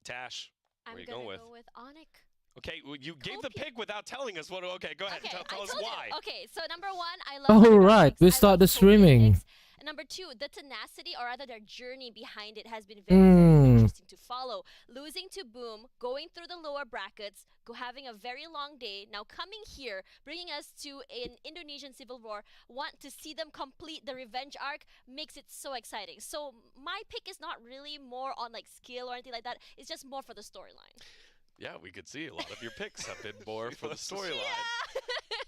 Tash, where I'm are you going with? gonna go with Onyx. Okay, well, you gave the pick without telling us what. Okay, go ahead and tell us why. Okay, so number one, I love. Oh right, we start the streaming. And number two, the tenacity, or rather their journey behind it, has been very interesting to follow. Losing to Boom, going through the lower brackets, having a very long day, now coming here, bringing us to an Indonesian civil war, want to see them complete the revenge arc, makes it so exciting. So my pick is not really more on like skill or anything like that. It's just more for the storyline. Yeah, we could see a lot of your picks have been more for the storyline. Yeah.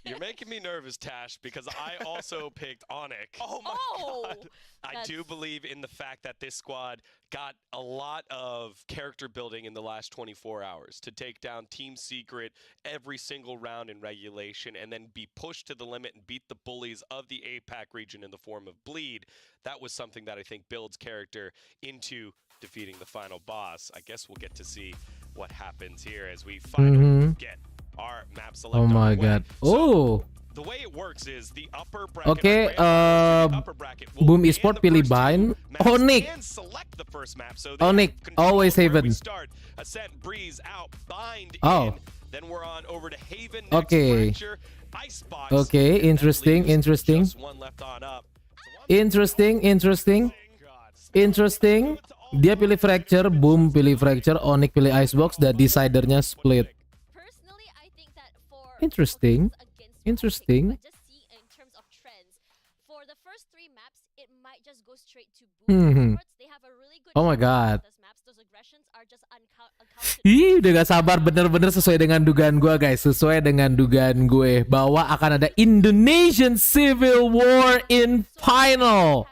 You're making me nervous, Tash, because I also picked Onyx. Oh my god. I do believe in the fact that this squad got a lot of character building in the last 24 hours to take down Team Secret every single round in regulation and then be pushed to the limit and beat the bullies of the APAC region in the form of Bleed. That was something that I think builds character into defeating the final boss. I guess we'll get to see what happens here as we finally get our map select. Oh my god. So, the way it works is the upper bracket. Okay, Boom Esport pilih Bind. Onyx. Onyx always Haven. Ascent, Breeze out, Bind in. Then we're on over to Haven. Okay. Okay, interesting. Dia pilih Fracture, Boom pilih Fracture, Onyx pilih Icebox, dan decidernya split. Interesting. Oh my god. Ih, udah gak sabar, bener-bener sesuai dengan dugaan gue guys. Sesuai dengan dugaan gue bahwa akan ada Indonesian Civil War in final.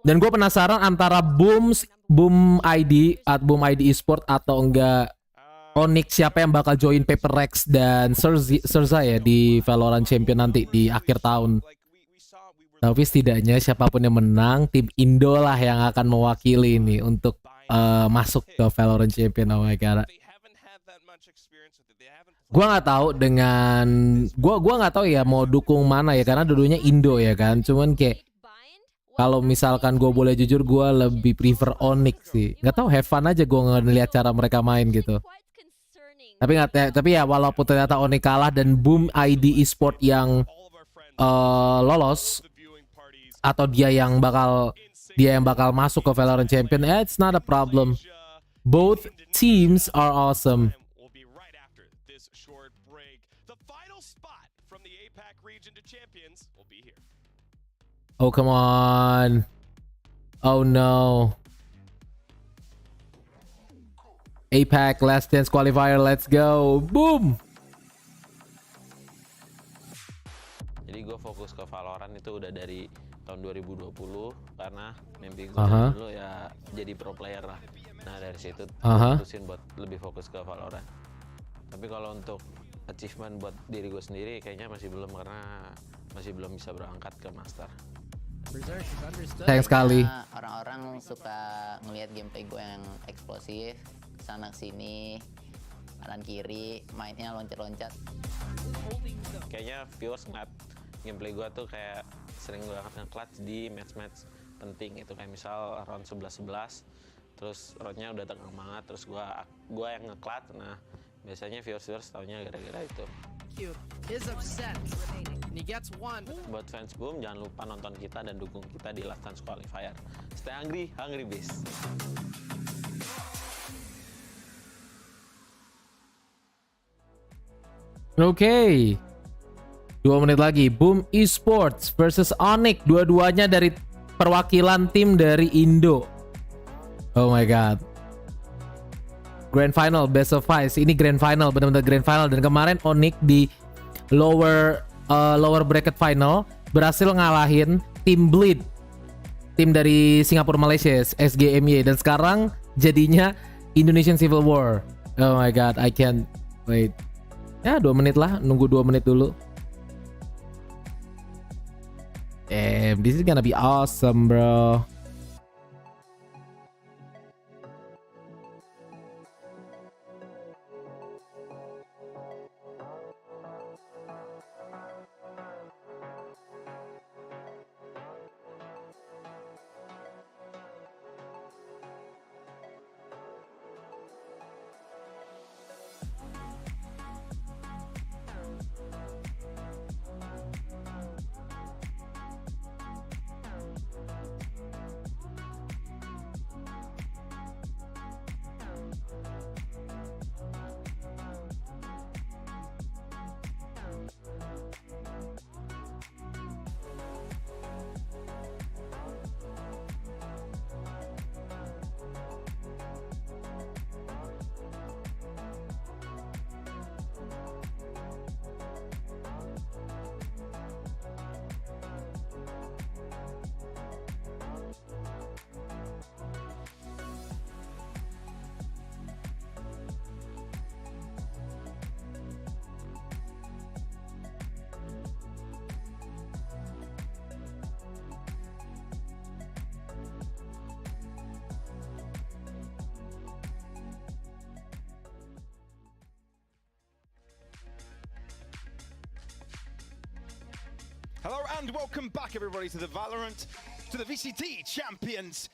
Dan gue penasaran antara Boom ID Esport atau enggak Onyx, siapa yang bakal join Paper Rex dan Serza ya di Valorant Champion nanti di akhir tahun. Tapi setidaknya siapapun yang menang, tim Indo lah yang akan mewakili ini untuk masuk ke Valorant Champion. Oh my god. Gua nggak tahu dengan gua nggak tahu ya mau dukung mana ya, karena dulunya Indo ya kan. Cuman kayak kalau misalkan gue boleh jujur, gue lebih prefer Onyx sih. Nggak tahu, have fun aja gue ngeliat cara mereka main gitu. Tapi ya walaupun ternyata Onyx kalah dan Boom ID Esport yang lolos atau dia yang bakal masuk ke Valorant Champion, it's not a problem. Both teams are awesome. Oh come on. Oh no. APAC Last Dance Qualifier, let's go. Boom. Jadi gue fokus ke Valorant itu udah dari tahun 2020 karena mimpi gue dulu ya jadi pro player lah. Nah dari situ putusin buat lebih fokus ke Valorant. Tapi kalau untuk achievement buat diri gue sendiri kayaknya masih belum, karena masih belum bisa berangkat ke master. Sayang sekali. Orang-orang suka ngelihat gameplay gue yang eksplosif, sana sini, kanan kiri, mainnya loncat-loncat. Kayaknya viewers ngeliat gameplay gue tuh kayak sering banget nge-clutch di match-match penting gitu, kayak misal round 11-11, terus roundnya udah tegang banget, terus gue yang nge-clutch. Nah biasanya viewers taunya gara-gara itu. Buat fans Boom, jangan lupa nonton kita dan dukung kita di Last Dance Qualifier. Stay hungry beast. Oke. 2 menit lagi. Boom Esports versus Onyx. Dua-duanya dari perwakilan tim dari Indo. Oh my god. Grand Final, Best of 5. Ini Grand Final, benar-benar Grand Final. Dan kemarin Onyx di lower bracket final berhasil ngalahin tim Bleed, tim dari Singapura Malaysia, SGMY, dan sekarang jadinya Indonesian Civil War. Oh my god, I can't wait. Ya 2 menit lah, nunggu 2 menit dulu. This is gonna be awesome bro. Hello and welcome back everybody to the VALORANT, to the VCT Champions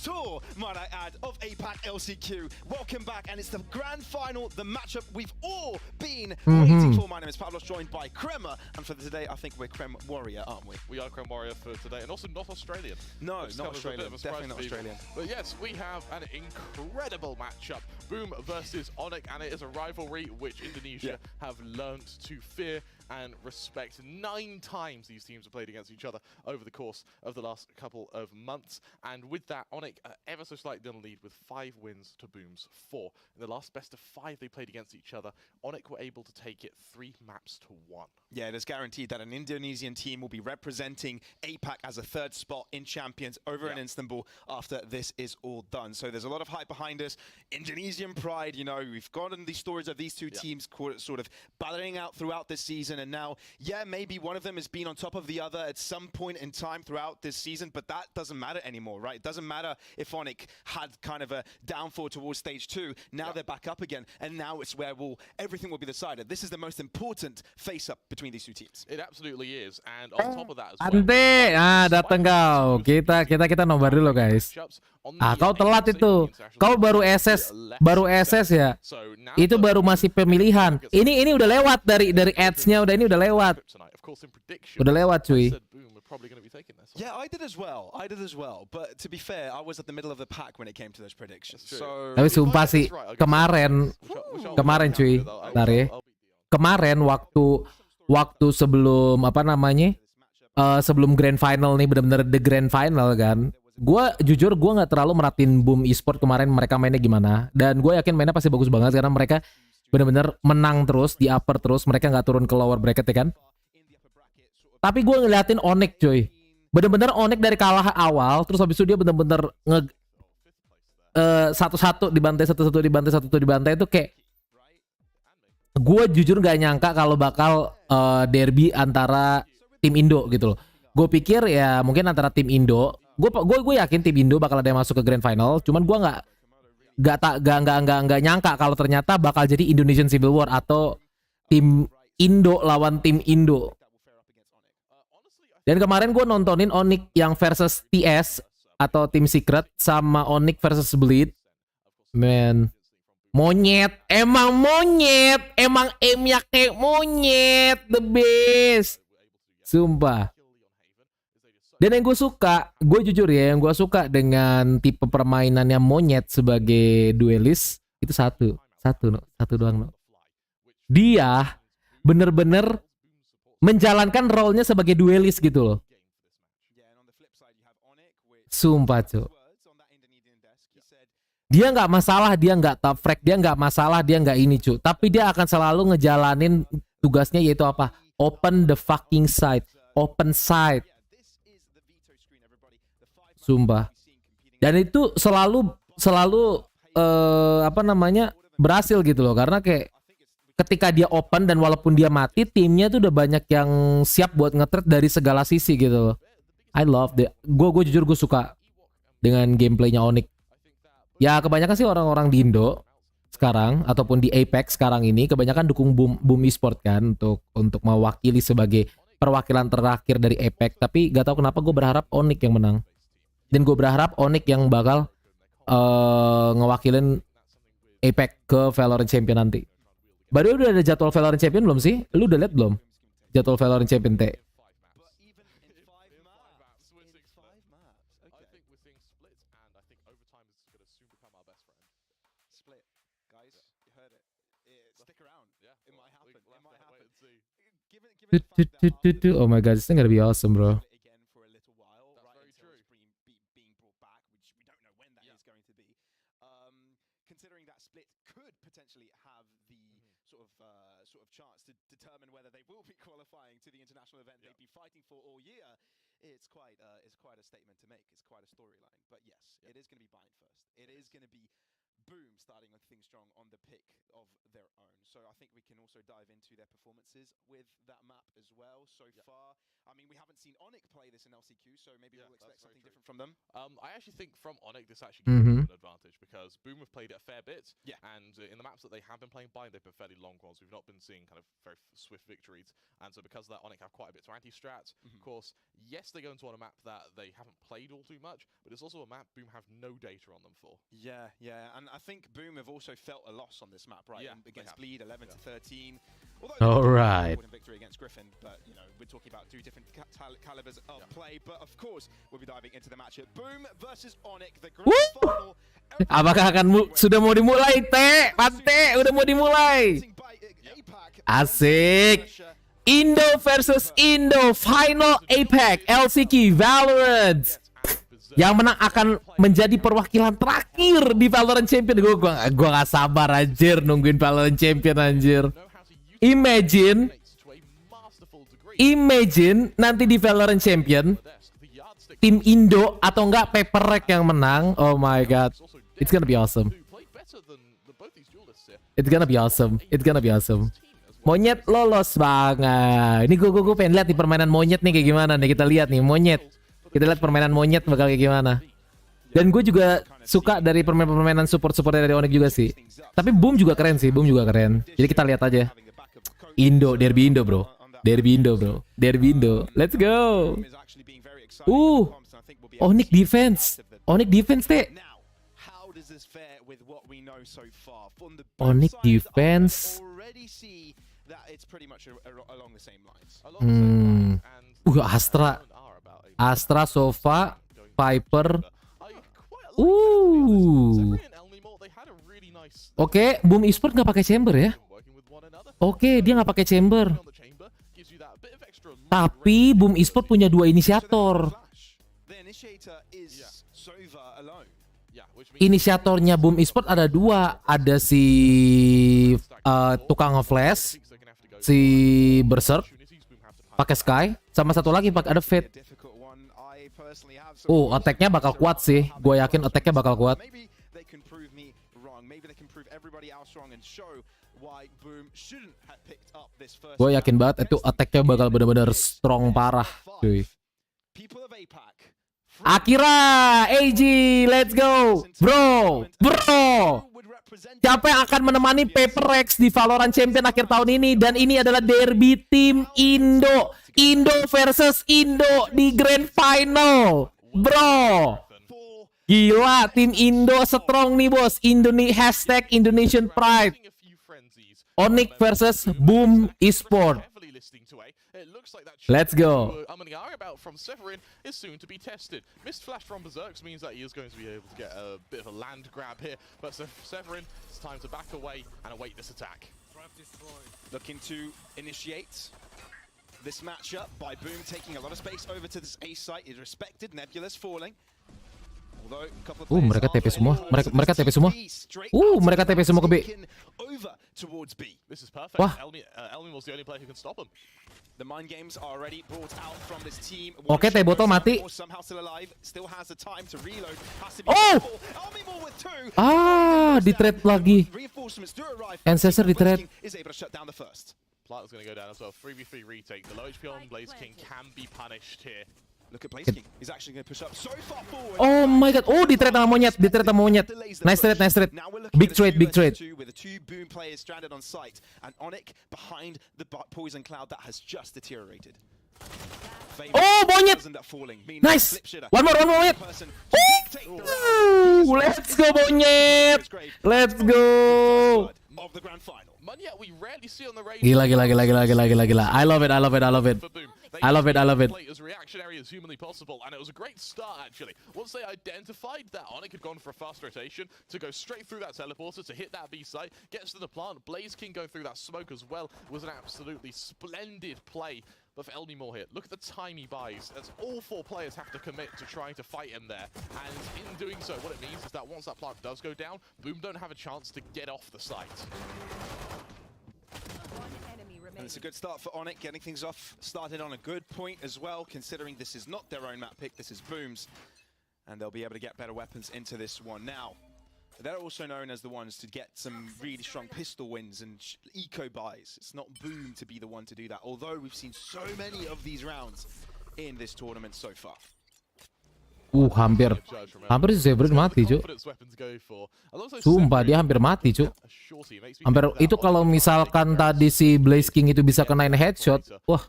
Tour, might I add, of APAC LCQ. Welcome back, and it's the grand final, the matchup we've all been waiting for. My name is Pavlos, joined by Crema, and for today I think we're Crem Warrior, aren't we? We are Crem Warrior for today, and also not Australian. No, not Australian, definitely not Australian. But yes, we have an incredible matchup. Boom versus Onyx, and it is a rivalry which Indonesia have learned to fear and respect. 9 times these teams have played against each other over the course of the last couple of months. And with that, Onyx ever so slightly in the lead with 5 wins to Boom's 4. In the last best of 5 they played against each other, Onyx were able to take it 3 maps to 1. Yeah, it is guaranteed that an Indonesian team will be representing APAC as a 3rd spot in Champions over in Istanbul after this is all done. So there's a lot of hype behind us. Indonesian pride, you know, we've gotten these stories of these two teams sort of battling out throughout this season, and now, yeah, maybe one of them has been on top of the other at some point in time throughout this season, but that doesn't matter anymore, right? It doesn't matter if Onyx had kind of a downfall towards stage 2. Now they're back up again, and now it's where everything will be decided. This is the most important face-up between these two teams. It absolutely is, and on top of that as well. Ante, datang kau. Kita nobar dulu, guys. Kau telat itu. Kau baru SS ya. Itu baru masih pemilihan. Ini udah lewat dari ads-nya, ini udah lewat. Udah lewat, cuy. Yeah, I did as well. But to be fair, I was at the middle of the pack when it came to those predictions. So Tapi sumpah sih, kemarin cuy, bentar ya. Kemarin waktu sebelum sebelum grand final nih, benar-benar the grand final kan. Jujur gue nggak terlalu merhatiin Boom Esport kemarin mereka mainnya gimana, dan gue yakin mainnya pasti bagus banget karena mereka benar-benar menang terus, di upper terus, mereka nggak turun ke lower bracket ya kan. Tapi gue ngeliatin Onyx cuy, bener-bener Onyx dari kalah awal, terus habis itu dia bener-bener satu-satu dibantai itu kayak, gue jujur nggak nyangka kalau bakal derby antara tim Indo gitu loh. Gue pikir ya mungkin antara tim Indo, gue yakin tim Indo bakal ada yang masuk ke grand final, cuman gue nggak nyangka kalau ternyata bakal jadi Indonesian Civil War atau tim Indo lawan tim Indo. Dan kemarin gue nontonin Onyx yang versus TS atau Team Secret sama Onyx versus Bleed. Man, emang aimnya kayak monyet, the best. Sumpah. Dan yang gue suka, gue jujur ya, yang gue suka dengan tipe permainannya monyet sebagai duelis itu satu doang. No. Dia bener-bener menjalankan role-nya sebagai duelis gitu loh. Sumpah cuy. Dia nggak masalah, dia nggak top frag, dia nggak masalah, dia nggak ini cuy. Tapi dia akan selalu ngejalanin tugasnya, yaitu apa? Open the fucking side, open side. Sumpah. Dan itu selalu berhasil gitu loh, karena kayak ketika dia open dan walaupun dia mati, timnya tuh udah banyak yang siap buat nge-trade dari segala sisi gitu loh. I love that. Gue jujur gue suka dengan gameplaynya Onyx. Ya kebanyakan sih orang-orang di Indo sekarang ataupun di APAC sekarang ini kebanyakan dukung Boom Esport kan untuk mewakili sebagai perwakilan terakhir dari APAC. Tapi gak tahu kenapa gue berharap Onyx yang menang. Dan gue berharap Onyx yang bakal ngewakilin APAC ke VALORANT Champion nanti. Baru udah ada jadwal VALORANT Champion belum sih? Lu udah liat belum? Jadwal VALORANT Champion T. Oh my god, this thing gonna be awesome, bro. It's quite a statement to make. It's quite a storyline. But yes, it is going to be bind first. It is going to be Boom starting with things strong on the pick of their own. So I think we can also dive into their performances with that map as well so far. I mean, we haven't seen Onyx play this in LCQ, so maybe we'll expect something different from them. I actually think from Onyx this actually gives them an advantage because Boom have played it a fair bit, and in the maps that they have been playing by, they've been fairly long ones. We've not been seeing kind of very swift victories, and so because of that, Onyx have quite a bit to anti-strat. Of course, yes, they go into on a map that they haven't played all too much, but it's also a map Boom have no data on them for. Yeah, and I think Boom have also felt a loss on this map, right? Yeah, against Bleed, 11 to 13. All right. Victory against Griffin, but you know we're talking about two different calibers of play. But of course, we'll be diving into the matchup. Boom versus Onyx, the grand final. Apakah akan sudah mau dimulai, Teh? Pante, udah mau dimulai. Asik. Indo versus Indo, final APAC LCQ Valorant. Yang menang akan menjadi perwakilan terakhir di Valorant Champion. Gua gak sabar anjir nungguin Valorant Champion anjir. Imagine nanti di Valorant Champion tim Indo atau enggak Paper Rec yang menang. Oh my god. It's gonna be awesome. It's gonna be awesome. It's gonna be awesome. Monyet lolos banget. Ini gue pengen lihat nih permainan monyet nih kayak gimana nih. Kita lihat nih monyet. Kita lihat permainan monyet bakal kayak gimana. Dan gue juga suka dari permainan support dari Onyx juga sih. Tapi Boom juga keren sih. Boom juga keren. Jadi kita lihat aja. Indo, derby Indo bro. Derby Indo bro. Derby Indo. Let's go. Onyx defense. Onyx defense teh. Onyx defense. Astra. Astra, Sova, Viper. Oke, Boom Esport nggak pakai chamber ya? Oke, dia nggak pakai chamber. Tapi Boom Esport punya 2 inisiator. Inisiatornya Boom Esport ada 2. Ada si tukang nge-flash, si Berserk, pakai Sky, sama satu lagi pakai ada Fate. Attack-nya bakal kuat sih. Gue yakin attack-nya bakal kuat. Gue yakin banget itu attack-nya bakal bener-bener strong parah, cuy. Akira, AG, let's go, bro. Siapa yang akan menemani Paper Rex di Valorant Champion akhir tahun ini? Dan ini adalah derby tim Indo. Indo versus Indo di Grand Final, bro. Gila, tim Indo strong nih bos. #Indonesian Pride. Onyx versus Boom Esport. Let's go. From Severin is soon to be tested. Missed flash from Berserks means that he is going to be able to get a bit of a land grab here. But Severin, it's time to back away and await this attack. Looking to initiate this matchup by Boom taking a lot of space over to this A site. Is respected. Nebulous falling. Mereka TP semua. Mereka TP semua. Mereka TP semua ke B. Wah. Oke, T-Botol mati. Di trade lagi. Ancestor di trade. Plant is going to go down as well. 3v3 retake. The low HP on Blaze King can be punished here. Look at Blaze King. He's actually going to push up so far forward. Oh my god. Di trade sama monyet. Di trade sama monyet. Nice trade, nice trade. Big trade, big trade. With the 2 Boom players stranded on site and Onyx behind the poison cloud that has just deteriorated. Monyet. Nice. One more monyet. Let's go monyet. Let's go. Of the grand final. We rarely see on the Gila. I love it. I love it. As reactionary as humanly possible, and it was a great start actually. Once they identified that Onyx had gone for a fast rotation to go straight through that teleporter to hit that B site, gets to the plant. Blaze King going through that smoke as well was an absolutely splendid play. But for Elmimore here, look at the time he buys. As all 4 players have to commit to trying to fight him there. And in doing so, what it means is that once that plant does go down, Boom don't have a chance to get off the site. And it's a good start for Onyx, getting things started on a good point as well, considering this is not their own map pick, this is Boom's. And they'll be able to get better weapons into this one now. They're also known as the ones to get some really strong pistol wins and eco buys. It's not Boom to be the one to do that, although we've seen so many of these rounds in this tournament so far. Hampir si Severin mati, Cuk. Sumpah dia hampir mati, Cuk. Hampir itu kalau misalkan tadi si Blaze King itu bisa kenain headshot, wah.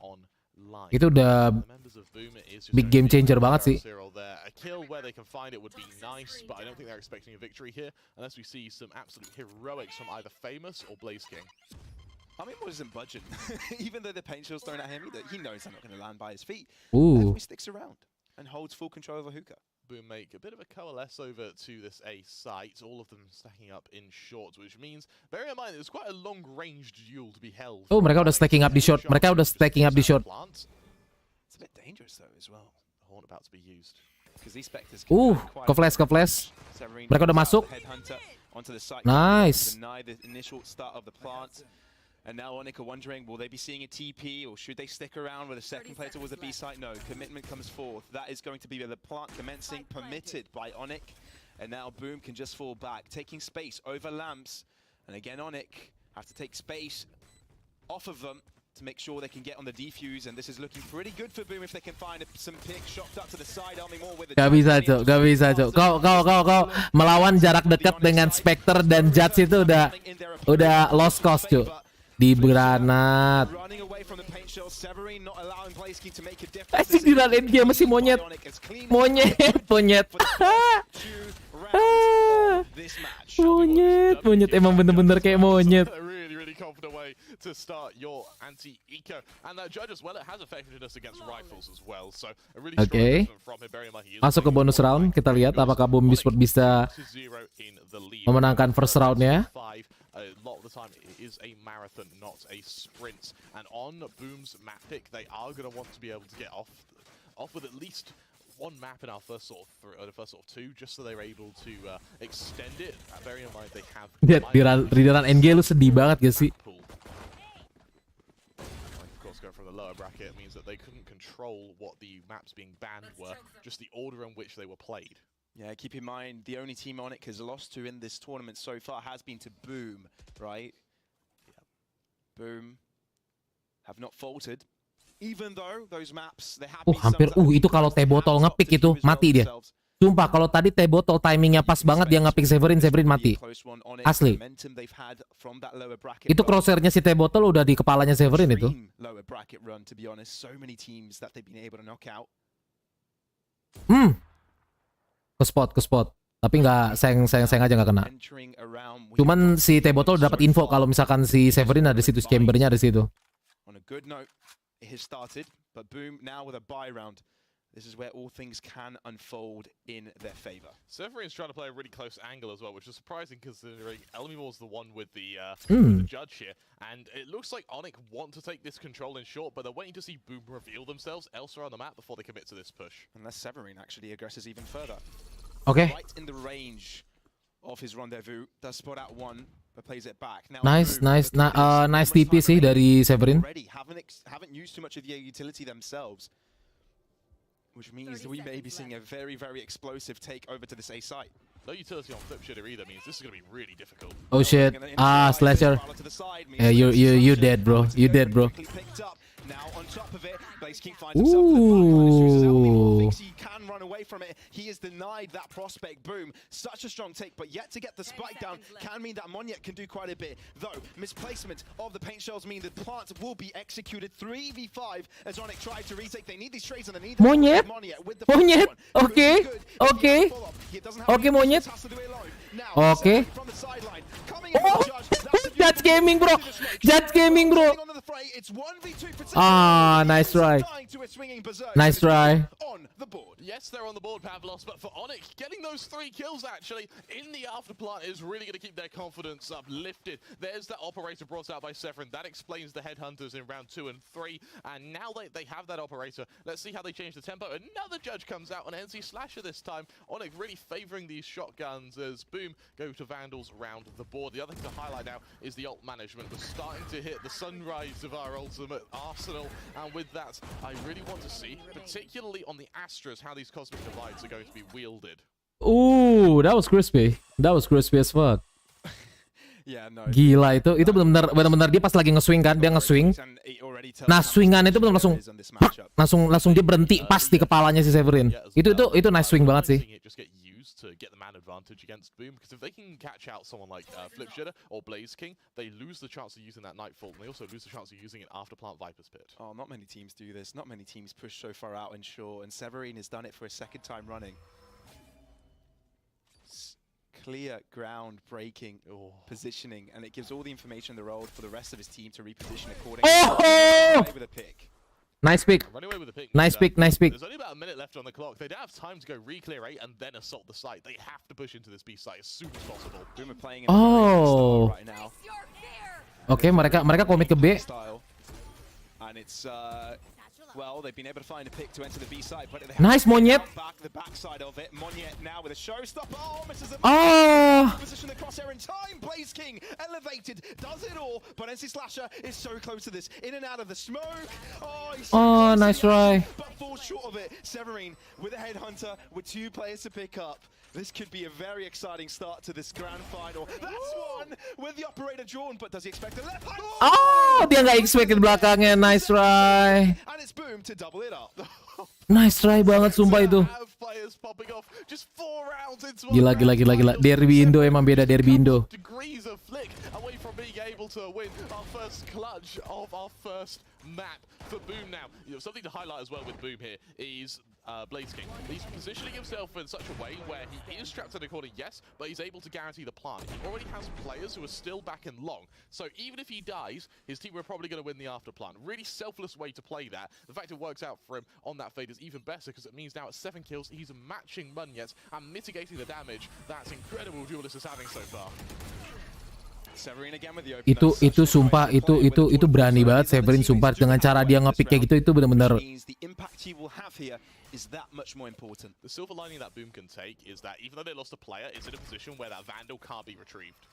Itu udah big game changer banget sih. A kill where they can find it would be nice, but I don't think they're expecting a victory here unless we see some absolute heroics from either Famous or Blaze King. I mean, what isn't budging? Even though the paint shell's thrown at him, he knows they're not going to land by his feet. Ooh. He sticks around and holds full control over hookah. Boom make a bit of a coalesce over to this A site, all of them stacking up in shorts, which means, bear in mind, it was quite a long-range duel to be held. Oh, mereka udah stacking up di short. Mereka udah stacking up di short. It's a bit dangerous though as well. The horn about to be used. Ke flash. Mereka udah masuk. Nice. And now Onyx are wondering, will they be seeing a TP or should they stick around with a second player towards the B site? No, commitment comes forth. That is going to be the plant commencing permitted by Onyx. And now Boom can just fall back, taking space over lamps. And again, Onyx have to take space off of them to make sure they can get on the defuse, and this is looking pretty good for Boom if they can find some picks shocked up to the side, arming more with the... Gak bisa, Cuk. Kau melawan jarak dekat dengan Spectre dan Judge itu udah lost cost, Cuk. Di granat. Asik diranin dia masih monyet. Monyet. Monyet emang bener-bener kayak monyet. Confident way to start your anti-eco, and that judge as well, it has effectiveness against rifles as well, so a really strong from him. Masuk ke bonus round, kita lihat apakah Boom Esport bisa memenangkan first roundnya. A lot of the time it is a marathon, not a sprint, and on Boom's map pick they are going to want to be able to get off with at least one map in our first sort of two, just so they're able to extend it. Bearing in mind they have. Lihat rideran NG lu sedih banget gak sih? Of course, going from the lower bracket means that they couldn't control what the maps being banned were, just the order in which they were played. Yeah, keep in mind the only team Onyx has lost to in this tournament so far has been to Boom, right? Yeah. Boom have not faltered. Even though those maps, they have hampir itu kalau T-Botol ngepick itu mati dia. Sumpah kalau tadi T-Botol timingnya pas banget dia ngepick Severin mati. Asli. Itu crosshairnya si T-Botol udah di kepalanya Severin itu. Ke spot. Tapi nggak sayang aja nggak kena. Cuman si T-Botol dapat info kalau misalkan si Severin ada di situ, chambernya ada di situ. It has started, but Boom now with a buy round. This is where all things can unfold in their favor. Severin's trying to play a really close angle as well, which is surprising considering Elmimore's the one with the judge here. And it looks like Onyx want to take this control in short, but they're waiting to see Boom reveal themselves elsewhere on the map before they commit to this push. Unless Severin actually aggresses even further. Okay. Right in the range of his rendezvous, does spot out one. Plays it back. Now, nice TP sih dari Severin. Haven't used too much of the utility themselves, which means we may be seeing a very explosive take over to this A site. No utility on flip shitter either means this is going to be really difficult. Oh shit! Slasher. Yeah, you dead, bro. You dead, bro. Now on top of it, Blaze King finds himself thinks he can run away from it. He is denied that prospect. Boom. Such a strong take, but yet to get the spike down can mean that Monyet can do quite a bit. Though, misplacement of the paint shells mean the plant will be executed 3v5 as Onyx tries to retake. They need these trades and they need Monyet. Okay. Monyet. Okay. Oh, Judge Gaming, bro. Nice try. Yes, they're on the board, Pavlos, but for Onyx, getting those 3 kills actually in the afterplant is really going to keep their confidence uplifted. There's that operator brought out by Severin. That explains the headhunters in round 2 and 3. And now they have that operator. Let's see how they change the tempo. Another judge comes out on NC Slasher this time. Onyx really favoring these shotguns as Boom go to Vandals round the board. The other thing to highlight now is the ult management. We're starting to hit the sunrise of our ultimate arsenal. And with that, I really want to see, particularly on the Astras, how these cosmic divides are going to be wielded. That was crispy. That was crispy as fuck. Yeah, no. Gila itu benar-benar dia pas lagi nge-swing kan, dia nge-swing. Nah, swingan itu benar langsung dia berhenti pas di kepalanya si Severin. Itu nice swing banget sih. To get the man advantage against Boom, because if they can catch out someone like Flipshitter or Blaze King, they lose the chance of using that Nightfall, and they also lose the chance of using it after Plant Viper's Pit. Oh, not many teams do this. Not many teams push so far out and short, and Severin has done it for a second time running. Clear ground breaking positioning, and it gives all the information in the world for the rest of his team to reposition accordingly. With a pick. Nice pick. Nice pick. There's only about a minute left on the clock. They don't have time to go re-clear 8 and then assault the site. They have to push into this B site as soon as possible. Boomer playing in right now. Oke, mereka komit ke B. And it's well, they've been able to find a pick to enter the B side, but Nice Monyet. The backside of it. Monyet now with a showstopper. Oh, misses the position the crosshair in time. Blaze King elevated, does it all, but NC Slasher is so close to this. In and out of the smoke. Oh, nice try. But falls short of it. Severin with a headhunter with 2 players to pick up. This could be a very exciting start to this grand final. That's one with the operator drawn, but does he expect a left hand? Dia nggak expect di belakangnya. Nice try. And it's Boom to double it up. Nice try banget sumpah itu. Gila. Derby Indo emang beda, Derby Indo. Degrees of flick away from being able to win our first clutch of our first map for Boom now. Something to highlight as well with Boom here is Blaze King. He's positioning himself in such a way where he is trapped in a corner, yes, but he's able to guarantee the plant. He already has players who are still back in long, so even if he dies, his team are probably going to win the after plant. Really selfless way to play that. The fact it works out for him on that fade is even better, because it means now at 7 kills, he's matching Munyet and mitigating the damage that's incredible Duelist is having so far. Itu sumpah itu berani banget Severin, sumpah dengan cara dia nge-pick kayak gitu, itu benar-benar. The silver lining that Boom can take is that even though they lost a player, it's in a position where that Vandal can't be retrieved.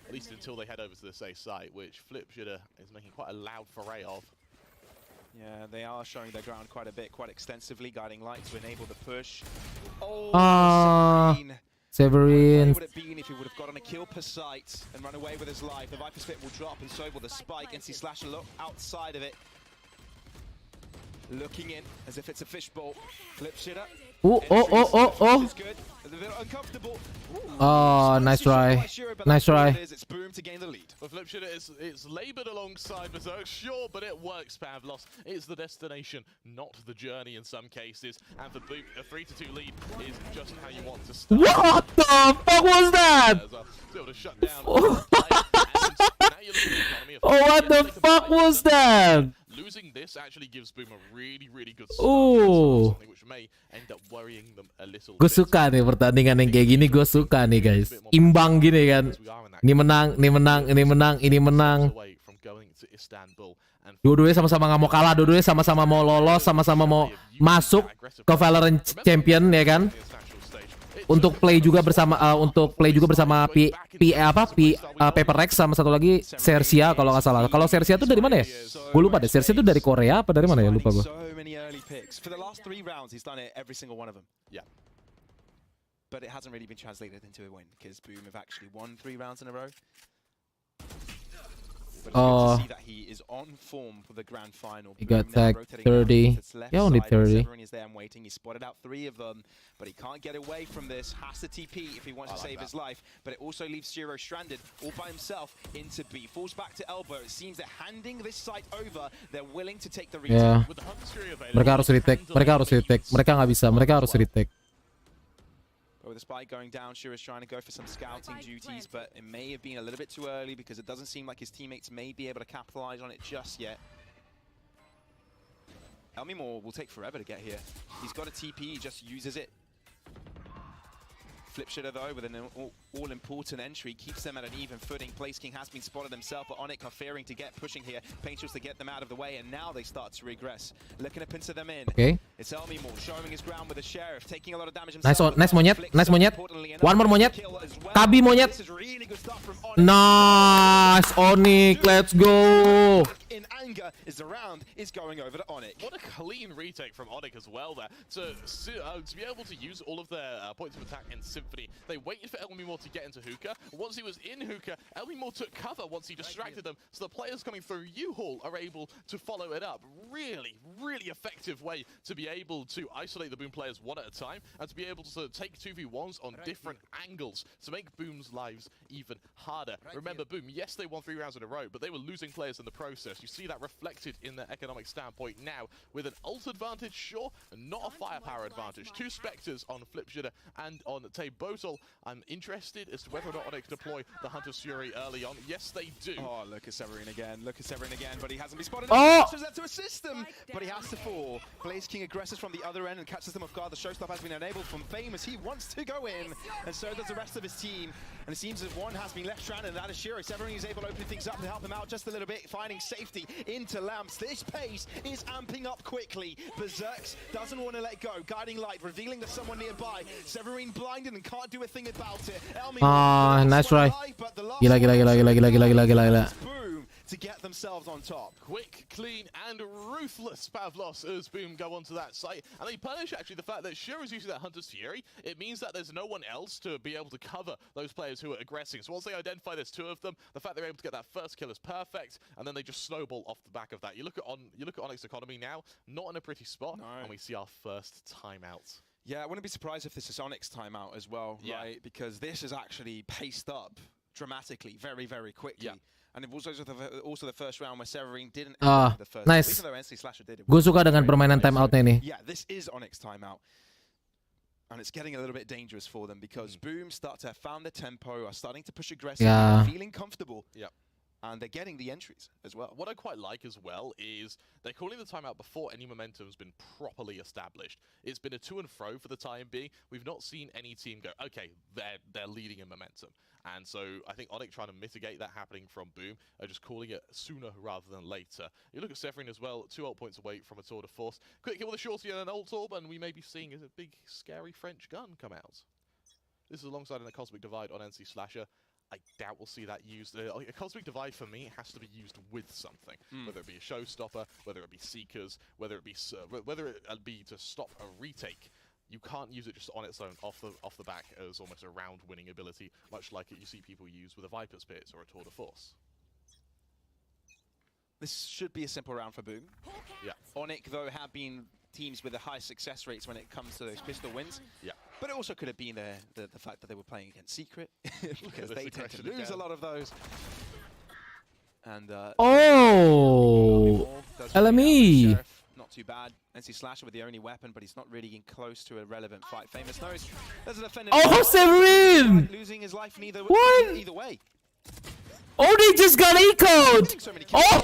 At least until they head over to the safe site, which Flipshitter is making quite a loud foray of. Yeah, they are showing their ground quite a bit, quite extensively, guiding light to enable the push. Severin. What would it been if he would have gotten a kill per site and run away with his life? The Viper Spit will drop, and so will the spike. NC Slasher look outside of it, looking in as if it's a fishbowl. Flipshitter. Is good. Uncomfortable. Nice try. Nice try. It's Boom to gain the lead. For Flipshitter, it's laboured alongside Berserk, sure, but it works, Pavlos. It's the destination, not the journey in some cases. And for Boom, a 3-2 lead is just how you want to start. What the fuck was that? Able to shut down. What the fuck was that? Losing this actually gives Boom a really, really good start. Something which may end up worrying them a little bit. Gue suka nih pertandingan yang kayak gini, gue suka nih guys. Imbang gini kan. Ini menang. Dua-duanya sama-sama nggak mau kalah, dua-duanya sama-sama mau lolos, sama-sama mau masuk ke Valorant Champion ya kan. Untuk play juga bersama Paper Rex sama satu lagi Sersia kalau nggak salah. Kalau Sersia tuh dari mana ya? Gue lupa deh. Sersia tuh dari Korea apa dari mana ya? Lupa gue. But it hasn't really been translated into a win because Boom have actually won 3 rounds in a row. Oh, he got tagged 30. Yeah, only 30. He spotted out 3 of them, but he can't get away from this. Has to TP if he wants to save his life, but it also leaves Zero stranded all by himself into B. Falls back to elbow. It seems that handing this site over, they're willing to take the retake. Yeah. Mereka harus retake. Mereka nggak bisa. Mereka harus retake. With the spike going down, Shira's trying to go for some scouting duties, but it may have been a little bit too early because it doesn't seem like his teammates may be able to capitalize on it just yet. Elmimore will take forever to get here. He's got a TP, he just uses it. Flipshitter though, with an all-important entry, keeps them at an even footing. Place King has been spotted himself, but Onyx are fearing to get pushing here. Painters to get them out of the way, and now they start to regress. Looking to pincer them in. Okay. It's Elmimore showing his ground with the Sheriff, taking a lot of damage himself. Nice Monyet. One more Monyet. Tabi Monyet. Nice Onyx, let's go. in anger as the round is going over to Onyx. What a clean retake from Onyx as well there. To be able to use all of their points of attack in Symphony. They waited for Elmimore to get into hookah. Once he was in hookah, Elmimore took cover once he distracted them. So the players coming through U-Haul are able to follow it up. Really, really effective way to be able to isolate the Boom players one at a time and to be able to sort of take 2v1s on different angles to make Boom's lives even harder. Remember, Boom, yes, they won 3 rounds in a row, but they were losing players in the process. You see that reflected in their economic standpoint now with an ult advantage, sure, and not a firepower advantage. 2 Spectres on Flipshitter and on Tabotal. I'm interested as to whether or not Onyx deploy the Hunter's Fury early on. Yes, they do. Oh, look at Severin again. Look at Severin again, but he hasn't been spotted. Oh! There to assist them, but he has to fall. Blaze King aggresses from the other end and catches them off guard. The showstop has been enabled from Famous. He wants to go in, and so does the rest of his team. And it seems that one has been left stranded, and that is Shiro. Severin is able to open things up to help him out just a little bit, finding safety into Lamps. This pace is amping up quickly. Berserks doesn't want to let go. Guiding Light, revealing there's someone nearby. Severin blinded and can't do a thing about it. Nice try. Gila. Boom to get themselves on top. Quick, clean, and ruthless Pavlos as Boom go onto that site. And they punish actually the fact that Shiro's using that Hunter's Fury. It means that there's no one else to be able to cover those players who are aggressing. So once they identify there's 2 of them, the fact they're able to get that first kill is perfect, and then they just snowball off the back of that. You look at Onyx economy now, not in a pretty spot, and we see our first timeout. Yeah, I wouldn't be surprised if this is Onyx timeout as well, right? Because this is actually paced up dramatically, very, very quickly. Yeah. And it was also the first round where Severin didn't Ah, the first. nice. Even though NC Slasher did it. Gue suka dengan permainan timeoutnya nih. Yeah, this is Onyx timeout. And it's getting a little bit dangerous for them because Boom start to have found their tempo, are starting to push aggressively, Yeah. feeling comfortable. Yep. And they're getting the entries as well. What I quite like as well is they're calling the timeout before any momentum's been properly established. It's been a to and fro for the time being. We've not seen any team go, okay, they're leading in momentum. And so I think Onyx trying to mitigate that happening from Boom are just calling it sooner rather than later. You look at Severin as well, 2 ult points away from a tour de force. Quick kill with a shorty and an ult orb, and we may be seeing a big, scary French gun come out. This is alongside a Cosmic Divide on NC Slasher. I doubt we'll see that used. A Cosmic Divide for me has to be used with something, whether it be a showstopper, whether it be Seekers, whether it be to stop a retake. You can't use it just on its own off the back as almost a round-winning ability, much like you see people use with a Viper's Pit or a Tour de Force. This should be a simple round for Boom. Yeah. Onyx, though, have been teams with the high success rates when it comes to those pistol wins. Yeah. But it also could have been the fact that they were playing against Secret, because they tend to lose a lot of those. And LME. Not too bad. NC Slasher with the only weapon, but he's not really getting close to a relevant fight. Famous knows there's an offender. Oh, Severin! Losing his life either way. Oh, they just got ecoed! So many kills. Oh!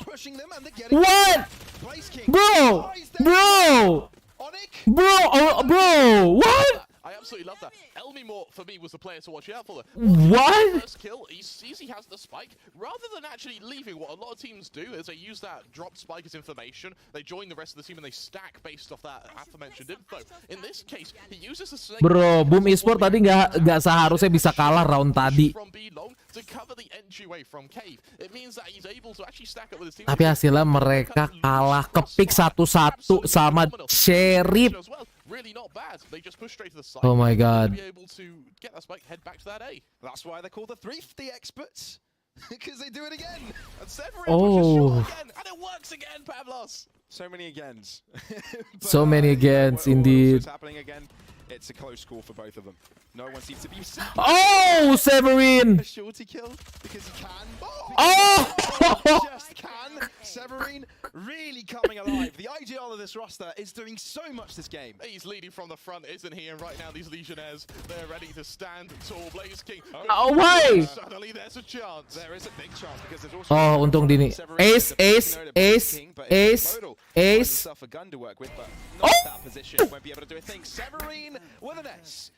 Pushing them and they're getting What? Blaze King. Bro! Bro! Onyx. Bro! What? I absolutely love that. Elmimore, for me, was the player to watch out for. What? First kill, he sees he has the spike. Rather than actually leaving, what a lot of teams do is they use that dropped spike as information. They join the rest of the team and they stack based off that aforementioned info. In this case, he uses the snake. Bro, Boom Esports tadi nggak seharusnya bisa kalah round tadi. From B long to cover the entryway from cave. It means that he's able to actually stack up with his team. Tapi hasilnya mereka kalah kepick 1-1 sama Sheriff. Really not bad. They just push straight to the side. Oh my god. Be able to get that spike, head back to that A. That's why they're called the thrifty experts. Because they do it again. And Severin pushes short again. And it works again, Pavlos. So many agains. So many agains, indeed. What's happening again? It's a close call for both of them. No one seems to be... Oh, Severin! A shorty kill because he can. Oh! Just can. Severin really coming alive. The IGL of this roster is doing so much this game. He's leading from the front, isn't he? And right now these Legionnaires, they're ready to stand tall. Blaze King. Oh, why? Suddenly there's a chance. There is a big chance because there's also... Oh, untung Dini. Ace. Himself a gun to work with, but not that position. Won't be able to do a thing. Severin with an S.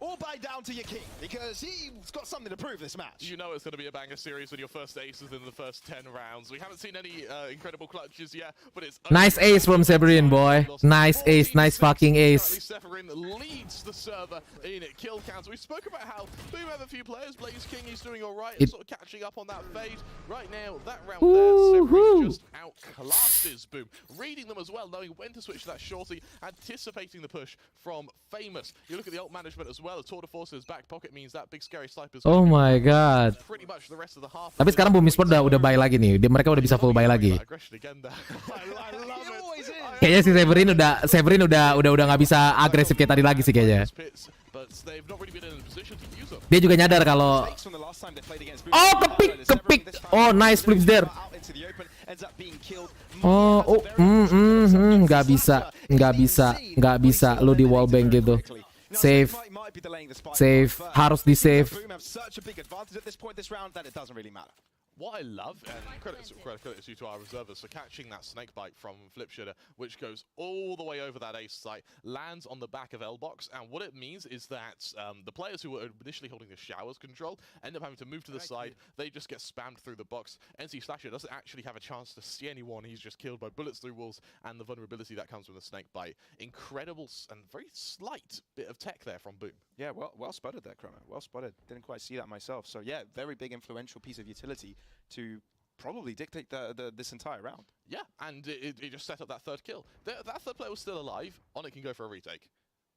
or buy down to your king, because he's got something to prove this match. You know it's going to be a banger series with your first aces in the first 10 rounds. We haven't seen any incredible clutches yet, but it's... Nice ace from Severin, boy. Nice ace, nice fucking ace. Severin leads the server in kill counts. We spoke about how Boom have a few players. Blaze King is doing all right, sort of catching up on that fade. Right now, that round there, Severin just outclasses Boom. Reading them as well, knowing when to switch to that shorty, anticipating the push from Famous. You look at the ult management as well. A tour de force in his back pocket means that big scary sniper's... Oh my god. Pretty much the rest of the half. Tapi sekarang Boom Esports udah buy lagi nih. Mereka udah bisa full buy lagi. Kayaknya si Severin udah nggak bisa agresif kayak tadi lagi sih kayaknya. Dia juga nyadar kalau kepik. Oh, nice flips there. Nggak bisa lu di wallbang gitu. Save, harus di save. What I love, and credit to our reservists for catching that snake bite from Flipshitter, which goes all the way over that ace site, lands on the back of L-Box, and what it means is that the players who were initially holding the showers control end up having to move to the side. They just get spammed through the box. NC Slasher doesn't actually have a chance to see anyone. He's just killed by bullets through walls and the vulnerability that comes from the snake bite. Incredible and very slight bit of tech there from Boom. Yeah, well spotted there, Chrono. Well spotted. Didn't quite see that myself. So yeah, very big influential piece of utility to probably dictate this entire round. Yeah, and it just set up that third kill. That third player was still alive. Onyx can go for a retake.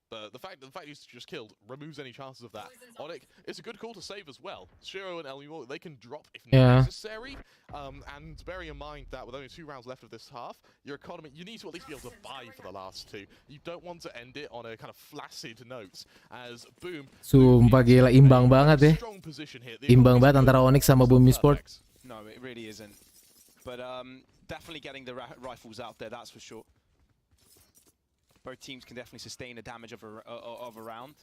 But the fact he's just killed removes any chances of that. Onyx, it's a good call to save as well. Shiro and Elmo, they can drop if necessary. And bearing in mind that with only 2 rounds left of this half, your economy, you need to at least be able to buy for the last 2. You don't want to end it on a kind of flaccid note. As Boom... Sumpah gila, imbang banget ya. Imbang banget antara Onyx sama Boom Esports. No, it really isn't. But definitely getting the rifles out there, that's for sure. Both teams can definitely sustain the damage of a round.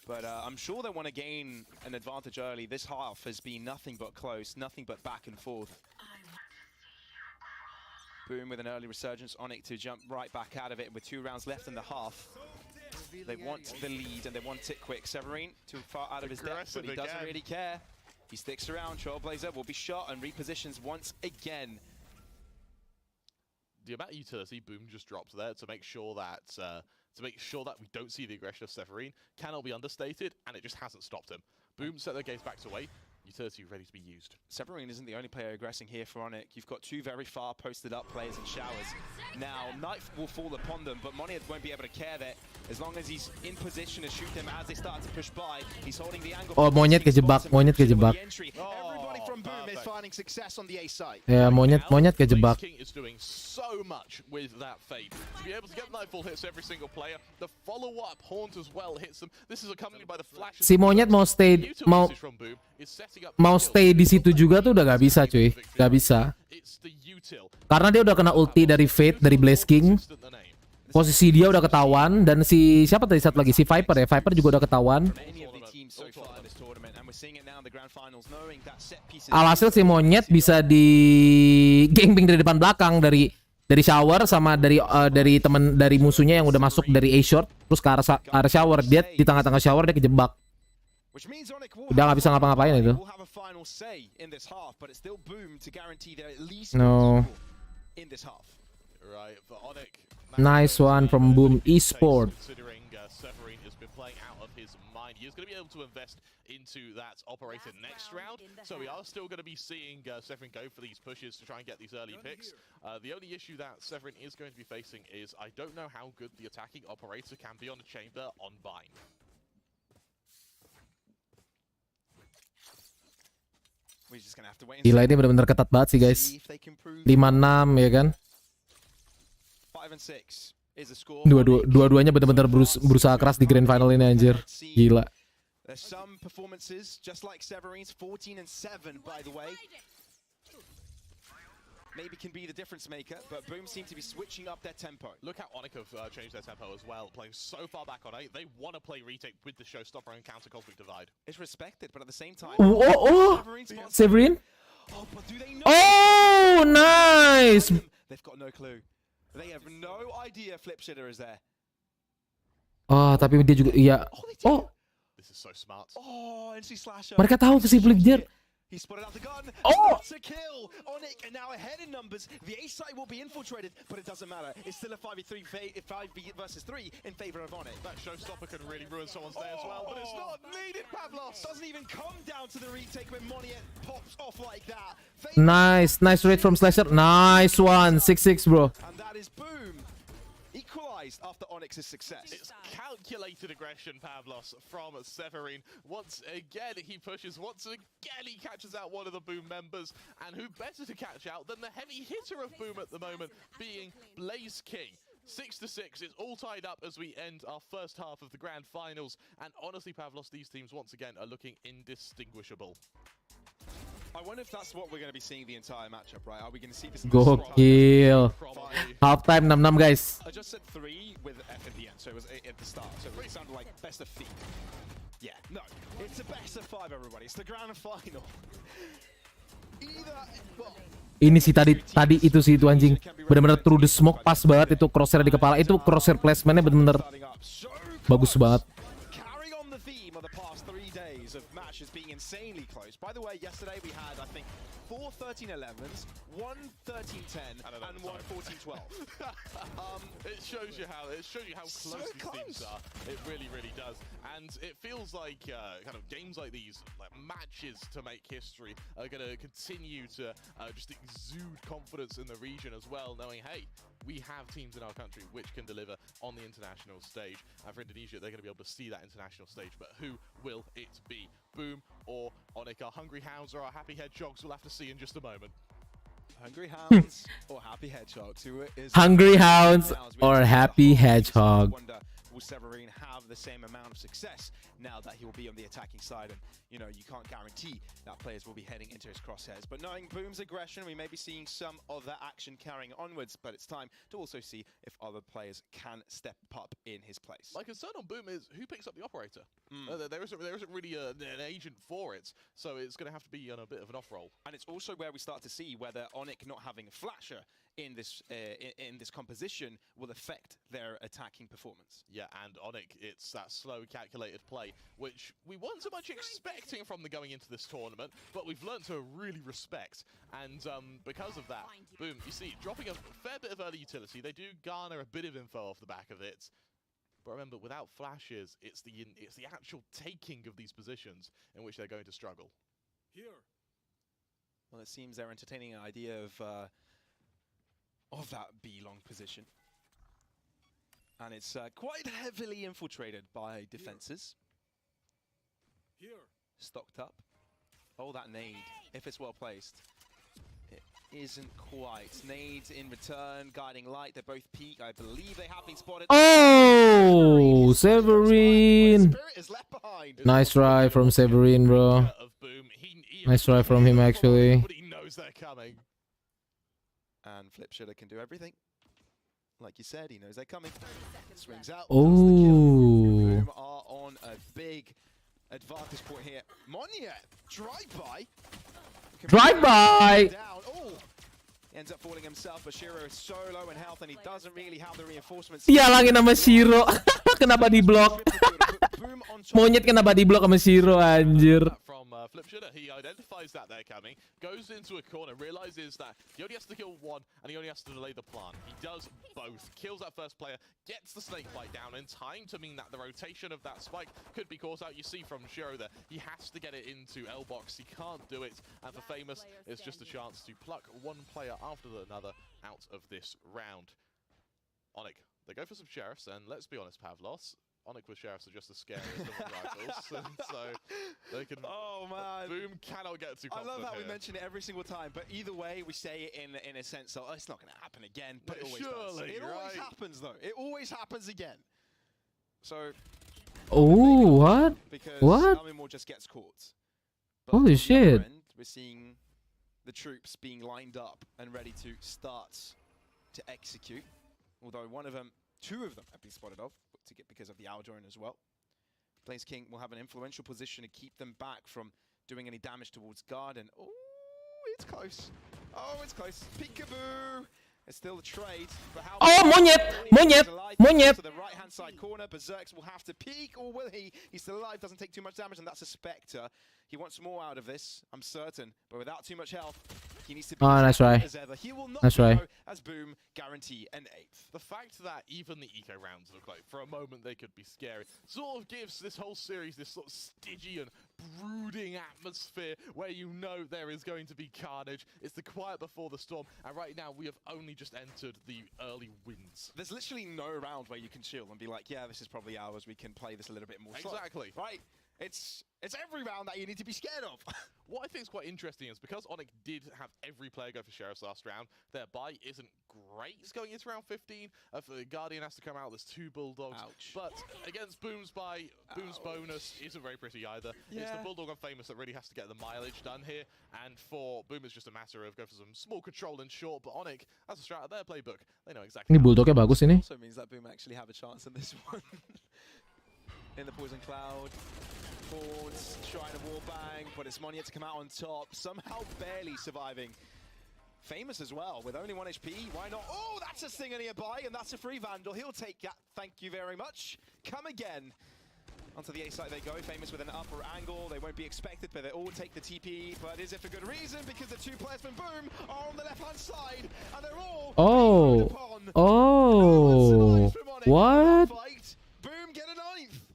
But I'm sure they want to gain an advantage early. This half has been nothing but close, nothing but back and forth. Boom with an early resurgence. Onyx to jump right back out of it with 2 rounds left in the half. They want the lead and they want it quick. Severin too far out of his depth, but he doesn't really care. He sticks around. Trailblazer will be shot and repositions once again. The amount of utility Boom just dropped there to make sure that we don't see the aggression of Severin cannot be understated, and it just hasn't stopped him. Boom set their gaze back to away. Utility ready to be used. Severin isn't the only player aggressing here for Onyx. You've got 2 very far posted up players in showers. Now, Knife will fall upon them, but Money won't be able to care that as long as he's in position to shoot them as they start to push by. He's holding the angle. Oh, Monyet kejebak. Everybody from Boom is finding success on the A side. Ya, Monyet kejebak. King is doing so much with that fade. To be able to get Nightfall hits every single player. The follow-up Haunt as well hits them. This is accompanied by the flash. Si Monyet mau stay di situ juga tuh udah gak bisa cuy, gak bisa. Karena dia udah kena ulti dari Fate, dari Blaze King. Posisi dia udah ketahuan dan si siapa tadi satu lagi, si Viper ya, Viper juga udah ketahuan. Alhasil si Monyet bisa di gangbang dari depan belakang dari shower sama dari musuhnya yang udah masuk dari A short terus ke arah shower. Dia di tengah-tengah shower dia kejebak. Udah nggak bisa ngapa-ngapain itu. No. Nice one from Boom Esports. He's going to be able to invest into that operator next round, so we are still going to be seeing Severin go for these pushes to try and get these early picks. The only issue that Severin is going to be facing is I don't know how good the attacking operator can be on a chamber on bind. Gila, ini benar-benar ketat banget sih guys. 5-6 ya kan. Dua-duanya benar-benar berusaha keras di grand final ini anjir. Gila. There's some performances just like Severin's 14 and 7 by the way. Maybe can be the difference maker, but Boom seem to be switching up their tempo. Look how Onyx have changed their tempo as well, playing so far back on A. They want to play retake with the showstopper and counter Cosmic Divide. It's respected, but at the same time... Severin? Oh, but do they know? Oh, nice! They've got no clue. They have no idea Flipshitter is there. Oh, tapi dia juga iya. Oh, they did. Oh, This is so smart. Oh, NC Slasher. mereka tahu si Blizzard. He spotted out the gun. Oh! That's a kill. Onyx are now ahead in numbers. The A side will be infiltrated, but it doesn't matter. It's still a 5v3 versus 3 in favor of Onyx. That showstopper can really ruin someone's day as well, but it's not needed, Pavlos. Doesn't even come down to the retake when Moniet pops off like that. Nice rate from Slasher. Nice one. 6-6, bro. And that is boom. Equalized after Onyx's success. It's calculated aggression, Pavlos, from Severin. Once again, he pushes. Once again, he catches out one of the Boom members. And who better to catch out than the heavy hitter of Boom at the moment, being Blaze King. 6-6, it's all tied up as we end our first half of the grand finals. And honestly, Pavlos, these teams once again are looking indistinguishable. I wonder if that's what we're going to be seeing the entire matchup, right? Are we going to see this? Gokil. Probably. Halftime 6-6, guys. I just said 3 with F at the end, so it was at the start. So it sounded like best of 3. Yeah, no, it's a best of 5, everybody. It's the grand final. Either, well, Ini sih tadi itu sih itu anjing. Benar-benar through the smoke, pas banget itu crosshair di kepala. Itu crosshair placementnya benar-benar bagus banget. carrying on the theme of the past 3 days of matches being insanely close. By the way, yesterday we had, I think, 4 13-11s, 1 13-10, and 1 14-12. It shows you how So close these close. teams are. It really, really does. And it feels like kind of games like these, like matches to make history, are going to continue to just exude confidence in the region as well, knowing, hey, we have teams in our country which can deliver on the international stage. And for Indonesia, they're going to be able to see that international stage. But who will it be? Boom or Onyx? Our hungry hounds or our happy hedgehogs? We'll have to see in just a moment. Hungry Hounds or Happy Hedgehogs? Who is Hungry Hounds or Happy Hedgehog? Wonder, will Severin have the same amount of success now that he will be on the attacking side? And you know, you can't guarantee that players will be heading into his crosshairs. But knowing Boom's aggression, we may be seeing some of that action carrying onwards. But it's time to also see if other players can step up in his place. My concern on Boom is who picks up the operator. There isn't really an agent for it, so it's going to have to be on a bit of an off roll. And it's also where we start to see whether Onyx not having a flasher in this composition will affect their attacking performance. Yeah, and Onyx, it's that slow, calculated play, which we weren't so much expecting from the going into this tournament, but we've learned to really respect. And because of that, Boom, you see, dropping a fair bit of early utility, they do garner a bit of info off the back of it. But remember, without flashes, it's the actual taking of these positions in which they're going to struggle. Well, it seems they're entertaining an idea of that B-long position. And it's quite heavily infiltrated by defenses. Stocked up. Oh, that nade, if it's well placed. It isn't quite. Nades in return, guiding light. They're both peak. I believe they have been spotted. Oh, Severin. Spirit is left behind. Nice try from Severin, bro. Of Boom, he Nice try from him, actually. But he knows they're coming. And Flip Shitter can do everything. Like you said, he knows they're coming. Swings out. Oh. Boom are on a big advantage point here. Monia, drive-by. Drive-by! Down. Oh. Ends up falling himself, but Shiro is so low in health and he doesn't really have the reinforcements. Dialangin sama Shiro. Kenapa di block? Monyet kenapa di block sama Shiro, anjir. From Flip Shitter, he identifies that they're coming, goes into a corner, realizes that he only has to kill one and he only has to delay the plant. He does both, kills that first player, gets the snake bite down in time to mean that the rotation of that spike could be caught out. You see from Shiro there, he has to get it into L-box, he can't do it, and for Famous, it's just a chance to pluck one player after another out of this round. Onyx, they go for some sheriffs, and let's be honest, Pavlos, Onyx with sheriffs are just as scary as the rivals, and so they can. Oh man! Boom cannot get too confident. I love how here. we mention it every single time, but either way, we say it in a sense of it's not going to happen again, but it always does. It always happens though. It always happens again. So. Oh, what? Because What? Amimor just gets caught. But Holy on the shit. other end, we're seeing the troops being lined up and ready to start to execute. Although two of them have been spotted off because of the owl drone as well. Blaze King will have an influential position to keep them back from doing any damage towards guard. And oh, it's close. Oh, it's close. Peekaboo. It's still a trade, but how Oh, monyet. to the right-hand side corner. Berserks will have to peek, or will he? He's still alive, doesn't take too much damage, and that's a Spectre. He wants more out of this, I'm certain, but without too much health, he needs to be nice try. as ever. He will not Nice try. as Boom guarantee an 8th. The fact that even the eco rounds look like, for a moment, they could be scary, sort of gives this whole series this sort of Stygian, brooding atmosphere where you know there is going to be carnage. It's the quiet before the storm, and right now we have only just entered the early winds. There's literally no round where you can chill and be like, yeah, this is probably ours. We can play this a little bit more. Exactly. Slow. Right. It's every round that you need to be scared of. What I think is quite interesting is because Onyx did have every player go for Sheriff's last round, their buy isn't great going into round 15. If the Guardian has to come out, there's 2 Bulldogs. Ouch. But against Boom's buy, Boom's bonus isn't very pretty either. Yeah. It's the Bulldog on Famous that really has to get the mileage done here. And for Boom, it's just a matter of go for some small control and short. But Onyx, as a strat of their playbook, they know exactly. Ini bulldognya bagus ini. Also means that Boom actually have a chance in this one. In the Poison Cloud. Forwards trying to wallbang, but it's Monye to come out on top, somehow barely surviving. Famous as well, with only 1 HP, why not? Oh, that's a Stinger nearby, and that's a free Vandal. He'll take that, thank you very much. Come again. Onto the A site they go, Famous with an upper angle. They won't be expected, but they all take the TP. But is it for good reason? Because the 2 players from Boom are on the left-hand side, and they're all What? Boom get a 9th.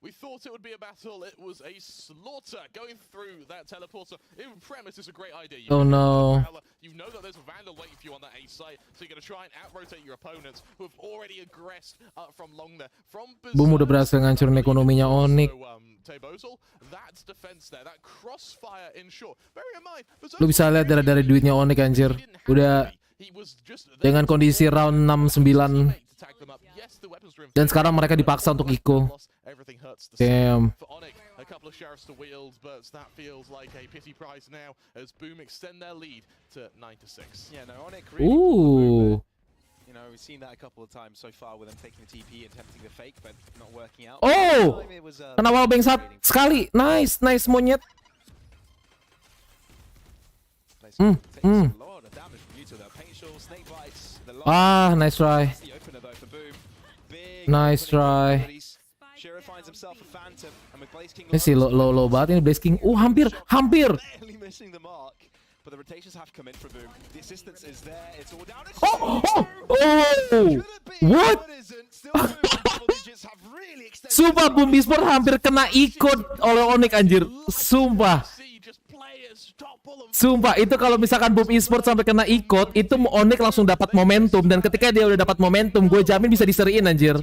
We thought it would be a battle. It was a slaughter going through that teleporter. In premise, it's a great idea. Oh no. You know that there's a Vandal waiting for you on that A site, so you're going to try and out-rotate your opponents who have already aggressed from long there. From Boom udah berhasil ngancurin ekonominya Onyx. Tebozal, that's defense there. That crossfire in short. Bear in mind, Lu bisa lihat dari duitnya Onyx anjir. Udah dengan kondisi round 6-9. Dan sekarang mereka dipaksa untuk eco. Damn. A couple of sheriffs to wield, but that feels like a pity prize now as Boom extend their lead to 9-6. Yeah, no, Onyx really. You know, we've seen that a couple of times so far with them taking the TP and attempting the fake, but not working out. Oh, kena wallbang sekali. Nice Monyet. Nice try. Nice try. Ini sih low banget ini Blaze King. Hampir. What? Sumpah Boom Esport hampir kena ikut oleh Onyx anjir. Sumpah itu kalau misalkan Boom Esport sampai kena ikut, itu Onyx langsung dapat momentum, dan ketika dia udah dapat momentum, gue jamin bisa diseriin anjir.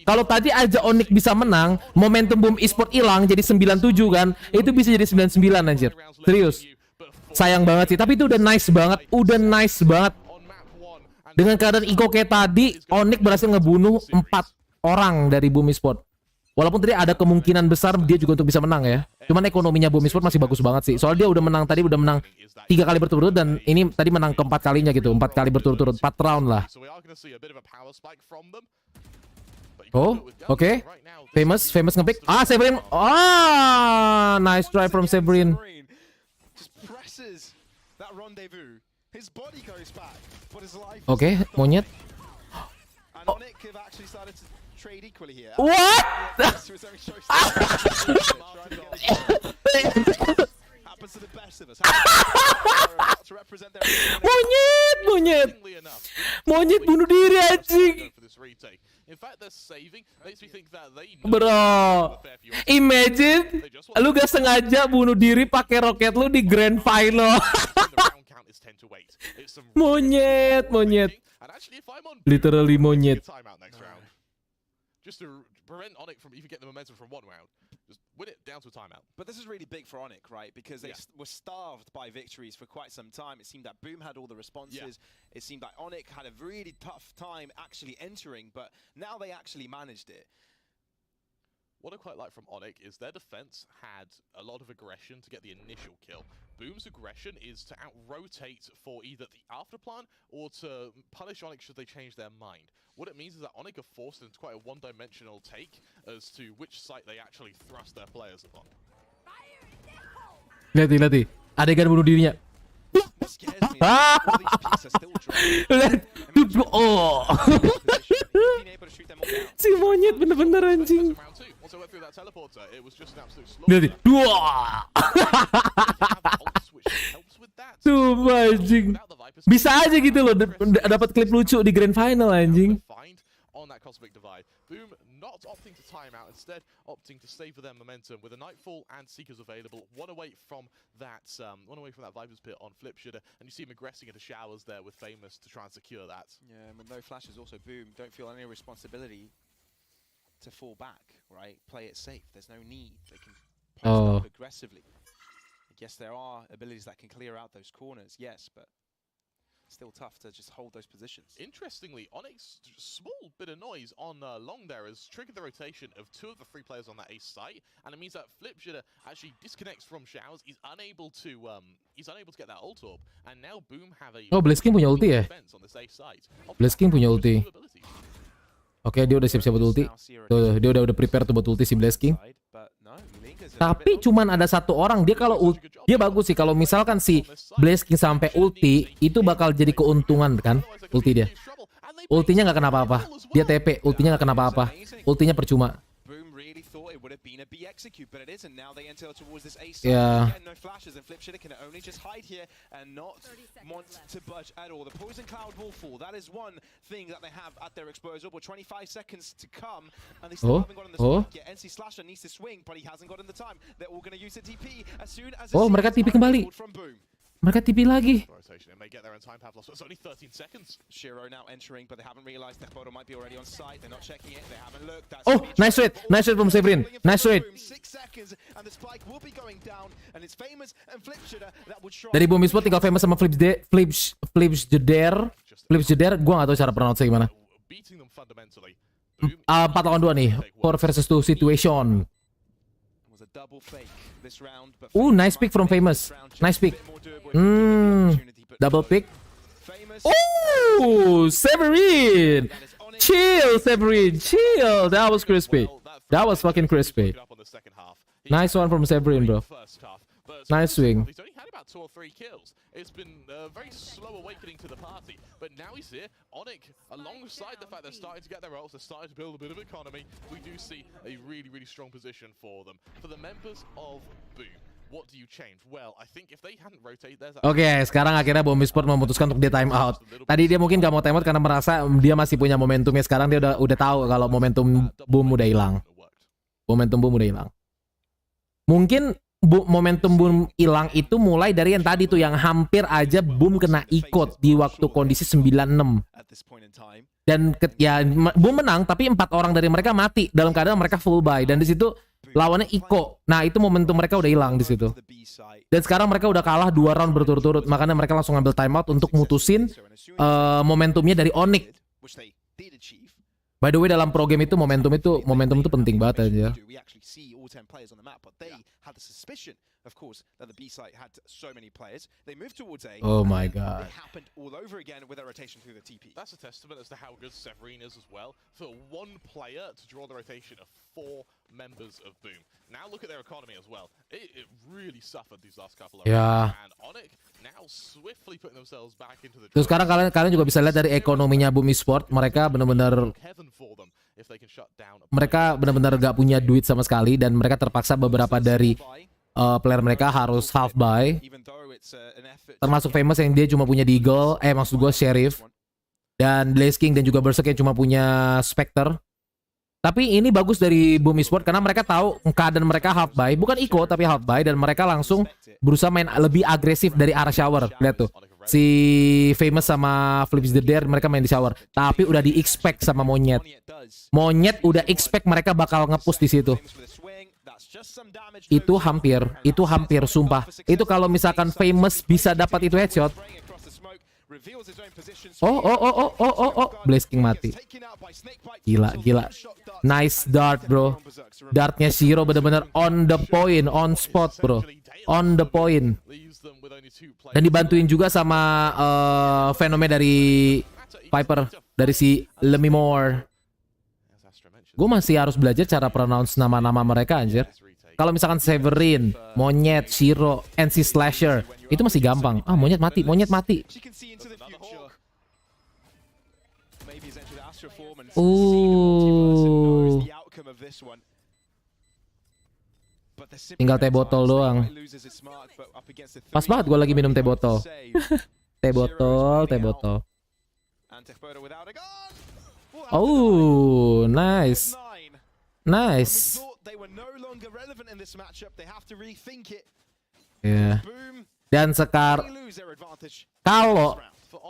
Kalau tadi aja Onyx bisa menang, momentum Boom Esport hilang jadi 97 kan, itu bisa jadi 99 anjir. Serius. Sayang banget sih, tapi itu udah nice banget. Dengan keadaan Iko kayak tadi, Onyx berhasil ngebunuh 4 orang dari Boom Esport. Walaupun tadi ada kemungkinan besar dia juga untuk bisa menang ya. Cuman ekonominya Boom Esport masih bagus banget sih. Soalnya dia udah menang 3 kali berturut-turut, dan ini tadi menang keempat kalinya gitu. 4 kali berturut-turut, 4 round lah. Oh, oke. Famous ngepick. Severin. Nice try from Severin. Oke, Monyet. What? Monyet bunuh diri anjing. Bro, imagine lu gak sengaja bunuh diri pakai roket lu di grand final. Monyet. Literally monyet. Just to prevent Onyx from even getting the momentum from one round. Just win it down to a timeout. But this is really big for Onyx, right? Because they were starved by victories for quite some time. It seemed that Boom had all the responses. It seemed like Onyx had a really tough time actually entering, but now they actually managed it. What I quite like from Onyx is their defense had a lot of aggression to get the initial kill. Boom's aggression is to out-rotate for either the afterplan or to punish Onyx should they change their mind. What it means is that Onyx are forced into quite a one-dimensional take as to which site they actually thrust their players upon. Lihat. Adegan bunuh dirinya. Oh. Si monyet bener-bener anjing. Lihat, dua. Sumpah anjing. Bisa aja gitu loh dapat klip lucu di grand final anjing. On that cosmic divide, Boom not opting to time out, instead opting to stay for their momentum with a Nightfall and Seekers available, one away from that Viper's Pit on Flip Shooter, and you see him aggressing into showers there with Famous to try and secure that. Yeah, and with no flashes, also Boom don't feel any responsibility to fall back, right? Play it safe. There's no need. They can post up aggressively. I guess there are abilities that can clear out those corners, yes, but still tough to just hold those positions. Interestingly, Onyx, small bit of noise on long there has triggered the rotation of 2 of the 3 players on that ace site, and it means that Flip Shooter actually disconnects from showers. He's unable to get that ult orb, and now Boom have a Blazking punya ulti ya? Blazking punya ulti. Oke, dia udah siap-siap buat ulti. Tuh, dia udah prepare tuh buat ulti si Blazking. Tapi cuman ada satu orang, dia bagus sih kalau misalkan si Blazking sampai ulti, itu bakal jadi keuntungan kan ulti dia. Ultinya nggak kena apa-apa. Dia TP, ultinya nggak kena apa-apa. Ultinya percuma. Yeah. No flashes and Flip Shooter can only just hide here and not want to budge at all. The poison cloud will fall. That is one thing that they have at their disposal. But 25 seconds to come, and they still haven't gotten the spike yet. NC Slasher needs to swing, but he hasn't gotten the time. They're all going to use the TP as soon as. Mereka TP kembali. Mereka TP lagi. Oh, nice trade from Severin. Nice trade. Dari Boom Esports tinggal Famous sama Flips Jeder. Gue gak tahu cara pronounce gimana. 4 lawan 2 nih. 4 versus 2 situation. Nice pick from Famous. Nice pick. Double pick. Oh, Severin. Chill, Severin. Chill. That was crispy. That was fucking crispy. Nice one from Severin, bro. Nice swing. He's only had about 2 or 3 kills. It's been a very slow awakening to the party, but now he's here. Onyx, alongside the fact they're starting to get their ults, they're starting to build a bit of economy. We do see a really, really strong position for them. For the members of Boom, what do you change? Well, I think if they hadn't rotated, there's Oke, sekarang akhirnya Boom Esports memutuskan untuk dia time out. Tadi dia mungkin gak mau time out karena merasa dia masih punya momentumnya. Sekarang dia udah tahu kalau momentum Boom udah hilang. Mungkin momentum Boom hilang itu mulai dari yang tadi tuh, yang hampir aja Boom kena ikut di waktu kondisi 9-6. Dan ya Boom menang, tapi 4 orang dari mereka mati dalam keadaan mereka full buy, dan di situ lawannya Iko. Nah, itu momentum mereka udah hilang di situ. Dan sekarang mereka udah kalah 2 round berturut-turut, makanya mereka langsung ngambil timeout untuk mutusin momentumnya dari Onyx. By the way, dalam pro game itu momentum itu penting banget aja. Oh my god. That's a testament as to how good Severin is as well. For one player to draw the rotation of 4 members of Boom. Now look at their economy as well. It really suffered these last couple of rounds. And Onyx now swiftly putting themselves back into the. Terus sekarang kalian juga bisa lihat dari ekonominya Boom Esports, mereka benar-benar gak punya duit sama sekali, dan mereka terpaksa beberapa dari player mereka harus half buy, termasuk Famous yang dia cuma punya Deagle, maksud gue Sheriff, dan Blazking dan juga Berserk yang cuma punya Spectre. Tapi ini bagus dari Boom Esports karena mereka tahu keadaan mereka half buy, bukan Eco tapi half buy, dan mereka langsung berusaha main lebih agresif dari arah shower. Lihat tuh, si Famous sama Flips the Dare mereka main di shower, tapi udah di expect sama Monyet udah expect mereka bakal nge-push di situ. Itu hampir sumpah. Itu kalau misalkan Famous bisa dapat itu headshot. Blazking mati. Gila. Nice dart, bro. Dartnya Shiro bener-bener on the point, on spot, bro. On the point. Dan dibantuin juga sama fenomena dari Viper, dari si Lemimore. Gue masih harus belajar cara pronounce nama-nama mereka, anjir. Kalau misalkan Severin, Monyet, Shiro, NC Slasher, itu masih gampang. Monyet mati. Tinggal teh botol doang. Pas banget gue lagi minum teh botol. Teh botol. Oh, nice. Ya. Dan sekarang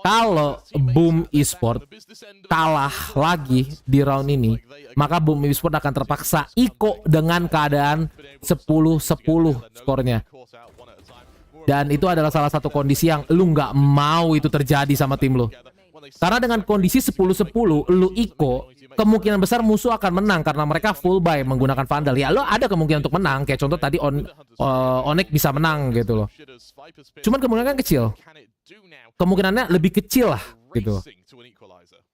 kalau Boom Esport kalah lagi di round ini, maka Boom Esport akan terpaksa iko dengan keadaan 10-10 skornya. Dan itu adalah salah satu kondisi yang lu nggak mau itu terjadi sama tim lu. Karena dengan kondisi 10-10 lu iko, kemungkinan besar musuh akan menang karena mereka full buy menggunakan Vandal. Ya lo ada kemungkinan untuk menang, kayak contoh tadi Onyx bisa menang gitu loh. Cuman kemungkinan kecil. Kemungkinannya lebih kecil lah gitu.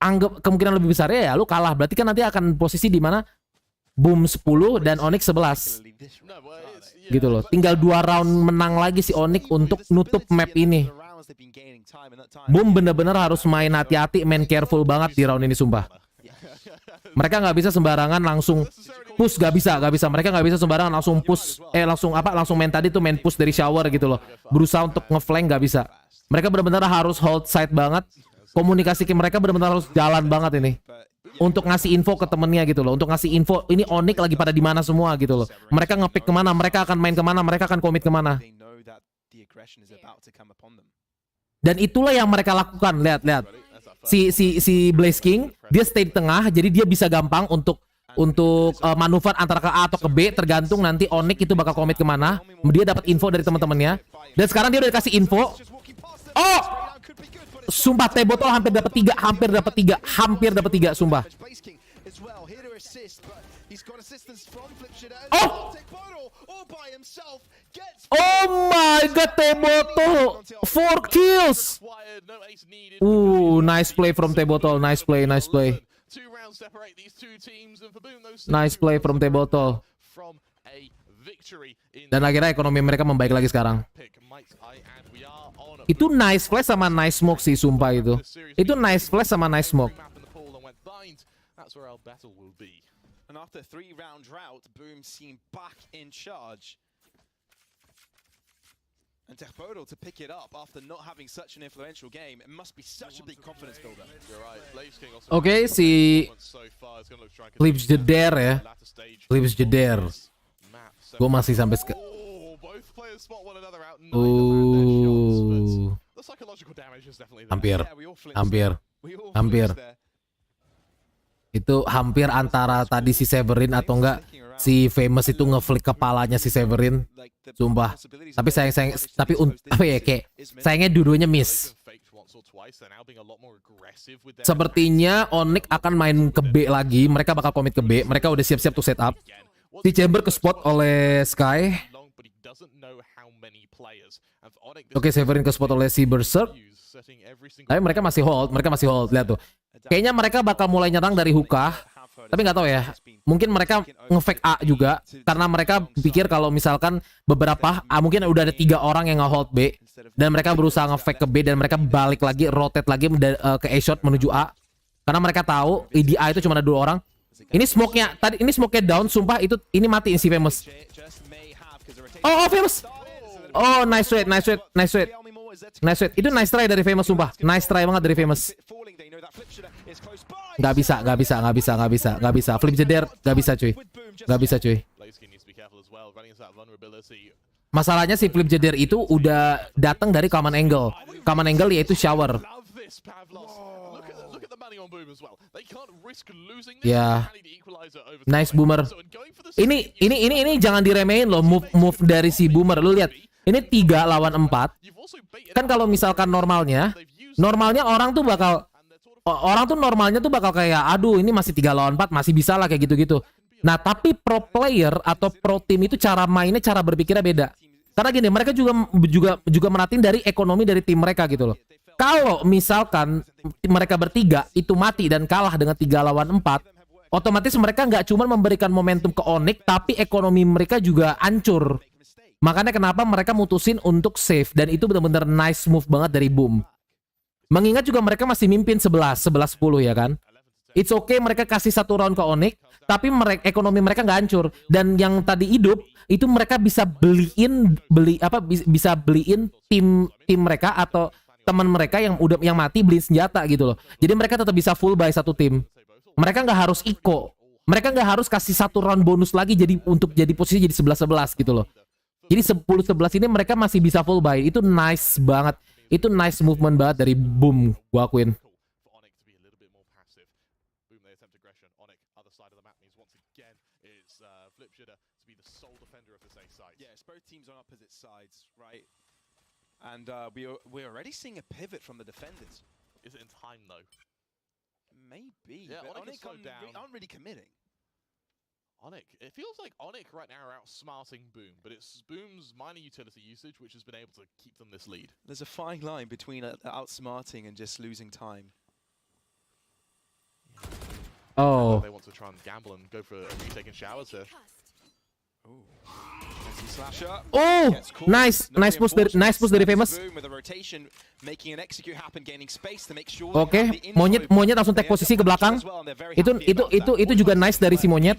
Anggap kemungkinan lebih besarnya ya lu kalah. Berarti kan nanti akan posisi di mana Boom 10 dan Onyx 11. Gitu loh. Tinggal 2 round menang lagi si Onyx untuk nutup map ini. Boom bener-bener harus main hati-hati, main careful banget di round ini sumpah. Mereka nggak bisa sembarangan langsung push, nggak bisa. Mereka nggak bisa sembarangan langsung push, langsung main tadi tuh main push dari shower gitu loh. Berusaha untuk ngeflank nggak bisa. Mereka benar-benar harus hold side banget. Komunikasi ke mereka benar-benar harus jalan banget ini. Untuk ngasih info ke temennya gitu loh. Untuk ngasih info ini Onyx lagi pada di mana semua gitu loh. Mereka ngepick kemana, mereka akan main kemana, mereka akan commit kemana. Dan itulah yang mereka lakukan. Lihat. Si Blaze King dia stay di tengah, jadi dia bisa gampang untuk manuver antara ke A atau ke B, tergantung nanti Onyx itu bakal commit kemana. Dia dapat info dari teman-temannya. Dan sekarang dia udah dikasih info. Oh, sumpah teh botol hampir dapat 3, sumpah. Oh my god, teh botol 4 kills. Nice play from teh botol. Nice play from teh botol. Dan akhirnya ekonomi mereka membaik lagi sekarang. Itu nice flash sama nice smoke sih, sumpah itu. Itu nice flash sama nice smoke. And after 3-round drought, Boom seem back in charge. And Techbodal to pick it up after not having such an influential game, it must be such a big confidence builder. Oke, si Flips Jeder ya. Flips Jeder. Gue masih sampai hampir. Itu hampir antara tadi si Severin atau enggak si Famous itu ngeflick kepalanya si Severin. Sumpah. Tapi sayangnya dua-duanya miss. Sepertinya Onyx akan main ke B lagi. Mereka bakal commit ke B. Mereka udah siap-siap tuh setup. Si Chamber ke spot oleh Sky. Oke, Severin ke spot oleh si Berserk. Tapi mereka masih hold. Lihat tuh. Kayaknya mereka bakal mulai nyerang dari hookah. Tapi nggak tahu ya. Mungkin mereka nge-fake A juga. Karena mereka pikir kalau misalkan beberapa mungkin udah ada 3 orang yang nge-hold B. Dan mereka berusaha nge-fake ke B. Dan mereka balik lagi, rotate lagi ke A-shot menuju A. Karena mereka tahu di A itu cuma ada 2 orang. Ini smoke-nya. Tadi ini smoke-nya down. Sumpah ini mati si Famous. Oh, Famous. Oh, nice trade. Itu nice try dari Famous, sumpah. Nice try banget dari Famous. Gak bisa. Flip Jeder gak bisa cuy. Masalahnya si Flip Jeder itu udah datang dari common angle. Common angle yaitu shower. Ya, nice Boomer. Ini jangan diremehin loh move dari si Boomer. Lu lihat, ini 3 lawan 4. Kan kalau misalkan normalnya orang tuh normalnya bakal kayak aduh ini masih 3 lawan 4 masih bisa lah kayak gitu-gitu. Nah, tapi pro player atau pro team itu cara mainnya, cara berpikirnya beda. Karena gini, mereka juga merhatiin dari ekonomi dari tim mereka gitu loh. Kalau misalkan mereka bertiga itu mati dan kalah dengan 3 lawan 4, otomatis mereka nggak cuma memberikan momentum ke Onyx, tapi ekonomi mereka juga hancur. Makanya kenapa mereka mutusin untuk save, dan itu benar-benar nice move banget dari Boom. Mengingat juga mereka masih mimpin 11-10 ya kan. It's okay mereka kasih 1 round ke Onyx, tapi ekonomi mereka nggak hancur. Dan yang tadi hidup itu mereka bisa bisa beliin tim mereka atau teman mereka yang mati beliin senjata gitu loh. Jadi mereka tetap bisa full buy satu tim. Mereka nggak harus eco. Mereka nggak harus kasih 1 round bonus lagi untuk jadi posisi jadi 11-11 gitu loh. Jadi 10-11 ini mereka masih bisa full buy. Itu nice banget. Itu nice movement banget dari Boom, gua akuin. Both teams on opposite sides, right? And we're already seeing a pivot from the defenders. Is it in time though? Maybe. Yeah, but Onyx slowed down. aren't really committing. Onyx, it feels like Onyx right now are outsmarting Boom, but it's Boom's minor utility usage which has been able to keep them this lead. There's a fine line between outsmarting and just losing time. Oh. They want to try and gamble and go for a retake and showers here. Oh, nice push dari Famous. Oke, Monyet langsung take posisi ke belakang. Itu juga nice dari si Monyet.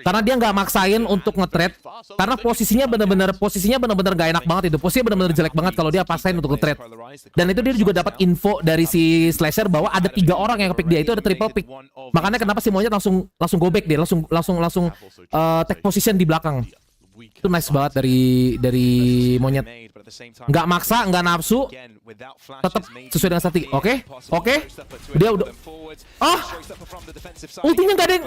Karena dia nggak maksain untuk nge-trade. Karena posisinya benar-benar nggak enak banget itu. Posisinya benar-benar jelek banget kalau dia paksain untuk nge-trade. Dan itu dia juga dapat info dari si Slasher bahwa ada 3 orang yang nge-pick dia, itu ada triple pick. Makanya kenapa si Monyet langsung go back dia, langsung take position di belakang. Itu nice banget dari Monyet. Nggak maksa, nggak nafsu, tetap sesuai dengan strategi. Oke. Dia udah. Ultinya nggak ada yang.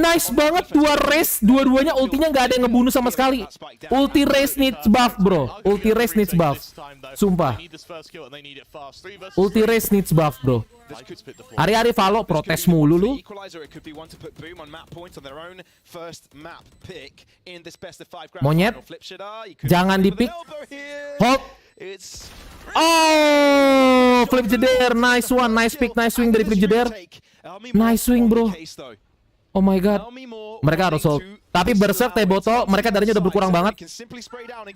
Nice banget 2 race, dua-duanya ultinya nggak ada yang ngebunuh sama sekali. Ulti race needs buff, bro. Ulti race needs buff. Sumpah. Ulti race needs buff, bro. Hari-hari Valo protes mulu lu. Monyet, jangan di-pick. Hold. Oh, flip jeder, nice one, nice pick, nice swing dari flip jeder. Nice swing, bro. Oh my god. Mereka harus hold. Tapi Berserk, Teboto, mereka darahnya udah berkurang banget.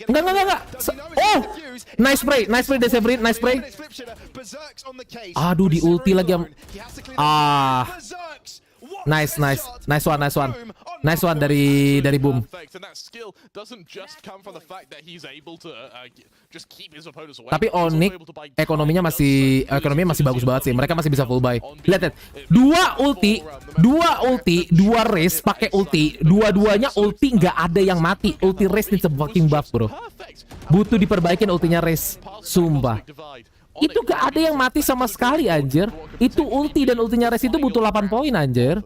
Enggak. Oh, nice spray dari Severin, nice spray. Aduh, di ulti lagi. Nice one dari Boom. Tapi Onyx ekonominya masih bagus banget sih. Mereka masih bisa full buy. Lihat, 2 ulti, 2 race pakai ulti, dua-duanya ulti nggak ada yang mati. Ulti race needs a fucking buff, bro. Butuh diperbaikin ultinya race. Sumpah. Itu gak ada yang mati sama sekali, anjir. Itu ulti dan ultinya race itu butuh 8 poin, anjir.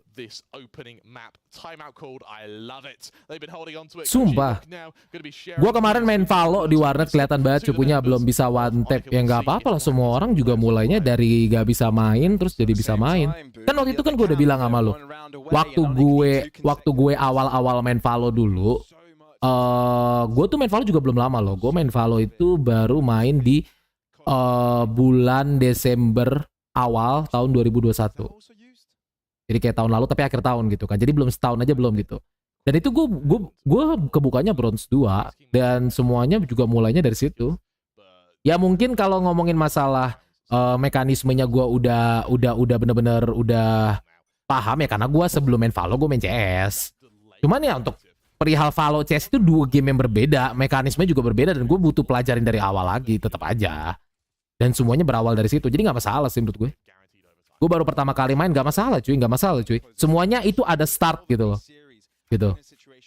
Sumpah. Gua kemarin main Valo di warnet kelihatan banget cukunya belum bisa one tap. Ya nggak apa-apa lah, semua orang juga mulainya dari gak bisa main terus jadi bisa main. Kan waktu itu kan gue udah bilang sama lo. Waktu gue awal-awal main Valo dulu, gue tuh main Valo juga belum lama loh. Gue main Valo itu baru main di bulan Desember awal tahun 2021. Jadi kayak tahun lalu tapi akhir tahun gitu kan. Jadi belum setahun aja belum gitu. Dan itu gue kebukanya bronze 2 dan semuanya juga mulainya dari situ. Ya mungkin kalau ngomongin masalah mekanismenya gue udah bener-bener udah paham ya, karena gue sebelum main Valo gue main CS. Cuman ya untuk perihal Valo CS itu 2 game yang berbeda, mekanismenya juga berbeda dan gue butuh pelajarin dari awal lagi tetap aja. Dan semuanya berawal dari situ. Jadi nggak masalah sih menurut gue. Gue baru pertama kali main nggak masalah cuy. Semuanya itu ada start gitu loh. Gitu.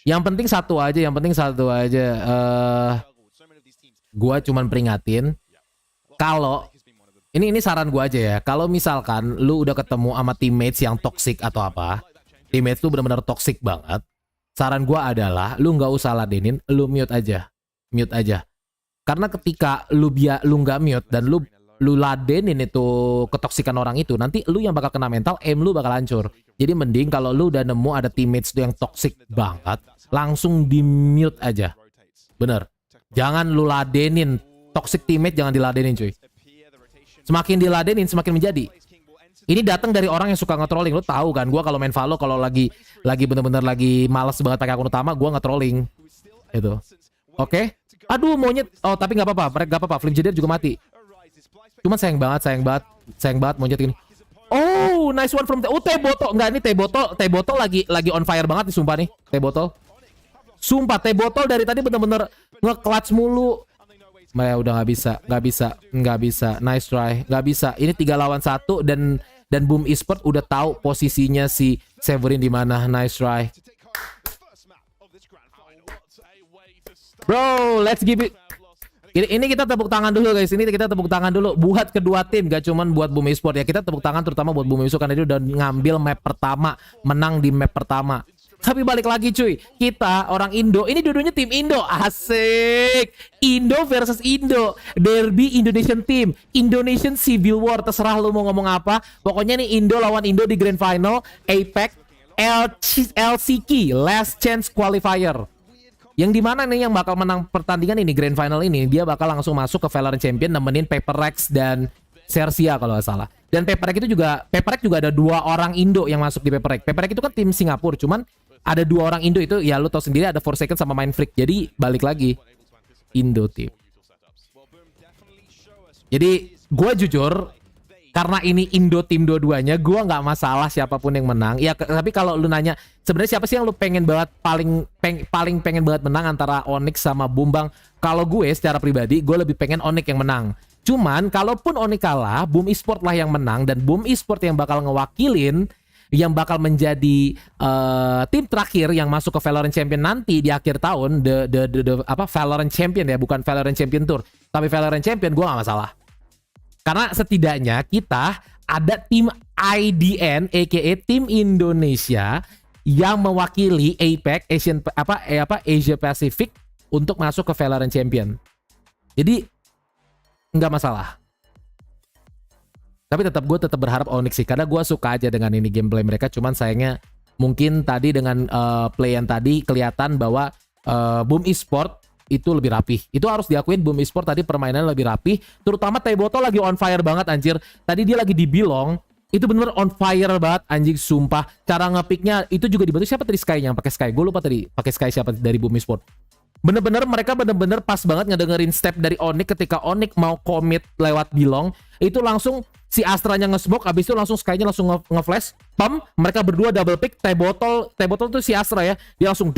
Yang penting satu aja. Gue cuman peringatin. Kalau ini saran gue aja ya. Kalau misalkan lu udah ketemu sama teammates yang toxic atau apa, teammates tuh benar-benar toxic banget. Saran gue adalah lu nggak usah ladenin, lu mute aja. Karena ketika lu nggak mute dan lu ladenin itu ketoksikan orang itu, nanti lu yang bakal kena mental, aim lu bakal hancur. Jadi mending kalau lu udah nemu ada teammates tuh yang toxic banget, langsung di mute aja. Bener. Jangan lu ladenin. Toxic teammate jangan diladenin cuy. Semakin diladenin semakin menjadi. Ini datang dari orang yang suka nge-trolling. Lu tahu kan, gua kalau main Valo kalau lagi bener-bener lagi malas banget pakai akun utama, gua nge-trolling. Itu. Oke. Aduh Monyet. Oh tapi nggak apa-apa. Mereka nggak apa-apa. Flip Jeder juga mati. Cuman sayang banget Monyet ini. Oh, nice one from T-Botol. Enggak, ini T-Botol lagi on fire banget nih sumpah nih. T-Botol. Sumpah T-Botol dari tadi bener-bener nge-clutch mulu. Ya udah nggak bisa. Nice try, nggak bisa. Ini 3 lawan 1 dan Boom Esports udah tahu posisinya si Severin di mana. Nice try. Bro, let's give it. Ini kita tepuk tangan dulu guys. Ini kita tepuk tangan dulu buat kedua tim, gak cuman buat Boom Esports ya. Kita tepuk tangan terutama buat Boom Esports karena dia udah ngambil map pertama, menang di map pertama. Tapi balik lagi cuy, kita orang Indo, ini dua-duanya tim Indo, asik. Indo versus Indo, derby Indonesian team, Indonesian Civil War, terserah lu mau ngomong apa. Pokoknya nih Indo lawan Indo di Grand Final, APAC, LCQ, Last Chance Qualifier. Yang dimana nih yang bakal menang pertandingan ini, Grand Final ini, dia bakal langsung masuk ke Valorant Champion nemenin Paper-Rex dan Sersia kalau nggak salah. Dan Paper-Rex juga ada 2 orang Indo yang masuk di Paper-Rex. Paper-Rex itu kan tim Singapura, cuman ada 2 orang Indo itu ya lu tau sendiri, ada Forsaken sama Mindfreak. Jadi balik lagi Indo tim. Jadi gue jujur karena ini Indo tim dua-duanya, gue nggak masalah siapapun yang menang. Ya tapi kalau lu nanya sebenarnya siapa sih yang lu pengen banget paling pengen banget menang antara Onyx sama Bumbang? Kalau gue secara pribadi gue lebih pengen Onyx yang menang. Cuman kalaupun Onyx kalah, Boom Esports lah yang menang dan Boom Esports yang bakal ngewakilin, yang bakal menjadi tim terakhir yang masuk ke Valorant Champion nanti di akhir tahun, Valorant Champion ya, bukan Valorant Champion Tour, tapi Valorant Champion, gue gak masalah. Karena setidaknya kita ada tim IDN, aka tim Indonesia yang mewakili APAC, Asia Pacific untuk masuk ke Valorant Champion. Jadi nggak masalah. Tapi gue tetap berharap Onyx sih, karena gue suka aja dengan ini gameplay mereka. Cuman sayangnya mungkin tadi dengan play yang tadi kelihatan bahwa Boom Esports itu lebih rapih. Itu harus diakuin, Boom Esports tadi permainannya lebih rapih. Terutama T-Botol lagi on fire banget anjir. Tadi dia lagi di Bilong, itu bener on fire banget anjing sumpah. Cara ngepicknya itu juga dibantu siapa tadi, Sky yang pakai Sky. Gue lupa tadi pakai Sky siapa dari Boom Esports. Mereka bener-bener pas banget ngedengerin step dari Onyx ketika Onyx mau commit lewat Bilong. Itu langsung si Astranya nge-smoke, abis itu langsung Sky-nya langsung nge-flash, pump, mereka berdua double pick, T-Botol tuh si Astra ya, dia langsung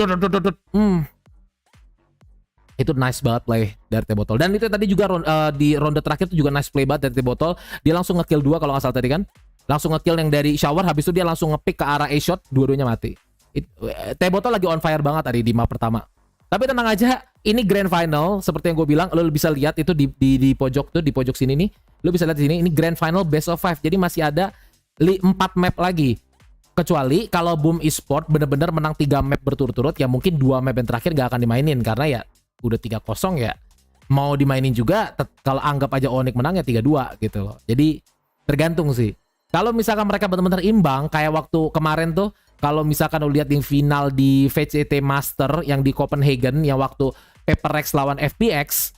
itu nice banget play dari T-Botol. Dan itu tadi juga di ronde terakhir itu juga nice play banget dari T-Botol. Dia langsung nge-kill 2 kalau nggak salah tadi kan. Langsung nge-kill yang dari shower, habis itu dia langsung nge-pick ke arah A-shot, dua-duanya mati. T-Botol lagi on fire banget tadi di map pertama. Tapi tenang aja, ini Grand Final seperti yang gue bilang, lo bisa lihat itu di pojok tuh, di pojok sini nih. Lo bisa lihat di sini, ini Grand Final best of 5. Jadi masih ada 4 map lagi. Kecuali kalau Boom Esports bener-bener menang 3 map berturut-turut, ya mungkin 2 map yang terakhir gak akan dimainin karena ya udah 3-0 ya. Mau dimainin juga kalau anggap aja Onyx menang ya 3-2 gitu loh. Jadi tergantung sih. Kalau misalkan mereka benar-benar imbang kayak waktu kemarin tuh, kalau misalkan lu lihat di final di VCT Master yang di Copenhagen yang waktu Paper-Rex lawan FPX,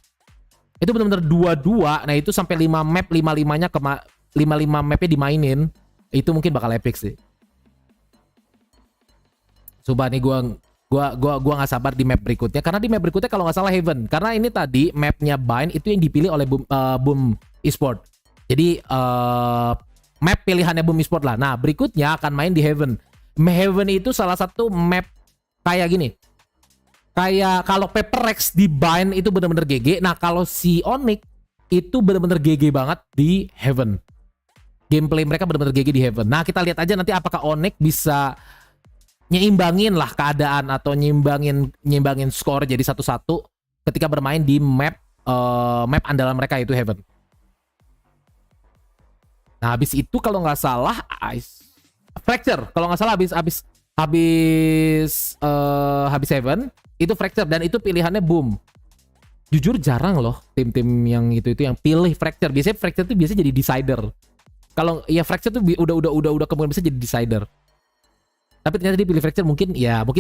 itu benar-benar 2-2. Nah, itu sampai 5 map 5-5-nya 5 mapnya dimainin. Itu mungkin bakal epic sih. Coba nih gua nggak sabar di map berikutnya, karena di map berikutnya kalau nggak salah Heaven, karena ini tadi mapnya Bind itu yang dipilih oleh Boom Esports. Jadi map pilihannya Boom Esports lah. Nah, berikutnya akan main di Heaven. Heaven itu salah satu map kayak gini. Kayak kalau Paper-Rex di Bind itu bener-bener GG. Nah, kalau si Onyx itu bener-bener GG banget di Heaven. Gameplay mereka bener-bener GG di Heaven. Nah, kita lihat aja nanti apakah Onyx bisa nyimbangin lah keadaan atau nyimbangin skor jadi 1-1 ketika bermain di map andalan mereka itu Heaven. Nah, habis itu kalau nggak salah Fracture, kalau nggak salah habis Heaven itu Fracture, dan itu pilihannya Boom. Jujur jarang loh tim-tim yang itu yang pilih Fracture. Biasanya Fracture itu biasanya jadi decider. Kalau ya Fracture tuh udah kemungkinan bisa jadi decider. Tapi ternyata dia pilih Fracture, mungkin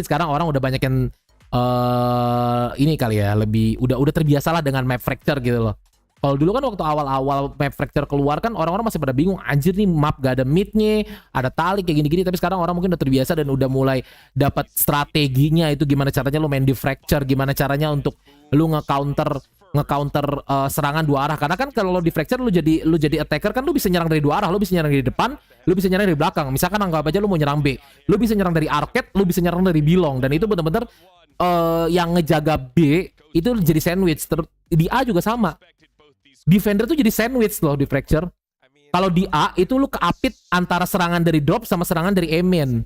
sekarang orang udah banyak yang ini kali ya, lebih udah terbiasa lah dengan map Fracture gitu loh. Kalau dulu kan waktu awal-awal map Fracture keluar kan orang-orang masih pada bingung, anjir nih map gak ada midnya, ada tali kayak gini-gini. Tapi sekarang orang mungkin udah terbiasa dan udah mulai dapat strateginya, itu gimana caranya lu main di Fracture, gimana caranya untuk lu nge-counter nge-counter serangan dua arah. Karena kan kalau lo di fracture lu jadi attacker kan lu bisa nyerang dari dua arah. Lu bisa nyerang dari depan, lu bisa nyerang dari belakang. Misalkan anggap aja lu mau nyerang B, lu bisa nyerang dari arcade, lu bisa nyerang dari bilong, dan itu bener-bener yang ngejaga B itu jadi sandwich. Di A juga sama. Defender tuh jadi sandwich loh di fracture. Kalau di A itu lu keapit antara serangan dari drop sama serangan dari A-main.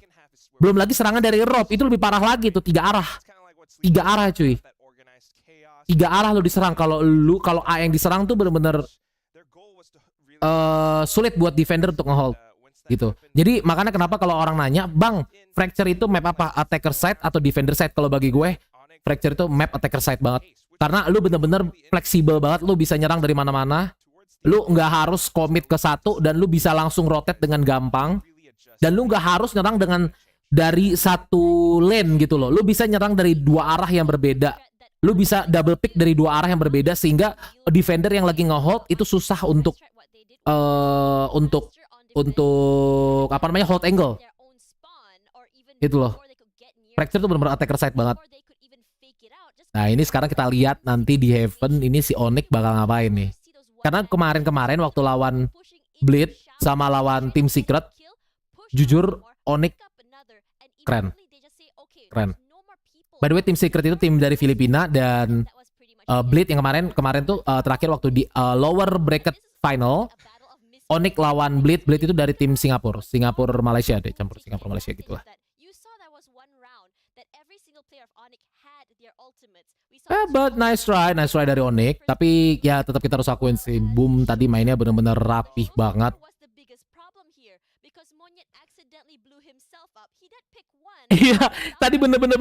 Belum lagi serangan dari rob, itu lebih parah lagi tuh, 3 arah. 3 arah cuy. 3 arah lu diserang. Kalau A yang diserang tuh bener-bener sulit buat defender untuk ngehold gitu. Jadi makanya kenapa kalau orang nanya, "Bang, fracture itu map apa? Attacker side atau defender side?" Kalau bagi gue, fracture itu map attacker side banget. Karena lu bener-bener fleksibel banget, lu bisa nyerang dari mana-mana. Lu nggak harus commit ke satu dan lu bisa langsung rotate dengan gampang. Dan lu nggak harus nyerang dari satu lane gitu loh. Lu bisa nyerang dari 2 arah yang berbeda. Lu bisa double pick dari 2 arah yang berbeda sehingga defender yang lagi nge-hold itu susah untuk apa namanya, hold angle. Itu loh. Fracture tuh benar-benar attacker side banget. Nah, ini sekarang kita lihat nanti di Heaven ini si Onyx bakal ngapain nih. Karena kemarin waktu lawan Bleed sama lawan tim Secret, jujur Onyx keren. By the way, tim Secret itu tim dari Filipina, dan Bleed yang kemarin tuh terakhir waktu di lower bracket final, Onyx lawan Bleed itu dari tim Singapura Malaysia deh, campur Singapura Malaysia gitu lah. But nice try dari Onyx. Tapi ya tetap kita harus akuin sih, Boom tadi mainnya bener-bener rapih banget. Iya, tadi bener-bener.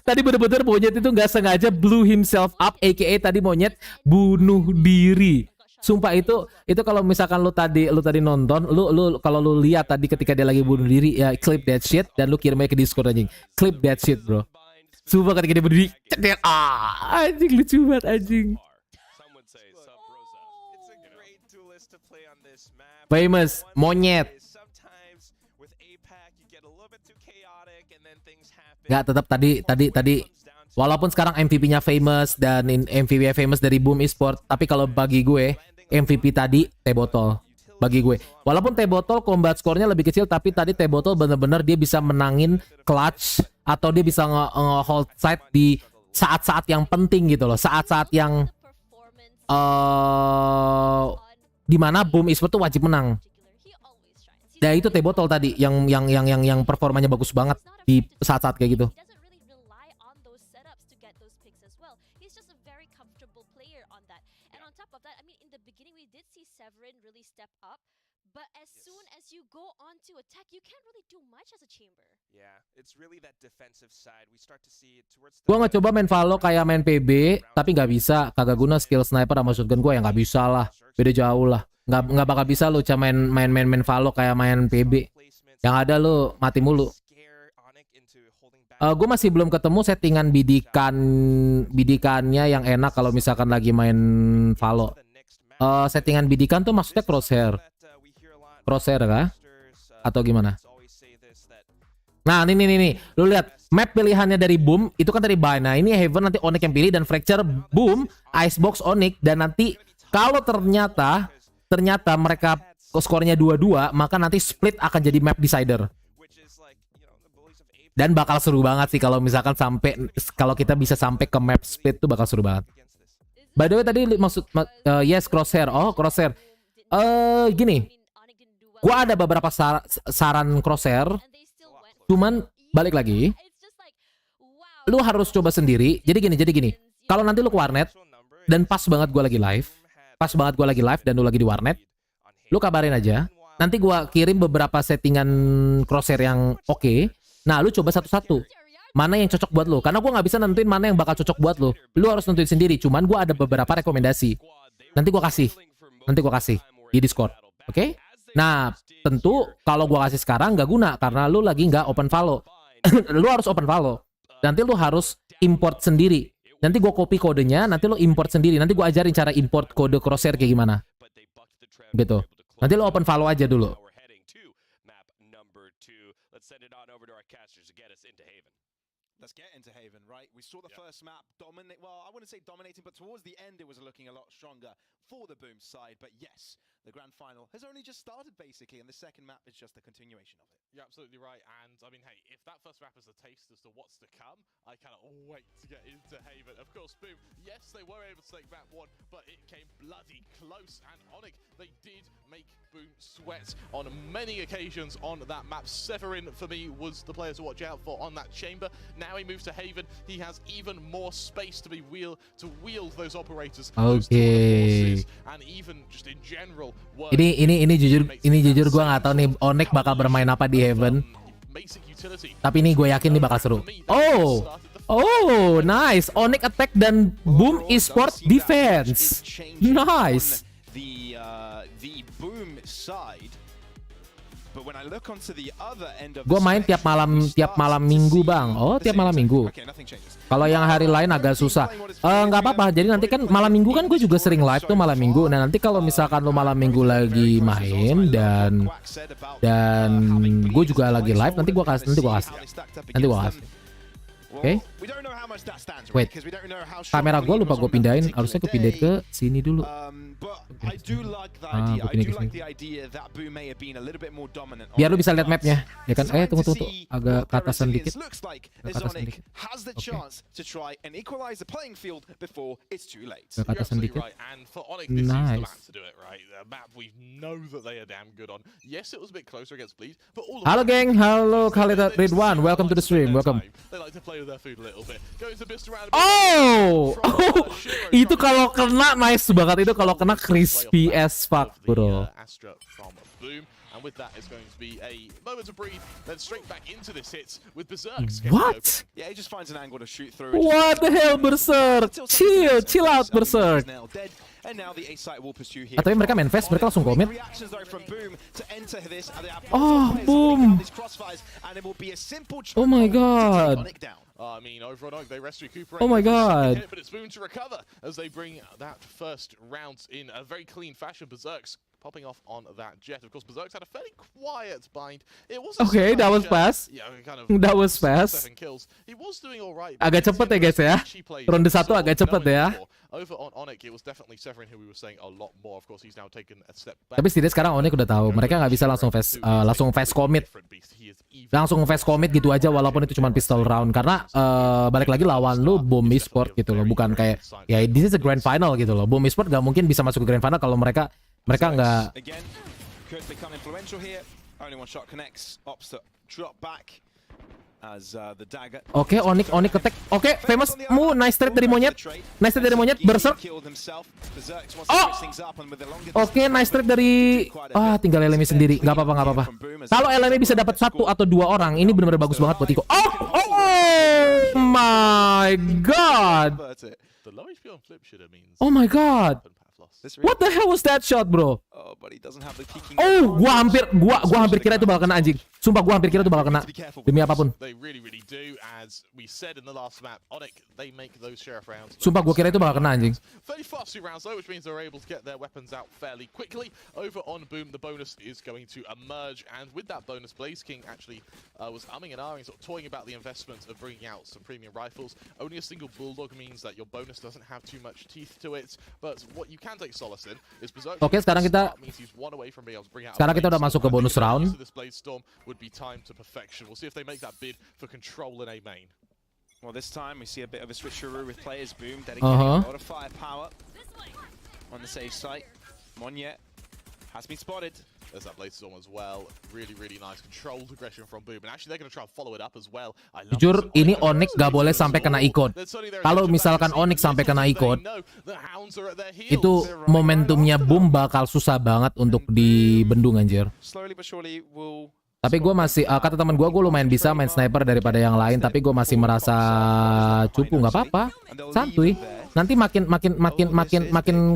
Tadi bener-bener Monyet itu nggak sengaja blew himself up, aka tadi Monyet bunuh diri. Sumpah itu kalau misalkan lu tadi nonton, lu kalau lu lihat tadi ketika dia lagi bunuh diri, ya clip that shit dan lu kirim aja ke Discord anjing. Clip that shit, bro. Sumpah ketika dia bunuh diri, cedet, anjing lucu banget anjing. Famous Monyet. Nggak, tetap tadi walaupun sekarang MVP-nya Famous dan MVP-nya Famous dari Boom Esport, tapi kalau bagi gue MVP tadi T-Botol bagi gue. Walaupun T-Botol combat score-nya lebih kecil, tapi tadi T-Botol bener-bener dia bisa menangin clutch atau dia bisa nge-hold side di saat-saat yang penting gitu loh. Saat-saat yang dimana Boom Esport tuh wajib menang. Ya itu T-Botol tadi yang performanya bagus banget di saat-saat kayak gitu. Gua nggak coba main Valo kayak main PB, tapi nggak bisa, kagak guna skill sniper sama shotgun gua, yang nggak bisa lah, beda jauh lah. Nggak bakal bisa lu cuma main Valo kayak main PB. Yang ada lu mati mulu. Gue masih belum ketemu settingan bidikannya yang enak kalau misalkan lagi main Valo. Settingan bidikan tuh maksudnya crosshair kah? Atau gimana? Nah ini lu lihat map pilihannya dari Boom itu kan dari Buy. Nah ini Heaven, nanti Onyx yang pilih, dan Fracture Boom, Icebox Onyx, dan nanti kalau ternyata mereka skornya 2-2, maka nanti split akan jadi map decider. Dan bakal seru banget sih kalau misalkan kalau kita bisa sampai ke map split tuh bakal seru banget. By the way tadi maksud yes crosshair. Oh, crosshair. Gini. Gua ada beberapa saran crosshair. Cuman balik lagi, lu harus coba sendiri. Jadi gini. Kalau nanti lu ke warnet dan pas banget gua lagi live, dan lu lagi di warnet, lu kabarin aja. Nanti gua kirim beberapa settingan crosshair yang oke. Nah, lu coba satu-satu. Mana yang cocok buat lu? Karena gua nggak bisa nentuin mana yang bakal cocok buat lu. Lu harus nentuin sendiri. Cuman gua ada beberapa rekomendasi. Nanti gua kasih di Discord. Oke? Nah, tentu kalau gua kasih sekarang nggak guna karena lu lagi nggak open Valo. Lu harus open Valo. Nanti lu harus import sendiri. Nanti gua copy kodenya, nanti lu import sendiri. Nanti gua ajarin cara import kode crosshair kayak gimana. Gitu. Nanti lu open Valo aja dulu. let's get into Haven, right? We saw the first map dominate. Well, I wouldn't say dominating, but towards the end, it was looking a lot stronger for the Boom side. But yes, the grand final has only just started, basically, and the second map is just a continuation of it. You're absolutely right. And I mean, hey, if that first map is a taste as to what's to come, I cannot wait to get into Haven. Of course, Boom, yes, they were able to take map 1, but it came bloody close. And Onyx, they did make Boom sweat on many occasions on that map. Severin, for me, was the player to watch out for on that chamber. Now he moves to Haven. He has even more space to wield those operators. Oke. And even just in general. Ini jujur gue nggak tahu nih Onyx bakal bermain apa di Heaven. Tapi ini gue yakin nih bakal seru. Oh, nice. Onyx attack dan Boom Esports defense. Nice. The Boom side. But when I look onto the other end of gue main tiap malam minggu, Bang. Oh, tiap malam minggu. Kalau yang hari lain agak susah. Nggak apa-apa. Jadi nanti kan malam minggu kan gue juga sering live tuh malam minggu. Nah, nanti kalau misalkan lo malam minggu lagi main dan gue juga lagi live, nanti gue kasih. Oke. Wait. Kamera gue lupa gue pindahin. Harusnya gue pindahin ke sini dulu. Biar lu bisa lihat mapnya, ya kan? Tunggu, agak ke atasan dikit. Ke atasan dikit. Nice. Halo geng, halo Khalid Ridwan, welcome to the stream, welcome. Oh, itu kalau kena nice banget, itu kalau kena crispy as fuck, bro. And with that, it's going to be a moment to breathe, then straight back into this hit with Berserk. What? Yeah, he just finds an angle to shoot through. What the hell, Berserk? Chill out, Berserk. Tapi mereka main fast, mereka langsung komit. Oh, Boom. Oh my god. I mean, over on Oak, they rest recuperate. Oh my god. But it's Boom to recover as they bring that first round in a very clean fashion. Berserk's popping off on that jet. Of course, Berserk's had a fairly quiet bind. It was okay, that was fast. Yeah, kind of that was fast. 7 kills. He was doing all right. Agak cepet ya guys ya. Ronde 1 agak cepet ya. Over on Onyx, it was definitely Severin who we were saying a lot more. Of course, he's now taken a step back. Tapi setidaknya sekarang Onyx udah tahu mereka nggak bisa langsung fast commit. Langsung fast commit gitu aja walaupun itu cuma pistol round, karena balik lagi lawan lu Boom Esports gitu loh, bukan kayak ya this is a grand final gitu loh. Boom Esports gak mungkin bisa masuk ke grand final kalau mereka nggak. Oke, Onyx attack. Oke, famous mu nice trade dari monyet. Berserk. Oh. Oke, nice trade dari tinggal LME sendiri. Gak apa-apa. Kalau LME bisa dapat 1 atau 2 orang, ini benar-benar bagus banget buat Iko. Oh my god. Oh my god. What the hell was that shot, bro? Oh, gua hampir kira itu bakal kena, anjing. Sumpah gua hampir kira itu bakal kena. Demi apapun. Sumpah gua kira itu bakal kena, anjing. Oke, sekarang kita udah masuk ke bonus round. Well, this time we see a bit of a switcheroo with players. Boom dedicating a lot of firepower on the safe site. Monyet has been spotted. There's that blade storm as well. Really nice controlled aggression from Boom. And actually they're going to try and follow it up as well. Jujur, ini Onyx gak boleh sampai kena ikon. Kalau misalkan Onyx sampai kena ikon, itu momentumnya Boom bakal susah banget untuk dibendung, anjir. Tapi gue masih, kata teman gue lumayan bisa main sniper daripada yang lain. Tapi gue masih merasa cupu, nggak apa-apa, santuy. Nanti makin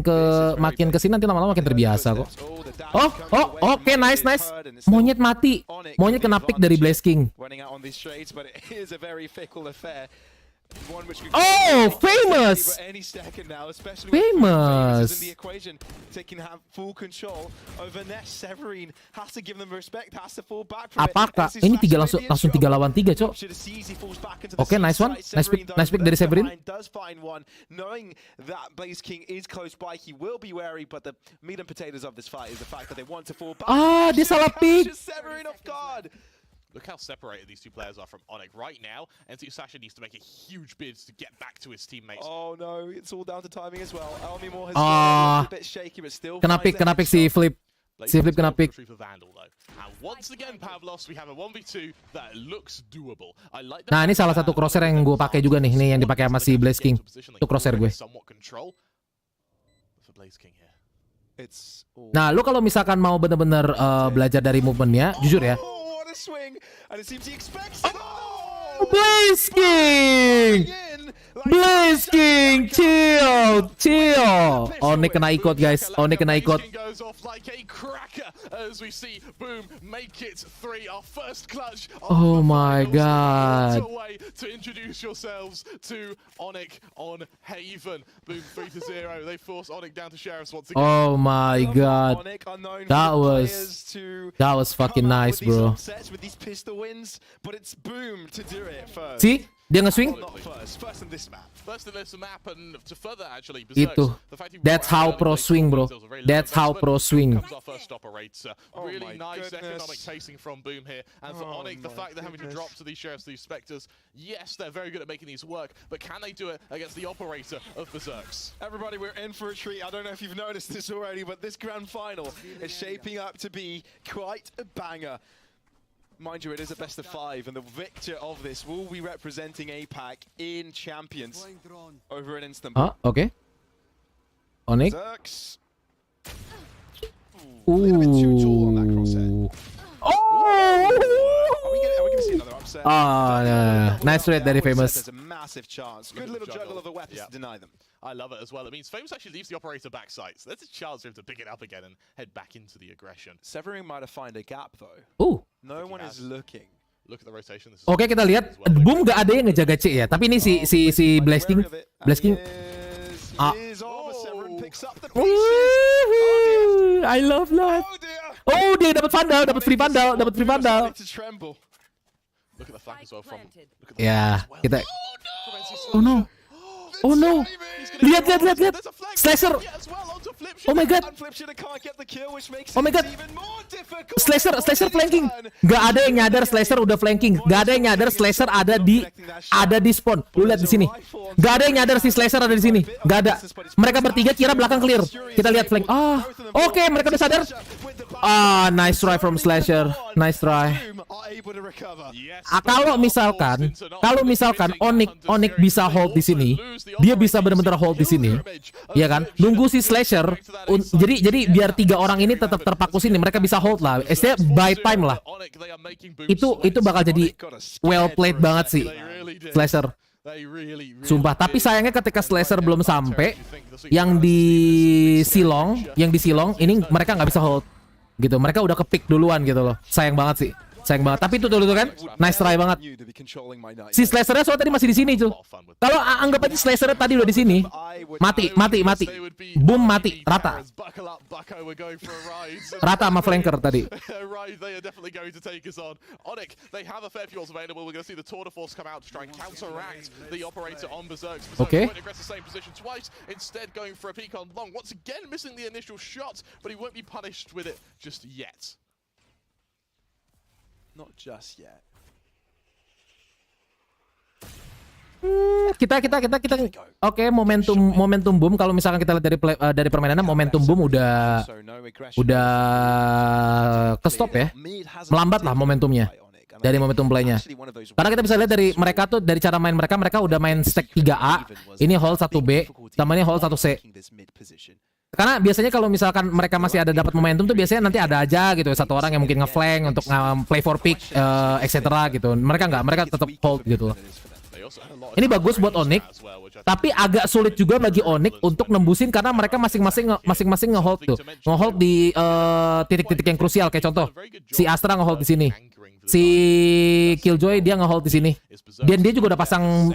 ke sini nanti lama-lama makin terbiasa kok. Oke, nice. Monyet mati. Monyet kena pick dari Blaze King. One which could Oh, famous! any second now, especially with Famous. is in the equation, taking full control over Nest. Severin has to give them respect, has to fall back from it. Apakah And ini Slash langsung 3 lawan 3, Cok? Should have seized, he falls back into the Okay, nice one. side. Nice pick, Severin, nice though, pick dari left Severin. behind, does find one. Knowing that Blaze King is close by, he will be wary, but the meat and potatoes of this fight is the fact that they want to fall back. Ah, dia salah pick. Catches Severin off guard. Look how separated these two players are from Onyx right now. NTU Sasha needs to make a huge bid to get back to his teammates. Oh no, it's all down to timing as well. Almy Moore has Ah. a bit shaky, but still Kena pick si Flip. Blazes Si Flip kena go for pick. the Vandal, though. And once again, Pavlos, we have a 1v2 that looks doable. I like the Nah, ini fact salah that satu crosshair yang gue pakai juga nih, yang dipakai sama si Blaze King. Itu crosshair gue. Somewhat control for Blaze King here. It's all... Nah, lu kalau misalkan mau bener-bener belajar dari movementnya, jujur ya. Oh, what a swing! And it seems he expects it. Oh! Blaze King! Blaze King, chill. Onyx kena ikut, guys. Onyx kena ikut. Goes off like a cracker as we see Boom make it 3, our first clutch. Oh my god. Way to introduce yourselves to Onyx on Haven. Boom 3-0. They force Onyx down to Sheriffs once again. Oh my god. That was fucking nice, bro. With these pistol wins, but it's Boom to do it first. See? Dia nge-swing. Well, not first in this map. First in this map, and to further actually, Itu. That's how pro swing, bro. That's how pro swing. Comes our first operator. Oh Really my nice goodness. economic pacing from Boom here. And for Oh Onyx, the my fact they're having to drop to these Sheriffs, these Spectres, yes, they're very good at making these work, but can they do it against the operator of Berserks? Everybody, we're in for a treat. I don't know if you've noticed this already, but this grand final is shaping up to be quite a banger. Mind you, it is a best of 5, and the victor of this will be representing APAC in Champions over in Istanbul. Oke. Onyx. Zerks. A little bit too tall on that crosshair. Oh! Are we going to see another upset? Nice trade dari Famous. There's a massive chance. Good little juggle of the weapons to deny them. I love it as well. It means Famous actually leaves the operator back sites. There's a chance for him to pick it up again and head back into the aggression. Severin might have found a gap, though. No one is looking. Look at the rotation. This is Oke, kita lihat Boom gak ada yang ngejaga C ya. Tapi ini si Blaze King. Blaze King. I love life. Oh, dia dapat vandal, dapat free vandal. Look at the flank as well from. Ya, kita. Oh no. Oh no. Lihat. Slasher. Oh my god. Oh my god. Slasher flanking. Gak ada yang nyadar Slasher udah flanking. Gak ada yang nyadar Slasher ada di spawn. Lu lihat di sini. Gak ada yang nyadar si Slasher ada di sini. Gak ada. Mereka bertiga kira belakang clear. Kita lihat flank. Oke, mereka udah sadar. Nice try from Slasher. Nice try. Kalau misalkan Onyx bisa hold di sini, dia bisa benar-benar hold di sini. Iya kan? Nunggu si Slasher. Jadi biar 3 orang ini tetap terpaku sini, mereka bisa hold lah. Buy time lah. Itu bakal jadi well played banget sih Slasher. Sumpah, tapi sayangnya ketika Slasher belum sampai, yang di Silong ini mereka nggak bisa hold gitu. Mereka udah kepick duluan gitu loh. Sayang banget sih. Tapi itu kan nice try banget. Si Slasher-nya soalnya tadi masih di sini tuh. Kalau anggap aja Slasher-nya tadi udah di sini, mati. Boom mati, rata sama flanker tadi. Oke. Not just yet. Kita Oke, momentum Boom kalau misalkan kita lihat dari permainannya, momentum Boom udah ke stop ya. Melambat lah momentumnya dari momentum playnya. Karena kita bisa lihat dari mereka tuh, dari cara main mereka udah main stack 3A, ini hold 1B, tambahannya hold 1C. Karena biasanya kalau misalkan mereka masih ada dapat momentum tuh biasanya nanti ada aja gitu satu orang yang mungkin ngeflank untuk play for pick etc gitu. Mereka tetap hold gitu. Ini bagus buat Onyx, tapi agak sulit juga bagi Onyx untuk nembusin karena mereka masing-masing ngehold tuh. Ngehold di titik-titik yang krusial, kayak contoh si Astra ngehold di sini. si Killjoy dia nge-hold di sini. Dan dia juga udah pasang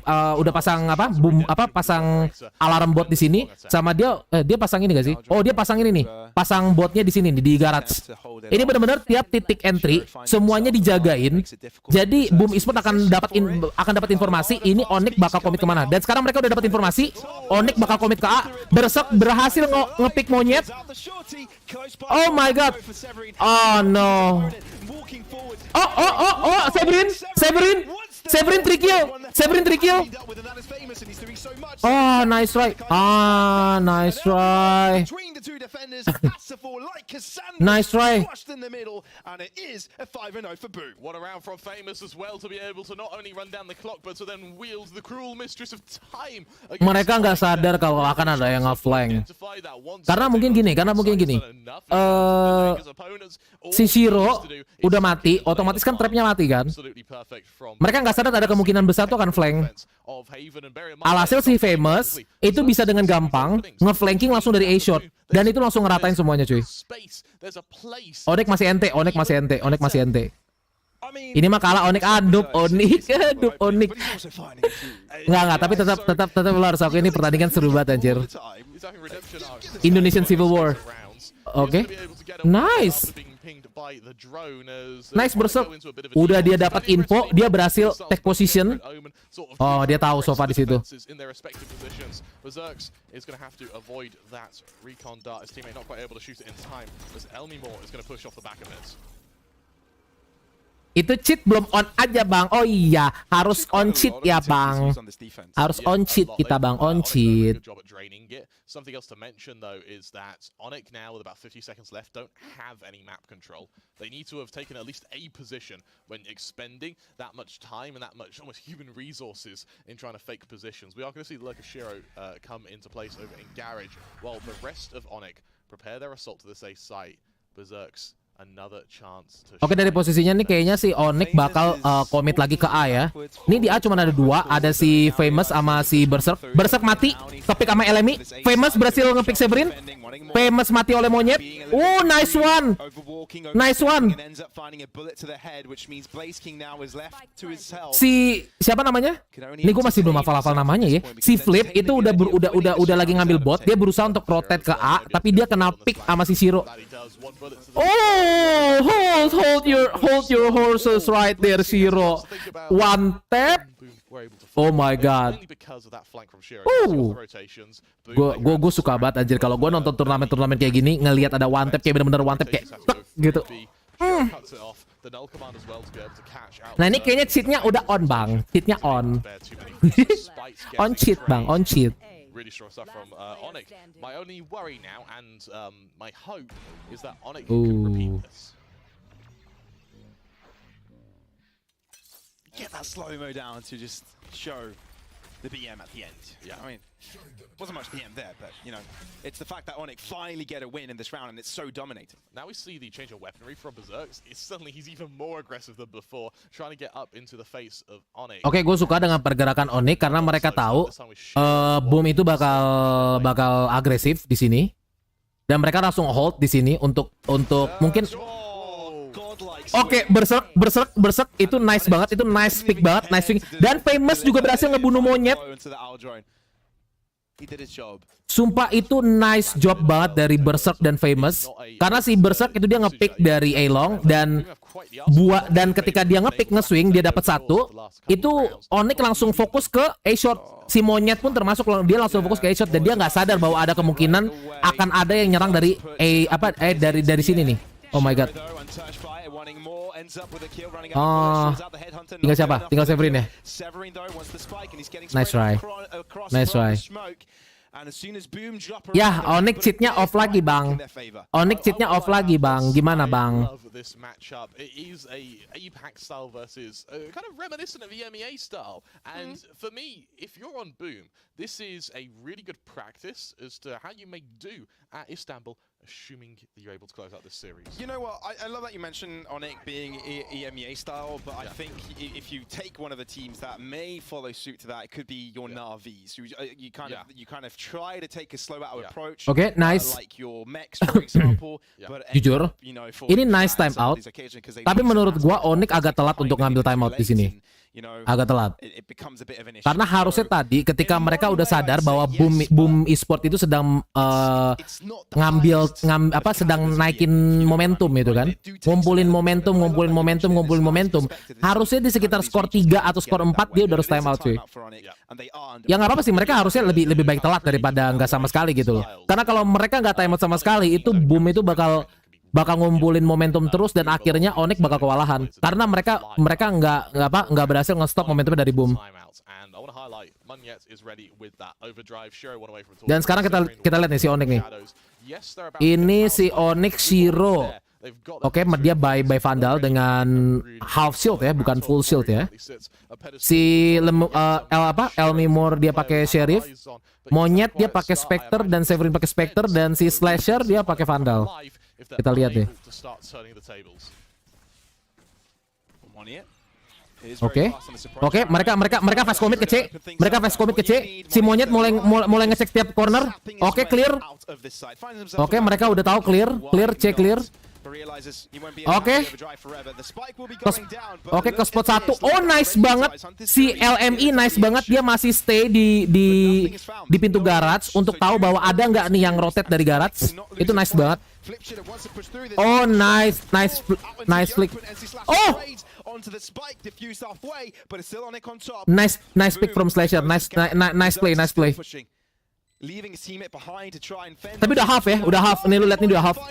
pasang alarm bot di sini. Sama dia pasang ini gak sih? Oh, dia pasang ini nih. Pasang botnya di sini di garage. Ini benar-benar tiap titik entry semuanya dijagain. Jadi Boom Esport akan dapat informasi ini Onyx bakal komit kemana. Dan sekarang mereka udah dapat informasi Onyx bakal komit ke A. Berserk berhasil nge-pick monyet. Oh my god. Oh no. Oh, Severin 3 kill. Oh, nice try. Nice try. Nice try. What a round from Famous as well to be able to not only run down the clock but to then wield the cruel mistress of time. Mereka nggak sadar kalau akan ada yang nge-flank. Karena mungkin gini. Si Shiro udah mati, otomatis kan trapnya mati kan. Mereka nggak sadar ada kemungkinan besar tuh akan flank. Alhasil si Famous itu bisa dengan gampang nge-flanking langsung dari A-shot. Dan itu langsung ngeratain semuanya cuy. Onyx masih ente. Ini mah kalah Onyx. Aduh Onyx. Enggak, tapi tetap lo harus aku ini pertandingan seru banget anjir. Indonesian Civil War. Oke. Nice. Nice Berserk. Udah dia dapat info, dia berhasil take position. Oh, dia tahu Sofa di situ. Itu cheat belum on aja bang. Oh iya, harus on cheat ya bang. Harus on cheat kita bang, on cheat. Something else to mention though is that Onyx now with about 50 seconds left don't have any map control. They need to have taken at least a position when expending that much time and that much almost human resources in trying to fake positions. We are going to see Shiro come into place over in Garage while the rest of Onyx prepare their assault to this A site. Berserks. Oke, dari posisinya nih kayaknya si Onyx bakal komit lagi ke A ya. Ini di A cuma ada 2, ada si Famous sama si Berserk. Berserk mati, kepick sama LMI. Famous berhasil ngepick Severin. Famous mati oleh monyet. Nice one. Si siapa namanya? Ini gue masih belum hafal namanya ya. Si Flip itu udah lagi ngambil bot. Dia berusaha untuk rotate ke A, tapi dia kena pick sama si Shiro. Hold your horses right there, Shiro. One tap. Oh my god. Gue suka banget anjir kalau gue nonton turnamen kayak gini ngelihat ada one tap kayak bener-bener one tap kayak gitu. Nah ini kayaknya cheatnya udah on bang. Cheatnya on. On cheat bang, on cheat. Really strong stuff from Onyx. My only worry now and my hope is that Onyx can repeat this. Get that slow-mo down to just show the BM at the end. Yeah, I mean, wasn't much BM there, but, you know, it's the fact that Onyx finally get a win in this round and it's so dominating. Now we see the change of weaponry from Berserks. Suddenly he's even more aggressive than before, trying to get up into the face of Onyx. Oke, gue suka dengan pergerakan Onyx karena mereka tahu Boom itu bakal agresif di sini. Dan mereka langsung hold di sini untuk mungkin Oke, Berserk itu nice banget, itu nice pick banget, nice swing. Dan Famous juga berhasil ngebunuh monyet. Sumpah itu nice job banget dari Berserk dan Famous. Karena si Berserk itu dia ngepick dari A-Long dan ketika dia ngepick nge-swing dia dapat 1. Itu Onyx langsung fokus ke A-shot. Si monyet pun termasuk dia langsung fokus ke A-shot dan dia nggak sadar bahwa ada kemungkinan akan ada yang nyerang dari dari sini nih. Oh my god. Tinggal siapa? Tinggal Severin ya. Nice try. Ya, Onyx cheatnya off lagi bang. Onyx cheatnya off lagi bang. Gimana bang? It is a APAC style versus kind of reminiscent of EMEA style. And for me, if you're on Boom, this is a really good practice as to how you may do at Istanbul assuming that you're able to close out this series. You know what? I love that you mentioned Onyx being EMEA style, but I think if you take one of the teams that may follow suit to that, it could be your Na'Vis. You kind of try to take a slow out approach. Oke, nice. Like your mechs, for example. But Jujur, you know, ini nice time out. Tapi menurut gua Onyx agak telat untuk ngambil time out di sini. Agak telat. Karena harusnya tadi ketika mereka udah sadar bahwa boom e-sport itu sedang sedang naikin momentum itu kan. Ngumpulin momentum. Harusnya di sekitar skor 3 atau skor 4 dia udah harus time out cuy. Ya nggak apa-apa sih, mereka harusnya lebih baik telat daripada nggak sama sekali gitu loh. Karena kalau mereka nggak time out sama sekali, itu boom itu bakal ngumpulin momentum terus dan akhirnya Onyx bakal kewalahan karena mereka nggak berhasil nge-stop momentumnya dari boom. Dan sekarang kita lihat nih si Onyx nih. Ini si Onyx Shiro. Oke, dia by Vandal dengan half shield ya, bukan full shield ya. Si Elmimor dia pakai Sheriff. Monyet dia pakai Spectre dan Severin pakai Spectre dan si Slasher dia pakai Vandal. Kita lihat deh. Oke, mereka fast commit ke C. Si Monyet mulai ngecek setiap corner. Oke, clear. Oke, mereka udah tahu clear, C clear. Oke, ke spot 1. Oh, nice banget. Si LMI nice banget, dia masih stay di pintu garage untuk tahu bahwa ada nggak nih yang rotate dari garage. Itu nice banget. Oh, nice flick. Oh, nice pick from Slasher. Nice play. Tapi udah half ya, Nih lu lihat nih udah half.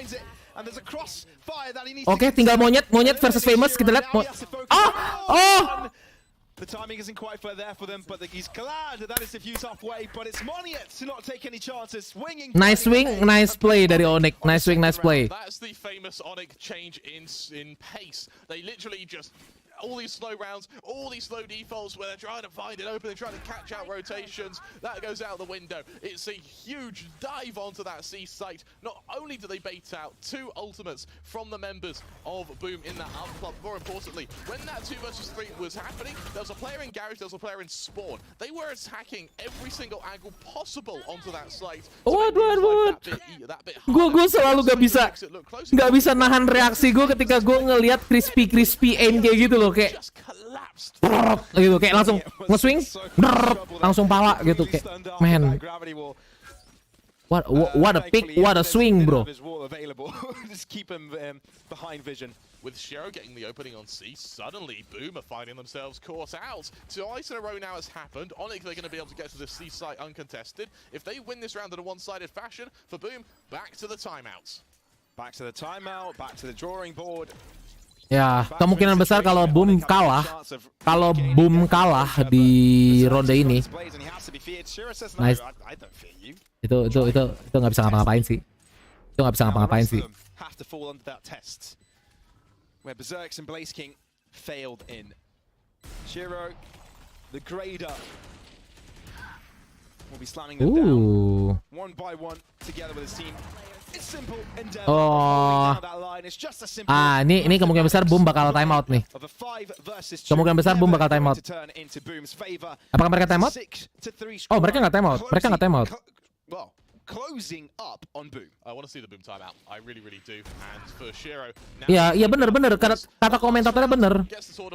Oke, tinggal Monyet versus Famous, kita lihat. The timing isn't quite there for them, but he's glad that is diffused halfway, but it's Monyet to not take any chances. Swinging. Nice swing, nice play dari Onyx. Nice swing, nice play. That's the famous Onyx change in pace. They literally just all these slow rounds, all these slow defaults where they're trying to find it open, they're trying to catch out rotations. That goes out the window. It's a huge dive onto that C site. Not only do they bait out 2 ultimates from the members of Boom in that up club, more importantly, when that 2 versus 3 was happening, there was a player in garage, there was a player in spawn. They were attacking every single angle possible onto that site. Waduh. Gue selalu gak bisa nahan reaksi gue ketika gue ngelihat crispy aim kayak gitu loh, kayak gitu, kayak langsung nge-swing, langsung pala gitu, kayak man. What a pick, what a swing, bro. Just keep him behind vision. With Shiro getting the opening on C, suddenly Boom are finding themselves caught out. Twice in a row now has happened. Onyx, they're going to be able to get to the C site uncontested. If they win this round in a one-sided fashion, for Boom, back to the timeouts. Back to the drawing board. Ya, kemungkinan besar kalau Boom kalah di ronde ini. Nice. Itu nggak bisa ngapa-ngapain sih. Have to fall under that test. Where Berserks and Blaze King failed in. Shiro, the grader, will be slamming them down one by one together with his team. It's simple endeavor. Ini kemungkinan besar Boom bakal time out nih. Apakah mereka time out? Oh, mereka nggak time out. Well, closing up on Boom. I want to see the Boom timeout. I really do. And for Shiro, Iya benar. Kata komentatornya benar.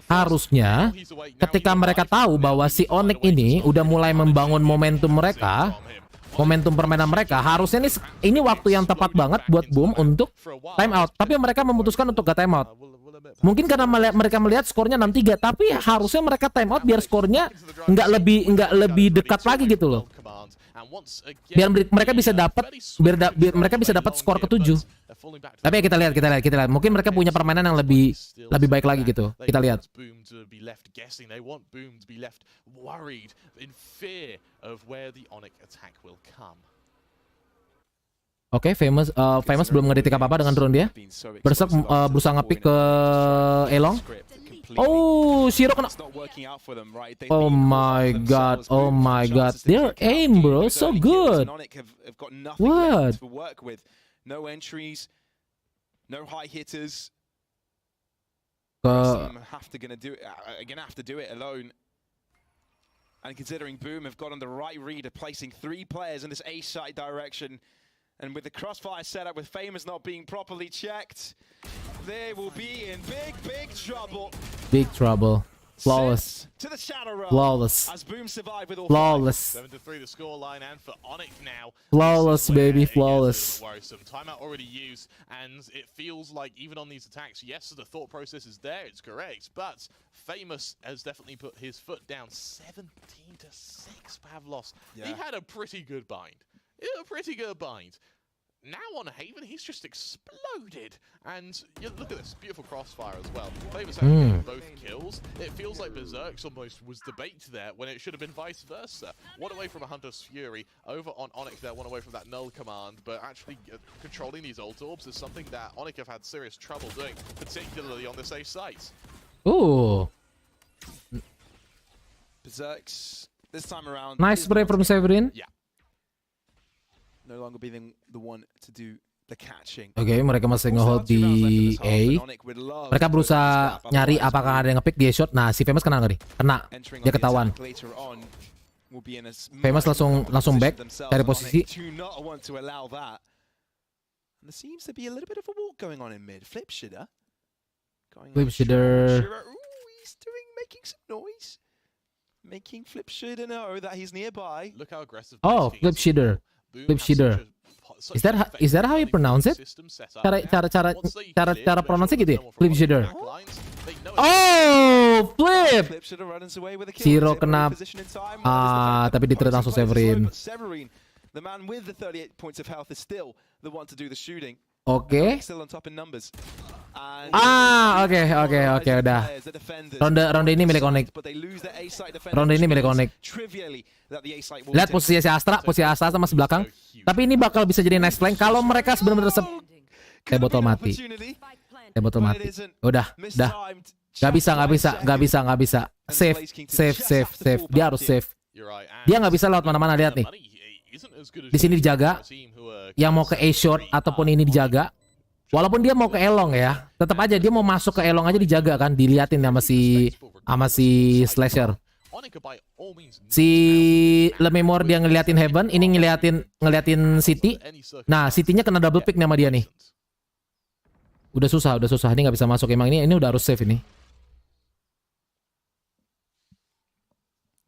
Harusnya ketika mereka tahu bahwa si Onyx ini udah mulai membangun momentum permainan mereka, harusnya ini waktu yang tepat banget buat Boom untuk time out. Tapi mereka memutuskan untuk gak time out. Mungkin karena mereka melihat skornya 6-3, tapi harusnya mereka time out biar skornya nggak lebih dekat lagi gitu loh. Biar mereka bisa dapat skor ke-7. Tapi ya kita lihat. Mungkin mereka punya permainan yang lebih baik lagi gitu. Kita lihat. Oke, Famous belum ngedetek apa-apa dengan drone dia. Berserk berusaha nge-pick ke Elong. Oh, Shiro kena. Oh my god. Their aim, bro, so good. What? No entries, no high hitters. Ke Gonna have to do it alone. And considering Boom have got on the right read of placing 3 players in this A site direction, and with the crossfire setup with Famous not being properly checked, they will be in big trouble. big trouble. Flawless. Sens to the shadow realm. Flawless. As Boom survive with all Flawless. 7-3 the scoreline, and for Onyx now. Flawless, this is where baby, it gets a little flawless. worrisome. Timeout already used, and it feels like even on these attacks, yes, the thought process is there, it's correct, but Famous has definitely put his foot down. 17-6, Pavlos. Yeah. He had a pretty good bind. Now on Haven, he's just exploded. And look at this, beautiful crossfire as well. Famous having both kills. It feels like Berserk's almost was the bait there when it should have been vice versa. One away from a Hunter's Fury, over on Onyx there, one away from that null command, but actually controlling these ult orbs is something that Onyx have had serious trouble doing, particularly on this A site. Ooh. Berserks this time around. Nice spray from Severin. Yeah. No longer being the one to do the catching. Oke, mereka masih nge-hold di A. Mereka berusaha nyari apakah ada yang nge-pick dia shot. Nah, si Famous kena nggak nih? Kena. Dia ketahuan. Famous langsung back dari posisi. There seems to be a little bit of a walk going on in mid. Flip Shitter. Flip Shitter. He's making some noise. Making Flip Shitter know that he's nearby. Look how aggressive. Oh, Flip Shitter. Flip Shitter. Is that how you pronounce it? Cara pronounce gitu ya? Flip Shitter. Oh, flip. Zero kena. Tapi di-trade langsung Severin. The man with the 38 points of health is still the one to do the shooting. Oke. Still on top in numbers. Oke, udah. Ronde ini milik Onyx. Ronde ini milik Onyx. Lihat posisi Astra sama belakang. Tapi ini bakal bisa jadi next flank kalau mereka benar-benar botol mati. Udah. Gak bisa. Save. Dia harus save. Dia nggak bisa lewat mana-mana, lihat nih. Di sini dijaga. Yang mau ke A short ataupun ini dijaga. Walaupun dia mau ke Elong ya, tetap aja dia mau masuk ke Elong aja dijaga kan, diliatin sama si Slasher. Si Lememor dia ngeliatin Heaven, ini ngeliatin City. Nah, City-nya kena double pick sama dia nih. Udah susah. Ini nggak bisa masuk. Emang ini udah harus save ini.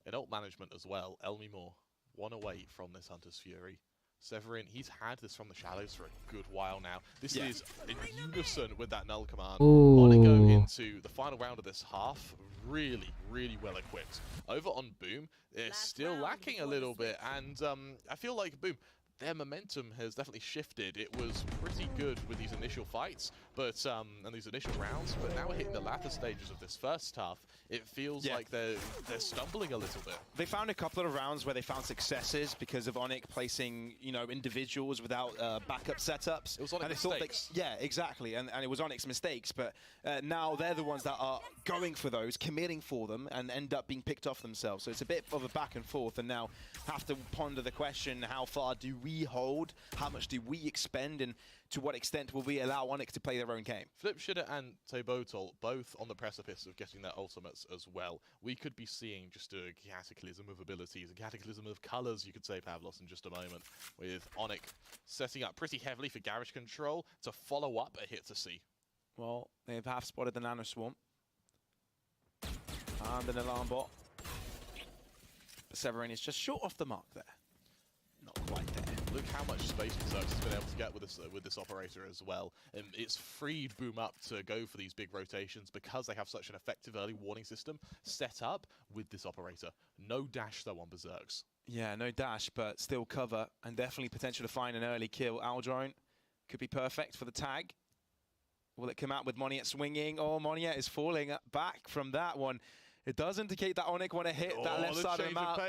Adult management as well. Elmemore, one away from this Hunter's Fury. Severin, he's had this from the shallows for a good while now. This is in unison with that null command. Want to go into the final round of this half really well equipped. Over on Boom, it's still lacking a little bit, and I feel like Boom, their momentum has definitely shifted. It was pretty good with these initial fights, but and these initial rounds, but now we're hitting the latter stages of this first half. It feels like they're stumbling a little bit. They found a couple of rounds where they found successes because of Onyx placing, individuals without backup setups. It was Onyx mistakes. Yeah, exactly, and it was Onyx mistakes, but now they're the ones that are going for those, committing for them, and end up being picked off themselves. So it's a bit of a back and forth, and now have to ponder the question, how far do we hold? How much do we expend? And to what extent will we allow Onyx to play their own game? Flip Shitter and Tebotol both on the precipice of getting their ultimates as well. We could be seeing just a cataclysm of abilities, a cataclysm of colors, you could say, Pavlos, in just a moment, with Onyx setting up pretty heavily for garage control to follow up a hit to C. Well, they have spotted the Nano Swarm. And an alarm bot. Severin is just short off the mark there. Not quite there. Look how much space Berserk's has been able to get with this operator as well. It's freed Boom up to go for these big rotations because they have such an effective early warning system set up with this operator. No dash though on Berserk's. Yeah, no dash, but still cover and definitely potential to find an early kill. Aldrone could be perfect for the tag. Will it come out with Moniet swinging? Oh, Moniet is falling back from that one. It does indicate that Onyx want to hit that left side of the map.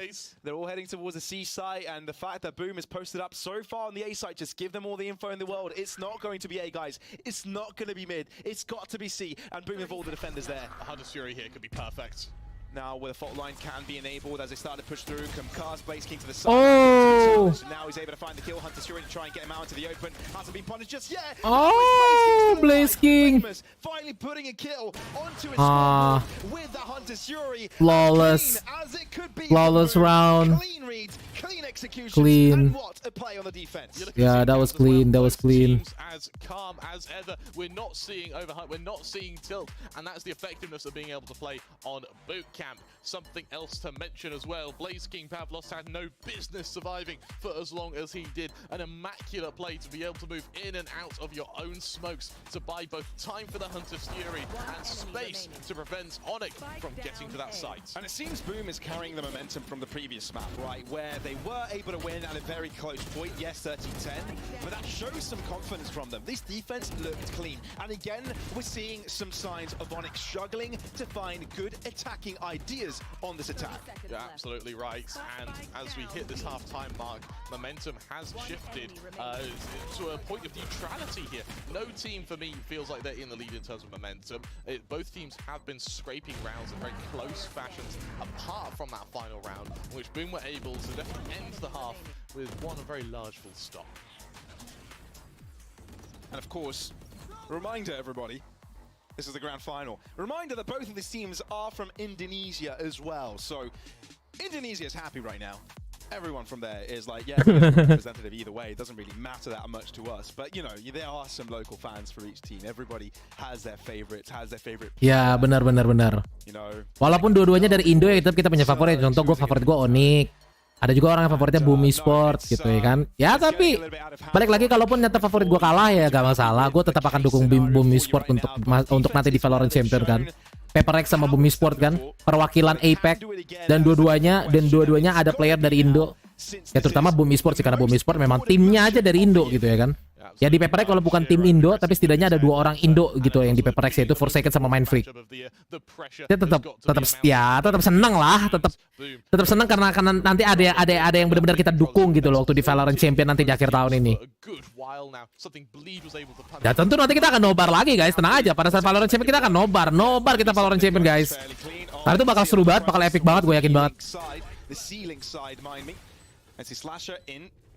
They're all heading towards the C site, and the fact that Boom is posted up so far on the A site, just give them all the info in the world. It's not going to be A, guys. It's not going to be mid. It's got to be C, and Boom have all the defenders there. A Hunter's Fury here could be perfect. now where the fault line can be enabled as they start to push through. Cars Blaze King to the side. Oh! Now he's able to find the kill. Hunter's Fury to try and get him out into the open. Hasn't been punished just yet. Oh, Blaze King. Finally putting a kill onto his squad with the Hunter's Fury. Flawless. As it could be Flawless round. Clean reads, clean execution. Clean. And what a play on the defense. Yeah, that was clean. That was clean. As calm as ever. We're not seeing overhype. We're not seeing tilt. And that's the effectiveness of being able to play on boot camp. Something else to mention as well. Blaze King Pavlos had no business surviving for as long as he did. An immaculate play to be able to move in and out of your own smokes to buy both time for the Hunter's Fury and space to prevent Onyx from getting to that site. And it seems Boom is carrying the momentum from the previous map, right? Where they were able to win at a very close point. Yes, 30-10, but that shows some confidence from them. This defense looked clean. And again, we're seeing some signs of Onyx struggling to find good attacking ideas on this attack. You're absolutely right. And as we hit this half-time mark, momentum has shifted to a point of neutrality here. No team, for me, feels like they're in the lead in terms of momentum. Both teams have been scraping rounds in very close fashions, apart from that final round, in which Boom were able to definitely end the half with one very large full stop. And of course, reminder everybody, this is the grand final. Reminder that both of these teams are from Indonesia as well. So Indonesia is happy right now. Everyone from there is like, yeah, we're representative either way. It doesn't really matter that much to us. But, you know, there are some local fans for each team. Everybody has their favorites, has their favorite player. Ya, benar. You know, Walaupun dua-duanya dari Indo ya, tetap kita punya favorit. Contoh gue favorit gue Onyx. Ada juga orang yang favoritnya Boom Esports gitu ya kan. Ya tapi balik lagi, kalaupun nyata favorit gue kalah ya gak masalah. Gue tetap akan dukung Boom Esports untuk nanti di Valorant Champion kan. Paper X sama Boom Esports kan, perwakilan APAC, dan dua-duanya ada player dari Indo. Ya terutama Boom Esports sih, karena Boom Esports memang timnya aja dari Indo gitu ya kan. Ya di Paper X kalau bukan tim Indo, tapi setidaknya ada 2 orang Indo gitu yang di Paper X, yaitu Forsaken sama Mindfreak. Ya tetap senang lah, tetap senang karena nanti ada yang benar-benar kita dukung gitu loh waktu di Valorant Champion nanti di akhir tahun ini. Ya tentu nanti kita akan nobar lagi guys, tenang aja. Pada saat Valorant Champion kita akan nobar kita Valorant Champion guys. Karena itu bakal seru banget, bakal epic banget, gue yakin banget.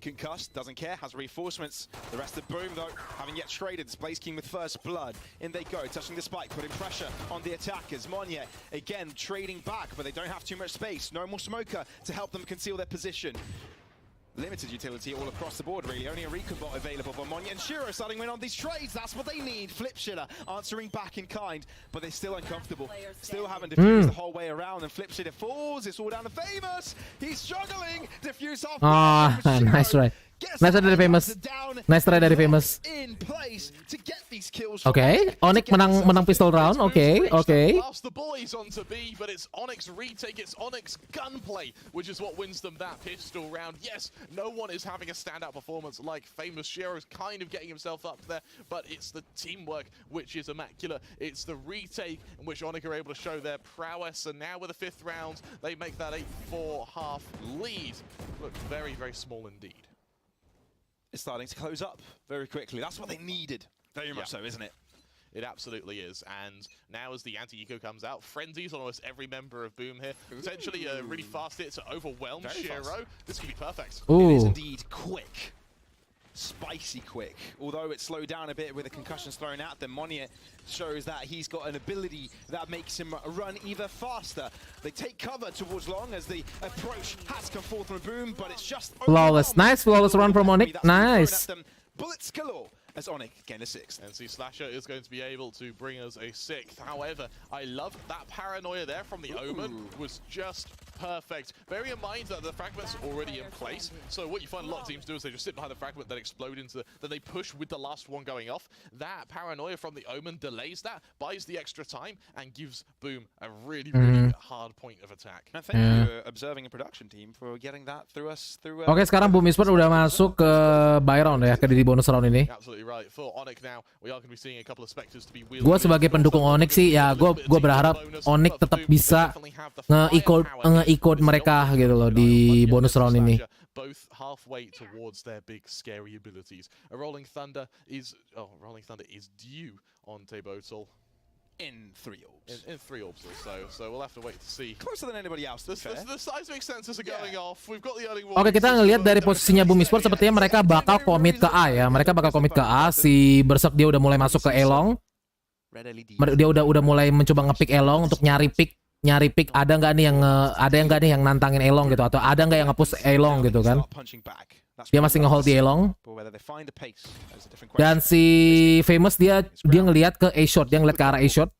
Concussed, doesn't care, has reinforcements. The rest of Boom, though, haven't yet traded. It's Blaze King with first blood. In they go, touching the spike, putting pressure on the attackers. Monye, again, trading back, but they don't have too much space. No more smoker to help them conceal their position. Limited utility all across the board, really. Only a recon bot available, but Monye and Shiro starting win on these trades. That's what they need. Flip Shitter answering back in kind, but they're still uncomfortable. Still haven't defused the whole way around, and Flip Shitter falls. It's all down to Famous. He's struggling. Diffuse off. Nice try. Nice try dari Famous. Nice try dari Famous. Oke, Onyx menang pistol round. Oke. The boys on to B, but it's Onyx retake. It's Onyx gunplay, which is what wins them that pistol round. Yes, no one is having a standout performance like Famous. Shiro's kind of getting himself up there, but it's the teamwork which is immaculate. It's the retake in which Onyx are able to show their prowess, and now with the 5th round, they make that 8-4 half lead look very, very small indeed. It's starting to close up very quickly. That's what they needed. Very much so, isn't it? It absolutely is. And now as the anti-eco comes out, frenzies on almost every member of Boom here. Potentially a really fast hit to overwhelm Shiro. This could be perfect. Ooh. It is indeed quick. Spicy quick. Although it slowed down a bit with the concussions thrown at them, Monye shows that he's got an ability that makes him run even faster. They take cover towards long as the approach has come forth from Boom, but it's just flawless. Nice flawless run from Onyx. Nice. Bullets galore as Onyx gain a 6th. And see, Slasher is going to be able to bring us a 6th. However, I love that paranoia there from the Omen was just perfect. Bearing in mind that the fragment's already in place, so what you find a lot of teams do is they just sit behind the fragment, then explode into then they push with the last one going off. That paranoia from the Omen delays that, buys the extra time, and gives Boom a really, really hard point of attack. And thank you, observing a production team, for getting that through us. Oke, sekarang Boom Esports udah masuk ke buy round ya, ke di bonus round ini. Absolutely right. For Onyx now, we are going to be seeing a couple of specters to be wielded. Gue sebagai pendukung Onyx sih, ya gue berharap Onyx tetap bisa nge-eco mereka gitu loh di bonus round ini. Both halfway towards their big scary abilities. A Rolling Thunder is due on Tebotal. in 3 orbs. In 3 orbs or so we'll have to wait to see. Closer than anybody else. The seismic sensors are going off. We've got the early Oke, kita ngelihat dari posisinya Boom Esports sepertinya mereka bakal komit ke A ya. Mereka bakal komit ke A. Si Berserk dia udah mulai masuk ke Elong. Dia udah mulai mencoba ngepick Elong untuk nyari pick ada nggak nih yang nantangin Elong gitu, atau ada nggak yang nge-push Elong gitu kan. Dia masih nge-hold di Elong. Dan si Famous dia ngelihat ke A-shot, dia ngelihat ke arah A-shot.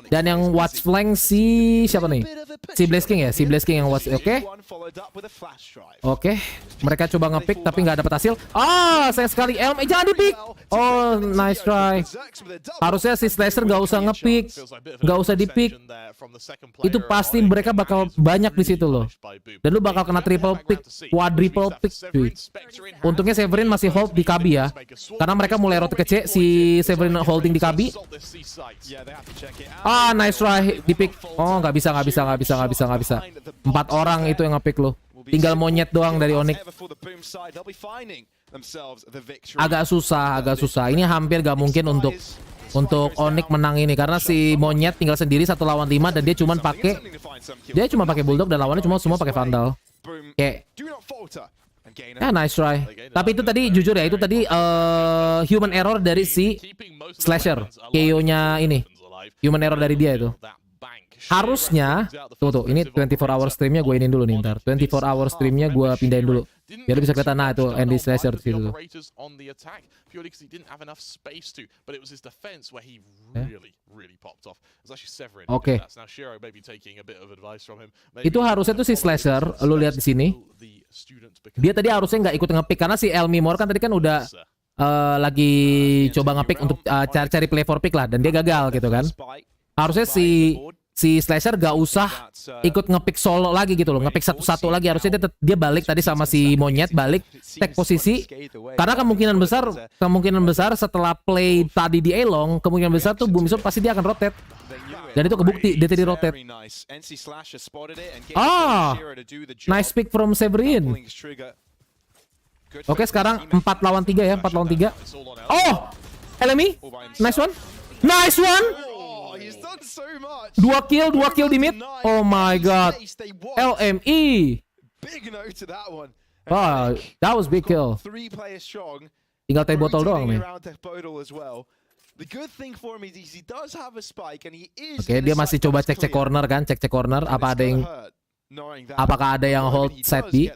Dan yang watch flank si siapa nih? Si Blaze King ya, si Blaze King yang watch. Oke. Mereka coba ngepick tapi nggak dapat hasil. Sayang sekali Elm, jangan dipick. Oh, nice try. Harusnya si Slasher nggak usah ngepick, nggak usah dipick. Itu pasti mereka bakal banyak di situ loh. Dan lu bakal kena triple pick, quadruple pick, cuy. Untungnya Severin masih hold di Kabi ya, karena mereka mulai rotate ke C. Si Severin holding di Kabi. Nice try, dipick. Oh, nggak bisa. 4 orang itu yang ngepick lo. Tinggal monyet doang dari Onyx. Agak susah. Ini hampir gak mungkin untuk Onyx menang ini, karena si monyet tinggal sendiri 1 lawan 5 dan dia cuma pakai bulldog dan lawannya semua pakai vandal. Kayak nice try. Tapi itu tadi jujur ya, itu tadi human error dari si Slasher. KO-nya ini human error dari dia itu. Harusnya tuh ini 24 hour streamnya gue inin dulu nih ntar. 24 hour streamnya gue pindahin dulu biar bisa kelihatan. Nah itu Andy Slasher di situ tuh. Oke. Itu harusnya tuh si Slasher, lu lihat di sini. Dia tadi harusnya nggak ikut ngepick karena si Elmimor kan tadi kan udah lagi coba ngepick untuk cari play for pick lah, dan dia gagal gitu kan. Harusnya si Slasher gak usah ikut ngepick solo lagi gitu loh, ngepick satu-satu lagi. Harusnya dia balik tadi sama si monyet, balik take posisi, karena kemungkinan besar setelah play tadi di Elong, kemungkinan besar tuh Boom Esports pasti dia akan rotate. Dan itu kebukti dia tadi rotate. Nice pick from Severin. Oke, sekarang 4 lawan 3 ya, 4 lawan 3. Oh, LME, nice one. 2 kill di mid. Oh my god. LME. Wow, that was big kill. Tinggal teh botol doang nih. Oke, dia masih coba cek corner kan, cek corner. Apakah ada yang hold side B?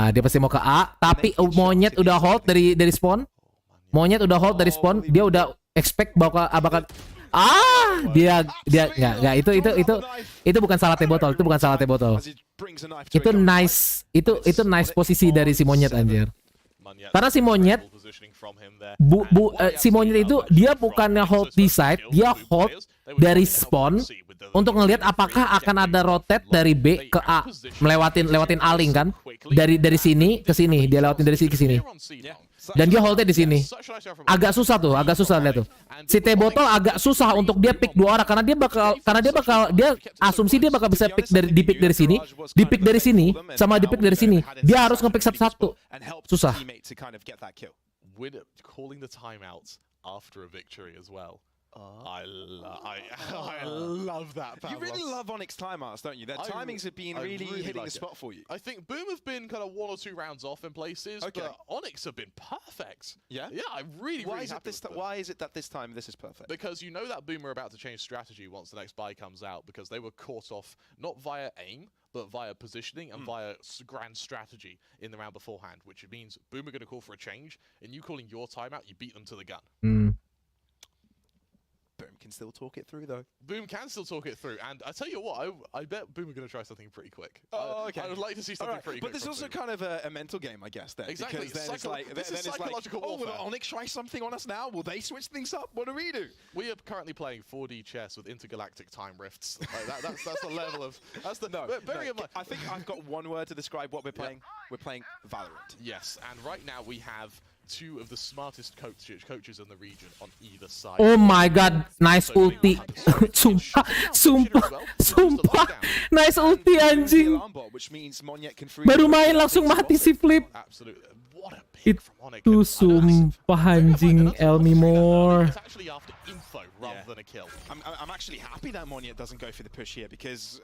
Dia pasti mau ke A, tapi monyet udah hold dari spawn. Dia udah expect bakal dia itu bukan salah teh botol, itu nice posisi dari si monyet anjir. Karena si monyet itu dia bukannya hold di side, dia hold dari spawn untuk ngelihat apakah akan ada rotate dari B ke A, lewatin aling kan, dari sini ke sini, dia lewatin dari sini ke sini. Dan dia holdnya di sini. Agak susah lihat tuh. Si T-Botol agak susah untuk dia pick 2 orang, karena dia asumsi dia bakal bisa pick di pick dari sini, sama di pick dari sini. Dia harus nge-pick satu-satu. Susah. I love that. You really love Onyx timeouts, don't you? Their timings have been really hitting the spot for you. I think Boom have been kind of 1 or 2 rounds off in places, but Onyx have been perfect. Yeah? Yeah, I'm really happy with them. Why is it that this time this is perfect? Because you know that Boom are about to change strategy once the next buy comes out, because they were caught off not via aim, but via positioning and via grand strategy in the round beforehand, which means Boom are going to call for a change, and you calling your timeout, you beat them to the gun. Boom can still talk it through, though. Boom can still talk it through, and I tell you what, I bet Boom are going to try something pretty quick. Okay. I would like to see something pretty quick. But there's also kind of a mental game, I guess. Then exactly. Because then this is psychological warfare. Will Onyx try something on us now? Will they switch things up? What do we do? We are currently playing 4D chess with intergalactic time rifts. Like that's the level of. That's the. Bearing in mind, I think I've got one word to describe what we're playing. We're playing Valorant. Yes, and right now we have two of the smartest coaches in the region on either side. Oh my god, nice ulti. Sumpah. Nice ulti anjing. Baru main langsung mati si Flip. Absolutely. What a pick from Onyx. Itu sumpah anjing, Elmimore. It's actually after info rather than a kill. I'm actually happy that Monyet doesn't go for the push here because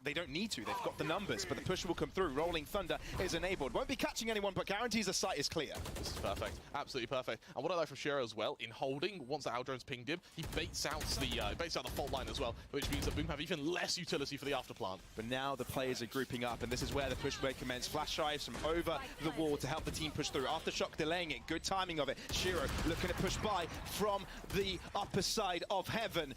they don't need to. They've got the numbers, but the push will come through. Rolling Thunder is enabled. Won't be catching anyone, but guarantees the site is clear. This is perfect. Absolutely perfect. And what I like from Shiro as well, in holding, once the Aldrone's pinged him, he baits out the fault line as well, which means that Boom have even less utility for the afterplant. But now the players are grouping up, and this is where the push will commence. Flash drives from over the wall to help the team push through. Aftershock delaying it. Good timing of it. Shiro looking to push by from the upper side of heaven.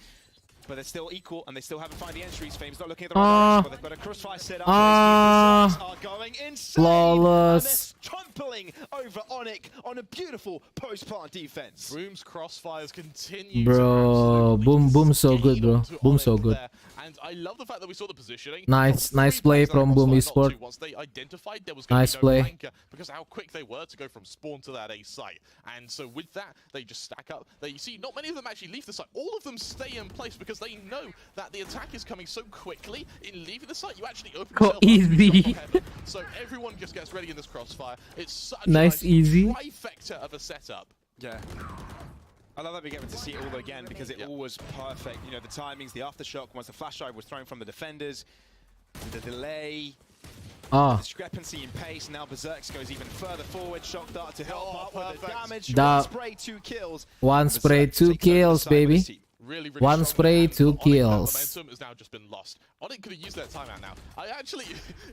But they're still equal, and they still haven't found the entries. Fame's not looking at the right direction, but they've got a crossfire set up. Are going insane. Flawless. And they're trampling over Onyx on a beautiful post-plant defense. Boom's crossfires continue. Bro, Boom so good, bro. Boom so good. And I love the fact that we saw the positioning. Nice play from Boom Esports. Once they identified there was going to be no flanker because of how quick they were to go from spawn to that A site. And so with that, they just stack up. You see, not many of them actually leave the site. All of them stay in place because they know that the attack is coming so quickly. In leaving the site, you actually open yourself up easy. So everyone just gets ready in this crossfire. It's such nice, easy trifecta of a setup. Yeah. I love that we get to see it all again because it all was perfect. You know, the timings, the aftershock, once the flash drive was thrown from the defenders, the delay, discrepancy in pace. Now Berserks goes even further forward. Shock dart to help out with the damage. One spray, 2 kills. One spray, 2 kills, baby. Really one spray, 2 kills. Momentum has now just been lost. Onyx could have used that timeout now. I actually,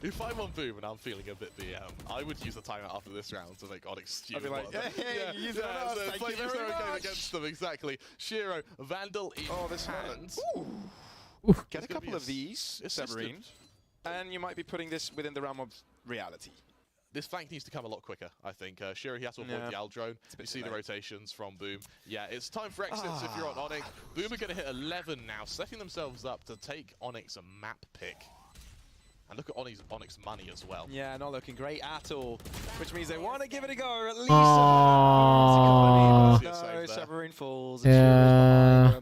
if I'm on Boom and I'm feeling a bit BM, I would use the timeout after this round to make Onyx stupid. I'd be like, hey, use it on us, thank you very much. Against them, exactly. Shiro, Vandal in this hands. Get a couple of these, Severine, and you might be putting this within the realm of reality. This flank needs to come a lot quicker, I think. Shiro, he has to avoid the Aldrone. You see the rotations from Boom. Yeah, it's time for exits if you're on Onyx. Boom are going to hit 11 now, setting themselves up to take Onyx a map pick. And look at Onyx money as well. Yeah, not looking great at all, which means they want to give it a go, or at least no, Severine falls, and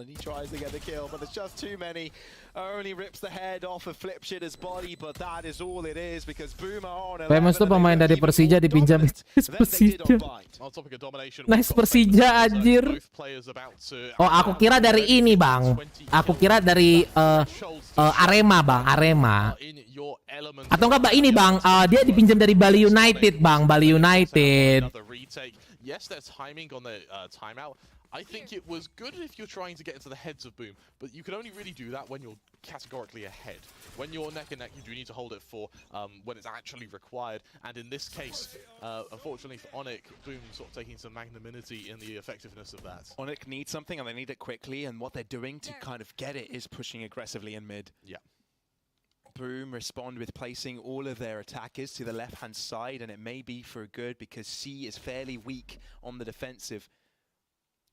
he tries to get the kill, but there's just too many. Only rips the head off of Flipshitter's body, but that is all it is because Boom are on. Famous tuh pemain dari Persija dipinjam Persija. Nice Persija anjir. Oh, aku kira dari ini, Bang. Aku kira dari Arema, Bang, Arema. Atau enggak, Bang, ini, Bang. Dia dipinjam dari Bali United, Bang, Bali United. Yes, there's timing on the timeout. I think it was good if you're trying to get into the heads of Boom, but you can only really do that when you're categorically ahead. When you're neck and neck, you do need to hold it for when it's actually required. And in this case, unfortunately for Onyx, Boom sort of taking some magnanimity in the effectiveness of that. Onyx needs something and they need it quickly, and what they're doing to kind of get it is pushing aggressively in mid. Yeah. Boom respond with placing all of their attackers to the left-hand side, and it may be for good because C is fairly weak on the defensive.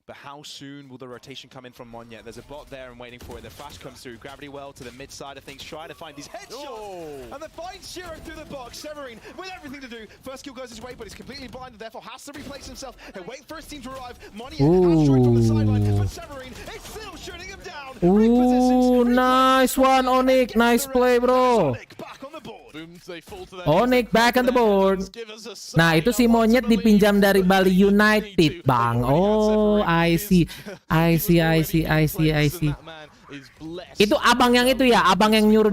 But how soon will the rotation come in from Monyet? There's a bot there and waiting for it. The flash comes through. Gravity well to the mid side of things, trying to find these headshots. And then finds Shiro through the box. Severine with everything to do. First kill goes his way, but he's completely blinded, therefore has to replace himself and wait for his team to arrive. Monyet has straight from the sideline, but Severine is still shooting him down. Ooh, nice one, Onyx. Nice play, bro. Onyx back on the board. Nah, itu si Monyet dipinjam dari Bali United, Bang. Oh, I see. Itu abang yang itu ya, abang yang nyuruh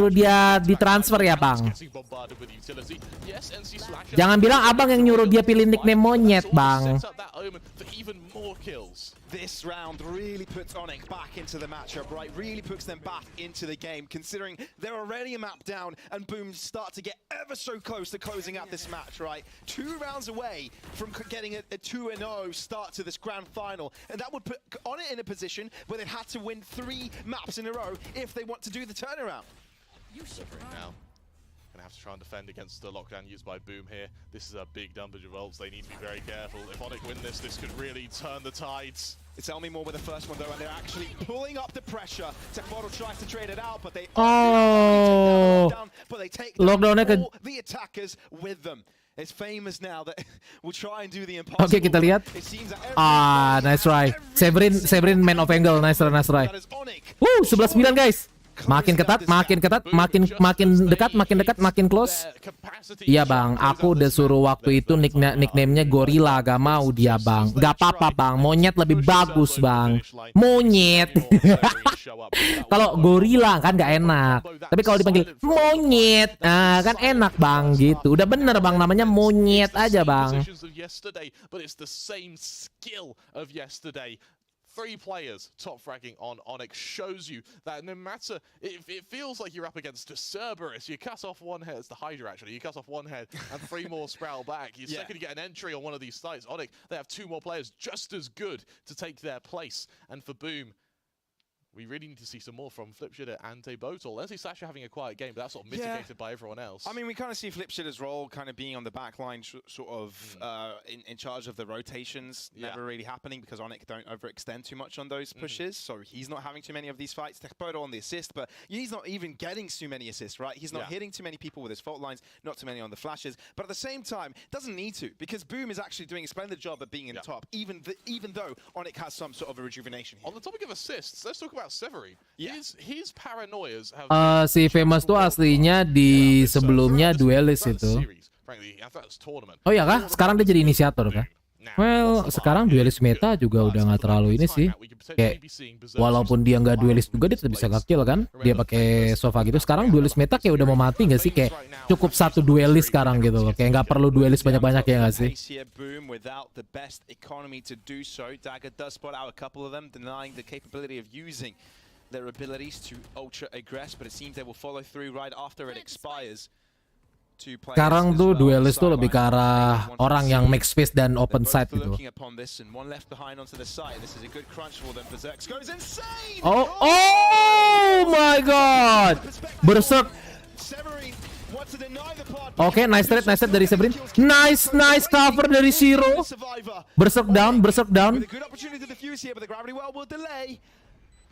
dia ditransfer ya, Bang. Jangan bilang abang yang nyuruh dia pilih nickname Monyet, Bang. This round really puts Onyx back into the matchup, right? Really puts them back into the game, considering they're already a map down and Boom start to get ever so close to closing out this match, right? 2 rounds away from getting a 2-0 start to this grand final, and that would put Onyx in a position where they'd had to win 3 maps in a row if they want to do the turnaround. Now. Gonna have to try and defend against the lockdown used by Boom here. This is a big number of revolves. They need to be very careful. If Onyx win this, this could really turn the tides. It's Elmimore with the first one though, and they're actually pulling up the pressure. Techbottle tries to trade it out, but they lockdown but they take all the attackers with them. It's famous now that we'll try and do the impossible. Oke, kita lihat. It seems that Nice try. Severin man of angle. Nice try. 11-9 guys. Makin ketat, makin dekat, makin close. Iya bang, aku udah suruh waktu itu nickname-nya gorila, gak mau dia bang. Gak apa-apa bang, monyet lebih bagus bang. Monyet. Kalau gorila kan gak enak. Tapi kalau dipanggil monyet, kan enak bang gitu. Udah bener bang, namanya monyet aja bang. 3 players top fragging on Onyx shows you that no matter, it feels like you're up against a Cerberus. You cut off one head, it's the Hydra actually, you cut off one head and 3 more sprout back. You're second to get an entry on one of these sites. Onyx, they have 2 more players just as good to take their place. And for Boom, we really need to see some more from Flipshitter and Botal. Leslie Slasher having a quiet game, but that's sort of mitigated by everyone else. I mean, we kind of see Flipshitter's role kind of being on the back line, sort of in charge of the rotations, never really happening because Onyx don't overextend too much on those pushes, so he's not having too many of these fights. Botal on the assist, but he's not even getting too many assists, right? He's not hitting too many people with his fault lines, not too many on the flashes, but at the same time, doesn't need to, because Boom is actually doing a splendid job at being in top, even though Onyx has some sort of a rejuvenation here. On the topic of assists, let's talk about Severy. His paranoias have Si Famous tuh aslinya di sebelumnya duelis itu. Oh ya kah? Sekarang dia jadi inisiator kah? Well, sekarang duelis meta juga udah nggak terlalu ini sih. Kayak walaupun dia nggak duelis juga dia tetap bisa nge-kill kan. Dia pakai Sova gitu. Sekarang duelis meta kayak udah mau mati nggak sih? Kayak cukup 1 duelis sekarang gitu loh. Kayak nggak perlu duelis banyak-banyak ya nggak sih? Their abilities to ultra aggress, but it seems they will follow through right after it expires. Sekarang tuh duelis tuh lebih ke arah orang yang make space dan open side gitu. Oh my god, Berserk. Oke, nice trade dari Severin. Nice cover dari Zero. Berserk down.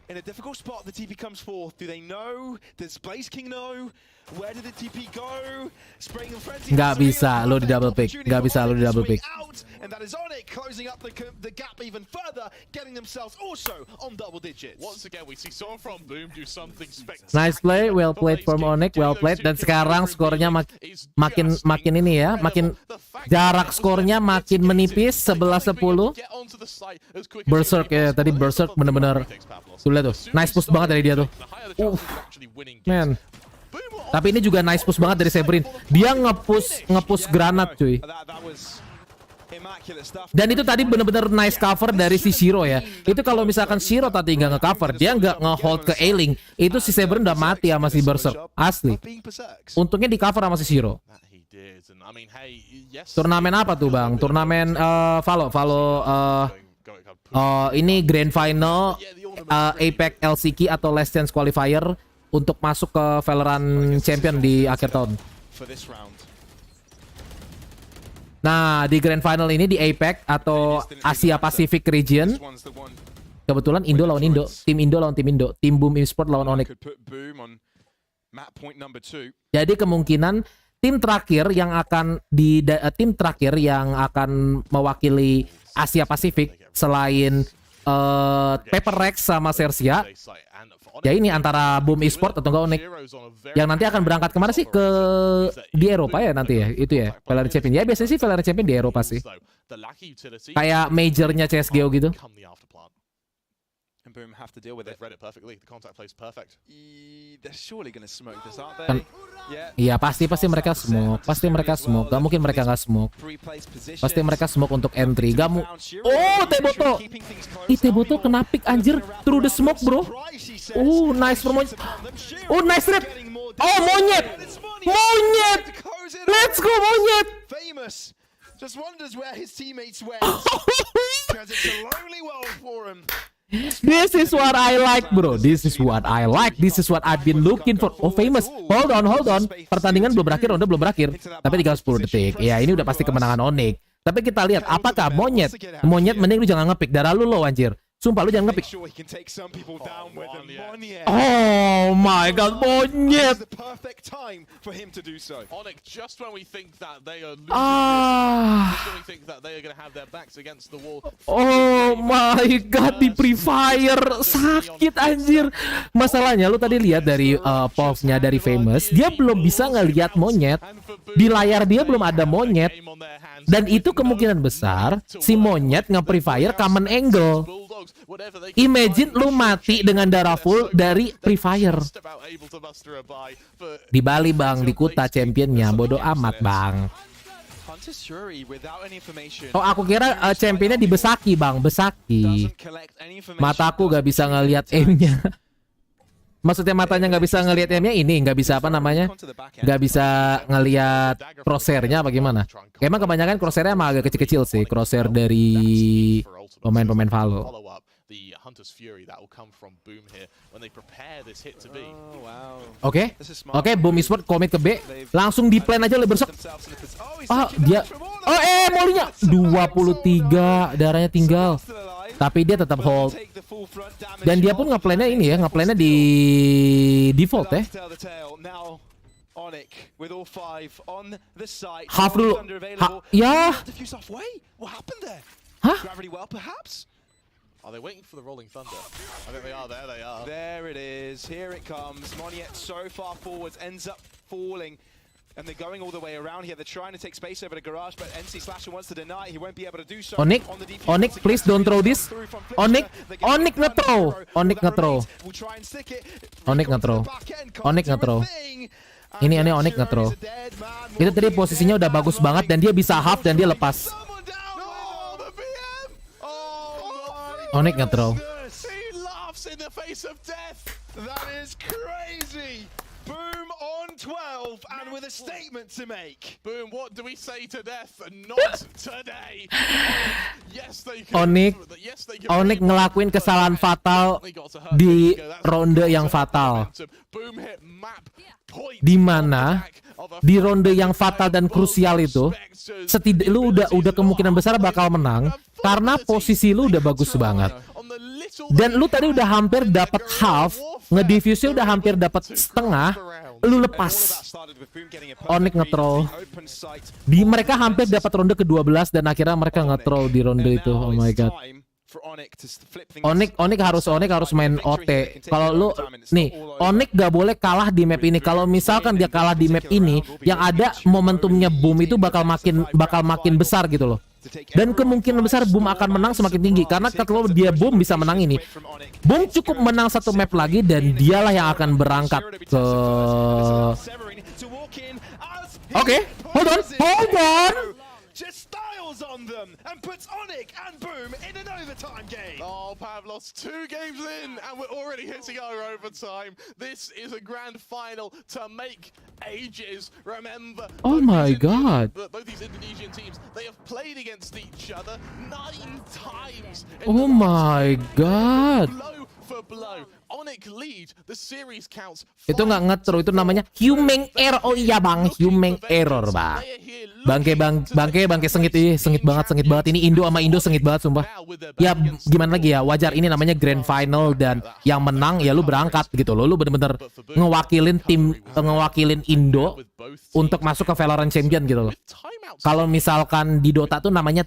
In a difficult spot, the TP comes forth. Do they know? Does Blaze King know? Where did the TP go? Spraying the frenzy. Nggak bisa lo di double pick. And that is Onyx closing up the gap even further, getting themselves also on double digits. Once again, we see someone from Boom do something spectacular. Nice play, well played from Onyx, well played. Dan sekarang skornya makin ini ya, makin jarak skornya makin menipis 11-10. Berserk ya, tadi Berserk bener-bener tuh lihat tuh, nice push banget dari dia tuh. Man. Tapi ini juga nice push banget dari Severin. Dia nge-push granat cuy. Dan itu tadi bener-bener nice cover dari si Shiro ya. Itu kalau misalkan Shiro tadi nggak nge-cover, dia nggak nge-hold ke A-Link, itu si Severin udah mati sama si Berserk. Asli. Untungnya di cover sama si Shiro. Turnamen apa tuh bang? Turnamen Valo. Ini Grand Final APAC LCQ atau Last Chance Qualifier untuk masuk ke VALORANT Champion di akhir tahun. Nah, di Grand Final ini di APAC atau Asia Pacific Region, kebetulan Indo lawan Indo, tim Indo lawan tim Indo, tim Boom Esports lawan Onyx. Jadi kemungkinan tim terakhir yang akan mewakili Asia Pasifik selain Paper Rex sama Sersia, ya ini antara Boom Esports atau enggak Onyx. Yang nanti akan berangkat kemana sih? Di Eropa ya nanti ya, itu ya VALORANT Champion. Ya biasanya sih VALORANT Champion di Eropa sih. Kayak majornya CSGO gitu. Boom have to deal with it. They've read it perfectly. The contact plays perfect. They're surely going to smoke this, aren't they? Iya pasti mereka smoke. Gak mungkin mereka nggak smoke. Pasti mereka smoke untuk entry. Gak mau. Oh Teboto. Teboto kena pick anjir. Through the smoke bro. Nice for Monyet. Nice trap. Monyet. Let's go Monyet. Famous. Just wonders where his teammates went. Because it's a lonely world for him. This is what I like bro. This is what I've been looking for. Famous. Hold on. Pertandingan belum berakhir, ronde belum berakhir. Tapi tinggal 10 detik. Ya ini udah pasti kemenangan Onyx. Tapi kita lihat apakah Monyet mending lu jangan ngepick, darah lu low anjir. Sumpah lu jangan Make ngepick. sure he can take some people down with them. Monyet. Oh my god, monyet. This is the perfect time for him to do so. Onyx, just when we think that they are losing Ah. this, just when we think that they are going to have their backs against the wall. Oh my god, di Free Fire sakit anjir. Masalahnya lu tadi lihat dari POV-nya dari Famous, dia belum bisa ngelihat monyet. Di layar dia belum ada monyet. Dan itu kemungkinan besar si monyet nge-Free Fire common angle. Imagine lu mati dengan darah full dari Free Fire. Di Bali bang, di Kuta championnya, bodoh amat bang. Oh aku kira championnya di Besaki bang, Besaki. Mataku gak bisa ngelihat aimnya. Maksudnya matanya nggak bisa ngelihat aimnya ini, nggak bisa apa namanya, nggak bisa ngelihat crosshairnya apa gimana? Emang kebanyakan crosshairnya emang agak kecil-kecil sih, crosshair dari pemain-pemain Valo. Oke, Boom Esports komit ke B, langsung di plan aja Lebersok. Oh dia, molinya 23, darahnya tinggal. Tapi dia tetap hold. Dan dia pun ngeplannya ini ya, ngeplannya di default ya. Half dulu. Ya. Hah? Are they waiting for the rolling thunder? I think they are. There they are. There it is. Here it comes. Monyet so far forwards ends up falling. And they're going all the way around here. They're trying to take space over the garage, but NC Slasher wants to deny. He won't be able to do so. Onyx, please don't throw this. Onyx nge-throw. Onyx nge-throw. Onyx nge-throw. Onyx nge-throw. Ini Onyx nge-throw. Itu tadi posisinya udah bagus banget dan dia bisa half dan dia lepas. Onyx nge-throw. That is crazy. Boom on 12 and with a statement to make. Boom, what do we say to death? Not today. Yes, they can. Onyx ngelakuin kesalahan fatal di ronde yang fatal. Di mana di ronde yang fatal dan krusial itu lu udah kemungkinan besar bakal menang karena posisi lu udah bagus banget. Dan lu tadi udah hampir dapat half, ngedifuse-nya udah hampir dapat setengah, lu lepas. Onyx nge-troll. Mereka hampir dapat ronde ke-12 dan akhirnya mereka nge-troll di ronde itu. Oh my god. Onyx harus main OT. Kalau lu nih, Onyx gak boleh kalah di map ini. Kalau misalkan dia kalah di map ini, yang ada momentumnya Boom itu bakal makin besar gitu loh. Dan kemungkinan besar Boom akan menang semakin tinggi karena kalau dia Boom bisa menang ini, Boom cukup menang satu map lagi dan dialah yang akan berangkat ke. Oke, hold on. Just styles on them and puts Onyx and Boom in an overtime game. Oh, Pavlos, 2 games in and we're already hitting our overtime. This is a grand final to make ages. Remember, oh my god. Both these Indonesian teams, they have played against each other 9 times. Oh my god. Blow for blow. Onyx lead. The series counts. Itu nggak nge-throw, itu namanya human error. Oh iya bang, human error bang. Bangke sengit banget ini Indo sama Indo sengit banget sumpah. Ya gimana lagi ya, wajar ini namanya grand final dan yang menang ya lu berangkat gitu loh. Lu bener-bener ngewakilin Indo untuk masuk ke Valorant Champion gitu loh. Kalau misalkan di Dota tuh namanya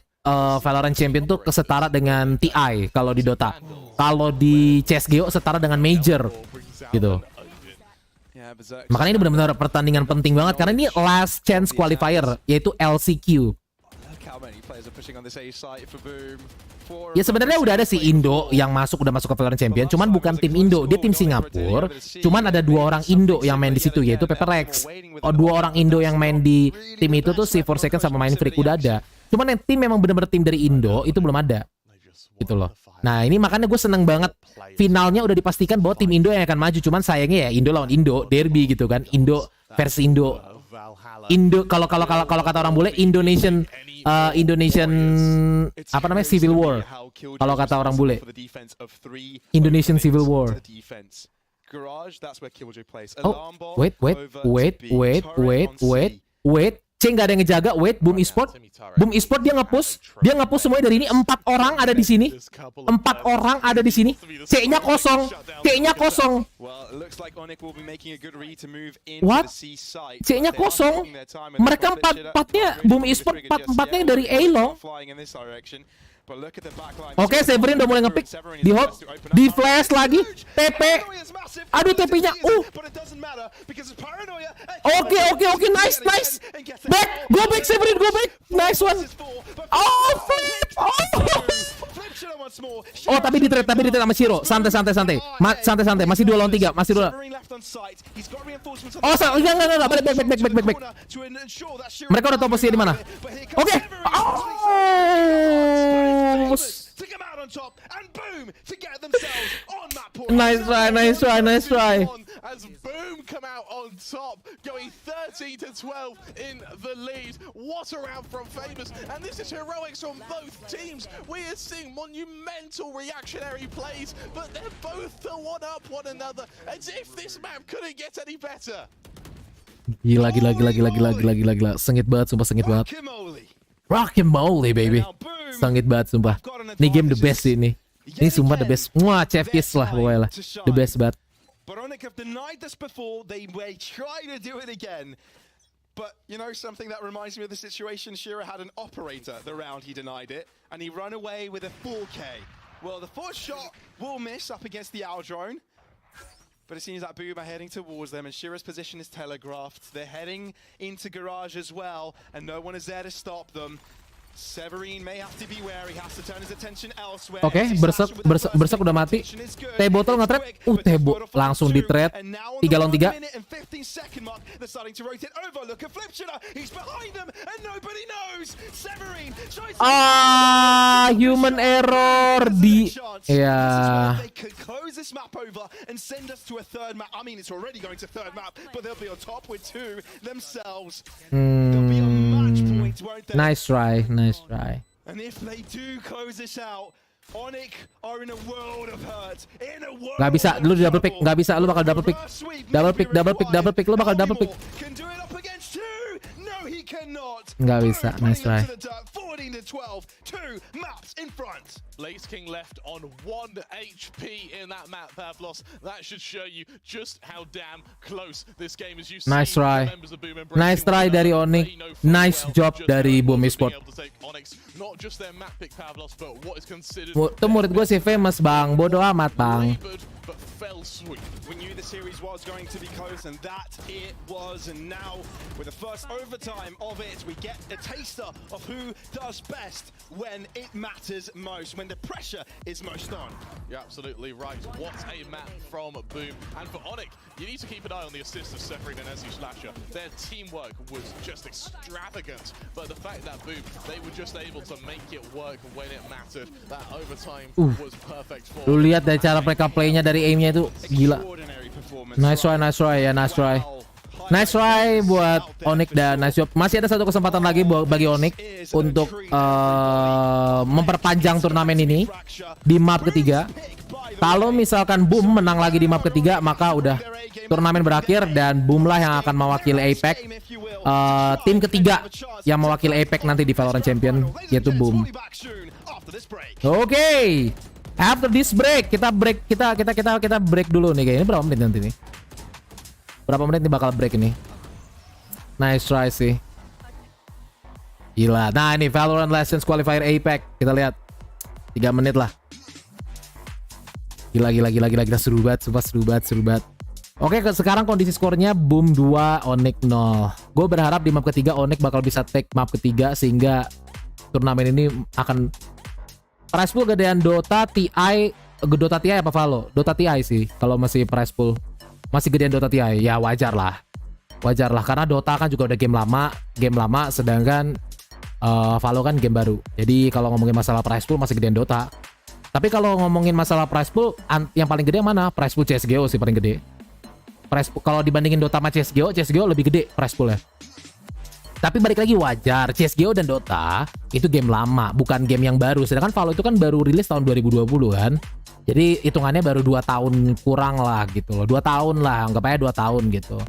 Valorant Champion tuh kesetara dengan TI kalau di Dota. Kalau di CSGO setara dengan Major gitu. Makanya ini benar-benar pertandingan penting banget karena ini last chance qualifier yaitu LCQ. Ya sebenarnya udah ada sih Indo yang udah masuk ke Valorant Champion, cuman bukan tim Indo, dia tim Singapura. Cuman ada 2 orang Indo yang main di situ yaitu Pepperex. 2 orang Indo yang main di tim itu tuh si 4 Second sama Main Freak udah ada. Cuman yang tim memang bener-bener tim dari Indo itu belum ada. Gitu loh. Nah ini makanya gue seneng banget finalnya udah dipastikan bahwa tim Indo yang akan maju. Cuman sayangnya ya Indo lawan Indo, derby gitu kan. Indo versus Indo. Kalau kata orang bule Indonesian apa namanya Civil War. Kalau kata orang bule Indonesian Civil War. Oh, wait. C nggak ada yang ngejaga. Wait, Boom Esport dia nge-push semuanya dari ini. 4 orang ada di sini. 4 orang ada di sini. C-nya kosong. What? C-nya kosong. Mereka 4-4-nya Boom Esport 4-4-nya dari A long. Oke, Severin udah mulai ngepick. Di hold, di flash lagi. TP. Aduh, TP-nya. Oke, nice. Back, go back Severin, go back. Nice one. Oh, flip. Oh, tapi di trade sama Shiro. Santai. Santai. Masih 2 lawan 3, masih 2. Oh, enggak. Back. Mereka udah tahu posisi di mana. Oke. Nice try. As Boom come out on top, going 13-12 in the lead. What a round from Famous, and this is heroics from both teams. We are seeing monumental reactionary plays, but they're both to one-up one another, as if this map couldn't get any better. Gila. Sengit banget, sumpah sengit banget. Rock'n'moly, baby. Sengit banget, sumpah. Ini game the best sih ini. Ini sumpah the best. Wah, chef kiss lah pokoknya lah. The best banget. But Onyx have denied this before. They may try to do it again. But, you know, something that reminds me of the situation, Shira had an operator the round he denied it, and he ran away with a 4K. Well, the first shot will miss up against the Owl drone. But it seems that Boom are heading towards them, and Shira's position is telegraphed. They're heading into garage as well, and no one is there to stop them. Severin may have to be wary, has to turn his attention elsewhere. Oke, bersak udah mati. T-Bottle nge-trade. T-Bottle langsung di-trade. 3 lawan 3. Human error di ya. Nice try. And if they do close this out, Onyx are in a world of hurt. Gak bisa, lu double pick. Gak bisa, lu bakal double pick. Double pick, lu bakal double pick. Nggak bisa, nice try. 14-12, 2 maps in front. Lace King left on 1 HP in that map, Pavlos. That should show you just how damn close this game is. You nice try. Nice try dari Onyx. Nice job dari Boom Esport. Not just their map pick, Pavlos, but what is considered. Itu murid gue sih famous, Bang. Bodoh amat, Bang. But fell sweet. We knew the series was going to be close, and that it was. And now, with the first overtime of it, we get a taster of who does best when it matters most, when the pressure is most on. You're absolutely right. What a map from Boom. And for Onyx, you need to keep an eye on the assist of Severin and Ezzy Slasher. Their teamwork was just extravagant, but the fact that Boom, they were just able to make it work when it mattered. That overtime was perfect for. Lu lihat dari cara mereka playnya dari aimnya itu gila. Nice try. Nice try buat Onyx dan nice job. Masih ada satu kesempatan lagi bagi Onyx untuk memperpanjang turnamen ini di map ketiga. Kalau misalkan Boom menang lagi di map ketiga, maka udah turnamen berakhir dan Boom lah yang akan mewakili APAC. Tim ketiga yang mewakili APAC nanti di Valorant Champion yaitu Boom. Oke. After this break, kita break dulu nih kayaknya. Berapa menit nanti nih? Berapa menit nih bakal break ini? Nice try sih. Gila. Nah, ini Valorant Legends Qualifier APAC. Kita lihat. 3 menit lah. Gila. Seru banget. Oke, sekarang kondisi skornya Boom 2, Onyx 0. Gue berharap di map ketiga Onyx bakal bisa take map ketiga sehingga turnamen ini akan prize pool gedean Dota TI apa Valo? Dota TI sih kalau masih prize pool. Masih gedean Dota TI. Ya wajar lah karena Dota kan juga udah game lama sedangkan Valo kan game baru. Jadi kalau ngomongin masalah prize pool masih gedean Dota. Tapi kalau ngomongin masalah prize pool yang paling gede mana? Prize pool CSGO sih paling gede. Prize pool kalau dibandingin Dota sama CSGO lebih gede prize pool ya. Tapi balik lagi wajar, CSGO dan Dota itu game lama, bukan game yang baru. Sedangkan Valo itu kan baru rilis tahun 2020 kan. Jadi hitungannya baru 2 tahun kurang lah gitu loh. 2 tahun lah, anggap aja 2 tahun gitu.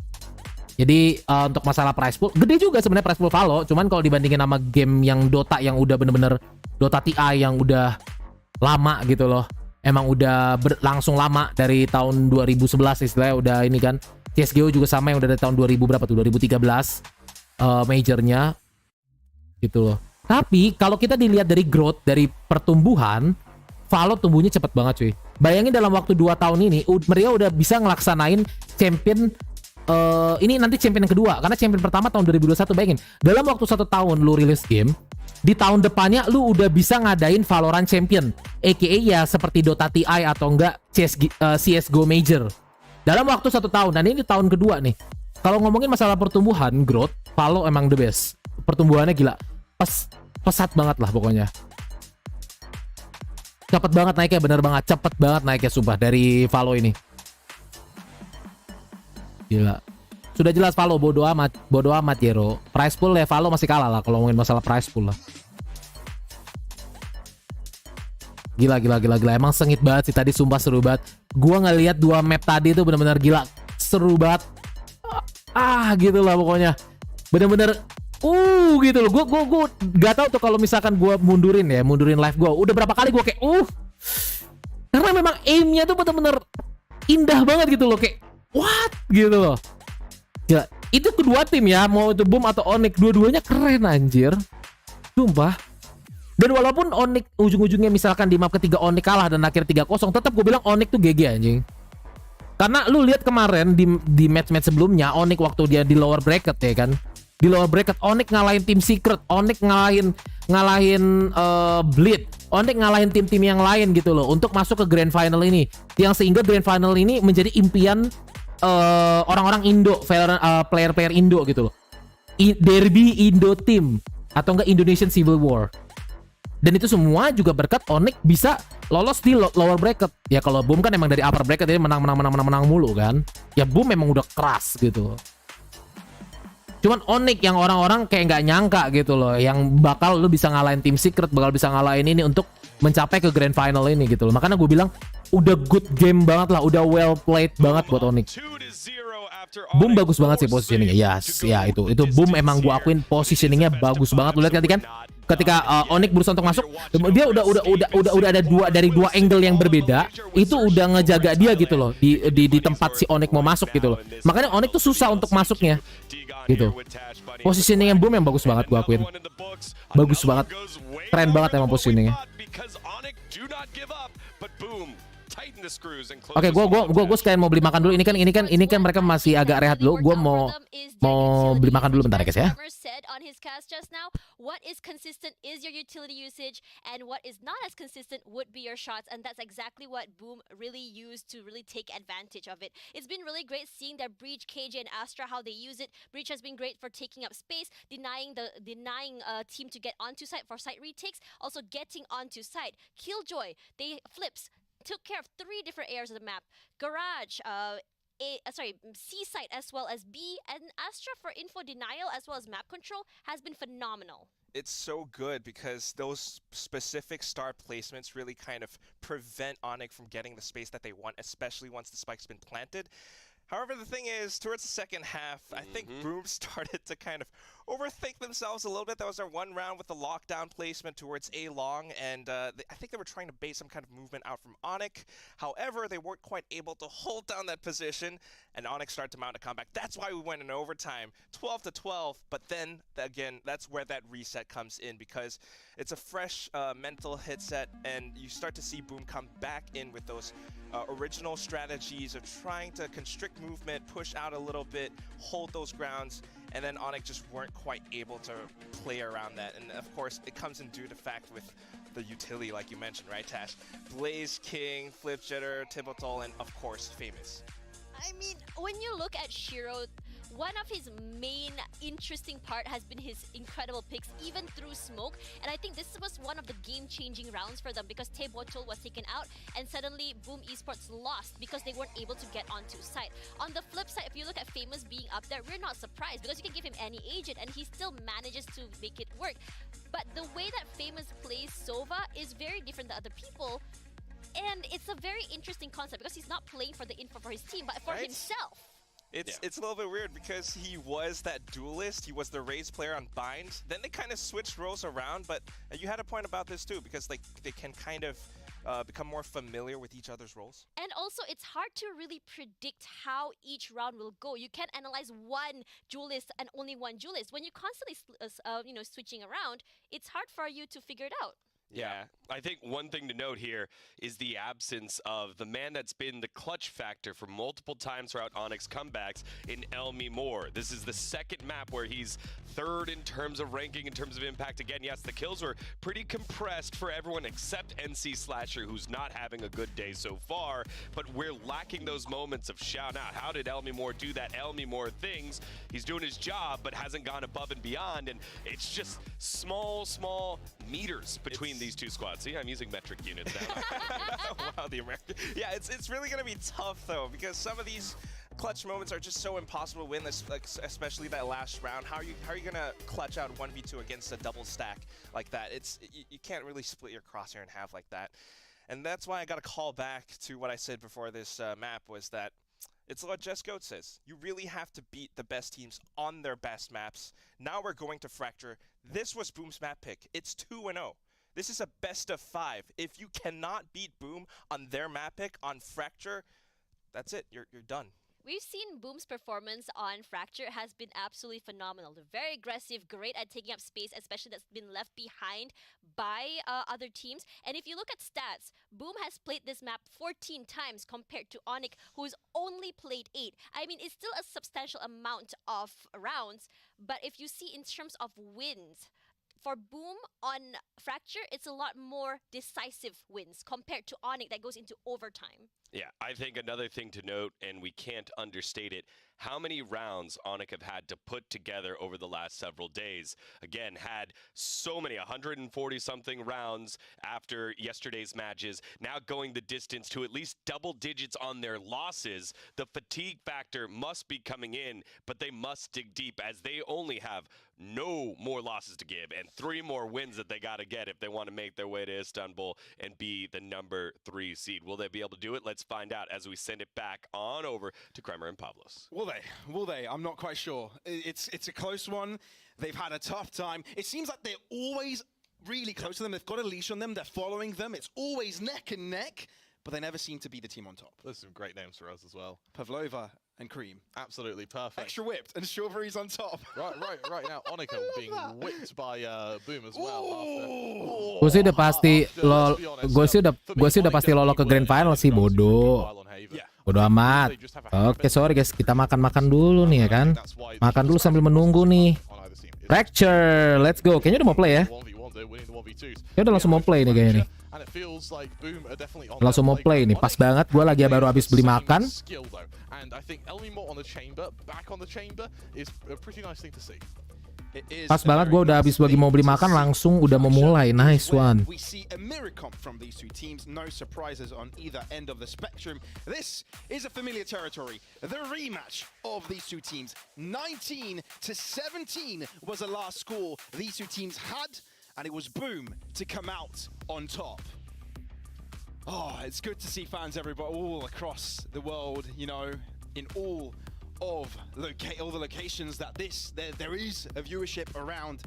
Jadi untuk masalah prize pool, gede juga sebenarnya prize pool Valo. Cuman kalau dibandingin sama game yang Dota yang udah bener-bener Dota TI yang udah lama gitu loh. Emang udah langsung lama dari tahun 2011 istilahnya udah ini kan. CSGO juga sama yang udah dari tahun 2000 berapa tuh? 2013 majornya gitu loh. Tapi kalau kita dilihat dari growth, dari pertumbuhan, Valo tumbuhnya cepet banget cuy. Bayangin dalam waktu 2 tahun ini mereka udah bisa ngelaksanain champion ini nanti champion yang kedua, karena champion pertama tahun 2021. Bayangin dalam waktu 1 tahun lu rilis game, di tahun depannya lu udah bisa ngadain Valorant champion, aka ya seperti Dota TI atau enggak CSGO Major dalam waktu 1 tahun. Dan ini tahun kedua nih. Kalau ngomongin masalah pertumbuhan growth, Valo emang the best. Pertumbuhannya gila, pesat banget lah pokoknya. Cepet banget naiknya, bener banget cepet banget naiknya sumpah dari Valo ini. Gila. Sudah jelas Valo bodo amat Jero. Price pool ya Valo masih kalah lah kalau ngomongin masalah price pool lah. Gila. Emang sengit banget sih tadi, sumpah seru banget. Gua ngelihat 2 map tadi tuh bener-bener gila. Seru banget. Gitu lah pokoknya. Bener-bener gitu loh. Gua gak tahu tuh kalau misalkan gua mundurin live gua. Udah berapa kali gua kayak karena memang aimnya tuh bener-bener indah banget gitu loh, kayak what gitu loh. Ya, itu kedua tim ya, mau itu Boom atau Onyx, dua-duanya keren anjir. Sumpah. Dan walaupun Onyx ujung-ujungnya misalkan di map ketiga Onyx kalah dan akhir 3-0, tetap gue bilang Onyx tuh GG anjing. Karena lu lihat kemarin di match-match sebelumnya Onyx waktu dia di lower bracket ya kan. Di lower bracket Onyx ngalahin tim Secret, Onyx ngalahin Bleed, Onyx ngalahin tim-tim yang lain gitu loh untuk masuk ke grand final ini. Yang sehingga grand final ini menjadi impian orang-orang Indo, player-player Indo gitu loh. Derby Indo team atau enggak Indonesian Civil War. Dan itu semua juga berkat Onyx bisa lolos di lower bracket. Ya kalau Boom kan emang dari upper bracket jadi menang mulu kan. Ya Boom memang udah keras gitu. Cuman Onyx yang orang-orang kayak nggak nyangka gitu loh, yang bakal lu bisa ngalahin tim Secret, bakal bisa ngalahin ini untuk mencapai ke grand final ini gitu loh. Makanya gue bilang udah good game banget lah, udah well played banget buat Onyx. Boom bagus banget sih positioningnya. Ya itu Boom emang gue akuin positioningnya bagus banget. Lu lihat kan ketika Onyx berusaha untuk masuk, dia udah ada dari dua angle yang berbeda. Itu udah ngejaga dia gitu loh di tempat si Onyx mau masuk gitu loh. Makanya Onyx tuh susah untuk masuknya gitu. Positioning yang Boom yang bagus banget gue akuin. Bagus banget. Keren banget emang positioningnya. Oke, gue sekalian mau beli makan dulu. Ini kan mereka masih agak rehat dulu. Gue mau beli makan dulu bentar ya guys ya. What is consistent is your utility usage, and what is not as consistent would be your shots, and that's exactly what Boom really used to really take advantage of it. It's been really great seeing their Breach, KJ, and Astra how they use it. Breach has been great for taking up space, denying team to get onto site for site retakes, also getting onto site. Killjoy, they flips. Took care of 3 different areas of the map. Garage, C site as well as B, and Astra for info denial as well as map control has been phenomenal. It's so good because those specific star placements really kind of prevent Onyx from getting the space that they want, especially once the spike's been planted. However, the thing is, towards the second half, I think Boom started to kind of overthink themselves a little bit. That was our one round with the lockdown placement towards A long, and I think they were trying to bait some kind of movement out from Onyx. However, they weren't quite able to hold down that position, and Onyx started to mount a comeback. That's why we went in overtime, 12-12, but then, again, that's where that reset comes in, because it's a fresh mental hit set, and you start to see Boom come back in with those original strategies of trying to constrict movement, push out a little bit, hold those grounds, and then Onyx just weren't quite able to play around that. And of course, it comes in due to fact with the utility, like you mentioned, right, Tash? Blaze King, Flip Jitter, Tibotol, and of course, Famous. I mean, when you look at Shiro, one of his main interesting part has been his incredible picks, even through smoke. And I think this was one of the game-changing rounds for them because Tebotol was taken out and suddenly Boom Esports lost because they weren't able to get onto site. On the flip side, if you look at Famous being up there, we're not surprised because you can give him any agent and he still manages to make it work. But the way that Famous plays Sova is very different than other people. And it's a very interesting concept because he's not playing for the info for his team, but for himself. It's a little bit weird because he was that duelist, he was the Raze player on Bind, then they kind of switched roles around, but you had a point about this too, because like they can kind of become more familiar with each other's roles. And also, it's hard to really predict how each round will go. You can't analyze one duelist and only one duelist. When you're constantly, switching around, it's hard for you to figure it out. Yeah, I think one thing to note here is the absence of the man that's been the clutch factor for multiple times throughout Onyx comebacks in Elmi Moore. This is the second map where he's third in terms of ranking, in terms of impact. Again, yes, the kills were pretty compressed for everyone except NC Slasher, who's not having a good day so far, but we're lacking those moments of shout out. How did Elmi Moore do that Elmi Moore things? He's doing his job, but hasn't gone above and beyond, and it's just small meters between these two squads. See, I'm using metric units now. Wow, the American. Yeah, it's really gonna be tough though, because some of these clutch moments are just so impossible to win. This, like, especially that last round. How are you gonna clutch out 1v2 against a double stack like that? You can't really split your crosshair in half like that. And that's why I got to call back to what I said before this map, was that it's what Just Goat says. You really have to beat the best teams on their best maps. Now we're going to Fracture. This was Boom's map pick. It's 2-0. This is a best of 5. If you cannot beat Boom on their map pick on Fracture, that's it. You're done. We've seen Boom's performance on Fracture has been absolutely phenomenal. They're very aggressive, great at taking up space, especially that's been left behind by other teams. And if you look at stats, Boom has played this map 14 times compared to Onyx, who's only played 8. I mean, it's still a substantial amount of rounds, but if you see in terms of wins, for Boom on Fracture, it's a lot more decisive wins compared to Onyx that goes into overtime. Yeah, I think another thing to note, and we can't understate it, how many rounds Onyx have had to put together over the last several days. Again, had so many, 140-something rounds after yesterday's matches, now going the distance to at least double digits on their losses. The fatigue factor must be coming in, but they must dig deep, as they only have no more losses to give and 3 more wins that they got to get if they want to make their way to Istanbul and be the number 3 seed. Will they be able to do it? Let's find out as we send it back on over to Kremer and Pavlos. Will they? I'm not quite sure. It's a close one. They've had a tough time. It seems like they're always really close to them. They've got a leash on them. They're following them. It's always neck and neck, but they never seem to be the team on top. There's some great names for us as well. Pavlova and Cream. Absolutely perfect. Extra whipped, and Strawberries on top. Right now, Onika being whipped by Boom as well. Gue sih udah pasti lolos ke grand final sih, bodoh. Bodoh amat. Oke, sorry guys, kita makan dulu nih ya kan. Makan dulu sambil menunggu nih. Fracture, let's go. Kayaknya udah mau play ya. Kayaknya udah langsung mau play nih kayaknya nih. Langsung mau play nih, pas banget. Gue lagi baru habis beli makan. Pas banget, gue udah habis mau beli makan, langsung udah mau mulai. Nice one. We see a mirror comp from these two teams. No surprises on either end of the spectrum. This is a familiar territory. The rematch of these two teams. 19-17 was the last score these two teams had, and it was Boom to come out on top. Oh, it's good to see fans everybody all across the world, you know, in all of all the locations that there is a viewership around.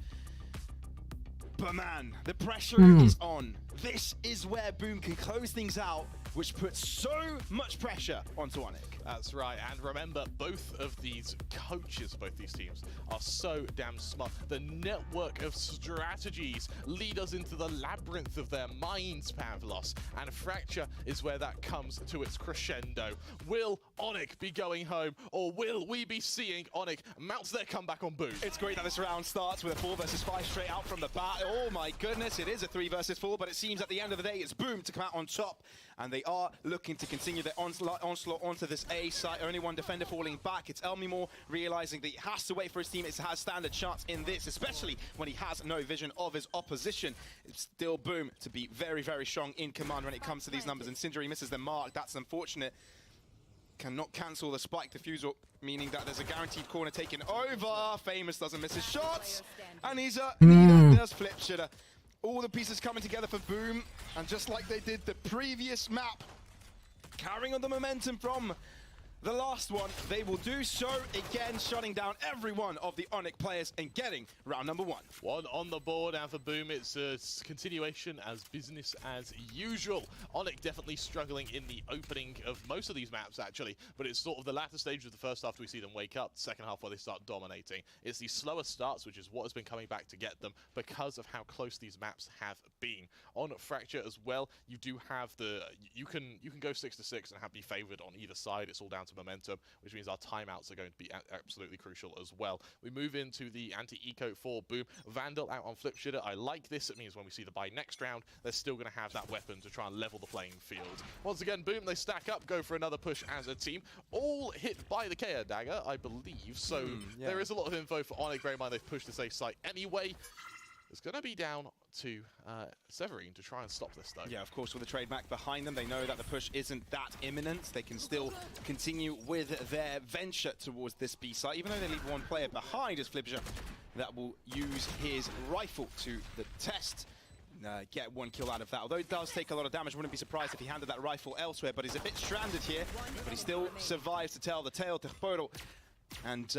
But man, the pressure is on. This is where Boom can close things out, which puts so much pressure onto Onyx. That's right, and remember, both of these coaches, both these teams, are so damn smart. The network of strategies lead us into the labyrinth of their minds, Pavlos, and Fracture is where that comes to its crescendo. Will Onyx be going home, or will we be seeing Onyx mount their comeback on Boom? It's great that this round starts with a 4 versus 5 straight out from the bat. Oh my goodness, it is a 3 versus 4, but it seems at the end of the day, it's Boom to come out on top. And they are looking to continue their onslaught onto this A site. Only one defender falling back. It's Elmimore realizing that he has to wait for his team. It has standard chance in this, especially when he has no vision of his opposition. It's still Boom to be very, very strong in command when it comes to these numbers. And Syndra misses the mark. That's unfortunate. Cannot cancel the spike defusal, meaning that there's a guaranteed corner taken over. Famous doesn't miss his shots. And he's does flip shitter. All the pieces coming together for Boom, and just like they did the previous map, carrying on the momentum from the last one, they will do so again, shutting down every one of the Onyx players and getting round number 1. One on the board, and for Boom, it's a continuation as business as usual. Onyx definitely struggling in the opening of most of these maps, actually, but it's sort of the latter stage of the first half we see them wake up, second half where they start dominating. It's the slower starts, which is what has been coming back to get them because of how close these maps have been. On Fracture as well, you do have the... You can go 6-6 and be favored on either side. It's all down to momentum, which means our timeouts are going to be absolutely crucial as well. We move into the anti-eco for Boom. Vandal out on Flip Shitter. I like this. It means when we see the buy next round, they're still going to have that weapon to try and level the playing field. Once again, Boom, they stack up, go for another push as a team. All hit by the KO dagger, I believe. So there is a lot of info for Onyx. Bear in mind they've pushed the safe site anyway. It's going to be down to Severine to try and stop this, though. Yeah, of course, with the trade back behind them, they know that the push isn't that imminent. They can still continue with their venture towards this B site, even though they leave one player behind as Flipsher that will use his rifle to the test. Get one kill out of that. Although it does take a lot of damage, wouldn't be surprised if he handed that rifle elsewhere, but he's a bit stranded here. But he still survives to tell the tale to Poro. And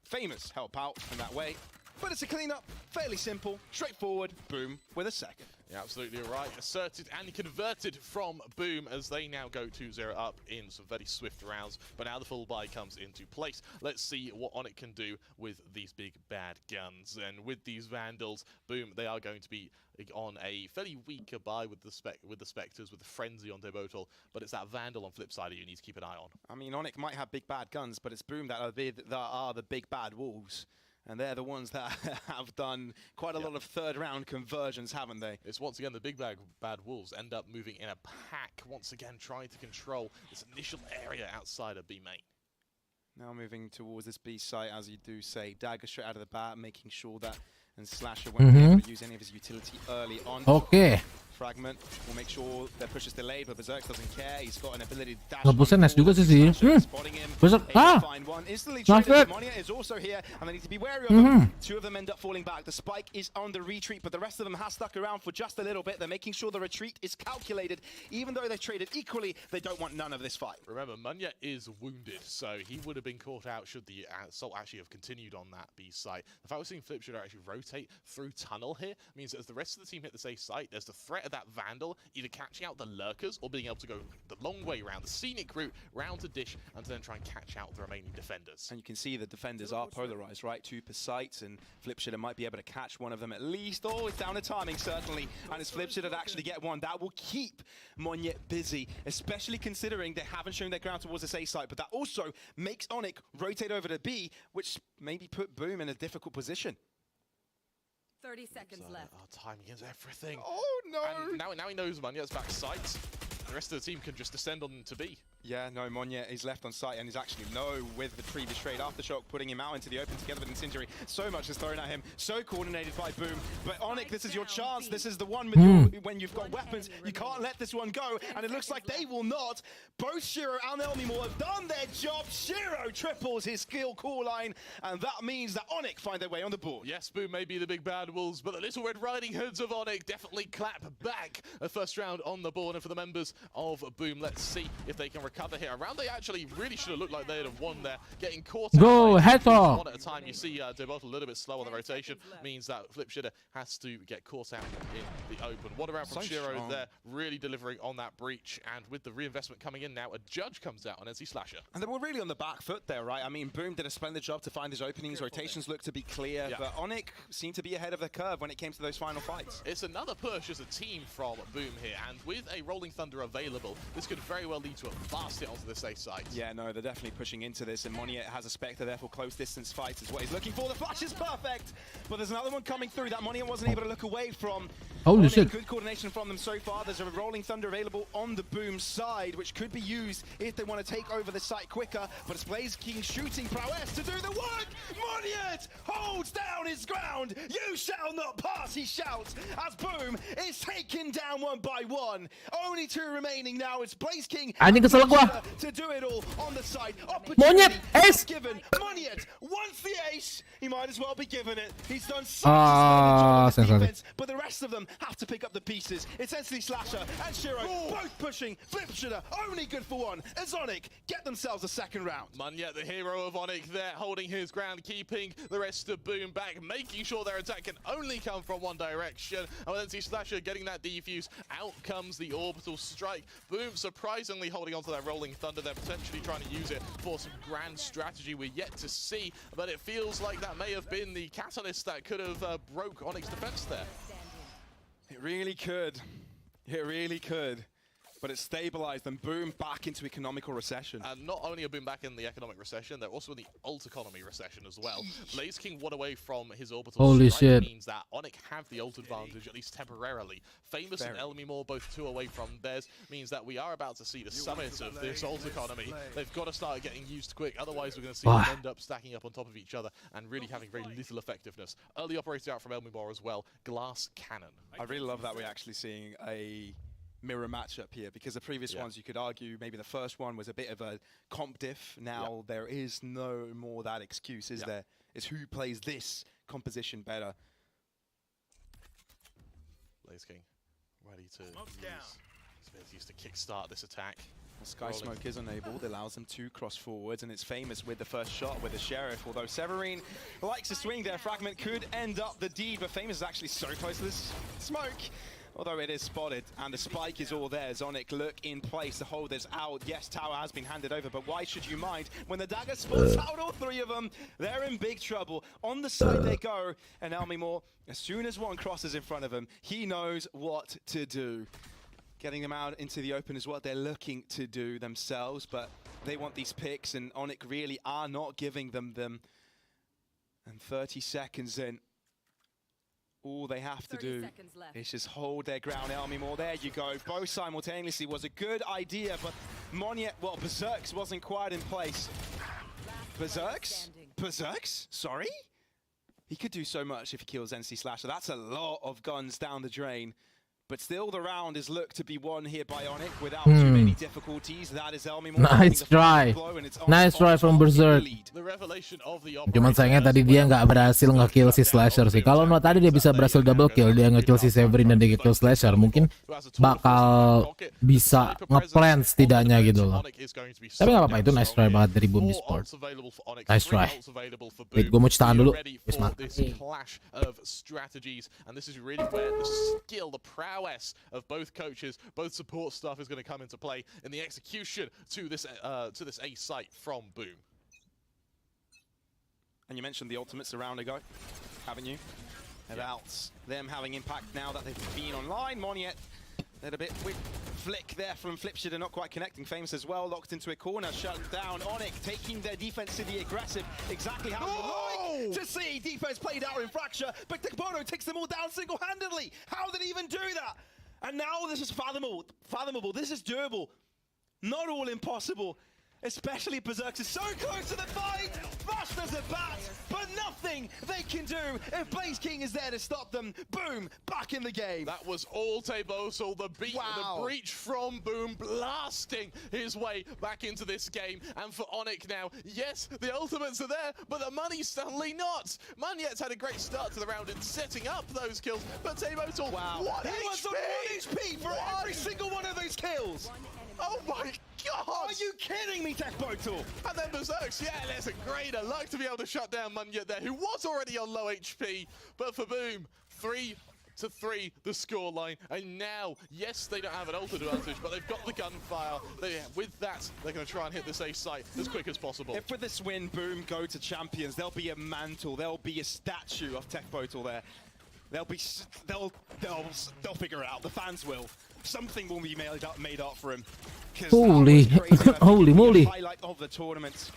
Famous help out in that way. But it's a cleanup, fairly simple, straightforward. Boom with a second. Yeah, absolutely right. Asserted and converted from Boom as they now go 2-0 up in some very swift rounds. But now the full buy comes into place. Let's see what Onyx can do with these big bad guns. And with these Vandals, Boom, they are going to be on a fairly weaker buy with the Spectres, with the Frenzy on Debotal. But it's that Vandal on flip side that you need to keep an eye on. I mean, Onyx might have big bad guns, but it's Boom that are the big bad wolves. And they're the ones that have done quite a lot of third round conversions, haven't they? It's once again the big bad wolves end up moving in a pack, once again trying to control this initial area outside of B main. Now moving towards this B site, as you do say, Dagger straight out of the bat, making sure that and Slasher won't be able to use any of his utility early on. Okay. Fragment will make sure their push is delayed, but Berserk doesn't care. He's got an ability to dash. Ngebusnya nice juga sih. Spotting him. Berserk. Find one. Instantly traded. Monia is also here, and they need to be wary of him. Two of them end up falling back. The spike is on the retreat, but the rest of them has stuck around for just a little bit. They're making sure the retreat is calculated. Even though they've traded equally, they don't want none of this fight. Remember, Munya is wounded, so he would have been caught out should the assault actually have continued on that B site. The fact we're seeing Flip should actually rotate through tunnel here means that as the rest of the team hit the safe site, there's the threat of that Vandal either catching out the lurkers or being able to go the long way round, the scenic route, round to dish, and to then try and catch out the remaining defenders. And you can see the defenders are polarized, right? 2 per site, and Flipshitter might be able to catch one of them at least. Oh, it's down to timing, certainly. And it's Flipshitter to actually get one. That will keep Monye busy, especially considering they haven't shown their ground towards the A site, but that also makes Onyx rotate over to B, which maybe put Boom in a difficult position. 30 seconds left. Timing is everything. Oh, no! And now he knows Munya's back sight. The rest of the team can just descend on to B. Yeah, no, Monye is left on site and is actually low with the previous trade Aftershock, putting him out into the open together with Incendiary. So much is thrown at him, so coordinated by Boom. But Onyx, this is your chance. This is the one with when you've got weapons. You can't let this one go, and it looks like they will not. Both Shiro and Elmimore have done their job. Shiro triples his skill core line, and that means that Onyx find their way on the board. Yes, Boom may be the big bad wolves, but the Little Red Riding Hoods of Onyx definitely clap back. A first round on the board, and for the members of Boom, let's see if they can recover here. A round they actually really should have looked like they'd have won there. Getting caught Go, out head off. one at a time. You see Debot a little bit slow on the rotation, means that Flip Shitter has to get caught out in the open. What around from Shiro there, really delivering on that breach, and with the reinvestment coming in now, a judge comes out on NC Slasher. And they were really on the back foot there, right? I mean, Boom did a splendid job to find his openings. Rotations looked to be clear, but Onyx seemed to be ahead of the curve when it came to those final fights. It's another push as a team from Boom here, and with a Rolling Thunder available, this could very well lead to a fast hit onto the safe site. Yeah, no, they're definitely pushing into this, and Monye has a Spectre, therefore close distance fights is what he's looking for. The flash is perfect, but there's another one coming through that Monye wasn't able to look away from. Holy shit. Good coordination from them so far. There's a Rolling Thunder available on the Boom side, which could be used if they want to take over the site quicker, but it's Blaze King shooting prowess to do the work. Monye holds down his ground. You shall not pass, he shouts, as Boom is taken down one by one. Only 2 remain. remaining now. It's Blaze King Anjing kesel gua. to do it all on the side. Monyet, ace. Given Monyet wants the ace. He might as well be given it. He's done such Ah, a solid job of sensational. defense, but the rest of them have to pick up the pieces. It's Ensley Slasher and Shiro both pushing. Flipshooter only good for one. As Onyx get themselves a second round. Munyet, the hero of Onyx there, holding his ground, keeping the rest of Boom back, making sure their attack can only come from one direction. And with NC Slasher getting that defuse, out comes the orbital strike. Boom surprisingly holding onto that rolling thunder. They're potentially trying to use it for some grand strategy we're yet to see, but it feels like that may have been the catalyst that could have broke Onyx defense there. It really could. It really could. But it stabilized and Boom back into economical recession. And not only are Boom back in the economic recession, they're also in the alt economy recession as well. Blaze King one away from his orbital Holy strike shit. means that Onyx have the ult advantage, at least temporarily. Famous and Elmi Moore, both 2 away from theirs, means that we are about to see the summit of this alt economy. They've got to start getting used quick, otherwise we're going to see them end up stacking up on top of each other and really having very little effectiveness. Early operator out from Elmi Moore as well, Glass Cannon. I really love that we're actually seeing a mirror matchup here, because the previous ones you could argue maybe the first one was a bit of a comp diff. Now there is no more that excuse, is there? It's who plays this composition better. Blaze King ready to use his abilities to kickstart this attack. Well, Sky Smoke is enabled, allows them to cross forwards, and it's Famous with the first shot with the Sheriff, although Severine likes to swing there. Fragment could end up the deed, but Famous is actually so close to this smoke. Although it is spotted, and the spike is all there. Zonic look in place to hold this out. Yes, tower has been handed over, but why should you mind? When the dagger spots out all 3 of them, they're in big trouble. On the side they go, and Elmi Moore, as soon as one crosses in front of him, he knows what to do. Getting them out into the open is what they're looking to do themselves, but they want these picks, and Onyx really are not giving them. And 30 seconds in, all they have to do is just hold their ground. Elmi Moore, there you go. Both simultaneously was a good idea, but Monyet, well, Berserks wasn't quite in place. Berserks? Sorry? He could do so much if he kills NC Slasher. That's a lot of guns down the drain. But still, the round is looked to be won here by Onyx without too many difficulties. That is Elmi Moore. Nice try. Nice try from Berserk. The revelation of the Cuman sayangnya tadi dia nggak berhasil nge-kill si Slasher sih. Kalau tadi dia bisa berhasil double kill, dia nge-kill si Severin dan dia nge-kill Slasher, mungkin bakal bisa nge-plan setidaknya gitu loh. Tapi nggak apa-apa, itu nice try banget dari Boom Esports. Nice try. Wait, gue mau cuci tangan dulu. Wis mati. Clash of strategies, and this is really where the skill, the prowess of both coaches, both support staff is going to come into play in the execution to this A site from Boom. And you mentioned the ultimates a round ago, haven't you? About them having impact now that they've been online. Monyet, had a bit quick flick there from Flipshooter, not quite connecting. Famous as well, locked into a corner, shut down. Onyx taking their defense to the aggressive, exactly how you like to see. Defense played out in Fracture, but Tekbono takes them all down single-handedly. How did he even do that? And now this is fathomable. This is doable. Not all impossible. Especially Berserks is so close to the fight! Fast as a bat, but nothing they can do if Blaze King is there to stop them. Boom, back in the game. That was all Tebosel, the breach from Boom, blasting his way back into this game. And for Onyx now, yes, the ultimates are there, but the money's suddenly not. Munyet's had a great start to the round in setting up those kills, but Tebosel, what He was on 1 HP for every single one of those kills! Oh my god! Are you kidding me, Tekbono? And then Berserks, yeah, there's a greater luck to be able to shut down Munyet there, who was already on low HP. But for Boom, 3-3 the scoreline. And now, yes, they don't have an ult advantage, but they've got the gunfire. With that, they're going to try and hit this A site as quick as possible. If with this win, Boom go to champions, there'll be a mantle, there'll be a statue of Tekbono there. They'll figure it out. The fans will. Something will be made up for him. Holy moly! Highlight of the tournament.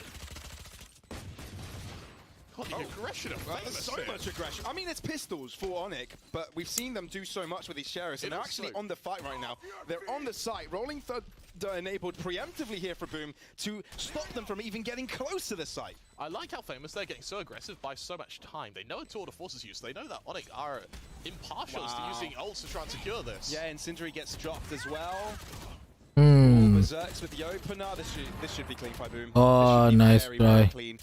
God, the aggression of Famous. So much aggression. I mean, it's pistols for Onyx, but we've seen them do so much with these sheriffs, and they're actually on the fight right now. They're on the site, rolling thunder enabled preemptively here for Boom to stop them from even getting close to the site. I like how Famous they're getting so aggressive by so much time. They know tour de force is used. They know that Onyx are impartial to using ults to try and secure this. Yeah, and Sindri gets dropped as well. Berserks with the opener. This should be clean by Boom. Oh, This should be nice very, try. very clean.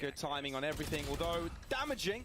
Good timing on everything, although damaging.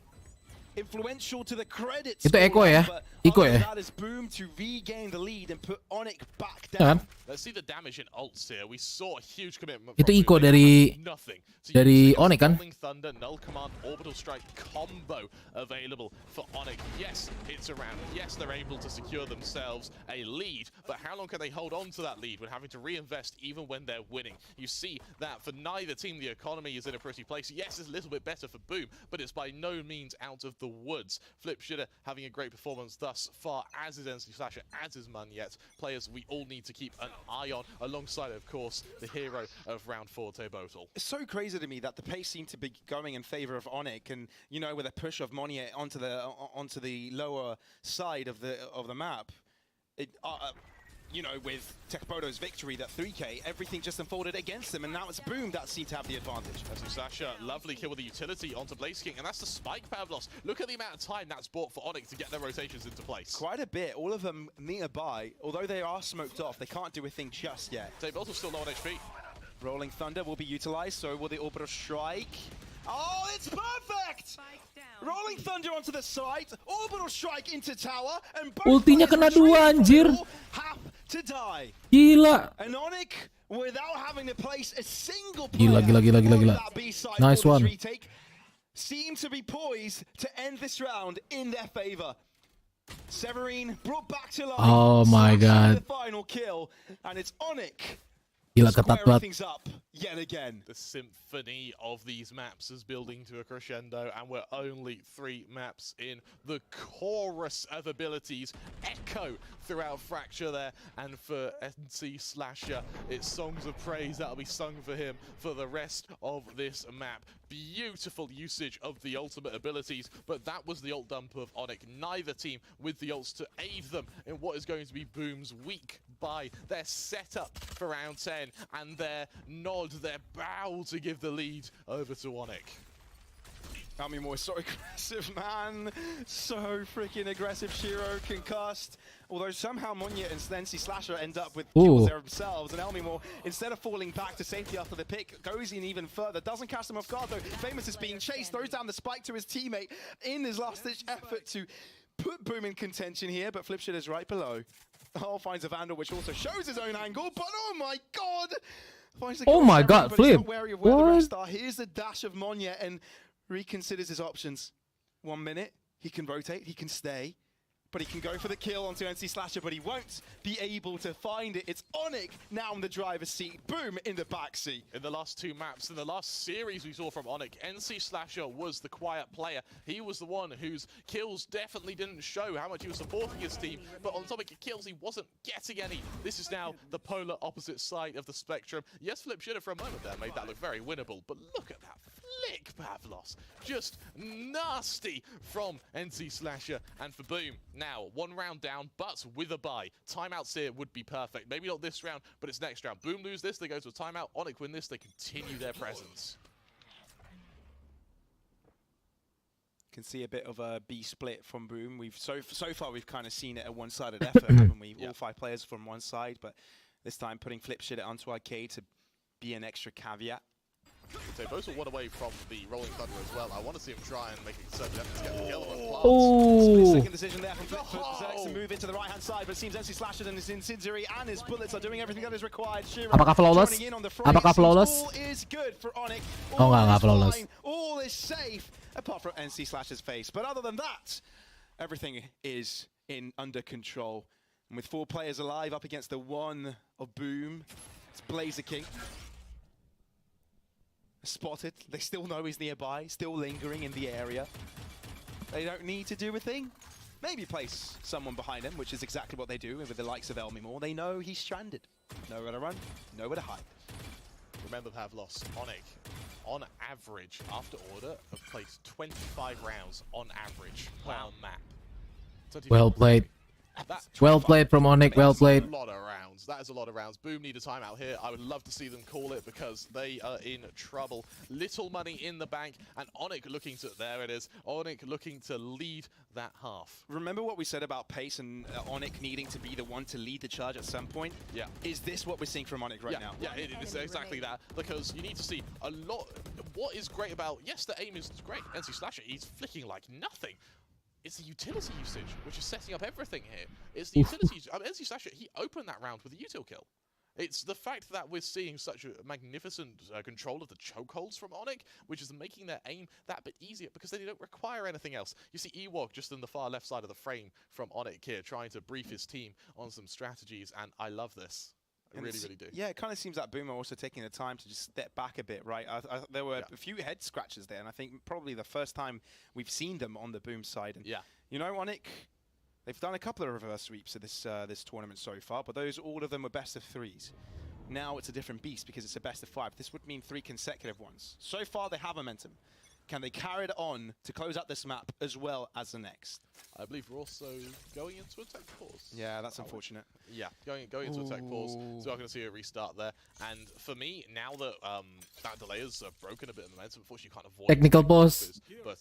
Influential to the credits. Itu Eko ya? Eko ya? That is Boom to regain the lead and put Onyx back Ya down. kan? Let's see the damage in ults here. We saw a huge commitment. Itu from Iko Boom. They dari- had nothing. So dari you see a Onyx kan? Rolling Thunder, Null Command, Orbital Strike combo available for Onyx. Yes, it's around. Yes, they're able to secure themselves a lead, but how long can they hold on to that lead when having to reinvest even when they're winning? You see that for neither team, the economy is in a pretty place. Yes, it's a little bit better for Boom, but it's by no means out of the woods. Flip Shitter having a great performance thus far, as is NC Slasher, as is Menit. Players we all need to keep an eye on, alongside, of course, the hero of round 4, Tebotal. It's so crazy to me that the pace seemed to be going in favor of Onyx, and you know, with a push of Menit onto the lower side of the map, you know, with Tekbodo's victory, that 3K, everything just unfolded against him, and now it's Boom that seemed to have the advantage. NC Slasher, lovely kill with the utility onto Blaze King, and that's the spike, Pavlos. Look at the amount of time that's bought for Onyx to get their rotations into place. Quite a bit, all of them nearby, although they are smoked off, they can't do a thing just yet. Tebotal's still low on HP. Rolling Thunder will be utilized, so will the Orbital Strike. Oh, it's perfect! Spike down. Rolling Thunder onto the side, Orbital Strike into tower, and both Ultinya players kena dua, retreating anjir. will have to die. Gila. And Onyx, without having to place a single Gila, player gila, gila, gila, on gila. that B-side Nice for this one. retake, seem to be poised to end this round in their favor. Severine brought back to life. Oh my Slashing God. The final kill, and it's Onyx Gila ketat squaring banget. things up yet again. The symphony of these maps is building to a crescendo, and we're only 3 maps in. The chorus of abilities echo throughout Fracture there, and for NC Slasher, it's songs of praise that'll be sung for him for the rest of this map. Beautiful usage of the ultimate abilities, but that was the ult dump of Onyx. Neither team with the ults to aid them in what is going to be Boom's weak buy. They're set up for round 10, and their nod, their bow to give the lead over to Onyx. Almimore is so aggressive, man. So freaking aggressive. Shiro concussed. Although somehow Menit and NC Slasher end up with kills there themselves. And Almimore, instead of falling back to safety after the pick, goes in even further. Doesn't catch them off guard though. Famous is being chased. Throws down the spike to his teammate in his last-ditch effort to put Boom in contention here. But Flipshit is right below. Oh, finds a Vandal, which also shows his own angle. But oh my god! Finds the Oh kill my Severin, god, but he's Flip. not wary of where the What? rest are. Here's the dash of Menit and reconsiders his options. 1 minute, he can rotate, he can stay, but he can go for the kill onto NC Slasher, but he won't be able to find it. It's Onyx now in the driver's seat, Boom in the backseat. In the last 2 maps, in the last series we saw from Onyx, NC Slasher was the quiet player. He was the one whose kills definitely didn't show how much he was supporting his team, but on topic of kills, he wasn't getting any. This is now the polar opposite side of the spectrum. Yes, Flip Shitter for a moment there made that look very winnable, but look at that flick, Pavlos. Just nasty from NC Slasher, and for Boom. Now, 1 round down, but with a bye. Timeouts here would be perfect. Maybe not this round, but it's next round. Boom lose this, they go to a timeout. Onyx win this, they continue their presence. Can see a bit of a B split from Boom. So far we've kind of seen it a one-sided effort, haven't we? All 5 players from one side, but this time putting Flip Shit onto Arcade to be an extra caveat. They both will one away from the Rolling Thunder as well. I want to see him try and make a certain effort to get the kill on Plants. Oh. Second decision there from Flip Berserks to move into the right-hand side, but it seems NC Slasher and his Incendiary and his bullets are doing everything that is required. Shiro Apakah flawless? joining in on the fray. Apakah It seems flawless? All is good for Onyx. Oh, enggak is flawless. fine. All is safe, apart from NC Slasher's face. But other than that, everything is under control. And with 4 players alive up against the 1 of Boom, it's Blazer King. Spotted. They still know he's nearby, still lingering in the area. They don't need to do a thing. Maybe place someone behind him, which is exactly what they do with the likes of Elmimore. They know he's stranded. Nowhere to run, nowhere to hide. Remember, Pavlos, Onyx, on average, after order, have placed 25 rounds on average per map. 25. Well played. Well played from Onyx, well played. That's a lot of rounds. That is a lot of rounds. Boom need a timeout here. I would love to see them call it because they are in trouble. Little money in the bank, and Onyx looking to, there it is, Onyx looking to lead that half. Remember what we said about pace and Onyx needing to be the one to lead the charge at some point? Yeah. Is this what we're seeing from Onyx right now? Yeah, it is exactly that, because you need to see a lot. What is great about, yes, the aim is great. NC Slasher, he's flicking like nothing. It's the utility usage, which is setting up everything here. It's the utility. NC Slasher, he opened that round with a util kill. It's the fact that we're seeing such a magnificent control of the chokeholds from Onyx, which is making their aim that bit easier because they don't require anything else. You see Ewok just in the far left side of the frame from Onyx here, trying to brief his team on some strategies, and I love this. I really, really do. Yeah, it kind of seems that Boom are also taking the time to just step back a bit, right? There were a few head scratches there, and I think probably the first time we've seen them on the Boom side. And you know, Onyx, they've done a couple of reverse sweeps of this tournament so far, but all of them were best of 3s. Now it's a different beast because it's a best of 5. This would mean 3 consecutive ones. So far, they have momentum. Can they carry it on to close out this map as well as the next? I believe we're also going into a tech pause. Yeah, that's unfortunate. Yeah, going into a tech pause. So we're going to see a restart there. And for me, now that that delay has broken a bit of momentum, unfortunately you can't avoid Technical pause. But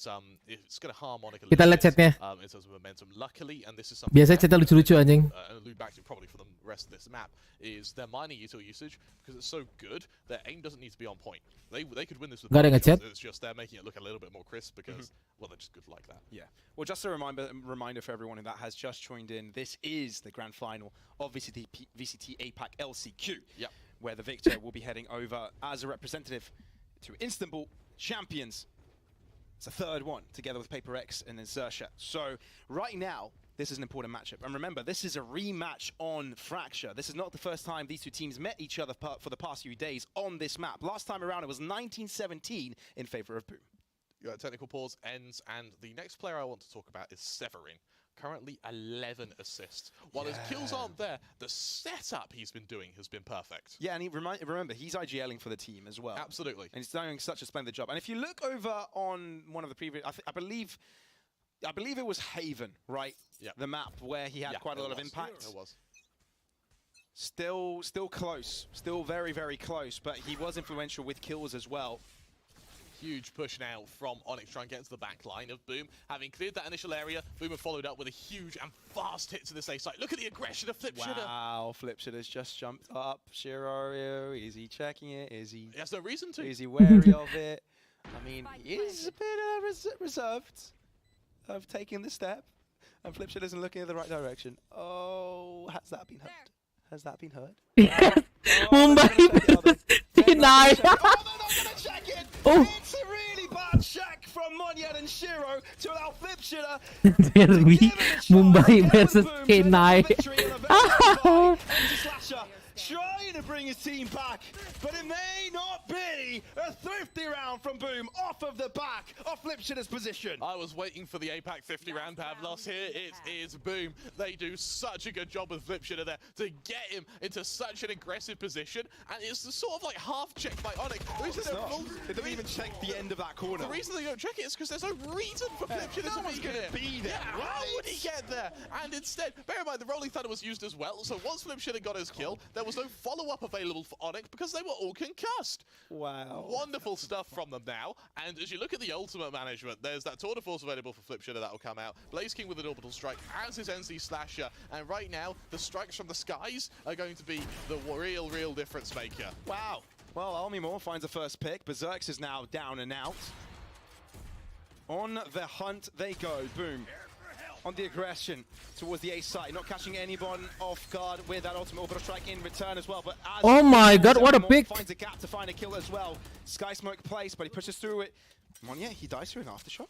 it's going to harm Onyx a Kita little lihat bit, chatnya. in terms of momentum. Luckily, and this is something Biasanya chatnya lucu-lucu anjing. and allude back to probably for the rest of this map, is their mining util usage, because it's so good, their aim doesn't need to be on point. They could win this with Nggak ada power ngechat. kills. It's just they're making it look a little bit more crisp because, well, they're just good like that. Yeah. Well, just a reminder for everyone that has just joined in, this is the grand final of VCT APAC LCQ, where the victor will be heading over as a representative to Istanbul champions. It's a third one, together with Paper X and Insertia. So right now, this is an important matchup. And remember, this is a rematch on Fracture. This is not the first time these two teams met each other for the past few days on this map. Last time around, it was 1917 in favor of Boom. Technical pause ends, and the next player I want to talk about is Severin. Currently 11 assists. While his kills aren't there, the setup he's been doing has been perfect. Yeah, and remember, he's IGLing for the team as well. Absolutely. And he's doing such a splendid job. And if you look over on one of the previous, I believe it was Haven, right? Yeah. The map where he had quite a lot of impact. It was. Still close. Still very, very close. But he was influential with kills as well. Huge push now from Onyx trying to get into the back line of Boom. Having cleared that initial area, Boom have followed up with a huge and fast hit to this A site. Look at the aggression of Flipshitter. Wow, Flipshitter's just jumped up. Shiro, is he checking it? Is he? He has no reason to. Is he wary of it? I mean, he is a bit reserved of taking the step. And Flipshitter isn't looking in the right direction. Oh, has that been heard? Has that been heard? Mumbai deny. Oh, they're not going to check it! It's a really bad check from Monyet and Shiro to allow Flipshitter Derby Mumbai versus Kenai. Trying to bring his team back, but it may not be a thrifty round from Boom off of the back of Flipshitter's position. I was waiting for the APAC 50 round, Pavlos. Here it is Boom. They do such a good job with Flipshitter there to get him into such an aggressive position, and it's the sort of like half check by Onyx. They don't even check the end of that corner. The reason they don't check it is because there's no reason for Flipshitter to be there. Yeah, how would he get there? And instead, bear in mind, the Rolling Thunder was used as well, so once Flipshitter got his kill, there was no follow-up available for Onyx because they were all concussed. Wow. Wonderful stuff from them now. And as you look at the ultimate management, there's that Tour de Force available for Flipshitter that will come out. Blaze King with an orbital strike, as is NC Slasher. And right now, the strikes from the skies are going to be the real difference maker. Wow. Well, Almimore finds the first pick. Berserks is now down and out. On the hunt they go. Boom. On the aggression towards the A site, not catching anyone off guard with that ultimate orbital strike in return as well. But as Oh my god, what a pick! Finds a gap to find a kill as well. Sky Smoke placed, but he pushes through it. Monya, he dies through an aftershock.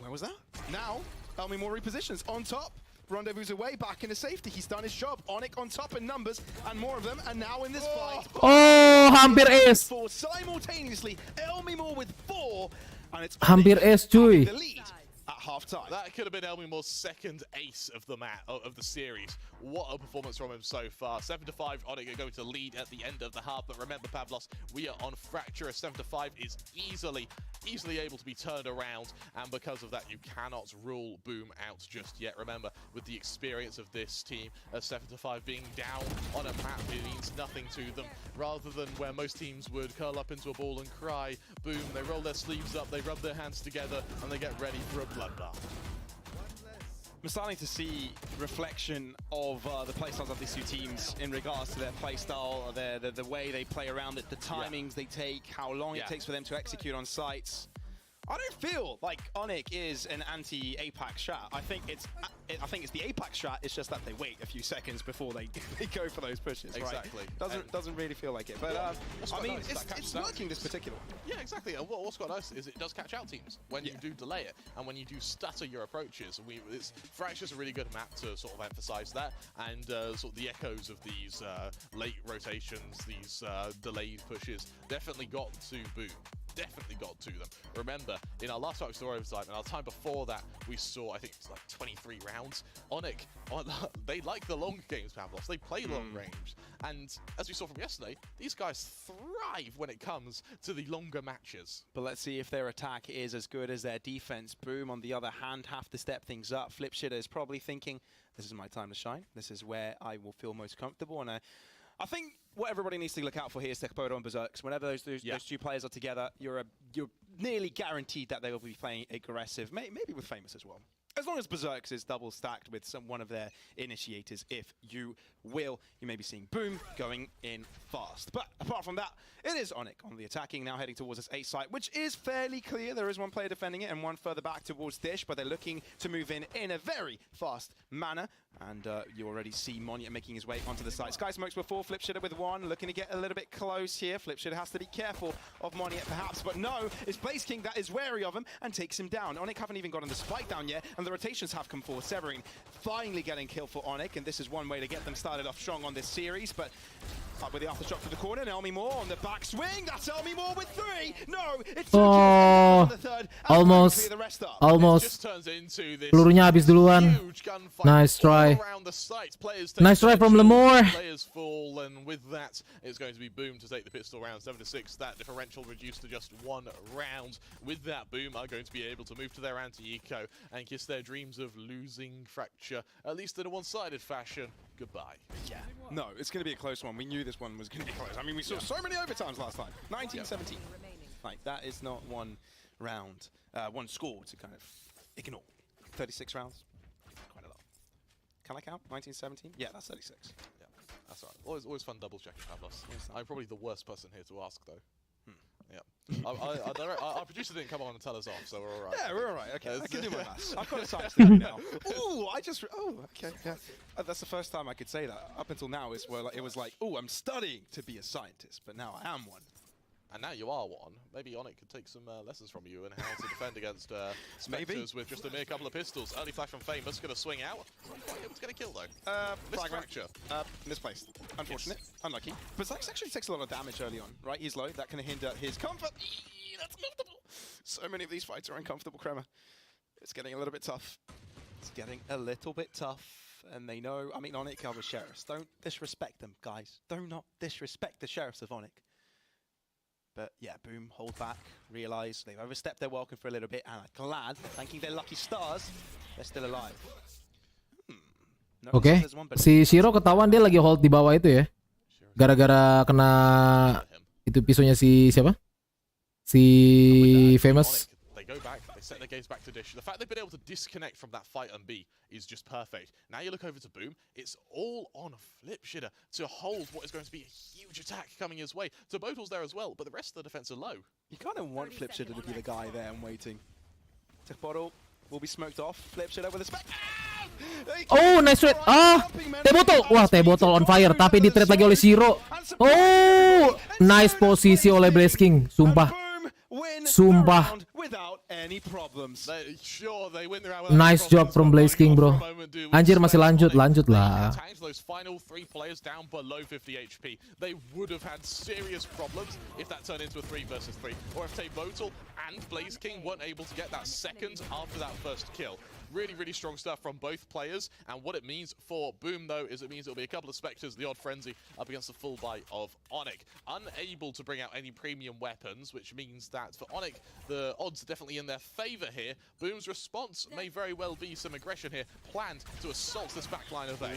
Where was that? Now, Almimore repositions on top. Rendezvous away, back into safety. He's done his job. Onyx on top in numbers, and more of them. And now in this fight, Oh, hampir ace. four simultaneously. Elmimore with 4, and it's Hampir ace, cuy. the lead at half-time. That could have been Elmimore's second ace of the series. What a performance from him so far. 7-5, Onyx are going to lead at the end of the half, but remember, Pavlos, we are on fracture. A 7-5 is easily able to be turned around, and because of that, you cannot rule Boom out just yet. Remember, with the experience of this team, a 7-5 being down on a map, it means nothing to them. Rather than where most teams would curl up into a ball and cry, Boom, they roll their sleeves up, they rub their hands together, and they get ready for a bloodbath. We're starting to see reflection of the playstyles of these two teams in regards to their playstyle, the way they play around it, the timings they take, how long it takes for them to execute on sites. I don't feel like Onyx is an anti-APAC strat. I think it's the APAC strat. It's just that they wait a few seconds before they go for those pushes. Exactly. Right? Doesn't really feel like it. But I mean, it's working this particular. Yeah, exactly. And what's quite nice is it does catch out teams when you do delay it and when you do stutter your approaches. Fracture's a really good map to sort of emphasize that, and sort of the echoes of these late rotations, these delayed pushes, definitely got to Boom. Definitely got to them. Remember, in our last time we saw overtime, and our time before that, we saw, I think it's like 23 rounds. Onyx, they like the long games, Pavlos. They play long range. And as we saw from yesterday, these guys thrive when it comes to the longer matches. But let's see if their attack is as good as their defense. Boom, on the other hand, have to step things up. Flipshitter is probably thinking, this is my time to shine. This is where I will feel most comfortable. And I think what everybody needs to look out for here is Tekpodo and Berserks. Whenever those two players are together, you're nearly guaranteed that they will be playing aggressive, maybe with Famous as well. As long as Berserks is double stacked with one of their initiators, if you will, you may be seeing Boom going in fast. But apart from that, it is Onyx on the attacking, now heading towards this A site, which is fairly clear. There is one player defending it and one further back towards Dish, but they're looking to move in a very fast manner. And you already see Monya making his way onto the site. Sky Smokes before, Flipshitter with one, looking to get a little bit close here. Flipshitter has to be careful of Monya perhaps, but no, it's Blaze King that is wary of him and takes him down. Onyx haven't even gotten the spike down yet, and the rotations have come forward. Severing finally getting killed for Onyx, and this is one way to get them started off strong on this series, but up with the aftershock to the corner, and Elmimore on the backswing. That's Elmimore with 3. No, it's on the third. Almost. It just turns into this Pelurunya habis duluan. huge gunfight Nice try. all around the site. Nice try from Lemore. Players fall, and with that, it's going to be Boom to take the pistol round. 7-6. That differential reduced to just 1 round. With that, Boom are going to be able to move to their anti-eco and kiss their dreams of losing Fracture, at least in a one-sided fashion, goodbye. Yeah. No, it's going to be a close one. We knew this one was going to be close. I mean, we saw so many overtimes last time. 19-17. Like, that is not one round, one score to kind of ignore. 36 rounds. Quite a lot. Can I count? 19-17? Yeah, that's 36. Yeah, that's all right. Always fun double-checking, Pavlos. I'm probably the worst person here to ask, though. Yeah. Our producer didn't come on and tell us off, so we're all right. Yeah, we're all right. Okay, I can do my maths. I've got a science degree now. Ooh, okay, yeah. That's the first time I could say that. Up until now, it was like, ooh, I'm studying to be a scientist, but now I am one. And now you are one. Maybe Onyx could take some lessons from you in how to defend against Spectres with just a mere couple of pistols. Early flash from Famous, going to swing out. It's going to kill, though. Missed Fracture. Misplaced. Unfortunate. Unlucky. But Zax actually takes a lot of damage early on, right? He's low. That can hinder his comfort. That's uncomfortable. So many of these fights are uncomfortable, Kremer. It's getting a little bit tough. It's getting a little bit tough. And they know, I mean, Onyx are the sheriffs. Don't disrespect them, guys. Do not disrespect the sheriffs of Onyx. But yeah, Boom, hold back, realize they've overstepped their welcome for a little bit, and are glad, thanking their lucky stars, they're still alive. No, Oke, si Shiro ketahuan dia lagi hold di bawah itu ya. Gara-gara kena itu pisunya si siapa? Si Famous. They go back, they set their gaze back to Dish. The fact they've been able to disconnect from that fight on B is just perfect. Now you look over to Boom, it's all on Flipshitter to hold what is going to be a huge attack coming his way. So Botal's there as well, but the rest of the defense are low. You kind of want Flipshitter to be the guy there and waiting. Tekbottle will be smoked off. Flipshitter with a spec. Oh, nice trade. T-Bottle. Wah, T-Bottle on fire, tapi di trade lagi oleh Shiro. Oh, nice posisi oleh Blaze King, sumpah. Sumpah. Nice job from Blaze King, bro. Anjir, masih lanjut lah. Those final 3 players down below 50 HP. They would have had serious problems if that turned into a 3 versus 3, or if Votal and Blaze King weren't able to get that second after that first kill. Really, really strong stuff from both players, and what it means for Boom, though, is it means it'll be a couple of Spectres, the odd Frenzy, up against the full buy of Onyx. Unable to bring out any premium weapons, which means that for Onyx, the odds are definitely in their favor here. Boom's response may very well be some aggression here, planned to assault this backline of A.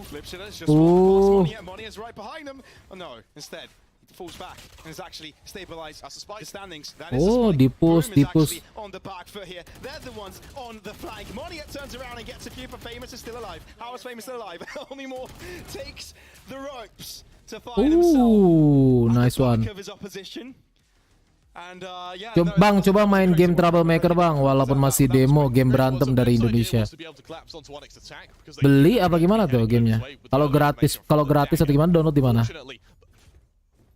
Flips it, it's just one past Money is right behind him. Oh no, instead. Falls back and has actually stabilized the standings. That is di-push. on the back foot here. They're the ones on the flank. Moniet turns around and gets a few, but Famous is still alive. How is Famous still alive? Onlymore takes the ropes to find himself nice one. Of his opposition. And, Coba main game Troublemaker bang, walaupun masih demo game berantem dari Indonesia. Beli apa gimana tuh gamenya? Kalau gratis atau gimana, download di mana?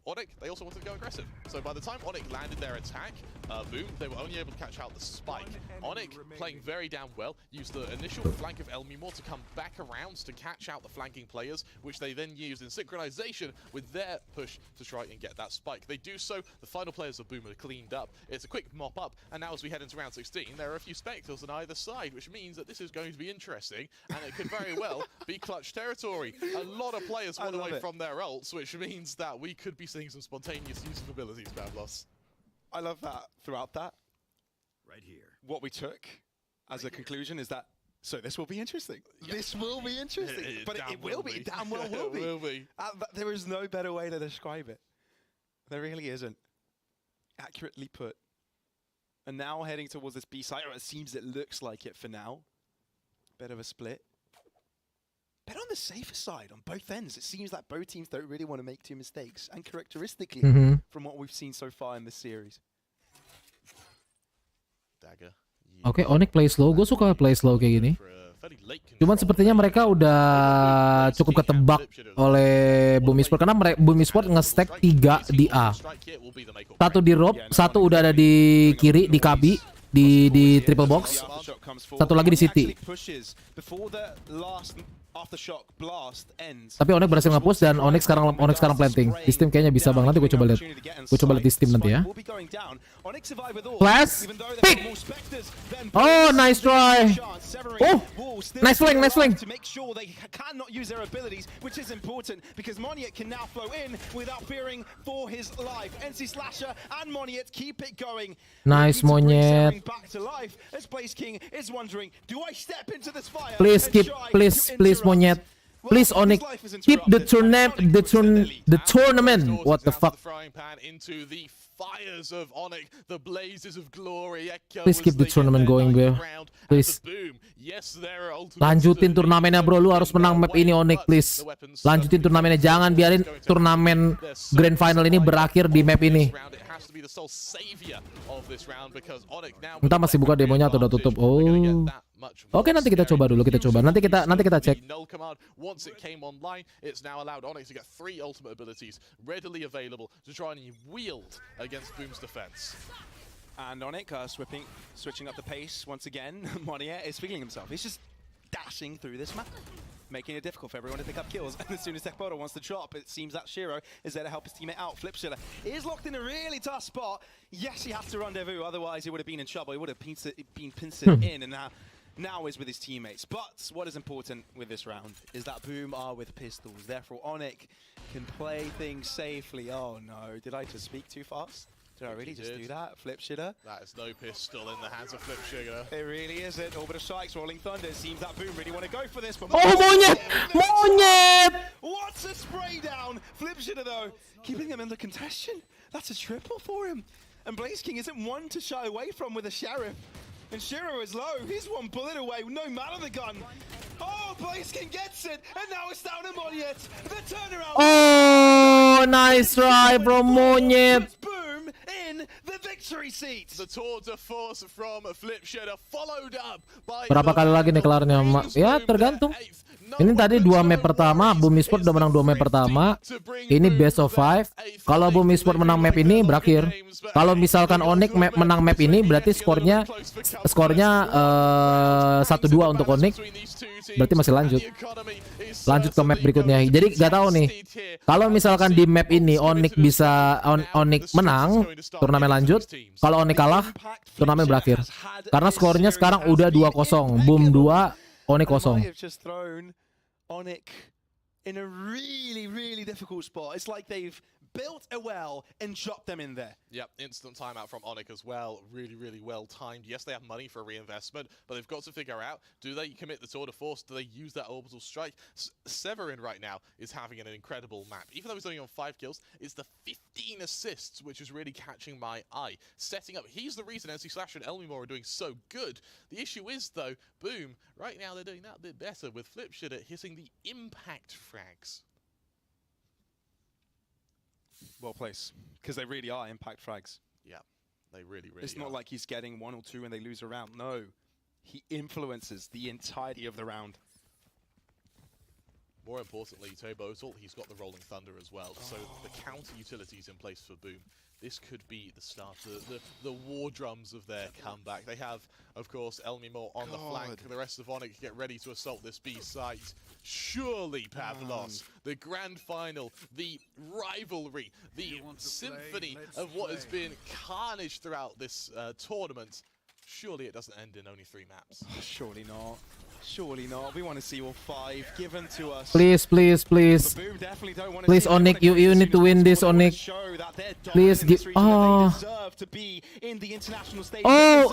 Onyx, they also wanted to go aggressive. So by the time Onyx landed their attack, Boom, they were only able to catch out the spike. Onyx, playing very damn well, used the initial flank of Elmimore to come back around to catch out the flanking players, which they then used in synchronization with their push to try and get that spike. They do so, the final players of Boom are cleaned up. It's a quick mop up, and now as we head into round 16, there are a few Spectres on either side, which means that this is going to be interesting, and it could very well be clutch territory. A lot of players went away from their ults, which means that we could be seeing some spontaneous use of abilities, Bablos. I love that throughout that. Right here. What we took as a conclusion is that, so this will be interesting. Yeah. This will be interesting. But it will be. It damn well will be. Will be. There is no better way to describe it. There really isn't. Accurately put. And now heading towards this B side, or it seems it looks like it for now. Bit of a split. Bet on the safer side on both ends. It seems like both teams don't really want to make 2 mistakes, and characteristically, from what we've seen so far in this series. Dagger. Oke, Onyx play slow. Gue suka play slow kayak gini. Cuman sepertinya mereka udah cukup ketebak oleh Boom Esports, karena Boom Esports nge-stack 3 di A. 1 di rope, 1 udah ada di kiri, di Kabi, di triple box. 1 lagi di City. Tapi Onyx berhasil nge-push dan Onyx sekarang planting. This team kayaknya bisa bang, nanti gue coba lihat. Gue coba lihat this team nanti ya. Flash, pick. Oh, nice try. Oh, nice flank, nice flank. Nice monyet. Please keep, please monyet. Please Onyx, keep the tournament. What the fuck? Fires of Onyx, the blazes of glory echo. Please keep the tournament going, bro. Please. Lanjutin turnamennya, bro. Lu harus menang map ini, Onyx, please. Lanjutin turnamennya. Jangan biarin turnamen grand final ini berakhir di map ini. Entah masih buka demonya atau udah tutup. Oh. Oke, nanti kita coba dulu, Nanti kita cek. Against Boom's defense. And Onyx switching up the pace once again. Monier is feeling himself. He's just dashing through this map, making it difficult for everyone to pick up kills. And as soon as Tekboda wants to drop, it seems that Shiro is there to help his teammate out. Flipshiller is locked in a really tough spot. Yes, he has to rendezvous, otherwise he would have been in trouble. He would have been pincered in, and now is with his teammates. But what is important with this round is that Boom are with pistols. Therefore, Onyx can play things safely. Oh no, did I just speak too fast? Did I really just do that? Flipshitter? That is no pistol in the hands of Flipshitter. It really isn't. Orbital strikes, rolling thunder. It seems that Boom really want to go for this. But Monyet! What's a spray down? Flipshitter though, keeping them in the contention. That's a triple for him. And Blaze King isn't one to shy away from with a Sheriff. And Shiro is low. He's 1 bullet away. No man on the gun. Oh, Blaze King gets it. And now it's down to Monyet. The turnaround. Oh, nice try from Monyet. Boom in the victory seat. The tour de force from Flipshitter followed up by berapa kali lagi nih kelarnya? Ya, tergantung. Ini tadi 2 map pertama, Boom Esport udah menang 2 map pertama. Ini best of 5. Kalau Boom Esport menang map ini berakhir. Kalau misalkan Onyx menang map ini berarti skornya 1-2 untuk Onyx. Berarti masih lanjut. Lanjut ke map berikutnya. Jadi gak tahu nih. Kalau misalkan di map ini Onyx bisa Onyx menang, turnamen lanjut. Kalau Onyx kalah, turnamen berakhir. Karena skornya sekarang udah 2-0. Boom 2, Onyx 0. Onyx in a really difficult spot. It's like they've built a well and dropped them in there. Yep, instant timeout from Onyx as well. Really well timed. Yes, they have money for reinvestment, but they've got to figure out, do they commit the tour de force? Do they use that orbital strike? Severin right now is having an incredible map. Even though he's only on 5 kills, it's the 15 assists which is really catching my eye. Setting up, he's the reason NC Slasher and Elmimore are doing so good. The issue is though, Boom, right now they're doing that a bit better with Flipshitter hitting the impact frags. Well placed, because they really are impact frags. Yeah, they really It's not like he's getting 1 or 2 and they lose a round. No, he influences the entirety of the round. More importantly, Tobotal, he's got the Rolling Thunder as well. So the counter utilities in place for Boom. This could be the start, the war drums of their comeback. They have, of course, Elmimore on the flank. The rest of Onyx get ready to assault this B site. Surely, Pavlos, the grand final, the rivalry, the symphony of what has been carnage throughout this tournament. Surely it doesn't end in only 3 maps. Surely not. Surely not. We want to see all 5 given to us. Please. Please, Onyx, you need to win this, Onyx. Please give. Oh,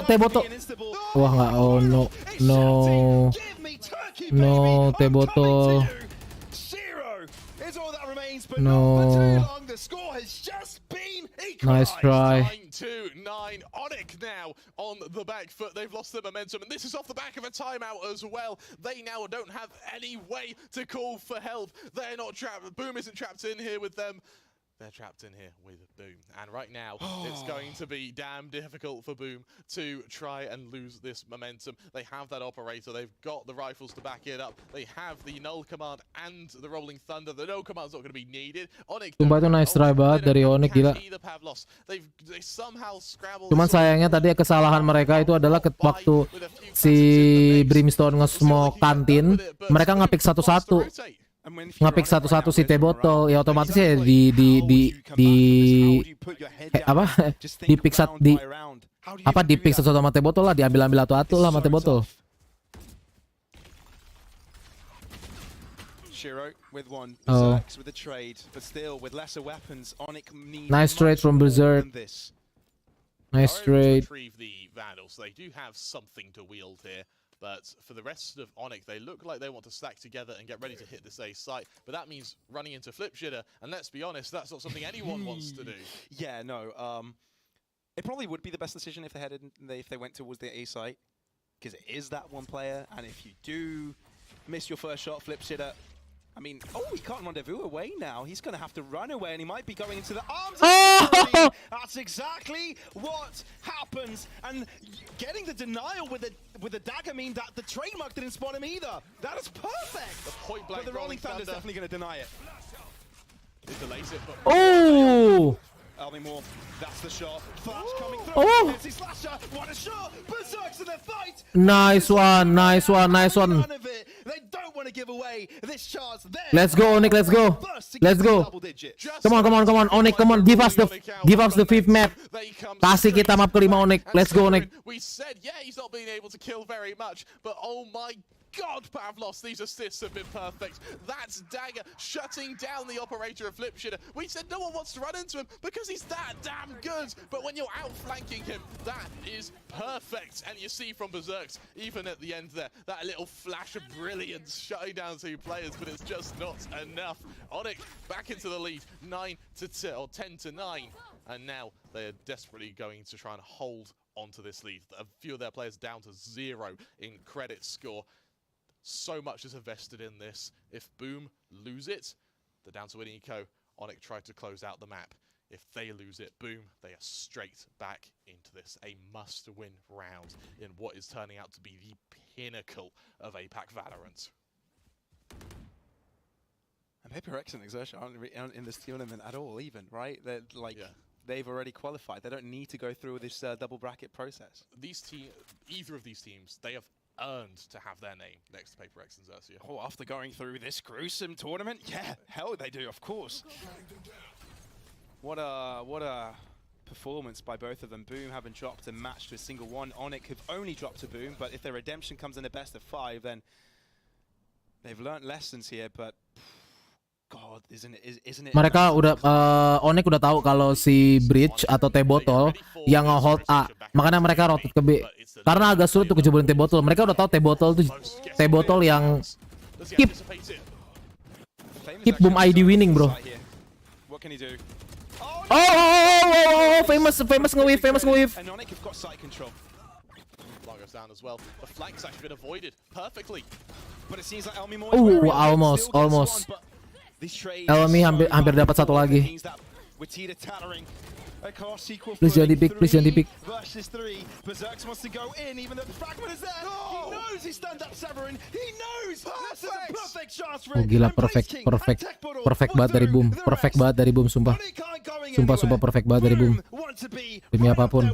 Teboto. Wah, nggak. Oh no, Teboto. No. Nice try. 9-9. Onyx now on the back foot. They've lost their momentum, and this is off the back of a timeout as well. They now don't have any way to call for help. They're not trapped. Boom isn't trapped in here with them. They're trapped in here with Boom. And right now, it's going to be damn difficult for Boom to try and lose this momentum. They have that operator. They've got the rifles to back it up. They have the null command and the rolling thunder. The null command's not going to be needed. Onyx, Sumpah itu nice try banget dari Onyx, gila. They somehow scrabbled. Cuman sayangnya tadi kesalahan mereka itu adalah waktu si Brimstone nge-smoke kantin, mereka nge-pick satu-satu. Nge-pick satu-satu si T-Botol, ya otomatis ya di pick satu sama T-Botol lah, diambil atu-atu lah sama T-Botol. Oh. Nice trade from Berserk. Nice trade. They do have something to wield here. But for the rest of Onyx, they look like they want to stack together and get ready to hit this A site. But that means running into Flipshitter, and let's be honest, that's not something anyone wants to do. Yeah, no. It probably would be the best decision if they went towards the A site, because it is that one player, and if you do miss your first shot, Flipshitter. I mean, he can't rendezvous away now. He's going to have to run away, and he might be going into the arms of Fury. That's exactly what happens. And getting the denial with the dagger mean that the trademark didn't spot him either. That is perfect. The point blank but the Rolling Thunder is definitely going to deny it. It delays it, but Oh! Elmimore, that's the shot. Flash coming through. Oh! Slasher, what a shot! Berserk's in the fight. Nice one. They don't want to give away this chance. Let's go, Onyx. Let's go. Come on, Onyx. Come on, give us the 5th map. Kasih kita map kelima, Onyx. Let's go, Onyx. We said, yeah, he's not being able to kill very much, but oh my God, Pavlos, these assists have been perfect. That's Dagger shutting down the operator of Flipshitter. We said no one wants to run into him because he's that damn good. But when you're outflanking him, that is perfect. And you see from Berserks, even at the end there, that little flash of brilliance shutting down 2 players, but it's just not enough. Onyx back into the lead, 10-9. And now they're desperately going to try and hold onto this lead. A few of their players down to 0 in credit score. So much is invested in this. If Boom lose it, they're down to winning eco. Onyx tried to close out the map. If they lose it, Boom, they are straight back into this. A must-win round in what is turning out to be the pinnacle of APAC Valorant. And Paper X and Exertion aren't in this tournament at all, even, right? They're like, they've already qualified. They don't need to go through this double bracket process. Either of these teams, they have earned to have their name next to Paper X and Xerxia. Oh, after going through this gruesome tournament? Yeah, hell they do, of course. What a performance by both of them. Boom haven't dropped a match to a single one. Onyx have only dropped to Boom, but if their redemption comes in a best of 5, then they've learned lessons here, but God, isn't it? Mereka udah Onyx udah tahu kalau si Bridge atau T-Bottle yang nge-hold A. Makanya mereka rotate ke B. Karena agak sulit tuh kejebolin T-Bottle. Mereka udah tahu T-Bottle tuh T-Bottle yang keep Boom ID winning, bro. What can he do? Famous nge-weave. And Onyx have got site control. Goes down as well. The flank's actually been avoided perfectly. But it seems like Elmi more is wary. Almost. Elmi hampir dapat satu lagi. Please jangan di-pick. Versus 3. Berserks wants to go in, even though the fragment is there. He knows he stunned up Severin. He knows. This is a perfect chance for Oh gila, perfect banget dari Boom. Perfect banget dari Boom, sumpah. Sumpah perfect banget dari Boom. Demi apapun.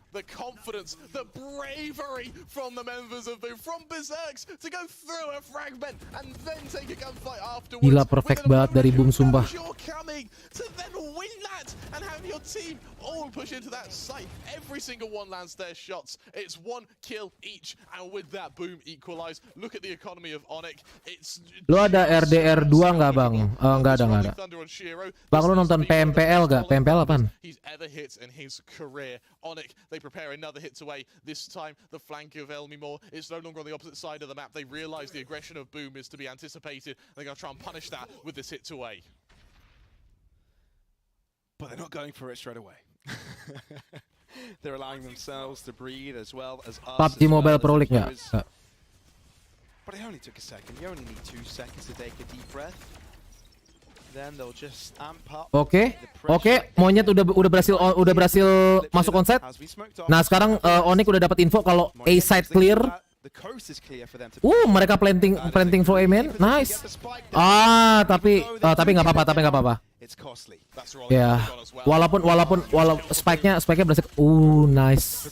The confidence, the bravery from the members of Boom, from Berserks to go through a fragment and then take a gunfight afterwards. Gila, perfect banget dari Boom, sumpah. You're coming to then win that and have your team all push into that site. Every single one lands their shots. It's 1 kill each, and with that Boom equalize. Look at the economy of Onyx. It's Lu ada RDR 2 nggak bang? Nggak ada. Bang, lu nonton PMPL nggak? PMPL apaan? He's ever hit in his career. Onyx, they prepare another hit away. This time, the flank of Elmimore is no longer on the opposite side of the map. They realize the aggression of Boom is to be anticipated. They're going to try and punish that with this hit away. But they're not going for it straight away. They're allowing themselves to breathe as well as us. PUBG Mobile Pro League nggak? But it only took a second. You only need 2 seconds to take a deep breath. Then they'll just amp up. Oke, Monyet udah berhasil masuk on site. Nah sekarang Onyx udah dapat info kalau A site clear. Mereka planting for A man. Nice. Tapi nggak apa-apa. Ya, walaupun spike-nya berhasil. Nice.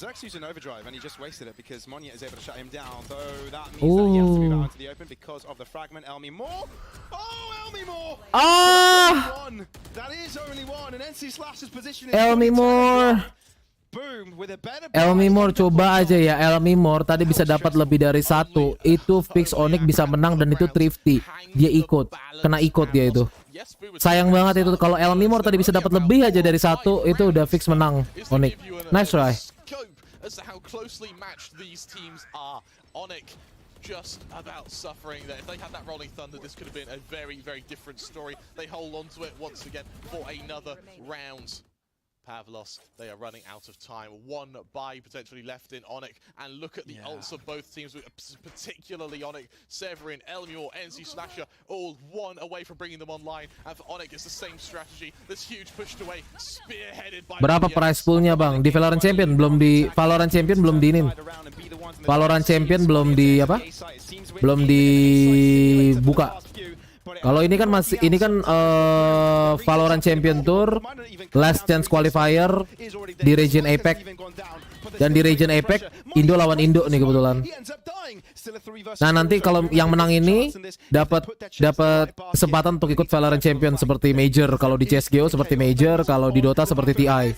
Elmimore coba aja ya. Elmimore tadi bisa dapat lebih dari 1. Itu fix Onyx bisa menang dan itu thrifty. Dia kena ikut dia itu. Sayang banget itu kalau Elmimore tadi bisa dapat lebih aja dari 1, itu udah fix menang Onyx. Nice try. Just about suffering there. If they had that rolling thunder, this could have been a very, very different story. They hold on to it once again for another round. Pavlos, they are running out of time. 1 buy potentially left in Onyx, and look at the ults of both teams, particularly Onyx, Severin, Elmure, NC Slasher, all 1 away from bringing them online. And for Onyx, it's the same strategy. This huge pushed away, spearheaded by. Berapa prize poolnya bang? Di Valorant Champion belum diinin. Valorant Champion belum dibuka. Kalau ini kan Valorant Champion Tour last chance qualifier di region APAC, dan di region APAC Indo lawan Indo nih kebetulan. Nah nanti kalau yang menang ini dapat kesempatan untuk ikut Valorant Champion seperti Major. Kalau di CSGO seperti Major, kalau di Dota seperti TI.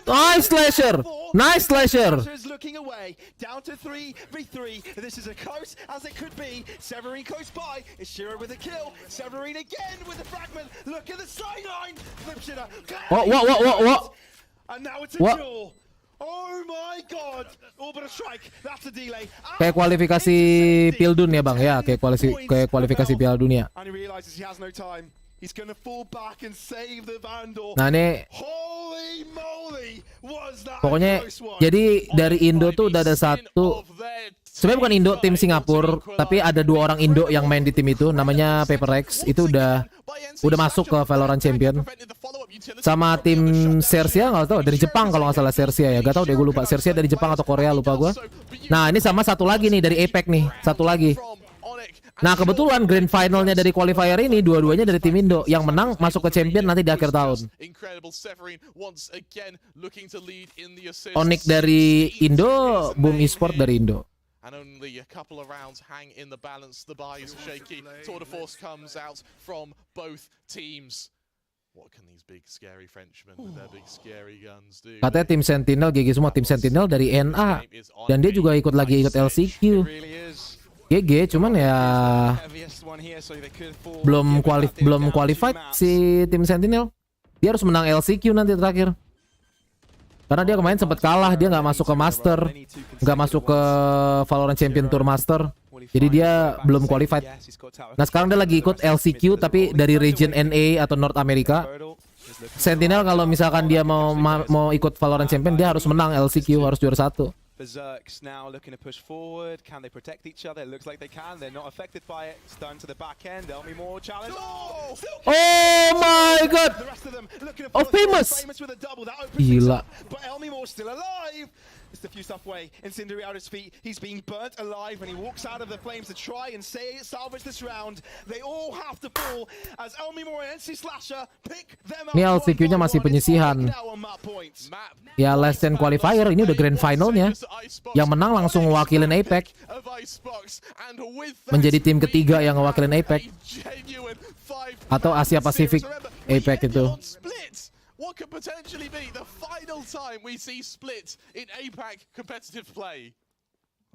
Nice slasher. Looking away, down to 3v3. This is a close as it could be. Severin close by. Is Shiro with a kill? Severin again with the fragment. Look at the sideline. Flip shitter. What? And now it's a duel. Oh my god. Orbital strike. That's a delay. Kayak kualifikasi Piala Dunia bang ya, kayak kualifikasi Piala Dunia. And he realizes he has no time. He's gonna fall back and save the Vandal. Nah ini Holy moly, was that pokoknya jadi dari Indo tuh udah ada 1. Sebenarnya bukan Indo, tim Singapura, tapi ada 2 orang Indo yang main di tim itu, namanya Paper X. Itu udah masuk ke Valorant Champion. sama tim Sersia, nggak tahu dari Jepang kalau nggak salah Sersia ya, nggak tahu deh gue lupa Sersia dari Jepang atau Korea lupa gue. Nah ini sama satu lagi nih dari APAC nih, satu lagi. Nah kebetulan grand finalnya dari qualifier ini dua-duanya dari tim Indo, yang menang masuk ke champion nanti di akhir tahun. Onyx dari Indo, Boom Esports dari Indo. And only a couple of rounds hang in the balance. The buys shaky. Tour de force comes out from both teams. What can these big scary Frenchmen with their big scary guns do? Katanya tim Sentinel GG semua, tim Sentinel dari NA dan dia juga ikut LCQ. GG cuman ya belum qualified si tim Sentinel. Dia harus menang LCQ nanti terakhir. Karena dia kemarin sempat kalah, dia nggak masuk ke Master, nggak masuk ke Valorant Champion Tour Master, jadi dia belum qualified. Nah sekarang dia lagi ikut LCQ tapi dari region NA atau North America. Sentinel kalau misalkan dia mau ikut Valorant Champion dia harus menang LCQ, harus juara 1. Berserks now looking to push forward. Can they protect each other? It looks like they can. They're not affected by it. Stun to the back end. There'll be more challenge. Oh my god! Oh famous! Gila. But Elmimore still alive. It's the few stuff way. Incendiary out his feet. He's being burnt alive and he walks out of the flames to try and salvage this round. They all have to fall as Elmimore and NC Slasher pick them up. Ini LCQ-nya masih penyisihan. Ya less than qualifier, ini udah grand finalnya. Yang menang langsung mewakilin APAC. Menjadi tim ketiga yang mewakilin APAC. Atau Asia Pasifik APAC itu. What could potentially be the final time we see Split in APAC competitive play?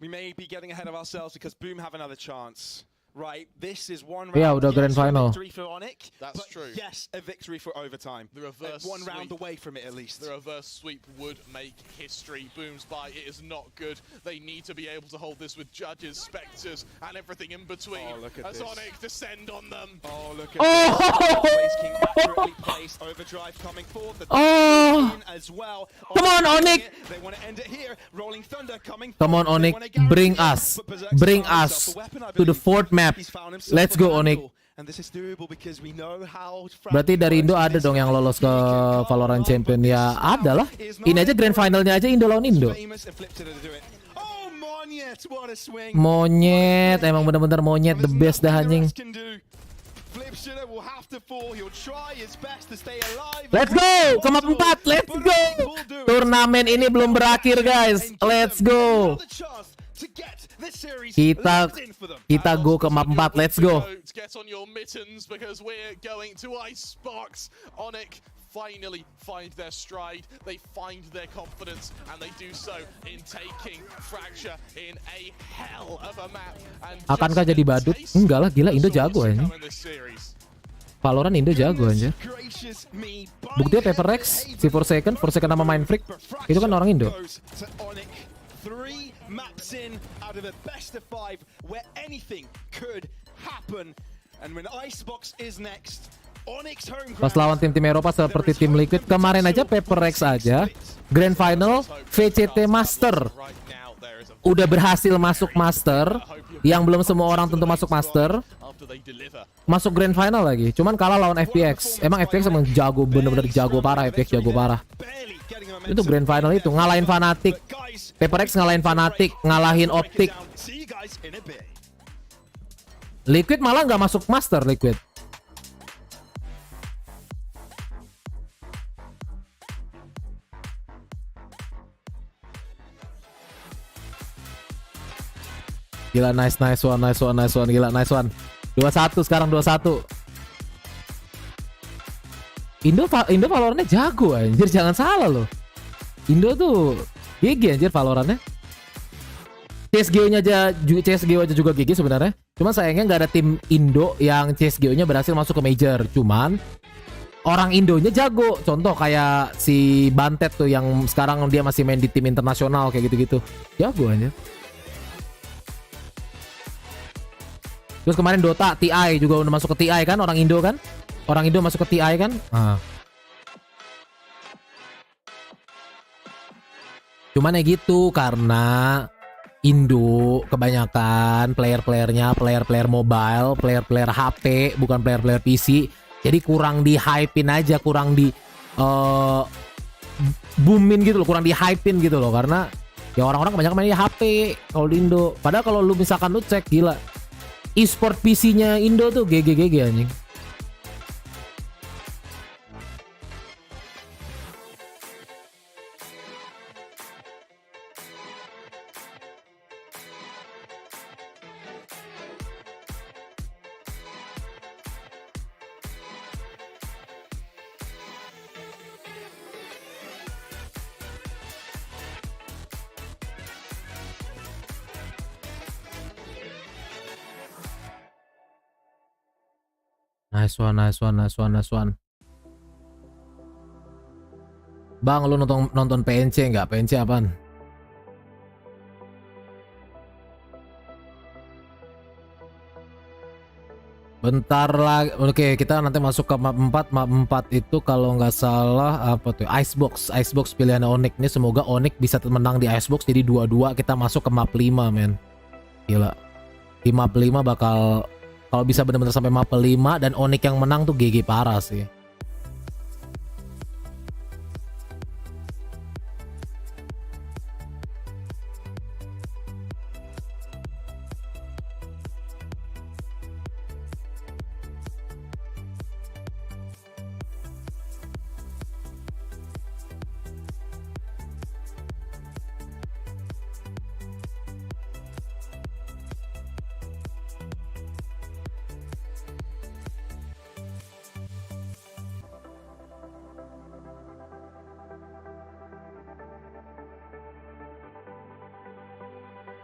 We may be getting ahead of ourselves because Boom have another chance. Right, this is one round. Yeah, udah grand final. Victory for Onyx, that's true. Yes, a victory for overtime. The reverse one sweep, round away from it at least. The reverse sweep would make history. Boom's buy, it is not good. They need to be able to hold this with judges, specters, and everything in between. Oh, look at as this. Onyx descend on them. Oh, look at this. King accurately placed. Overdrive coming forth. Oh, as well. Come on, Onyx. They want to end it here. Rolling Thunder coming. Come on, Onyx. Bring us to the fourth map. Let's go, Onyx. Berarti dari Indo ada dong yang lolos ke Valorant Champion. Ya ada lah. Ini aja grand finalnya aja Indo lawan Indo. Monyet, emang bener-bener monyet, the best dah anjing. Let's go, ke map 4, let's go. Turnamen ini belum berakhir guys, let's go. Kita go ke map 4, let's go. Finally find their stride, they find their confidence, and they do so in taking Fracture in a hell of a map. Akankah jadi badut? Enggak lah, gila Indo jago aja. Valorant Indo jago aja. Buktinya Paper Rex, si 4 second sama Mind Freak, itu kan orang Indo. Maps in out of a best of 5 where anything could happen, and when Icebox is next, Onyx home pas lawan tim-tim Eropa seperti tim Liquid kemarin aja, Paper Rex aja Grand Final VCT Master udah berhasil masuk Master, yang belum semua orang tentu masuk Master, masuk Grand Final lagi, cuman kalah lawan FPX. Emang FPX emang jago, bener-bener jago parah, FPX jago parah. Itu Grand Final itu ngalahin Fnatic, Paper Rex ngalahin Fnatic, ngalahin Optic. Liquid malah nggak masuk Master, Liquid. Gila, nice one, gila nice one. 2-1 sekarang, 2-1. Indo Valorantnya jago anjir, jangan salah loh. Indo tuh GG anjir Valorantnya. CSGO-nya aja juga GG sebenarnya. Cuman sayangnya nggak ada tim Indo yang CSGO-nya berhasil masuk ke Major. Cuman orang Indonya jago. Contoh kayak si Bantet tuh yang sekarang dia masih main di tim internasional kayak gitu-gitu. Jago anjir. Terus kemarin Dota, TI juga udah masuk ke TI kan, orang Indo kan? Orang Indo masuk ke TI kan? Cuman ya gitu, karena Indo kebanyakan player-playernya player-player mobile, player-player HP, bukan player-player PC. Jadi kurang di hype-in aja, kurang boomin gitu loh, kurang di hypein gitu loh, karena ya orang-orang kebanyakan mainnya HP kalau di Indo. Padahal kalau lu misalkan lu cek, gila, e-sport PC-nya Indo tuh GG anjing. Nice one. Bang, lu nonton PNC nggak? PNC apaan? Bentar lagi. Oke, kita nanti masuk ke map 4. Map 4 itu kalau nggak salah apa tuh? Icebox pilihan Onyx. Ini semoga Onyx bisa menang di Icebox, jadi 2-2 kita masuk ke map 5, men. Gila. Di map 5 bakal, kalau bisa benar-benar sampai map 5 dan Onyx yang menang tuh GG parah sih.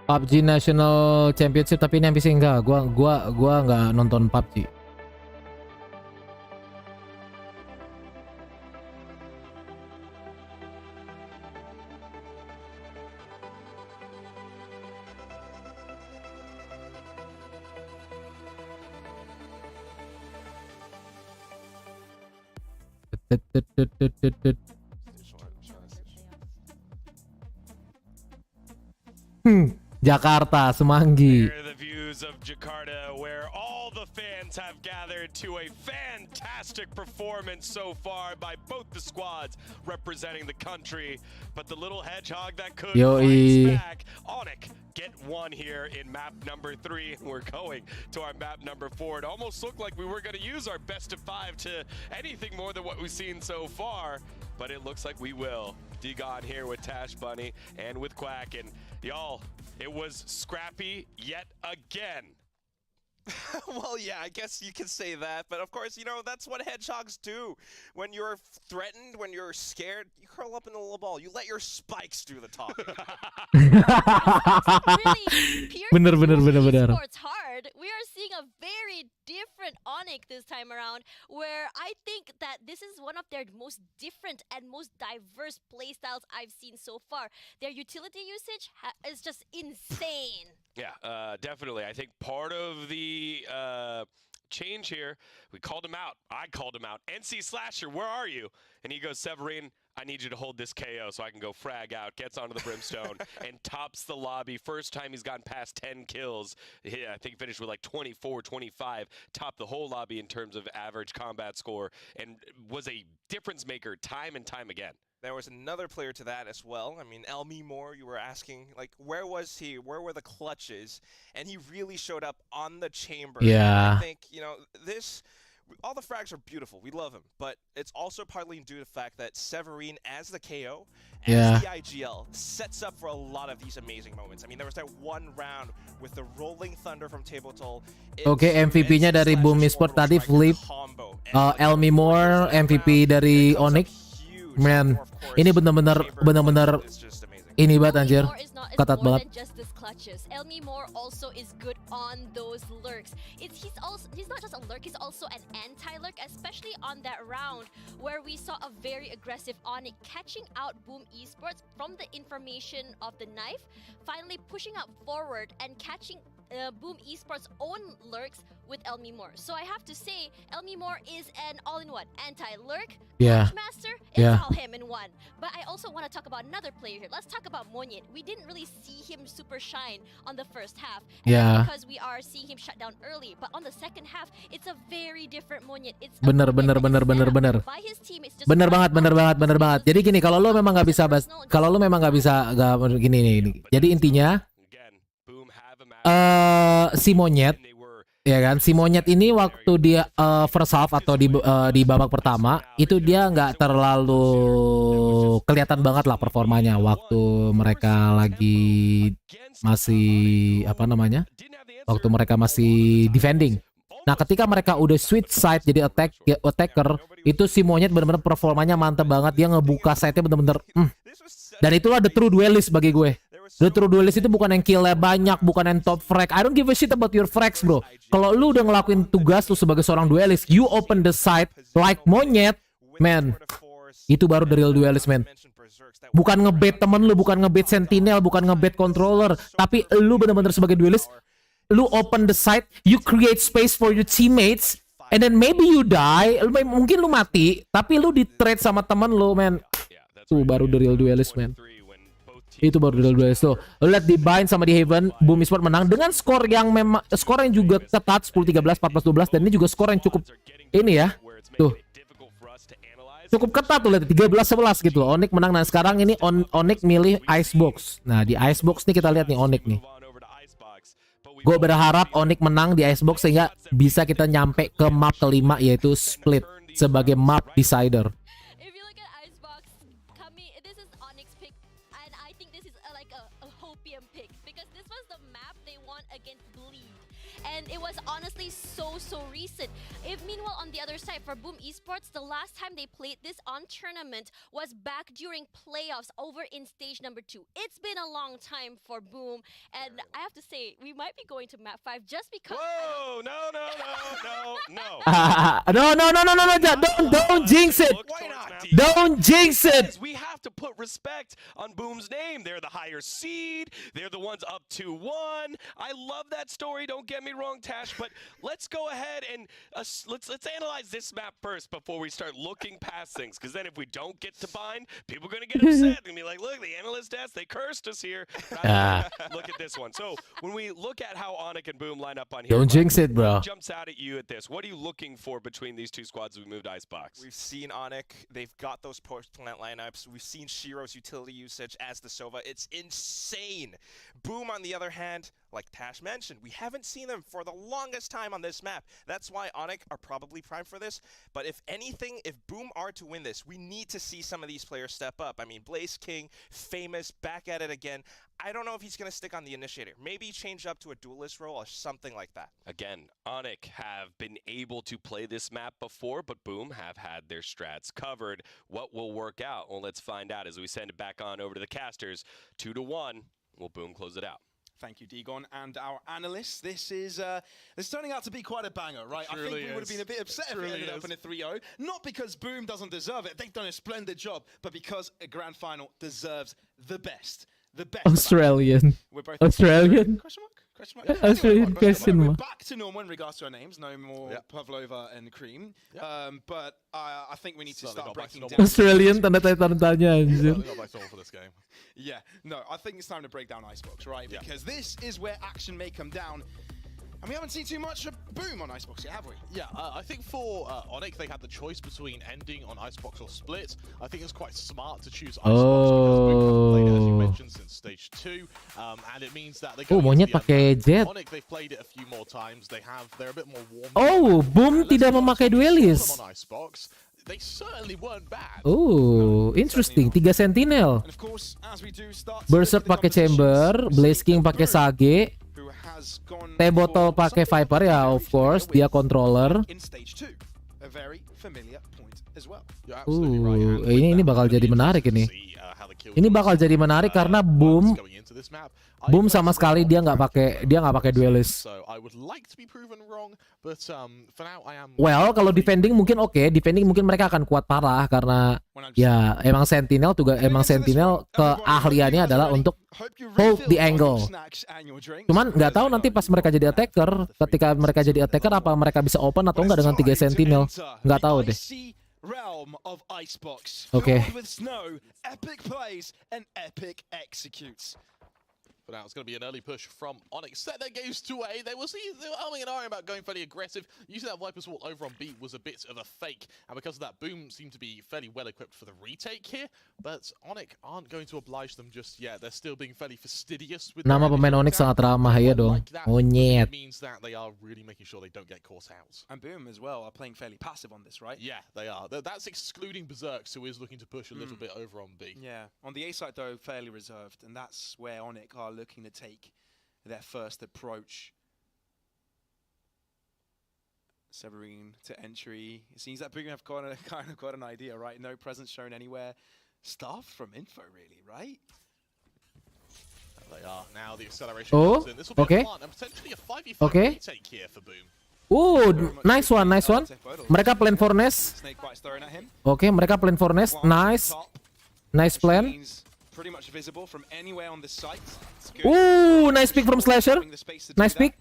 PUBG National Championship, tapi ini NPC enggak. Gua enggak nonton PUBG. Jakarta, Semanggi. Here are the views of Jakarta, where all the fans have gathered to a fantastic performance so far by both the squads representing the country. But the little hedgehog that could fight back, Onyx, get one here in map number 3. We're going to our map number 4. It almost looked like we were going to use our best of 5 to anything more than what we've seen so far, but it looks like we will. Digon here with Tash Bunny and with Quack, and y'all, it was scrappy yet again. Well, yeah, I guess you can say that, but of course, you know, that's what hedgehogs do. When you're threatened, when you're scared, you curl up in a little ball. You let your spikes do the talking. Bener. Esports hard. We are seeing a very different Onyx this time around, where I think that this is one of their most different and most diverse playstyles I've seen so far. Their utility usage is just insane. Yeah, definitely. I think part of the change here, we called him out. I called him out. NC Slasher, where are you? And he goes, Severine, I need you to hold this KO so I can go frag out. Gets onto the brimstone and tops the lobby. First time he's gotten past 10 kills. Yeah, I think he finished with like 24, 25. Topped the whole lobby in terms of average combat score and was a difference maker time and time again. There was another player to that as well. I mean, Elmi Moore, you were asking, like, where was he? Where were the clutches? And he really showed up on the chamber. Yeah. And I think, you know, all the frags are beautiful. We love him. But it's also partly due to the fact that Severine, as the KO, as the IGL, sets up for a lot of these amazing moments. I mean, there was that one round with the rolling thunder from Table Toll. Oke, MVP-nya dari Boom Esport tadi flip. Elmi Moore, MVP dari Onyx. Man, ini benar-benar ini banget anjir. Ketat banget. Elmi Moore also is good on those lurks. He's not just a lurk, he's also an anti-lurk, especially on that round where we saw a very aggressive Onyx catching out Boom Esports from the information of the knife, finally pushing up forward and catching Boom Esports' own lurks with Elmimore. So I have to say, Elmimore is an all-in-one anti-lurk, Yeah. master. It's all him in one. But I also want to talk about another player here. Let's talk about Menit. We didn't really see him super shine on the first half, and Yeah. that's because we are seeing him shut down early. But on the second half, it's a very different Menit. It's a Bener. Menit that is set up by his teammates just Bener right banget. on the Jadi gini, kalau lo memang nggak bisa gini nih. Jadi intinya si monyet, ya kan, si monyet ini waktu dia first half atau di babak pertama itu dia nggak terlalu kelihatan banget lah performanya waktu mereka lagi masih waktu mereka masih defending. Nah, ketika mereka udah switch side jadi attacker, itu si monyet benar-benar performanya mantep banget. Dia ngebuka side-nya bener-bener. Dan itulah the true duelist bagi gue. The true duelist itu bukan yang kill-nya banyak, bukan yang top frag. I don't give a shit about your frags, bro. Kalau lu udah ngelakuin tugas lu sebagai seorang duelist, you open the side like monyet, man. Itu baru the real duelist, man. Bukan ngebait temen lu, bukan ngebait sentinel, bukan ngebait controller, tapi lu bener-bener sebagai duelist. Lu open the site, you create space for your teammates, and then maybe you die, mungkin lu mati, tapi lu di trade sama temen lu, man. Itu baru the real duelist, man. Itu baru the real duelist. Tuh, lu lihat di bind sama di Haven, Boom Esports menang dengan skor yang memang juga ketat 10-13, 14-12, dan ini juga skor yang cukup ini ya. Tuh. Cukup ketat tuh, lihat 13-11 gitu. Onyx menang. Nah, sekarang ini Onyx milih Icebox. Nah, di Icebox nih kita lihat nih Onyx nih. Gue berharap Onyx menang di Icebox sehingga bisa kita nyampe ke map kelima, yaitu Split sebagai map decider. If you look at Icebox, this is Onyx pick, and I think this is like a hopium pick because this was the map they won against Bleed, and it was honestly so recent. If meanwhile on the other side for Boom Esports, the last time they played this on tournament was back during playoffs over in stage number 2. It's been a long time for Boom, and I have to say we might be going to map 5 just because. Whoa! No! Don't jinx it. Don't jinx it. We have to put respect on Boom's name. They're the higher seed. They're the ones up 2-1. I love that story. Don't get me wrong, Tash, but let's go ahead and let's analyze this map first before we start looking past things. Because then if we don't get to bind, people are gonna get upset and be like, "Look, the analyst desk, they cursed us here." Look at this one. So when we look at how Onyx and Boom line up on here, Don't jinx it, bro. What jumps out at you at this? What are you looking for between these two squads as we moved Icebox? We've seen Onyx. They've got those post-plant lineups. We've seen Shiro's utility usage as the Sova. It's insane. Boom, on the other hand, like Tash mentioned, we haven't seen them for the longest time on this map. That's why Onyx are probably primed for this. But if anything, if Boom are to win this, we need to see some of these players step up. I mean, Blaze King, famous, back at it again. I don't know if he's going to stick on the initiator. Maybe change up to a duelist role or something like that. Again, Onyx have been able to play this map before, but Boom have had their strats covered. What will work out? Well, let's find out as we send it back on over to the casters. 2-1. Will Boom close it out? Thank you, Digon, and our analysts. This is turning out to be quite a banger, right? I think we would have been a bit upset if it ended up in a 3-0. Not because Boom doesn't deserve it. They've done a splendid job, but because a grand final deserves the best. The best. Australian. We're both Australian. Question mark? Australian question We're mark. back to normal in regards to our names. No more Pavlova and Cream. But I think we need to start breaking down. Australian tanda tanya anjir. For this game. Yeah, no, I think it's time to break down Icebox, right? Because this is where action may come down. And we haven't seen too much of Boom on Icebox yet, have we? Yeah, I think for Onyx, they had the choice between ending on Icebox or Split. I think it's quite smart to choose Icebox because Boom haven't played it, as you mentioned, since stage 2. And it means that they go Monyet pakai jet. Onyx, they've played it a few more times. They're a bit more warm. Oh, Boom tidak memakai duelist. On Icebox. They certainly weren't bad. Oh, interesting. 3 sentinel. Berserk pakai chamber, Blaze King pakai Sage, T-Bottle pakai Viper ya, of course, dia controller. Ini bakal jadi menarik ini. Ini bakal jadi menarik karena Boom sama sekali dia nggak pakai duelist. Well, kalau defending mungkin defending mungkin mereka akan kuat parah karena ya emang Sentinel keahliannya adalah untuk hold the angle. Cuman nggak tahu nanti pas mereka jadi attacker, ketika mereka jadi attacker apa mereka bisa open atau enggak dengan 3 Sentinel, nggak tahu deh. Realm of Icebox. Okay. Filled with snow, epic plays and epic executes. But now it's going to be an early push from Onyx. Set their gaze to A. They were umming and ahhing about going fairly aggressive. Using that Viper's Wall over on B was a bit of a fake. And because of that, Boom seemed to be fairly well equipped for the retake here. But Onyx aren't going to oblige them just yet. They're still being fairly fastidious with Nama pemain Onyx sangat ramah ya dong. Monyet. Means that they are really making sure they don't get caught out. And Boom as well are playing fairly passive on this, right? Yeah, they are. That's excluding Berserks, who is looking to push a little bit over on B. Yeah, on the A side though, fairly reserved. And that's where Onyx are looking to take their first approach. Severine to entry. It seems that Boom have kind of got an idea, right? No presence shown anywhere. Stuff from info, really, right? They are now. The acceleration comes in. This will be a plant and potentially a 5v5 retake here for Boom. Nice one. Mereka plan for nest. Mereka plan for nest. Nice plan. Pretty much visible from anywhere on the site. Nice pick from Slasher. Nice pick.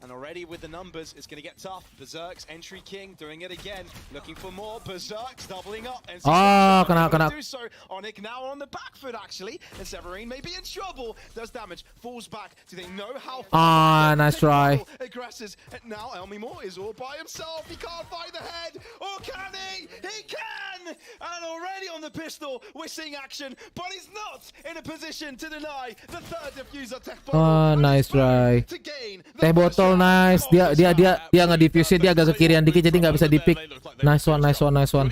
And already with the numbers, it's going to get tough. Berserk's entry king doing it again, looking for more. Berserk's doubling up. And kena. Do so. Onyx now on the back foot actually, and Severine may be in trouble. Does damage, falls back. Do they know how far? Nice try. Aggressors. And now Elmi Moore is all by himself. He can't find the head. Or can he? He can! And already on the pistol, we're seeing action, but he's not in a position to deny the third diffuser tech bottle. Nice try. Teh botol nice. Dia nge-diffuse, dia agak ke kirian dikit jadi nggak bisa di-pick. Nice one.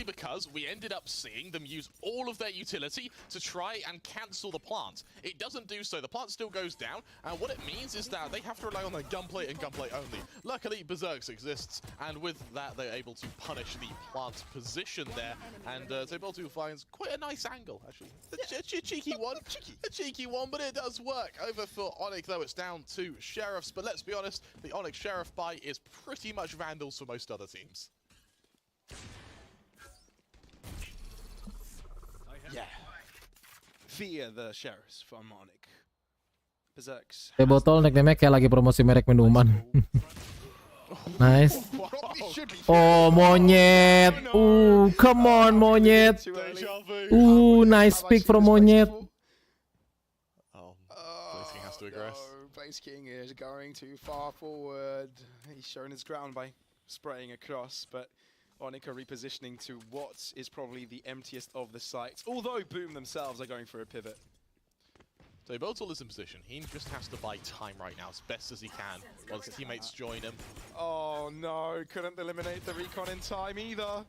Because we ended up seeing them use all of their utility to try and cancel the plant. It doesn't do so. The plant still goes down, and what it means is that they have to rely on their gunplay and gunplay only. Luckily, Berserks exists, and with that, they're able to punish the plant position there, and Zebeltu finds quite a nice angle, actually. A cheeky one, but it does work. Over for Onyx, though, it's down to Sheriffs, but let's be honest, the Onyx Sheriff buy is pretty much Vandals for most other teams. Yeah. Fear the Sheriffs from Onyx. Berserks. Teh botol nickname kayak lagi promosi merek minuman. Nice. Monyet. Come on, Monyet. Nice pick from Monyet. Blaze King has to aggress. Blaze King is going too far forward. He's shown his ground by spraying across, but Onyx are repositioning to what is probably the emptiest of the sites, although Boom themselves are going for a pivot. So Boltol is in position. He just has to buy time right now as best as he can while his teammates join him. Oh no, couldn't eliminate the recon in time either.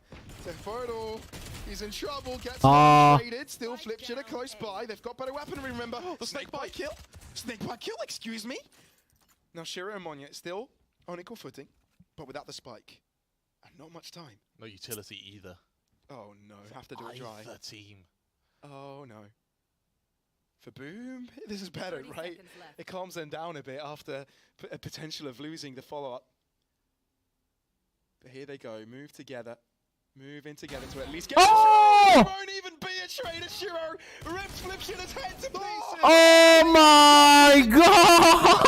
Tefodo, he's in trouble, gets traded, still flip shitter close by. They've got better weaponry, remember. The snake bite kill. Snake bite kill, excuse me. Now Shiro and Monya still on equal footing, but without the spike. And not much time. No utility either. Oh no, have to do it dry. Either team. Oh no. For Boom, this is better, right? It calms them down a bit after a potential of losing the follow-up. But here they go, move together. Move in together to at least get Shiro! It won't even be a trade at Shiro! Rips flips his head to pieces! Oh my god!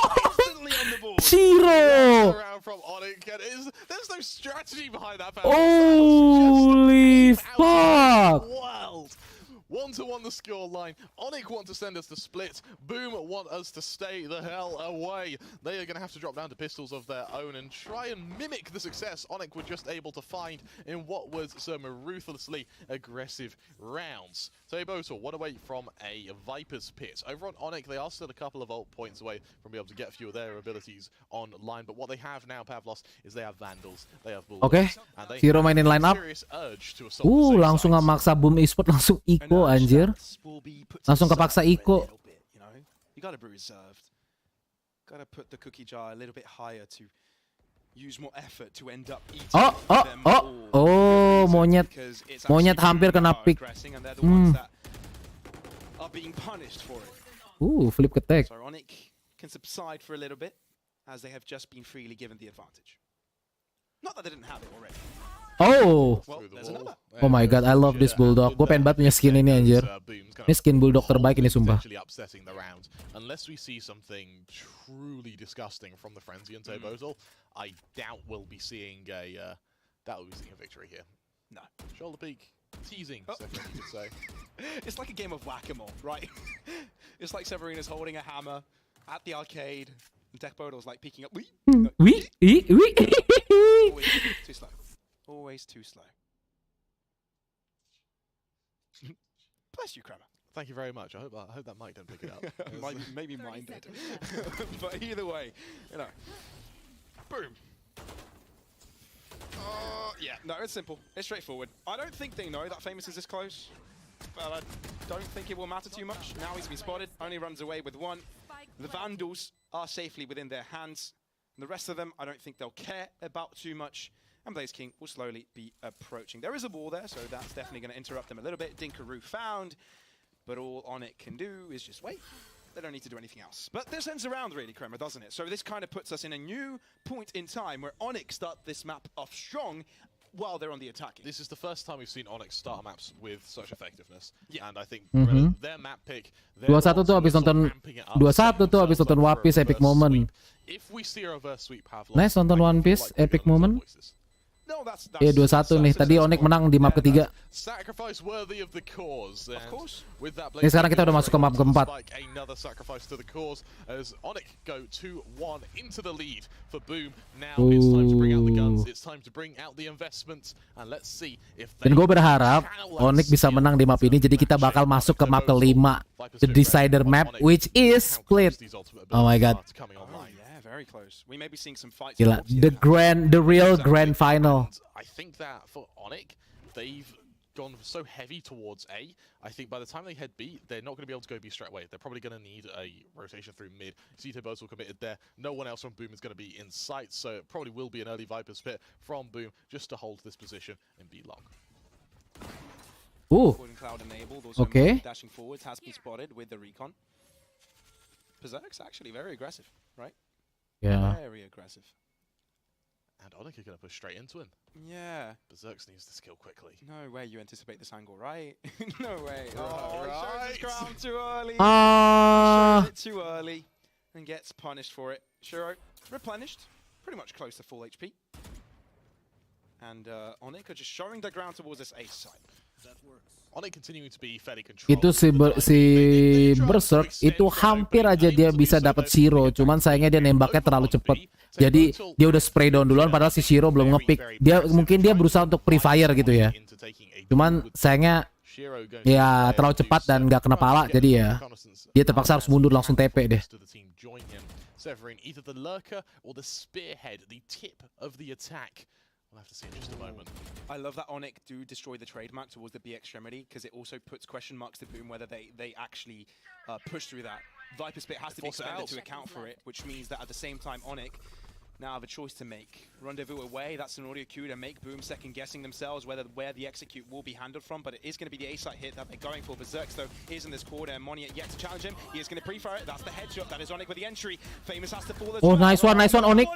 Instantly on the board. Shiro! Around from Onyx. There's no strategy behind that. Holy fuck! Wild. 1-1 the score line. Onyx want to send us to split. Boom want us to stay the hell away. They are going to have to drop down to pistols of their own and try and mimic the success Onyx were just able to find in what was some ruthlessly aggressive rounds. Tebotal, one away from a Viper's Pit. Over on Onyx, they are still a couple of ult points away from being able to get a few of their abilities online. But what they have now, Pavlos, is they have Vandals, they have Bullets, and they Hero mainin line up. Langsung nggak maksa Boom Esport, langsung Iko anjir. Langsung kepaksa Iko. You gotta be reserved. Gotta put the cookie jar a little bit higher to use more effort to end up eating them all. Monyet hampir kena pick. Are being punished for it. Flip ke tag. So Onyx can subside for a little bit as they have just been freely given the advantage. Not that they didn't have it already. Oh. Well, there's another. Oh my god, I love this bulldog. Gue pengen banget punya skin ini anjir. Ini skin bulldog terbaik ini sumpah. Upsetting the round. Unless we see something truly disgusting from the Frenzy and Bottle, I doubt we'll be seeing a victory here. No. Shoulder peek. Teasing, you could say. It's like a game of whack-a-mole, right? It's like Severina's holding a hammer at the arcade, and Dekbodal's like peeking up. Always too slow. Always too slow. Bless you, Kramer. Thank you very much. I hope that mic don't pick it up. Maybe mine did. But either way, you know. Boom. Yeah, no, it's simple. It's straightforward. I don't think they know that Famous is this close, but I don't think it will matter too much. Now he's been spotted, only runs away with one. The Vandals are safely within their hands. And the rest of them, I don't think they'll care about too much. And Blaze King will slowly be approaching. There is a wall there, so that's definitely going to interrupt them a little bit. Dinkaroo found, but all Onyx can do is just wait. They don't need to do anything else. But this ends around really, Kremer, doesn't it? So this kind of puts us in a new point in time where Onyx start this map off strong while they're on the attacking. This is the first time we've seen Onyx start maps with such effectiveness. Yeah. And I think their map pick... 21 tuh abis nonton 21 tuh abis nonton One Piece Epic Moment. If we see a reverse sweep Pavlov, Nice nonton One Piece Epic Moment. No, that's 21 nih. Tadi Onyx menang di map ketiga. Sacrifice worthy of the cause. Of course. With that Ini sekarang kita udah masuk ke map keempat. Another sacrifice to the cause as Onyx go 2-1 into the lead for Boom. Now it's time to bring out the guns. It's time to bring out the investments and let's see if they. Dan gue berharap Onyx bisa menang di map ini. Jadi kita bakal masuk ke map kelima, the decider map, which is split. Oh my god. Very close. We may be seeing some fights. Gila, the real grand final. I think that for Onyx, they've gone so heavy towards A. I think by the time they head B, they're not going to be able to go B straight away. They're probably going to need a rotation through mid. Zito Bozel committed there. No one else from Boom is going to be in sight, so it probably will be an early Viper spit from Boom just to hold this position and be long. Cloud enabled. Okay. Dashing forwards has been spotted with the recon. Berserk's actually very aggressive, right? Yeah. Very aggressive. And Onyx are going to push straight into him. Yeah. Berserk's needs to skill quickly. No way you anticipate this angle, right? No way. Oh, shows his crown too early. Ah. Shows it too early and gets punished for it. Shiro replenished, pretty much close to full HP. And Onyx are just showing the ground towards this ace side. Onyx continuing to be fairly controlled. Itu si Berserk itu hampir aja dia bisa dapat Shiro, cuman sayangnya dia nembaknya terlalu cepat. Jadi dia udah spray down duluan padahal si Shiro belum ngepick. Mungkin dia berusaha untuk pre-fire gitu ya. Cuman sayangnya ya terlalu cepat dan nggak kena pala, jadi ya dia terpaksa harus mundur langsung TP deh. Severin, either the lurker or the spearhead, the tip of the attack. We'll have to see in just a moment. I love that Onyx do destroy the trademark towards the B extremity because it also puts question marks to Boom whether they actually push through that. Viper Spit has to be expanded to account for it, which means that at the same time Onyx now have a choice to make. Rendezvous away, that's an audio cue to make Boom second guessing themselves where the execute will be handled from, but it is going to be the A-site hit that they're going for. Berserk though is in this corner and Moni yet to challenge him. He is going to pre-fire it, that's the headshot, that is Onyx with the entry. Famous has to fall as Oh, well. nice one Onyx.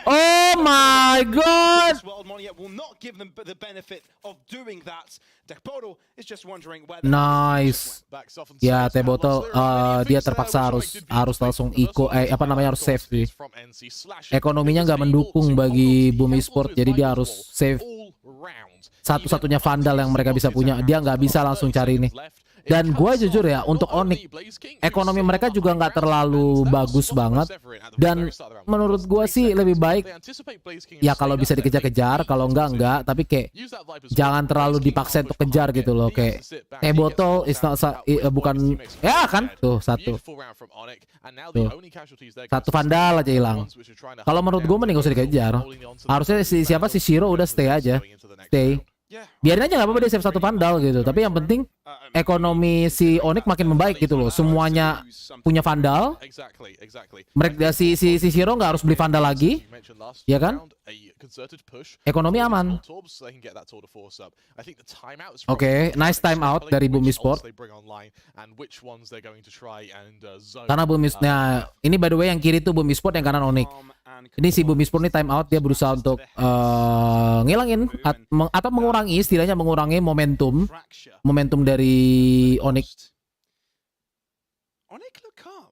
Oh my god! Moni will not give them the benefit of doing that. Dekbodal is just wondering where Nice. Ya, T-Bottle dia terpaksa harus langsung harus save sih. Ekonominya nggak mendukung bagi Boom Esports, jadi dia harus save satu-satunya vandal yang mereka bisa punya. Dia nggak bisa langsung cari ini. Dan gue jujur ya, untuk Onyx ekonomi mereka juga nggak terlalu bagus banget. Dan menurut gue sih lebih baik ya kalau bisa dikejar-kejar, kalau enggak. Tapi kayak jangan terlalu dipaksa untuk kejar gitu loh. Kayak T-Bottle bukan ya kan tuh satu vandal aja hilang. Kalau menurut gue mending gak usah dikejar. Harusnya si Shiro udah stay aja. biarin aja nggak apa-apa dia save 1 Vandal gitu. Tapi yang penting ekonomi si Onyx makin membaik gitu loh. Semuanya punya Vandal. Mereka si Shiro nggak harus beli Vandal lagi, ya kan? Ekonomi aman. Oke, nice time out dari Boom Esports. Karena Boom Esports, nah ini by the way yang kiri tuh Boom Esports, yang kanan Onyx. Ini si Boom Esports ini time out, dia berusaha untuk ngilangin atau mengurangi, istilahnya mengurangi momentum dari Onyx. Onyx look calm.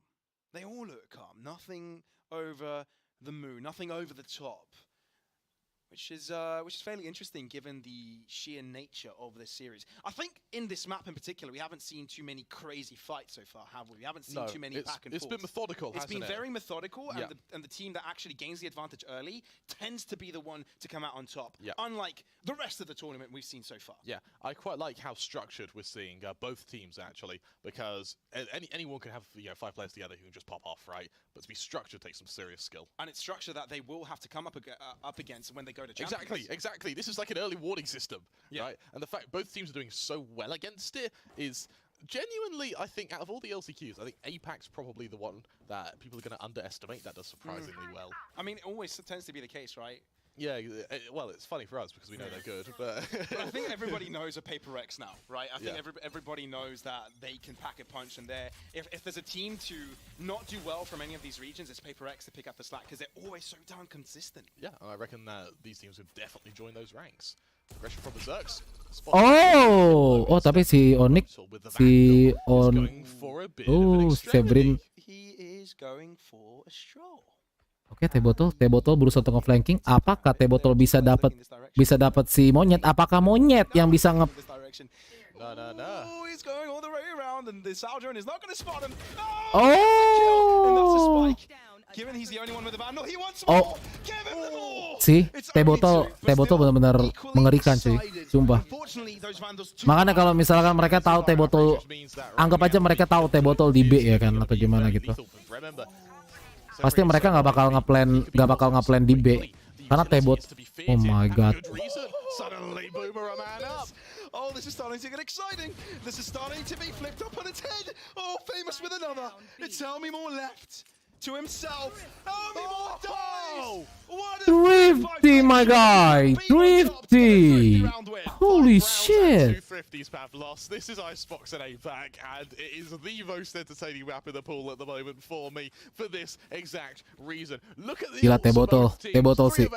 They all look calm. Nothing over the moon, nothing over the top. Which is fairly interesting given the sheer nature of this series. I think in this map in particular, we haven't seen too many crazy fights so far, have we? We haven't seen too many back and forth. It's been methodical, It's been hasn't it? very methodical, and the team that actually gains the advantage early tends to be the one to come out on top. Unlike the rest of the tournament we've seen so far. Yeah, I quite like how structured we're seeing both teams actually, because anyone can have 5 players together who can just pop off, right? But to be structured takes some serious skill. And it's structure that they will have to come up against when they go to champions. Exactly. This is like an early warning system, right? And the fact both teams are doing so well against it is genuinely, I think, out of all the LCQs, I think APAC's probably the one that people are going to underestimate that does surprisingly well. I mean, it always tends to be the case, right? Yeah, well, it's funny for us because we know they're good, but I think everybody knows a Paper X now, right? I think everybody knows that they can pack a punch, and if there's a team to not do well from any of these regions, it's Paper X to pick up the slack because they're always so darn consistent. Yeah, I reckon that these teams would definitely join those ranks. Aggression from Berserks. Tapi si Onyx, Sebrin. He is going for a stroll. Oke, T-Bottle berusaha untuk nge-flanking. Apakah T-Bottle bisa dapat si monyet? Apakah monyet yang bisa No. Oh, he's going all the way around, and the Saldron is not going to spot him. Oh. And that's a spike. Given he's the only one with the vandal, he wants more. Give him the more. Si T-Bottle benar-benar mengerikan cuy, sumpah. Makanya kalau misalkan mereka tahu T-Bottle, anggap aja mereka tahu T-Bottle di B ya kan, atau gimana gitu. Pasti mereka nggak bakal ngeplan di B karena T-Bot. Oh my god. Oh, this is starting to get exciting. This is starting to be flipped up on its head. Oh, Famous with another. It's Tell Me More left to himself. Tell Me More dies. Thrifty, my guy. Thrifty. Holy shit. 250s have lost. This is Icebox and APAC, and it is the most entertaining map in the pool at the moment for me for this exact reason. Look at the Gila, T-Bottle sih.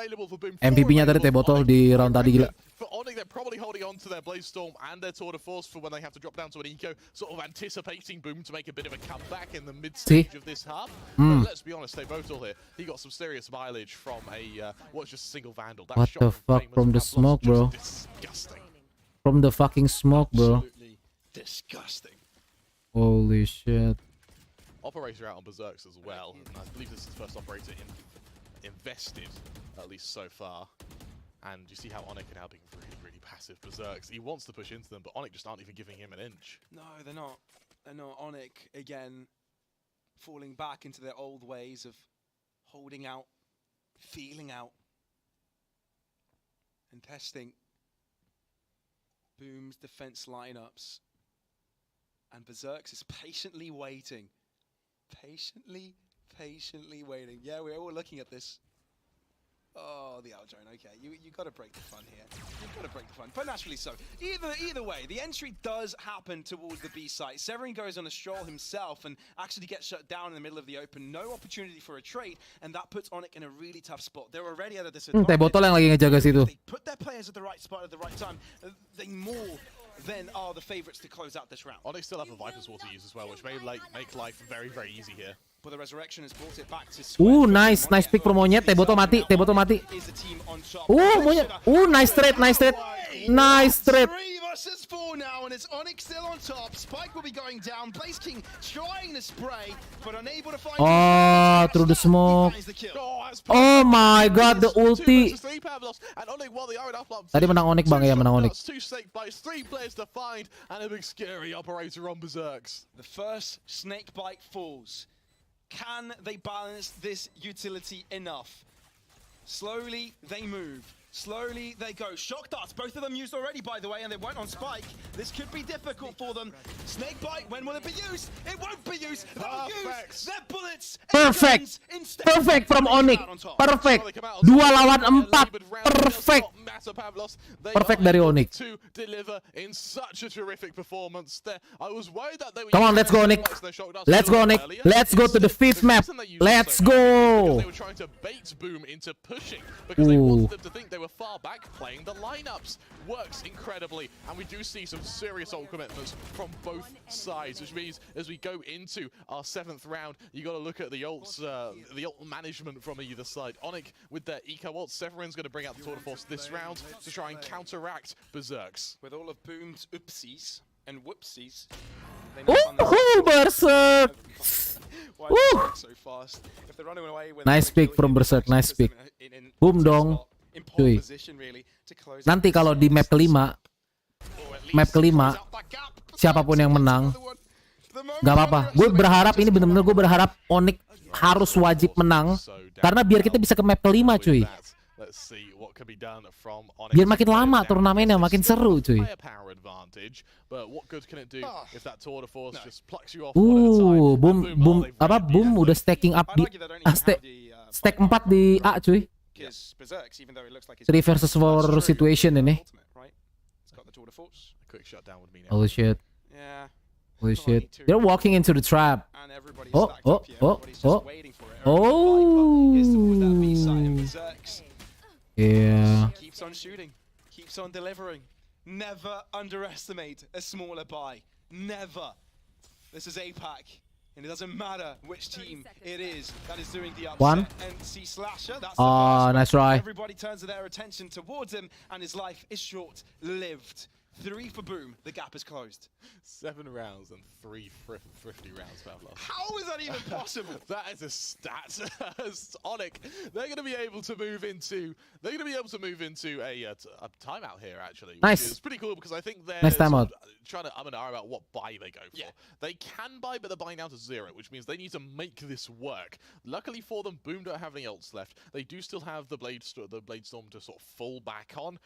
MVP-nya tadi T-Bottle di round tadi gila. For Onyx, they're probably holding on to their Blaze Storm and their Tour de Force for when they have to drop down to an eco, sort of anticipating Boom to make a bit of a comeback in the mid-stage of this half. But let's be honest, T-Bottle here, he got some serious mileage from a, just a single Vandal. That What the fuck from the smoke, bro? Disgusting. From the fucking smoke, bro. Absolutely disgusting. Holy shit. Operator out on Berserks as well, and I believe this is the first operator invested, at least so far. And you see how Onyx are now being really, really passive Berserks. He wants to push into them, but Onyx just aren't even giving him an inch. No, they're not. They're not. Onyx, again, falling back into their old ways of holding out, feeling out, and testing Boom's defense lineups. And Berserks is patiently waiting. Patiently waiting. Yeah, we're all looking at this. Oh, the Aldrone, okay. You got to break the fun here. You've got to break the fun, but naturally so. Either way, the entry does happen towards the B site. Severin goes on a stroll himself and actually gets shut down in the middle of the open. No opportunity for a trade, and that puts Onyx in a really tough spot. They're already at a disadvantage. T-Bottle yang lagi ngejaga situ. They put their players at the right spot at the right time. They more than are the favorites to close out this round. Onyx still have a Viper's Wall to use as well, which may make life very, very easy here. But the resurrection has brought it back to Nice pick pro monyet. T-Bottle mati. Monyet. Nice trade. Nice trade. 3 versus 4 now, and it's Onyx still on top. Spike will be going down. Blaze King trying to spray, but unable to find. Oh, through the smoke. Oh my god, the ulti. Tadi menang Onyx bang, ya menang Onyx. 2 snake bites, 3 players to find, and a big scary operator on Berserks. The first snake bite falls. Can they balance this utility enough? Slowly they move Slowly they go. Shock darts, both of them used already, by the way, and they went on spike. This could be difficult for them. Snake bite, when will it be used? It won't be used. They'll use their bullets. Perfect. Perfect from Onyx. Perfect. 2 lawan 4. Perfect. Perfect dari Onyx. To deliver in such a terrific performance there. I was worried that they were Come on, let's go, Onyx. Let's go, Onyx. Let's go to the 5th map. Let's go. They were trying to bait Boom into pushing because they wanted them to think they were far back playing the lineups. Works incredibly, and we do see some serious ult commitments from both sides, which means as we go into our 7th round, you got to look at the ults, the ult management from either side. Onyx with their eco ults, Severin's going to bring out the tour de force this round to try and counteract Berserks. With all of Boom's oopsies and whoopsies. Berserk. Woo! So fast. If they're running away with Nice pick from Berserk, nice pick. Boom dong. Cuy. Nanti kalau di map kelima, siapapun yang menang, nggak apa-apa. Gue berharap ini bener-bener gue berharap Onyx harus wajib menang, karena biar kita bisa ke map kelima, cuy. Biar makin lama turnamennya, makin seru, cuy. Boom udah stacking up di stack 4 di A, cuy. 3 versus 4 situation ini. Oh shit. Oh shit. They're walking into the trap. Oh. Yeah. Keeps on shooting. Keeps on delivering. Never underestimate a smaller buy. Never. This is APAC. And it doesn't matter which team it is that is doing the upset. One. NC Slasher, that's Oh, nice try. Everybody turns their attention towards him, and his life is short-lived. 3 for Boom. The gap is closed. 7 rounds and 3 thrifty rounds, Pavlov. How is that even possible? That is a stat. Onyx, they're going to be able to move into. They're going to be able to move into a timeout here, actually. Nice. It's pretty cool because I think they're nice timeout. Trying to and ahh about what buy they go for. Yeah. They can buy, but they're buying down to 0, which means they need to make this work. Luckily for them, Boom don't have any ults left. They do still have the Blade Storm to sort of fall back on.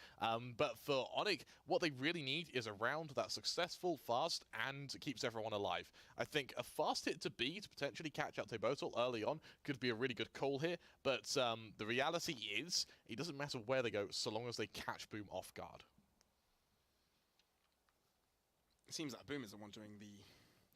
But for Onyx, what they really need is a round that's successful, fast, and keeps everyone alive. I think a fast hit to B to potentially catch out Tebotal early on could be a really good call here, but the reality is it doesn't matter where they go so long as they catch Boom off guard. It seems like Boom is the one doing the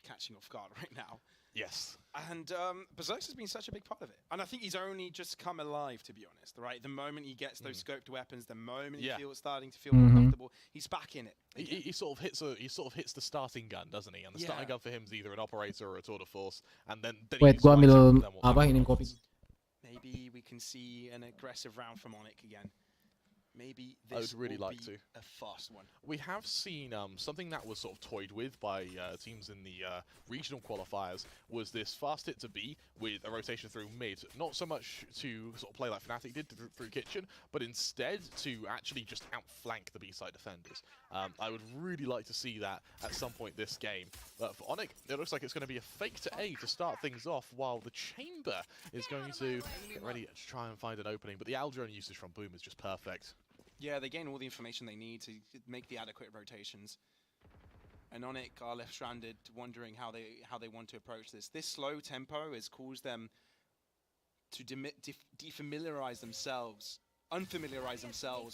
catching off guard right now. Yes. And Berserk has been such a big part of it. And I think he's only just come alive, to be honest, right? The moment he gets those scoped weapons, the moment he feels starting to feel more comfortable, he's back in it. He sort of hits the starting gun, doesn't he? And the starting gun for him is either an operator or a tour de force. And then wait, gua ambil apa ini kopi. Maybe we can see an aggressive round from Onyx again. Maybe this I would really will like be to. a fast one. We have seen something that was sort of toyed with by teams in the regional qualifiers was this fast hit to B with a rotation through mid. Not so much to sort of play like Fnatic did through Kitchen, but instead to actually just outflank the B-side defenders. I would really like to see that at some point this game. But for Onyx, it looks like it's going to be a fake to A to start things off, while the Chamber is going to get ready to try and find an opening. But the Aldrone usage from Boom is just perfect. Yeah, they gain all the information they need to make the adequate rotations. And Onyx are left stranded, wondering how they want to approach this. This slow tempo has caused them to unfamiliarize themselves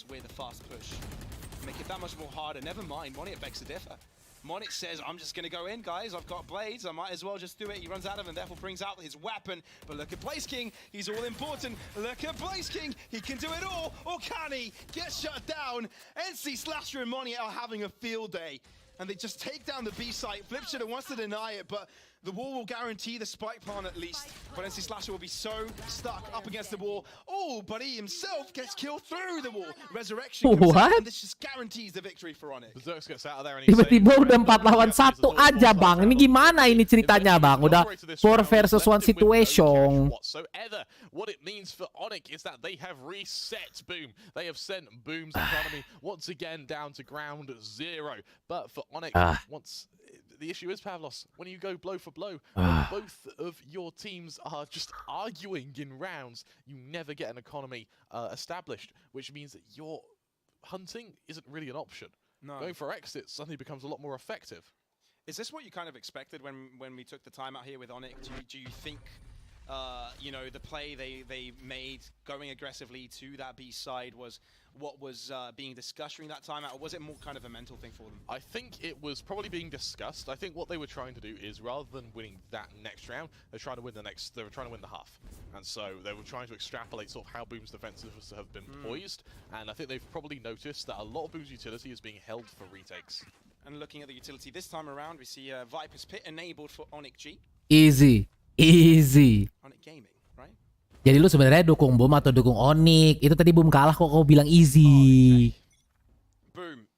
with a fast push. Make it that much more harder. Never mind, Monit begs to differ. Monit says, I'm just going to go in, guys. I've got blades. I might as well just do it. He runs out of them, therefore brings out his weapon. But look at Blaze King. He's all important. Look at Blaze King. He can do it all. Or can he? Gets shut down. NC Slasher and Monit are having a field day. And they just take down the B site. Flipshitter wants to deny it, but the wall will guarantee the spike plan at least. But NC Slasher will be so stuck up against the wall. Oh, but he himself gets killed through the wall. Resurrection comes out, and this just guarantees the victory for Onyx. Berserk gets out of there and he's Tiba-tiba udah 4 lawan 1 aja, Bang. Ini gimana ini ceritanya, Bang? Udah 4 versus 1 situation. Whatsoever. What it means for Onyx is that they have reset Boom. They have sent Boom's economy once again down to ground 0. But for Onyx wants... The issue is, Pavlos, when you go blow for blow, when both of your teams are just arguing in rounds, you never get an economy established, which means that your hunting isn't really an option. No. Going for exit suddenly becomes a lot more effective. Is this what you kind of expected when we took the time out here with Onyx? Do you think, you know, the play they made going aggressively to that B side was what was being discussed during that timeout, or was it more kind of a mental thing for them? I think it was probably being discussed. I think what they were trying to do is, rather than winning that next round, they're trying to win they were trying to win the half. And so they were trying to extrapolate sort of how Boom's defensives have been poised. And I think they've probably noticed that a lot of Boom's utility is being held for retakes. And looking at the utility this time around, we see Viper's Pit enabled for Onyx G. Easy. Onyx Gaming, right? Jadi lu sebenarnya dukung Boom atau dukung Onyx? Itu tadi Boom kalah kok kau bilang easy. Boom.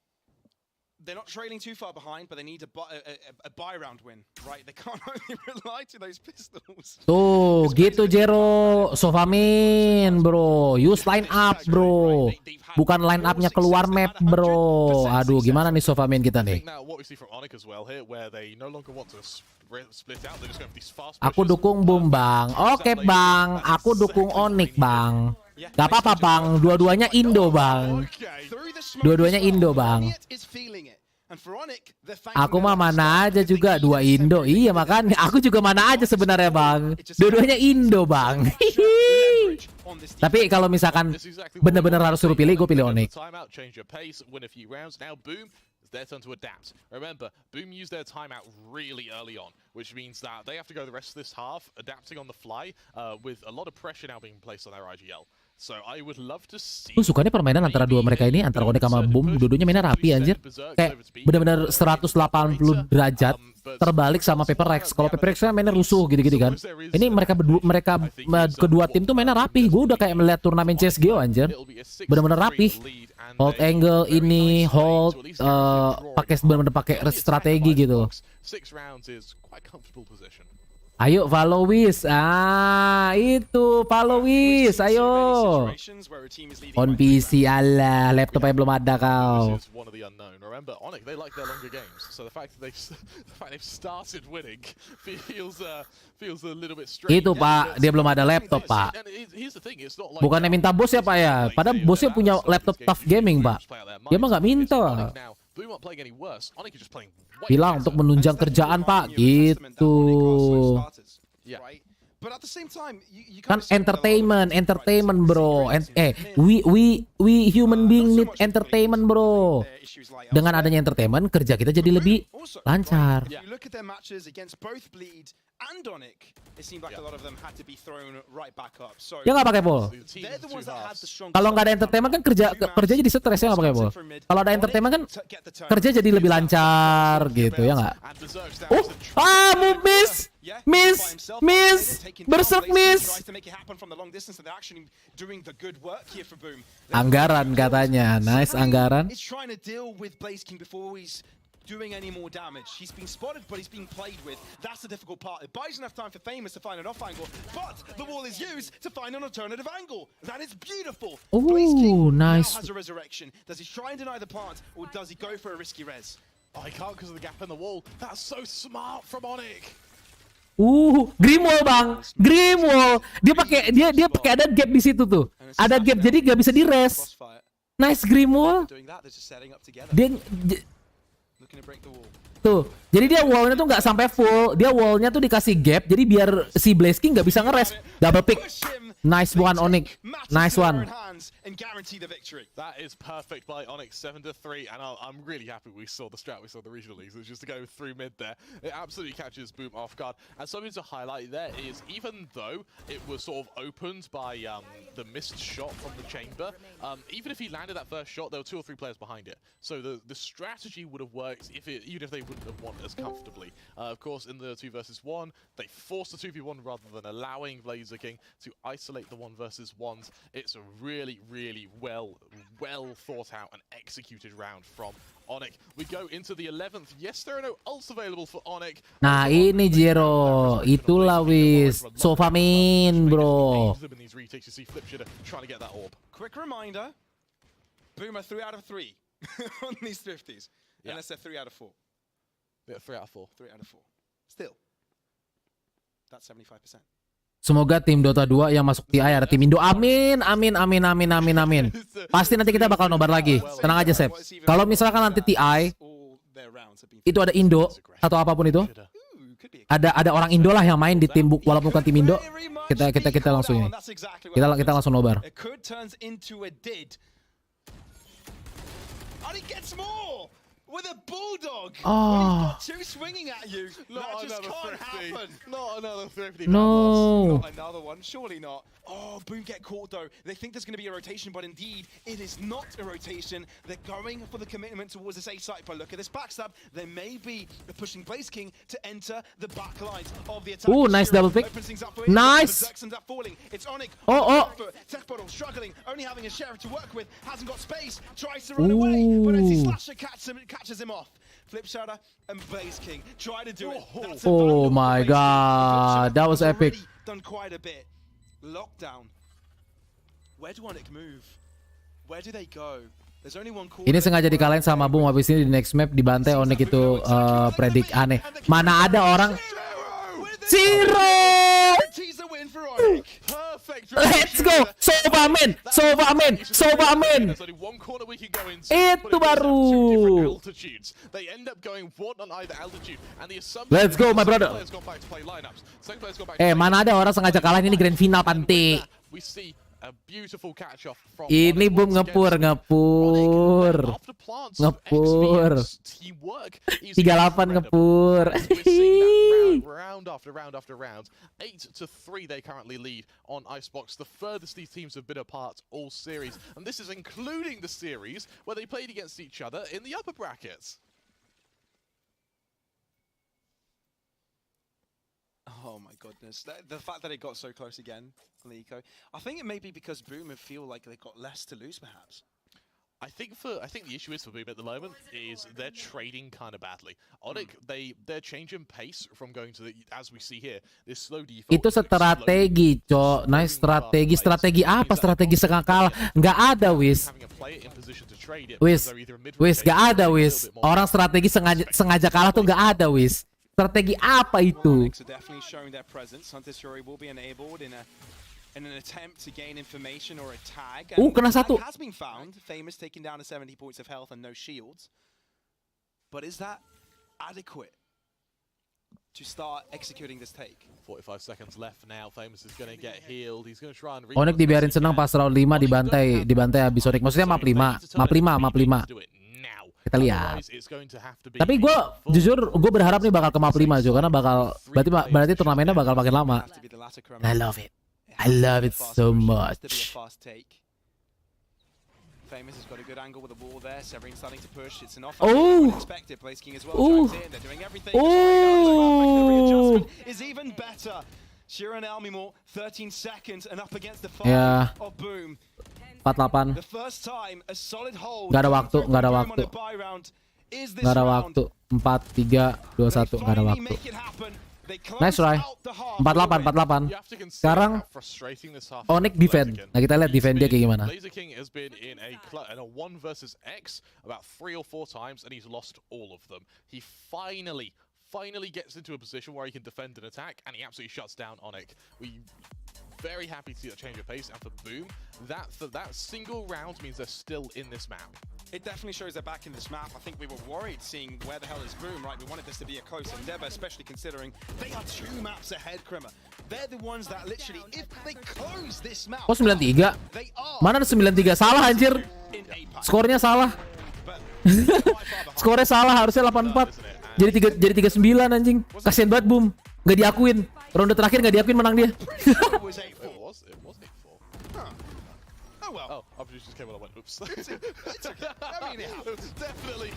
They're not trailing too far behind, but they need a buy round win, right? They can't only rely to those pistols. Tuh, gitu Jero. Sofamin, bro. Use line up, bro. Bukan line upnya keluar map, bro. Aduh, gimana nih Sofamin kita nih? Aku dukung Boom, Bang. Oke, Bang. Aku dukung Onyx, Bang. Gak apa-apa, Bang. Dua-duanya Indo, Bang. Dua-duanya Indo, Bang. Aku mah mana aja juga, dua Indo. Iya, makanya aku juga mana aja sebenarnya, Bang. Dua-duanya Indo, Bang. Tapi kalau misalkan bener-bener harus suruh pilih, gue pilih Onyx. Their turn to adapt. Remember, Boom used their timeout really early on, which means that they have to go the rest of this half adapting on the fly, with a lot of pressure now being placed on their IGL. So I would love to see. Lu sukanya permainan antara dua mereka ini, antara Onyx sama Boom, dua-duanya mainnya rapi anjir. Kayak bener-bener 180 derajat terbalik sama Paper Rex. Kalau Paper Rex kan mainnya rusuh gitu-gitu kan. Ini mereka kedua tim tuh mainnya rapi. Gue udah kayak melihat turnamen CSGO anjir. Bener-bener rapi. Hold angle ini, hold bener-bener pakai strategi gitu. Ayo Valowis, itu Valowis, ayo. On PC, alah, laptopnya belum ada kau. Itu Pak, dia belum ada laptop Pak. Bukannya minta bos ya Pak ya, padahal bosnya punya laptop tough gaming Pak. Dia mah nggak minta. Bilang untuk menunjang kerjaan Pak, gitu. Kan entertainment bro. We human being need entertainment bro. Dengan adanya entertainment, kerja kita jadi lebih lancar. Ya nggak pakai pol. Kalau nggak ada entertainment kan kerja jadi stres, ya nggak pakai pol. Kalau ada entertainment kan kerja jadi lebih lancar gitu, ya nggak? Miss, berserk miss. Anggaran katanya, nice anggaran. Doing any more damage. He's being spotted, but he's being played with. That's the difficult part. It buys enough time for Famous to find an off angle, but the wall is used to find an alternative angle. That is beautiful. Ooh, nice. Now has a resurrection. Does he try and deny the plant, or does he go for a risky res? Oh, he can't because of the gap in the wall. That's so smart from Onyx. Grimwall bang, Grimwall. Dia pakai ada gap di situ tuh. Ada gap jadi nggak bisa di res. Nice Grimwall. Dia tuh, jadi dia wallnya tuh nggak sampai full, dia wallnya tuh dikasih gap, jadi biar si Blaze King nggak bisa ngeres. Double pick, nice one Onyx, nice one. That is perfect by Onyx, 7-3, and I'm really happy we saw the strat, we saw the regional leagues, which is to go through mid there. It absolutely catches Boom off guard, and something to highlight there is, even though it was sort of opened by the missed shot from the chamber, even if he landed that first shot, there were 2 or 3 players behind it. So the strategy would have worked even if they wouldn't have won as comfortably. Of course, in the 2 versus 1, they forced the 2v1 rather than allowing Blazer King to isolate the 1 versus 1s. It's a really well thought out and executed round from Onyx. We go into the 11th. Yes, there are no ults available for Onyx. Nah, ini Jero, itulah wis Sofamin, bro. Quick reminder, Boomer 3 out of 3 on these 50s, unless they're 3 out of 4. Yeah, 3 out of 4. 3 out of 4. Still, that's 75%. Semoga tim Dota 2 yang masuk TI ada tim Indo. Amin, amin, amin, amin, amin, amin. Pasti nanti kita bakal nobar lagi. Tenang aja, Sep. Kalau misalkan nanti TI itu ada Indo atau apapun itu, ada orang Indo lah yang main di tim walaupun bukan tim Indo, kita langsung ini. Kita langsung nobar. With a bulldog. Oh. Two swinging at you. That just can't happen. Not another thrifty. No. Not another one. Surely not. Oh, Boom get caught though. They think there's going to be a rotation, but indeed it is not a rotation. They're going for the commitment towards this A site. But look at this backstab. There may be a pushing Blaze King to enter the back lines of the attack. Ooh, nice double pick. Nice. It's Onyx. Oh. Tech Bottle struggling, only having a sheriff to work with. Hasn't got space. Tries to run away, but NC Slasher catches him off. Flip Shatter and Blaze King try to do it. Oh my god, that was epic. Done quite a bit. Lockdown. Where do Onyx move? Where do they go? There's only one call. Ini sengaja dikalahin sama Boom, habis ini di next map dibantai. Onyx itu predik aneh. Mana ada orang Zero. Let's go, Sovamin. Itu baru. Let's go, my brother. Mana ada orang sengaja kalah ini grand final panti. Ini Boom ngepur. 38 ngepur. Round after round. 8-3 they currently lead on Icebox, the furthest these teams have been apart all series. And this is including the series where they played against each other in the upper brackets. Oh my goodness. The fact that it got so close again on the eco. I think it may be because Boom feel like they've got less to lose perhaps. I think the issue is for Boom at the moment is they're trading kind of badly. Onyx, they're changing pace from going to the, as we see here, this slow default. Itu strategi, Cok. Nice strategi. Strategi apa? Strategi sekakal. Nggak ada, Wis. Nggak ada, Wis. Orang strategi sengaja kalah tuh nggak ada, Wis. Strategi apa itu? In an attempt to gain information or a tag. Kena satu. Has been found. Famous taking down to 70 points of health and no shields. But is that adequate to start executing this take? 45 seconds left now. Famous is going to get healed. He's going to try and Onyx dibiarin senang pas round 5 dibantai habis Onyx. Maksudnya map 5. Kita lihat. Tapi gue jujur berharap nih bakal ke map 5 juga karena berarti turnamennya bakal makin lama. I love it so much. Famous has got a good angle with the wall there. Severin starting to push. It's an off. Unexpected. Blaze King as well. They're doing everything. Readjustment is even better. Shira and Almimore 13 seconds and up against the fire of Boom. 48. The first time a solid hold. Nggak ada waktu. 4, 3, 2, 1. Nggak ada waktu. Nice try. 48. Sekarang Onyx defend. Nah, kita lihat defend dia kayak gimana. Blazer King has been in a 1 versus X about 3 or 4 times and he's lost all of them. He finally gets into a position where he can defend and attack and he absolutely shuts down Onyx. We very happy to see that change of pace, and for Boom, that single round means they're still in this map. It definitely shows they're back in this map. I think we were worried seeing where the hell is Boom, right? We wanted this to be a close endeavor, especially considering they are 2 maps ahead, Krimmer. They're the ones that literally, if they close this map, Kok 93? Mana ada 93? Salah anjir. Skornya salah. Skornya salah, harusnya 84. Jadi 39 anjing. Kasian banget Boom. Nggak diakuin. Ronde terakhir nggak diakuin menang dia. It was 8-4. Oh, I just came on and went, oops. I mean, definitely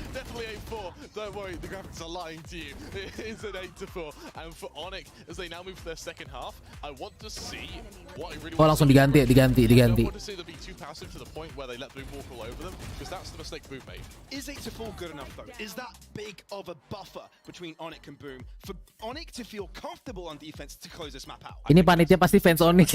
8-4. Don't worry, the graphics are lying to you. It is an 8-4. And for Onyx, as they now move to their second half, I want to see what I really want langsung diganti. I don't want to see them be too passive to the point where they let Boom walk all over them, because that's the mistake Boom made. Is 8-4 good enough though? Is that big of a buffer between Onyx and Boom for Onyx to feel comfortable on defense to close this map out? Ini panitia pasti fans Onyx.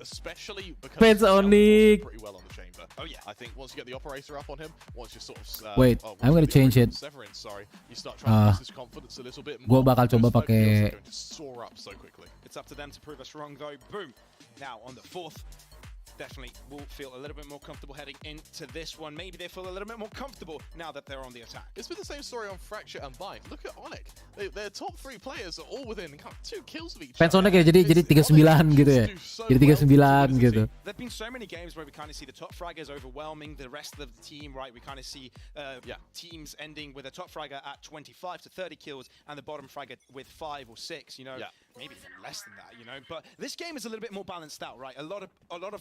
especially because Fans Onyx. pretty well on the chamber. Oh yeah. I think once you get the operator up on him, once you sort of Wait, I'm gonna change it. Severin, sorry, you start trying to boost his confidence a little bit Gua more. bakal coba Those pakai Tokyo's are going to soar up so quickly. It's up to them to prove us wrong though. Boom. Now on the fourth, definitely will feel a little bit more comfortable heading into this one. Maybe they feel a little bit more comfortable now that they're on the attack. It's been the same story on Fracture and Bind. Look at Onyx. Their top 3 players are all within kind of 2 kills of each Fans other. Onyx ya, jadi 39 gitu ya. Jadi 39 gitu. There've been so many games where we kind of see the top fraggers overwhelming the rest of the team, right? We kind of see teams ending with a top fragger at 25 to 30 kills and the bottom fragger with 5 or 6, you know, maybe even less than that, you know. But this game is a little bit more balanced out, right? A lot of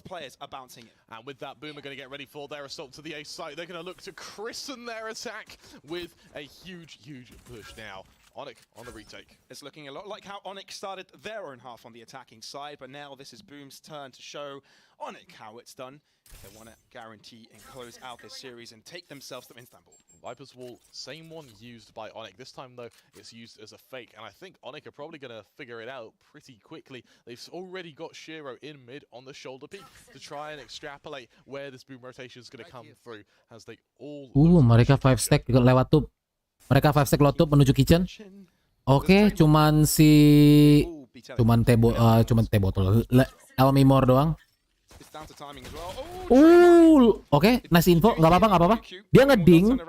players are bouncing it. And with that, Boom are going to get ready for their assault to the A site. They're going to look to christen their attack with a huge, huge push now. Onyx on the retake. It's looking a lot like how Onyx started their own half on the attacking side, but now this is Boom's turn to show Onyx how it's done. They want to guarantee and close out this series and take themselves to Istanbul. Viper's Wall, same one used by Onyx. This time, though, it's used as a fake, and I think Onyx are probably going to figure it out pretty quickly. They've already got Shiro in mid on the shoulder peak to try and extrapolate where this Boom rotation is going to come through as they all... Mereka 5 stack lewat tube. Mereka 5 stack lewat tube menuju kitchen. Oke, cuman T-botol Elmimor doang. Oke, nice info, nggak apa-apa. Dia ngeding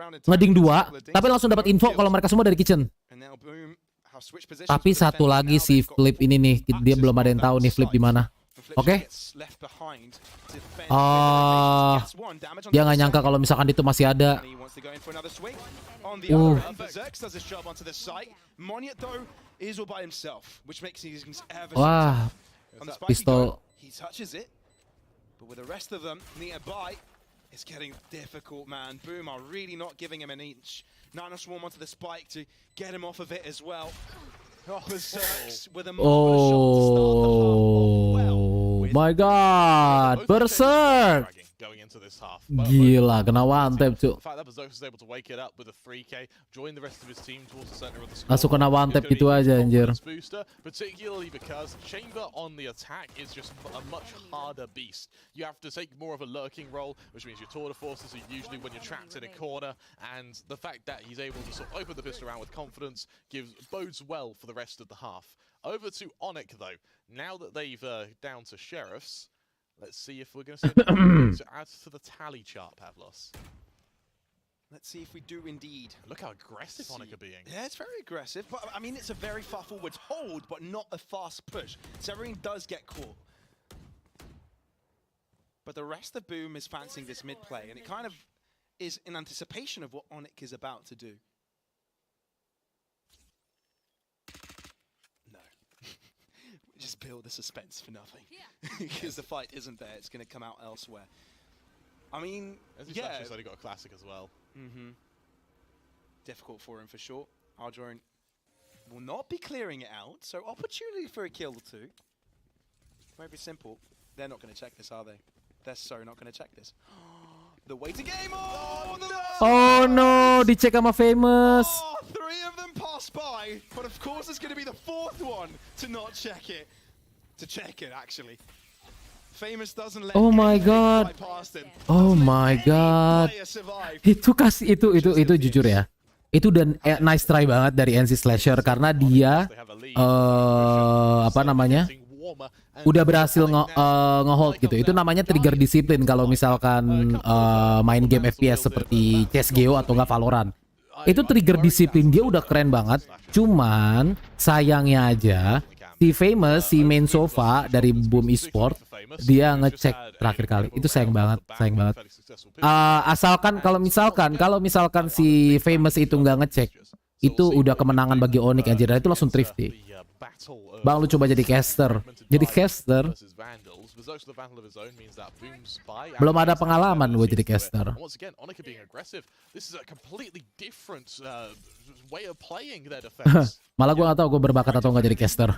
2, tapi langsung dapat info kalau mereka semua dari kitchen. Tapi satu lagi si Flip ini nih, dia belum ada yang tahu nih Flip di mana. Oke. Dia nggak nyangka kalau misalkan itu masih ada. Wah, pistol. But with the rest of them nearby, it's getting difficult, man. Boom are really not giving him an inch. Nano swarm onto the spike to get him off of it as well. Berserks with a marvelous shot to start the half. My God, Berserk! Going into this half. Gila, kena one tap, cuy. In fact, that Berserk was able to wake it up with a 3K, join the rest of his team towards the center of the score. Langsung kena one tap gitu aja, anjir. Booster, particularly because Chamber on the attack is just a much harder beast. You have to take more of a lurking role, which means your tour de forces are usually when you're trapped in a corner, and the fact that he's able to sort of open the pistol round with confidence bodes well for the rest of the half. Over to Onyx though. Now that they've down to sheriffs, let's see if we're going to see anything to add to the tally chart, Pavlos. Let's see if we do indeed. Look how aggressive Onyx are being. Yeah, it's very aggressive, but I mean, it's a very far forward hold, but not a fast push. Severin does get caught. But the rest of Boom is fancying this mid play, and it kind of is in anticipation of what Onyx is about to do. Just build the suspense for nothing. Because the fight isn't there, it's going to come out elsewhere. I mean, He's only got a classic as well. Difficult for him for sure. Arjorin will not be clearing it out, so opportunity for a kill too. Very simple. They're not going to check this, are they? They're so not going to check this. The waiting game! Oh no! Oh no, dicek sama Famous. Oh, 3 of them passed by, but of course it's going to be the 4th one to not check it. To check it, actually. Famous doesn't let Oh my God. Oh my God. Itu jujur ya. Itu dan nice try banget dari NC Slasher karena dia udah berhasil nge-hold gitu. Itu namanya trigger disiplin kalau misalkan main game FPS seperti CSGO atau enggak Valorant. Itu trigger disiplin dia udah keren banget. Cuman sayangnya aja si Famous, si main sofa dari Boom Esport, dia ngecek terakhir kali. Itu sayang banget. Asalkan kalau misalkan si Famous itu nggak ngecek, itu udah kemenangan bagi Onyx anjir. Itu langsung thrifty. Bang, lu coba jadi caster. Belum ada pengalaman gue jadi caster. Malah gue gak tau gue berbakat atau nggak jadi caster.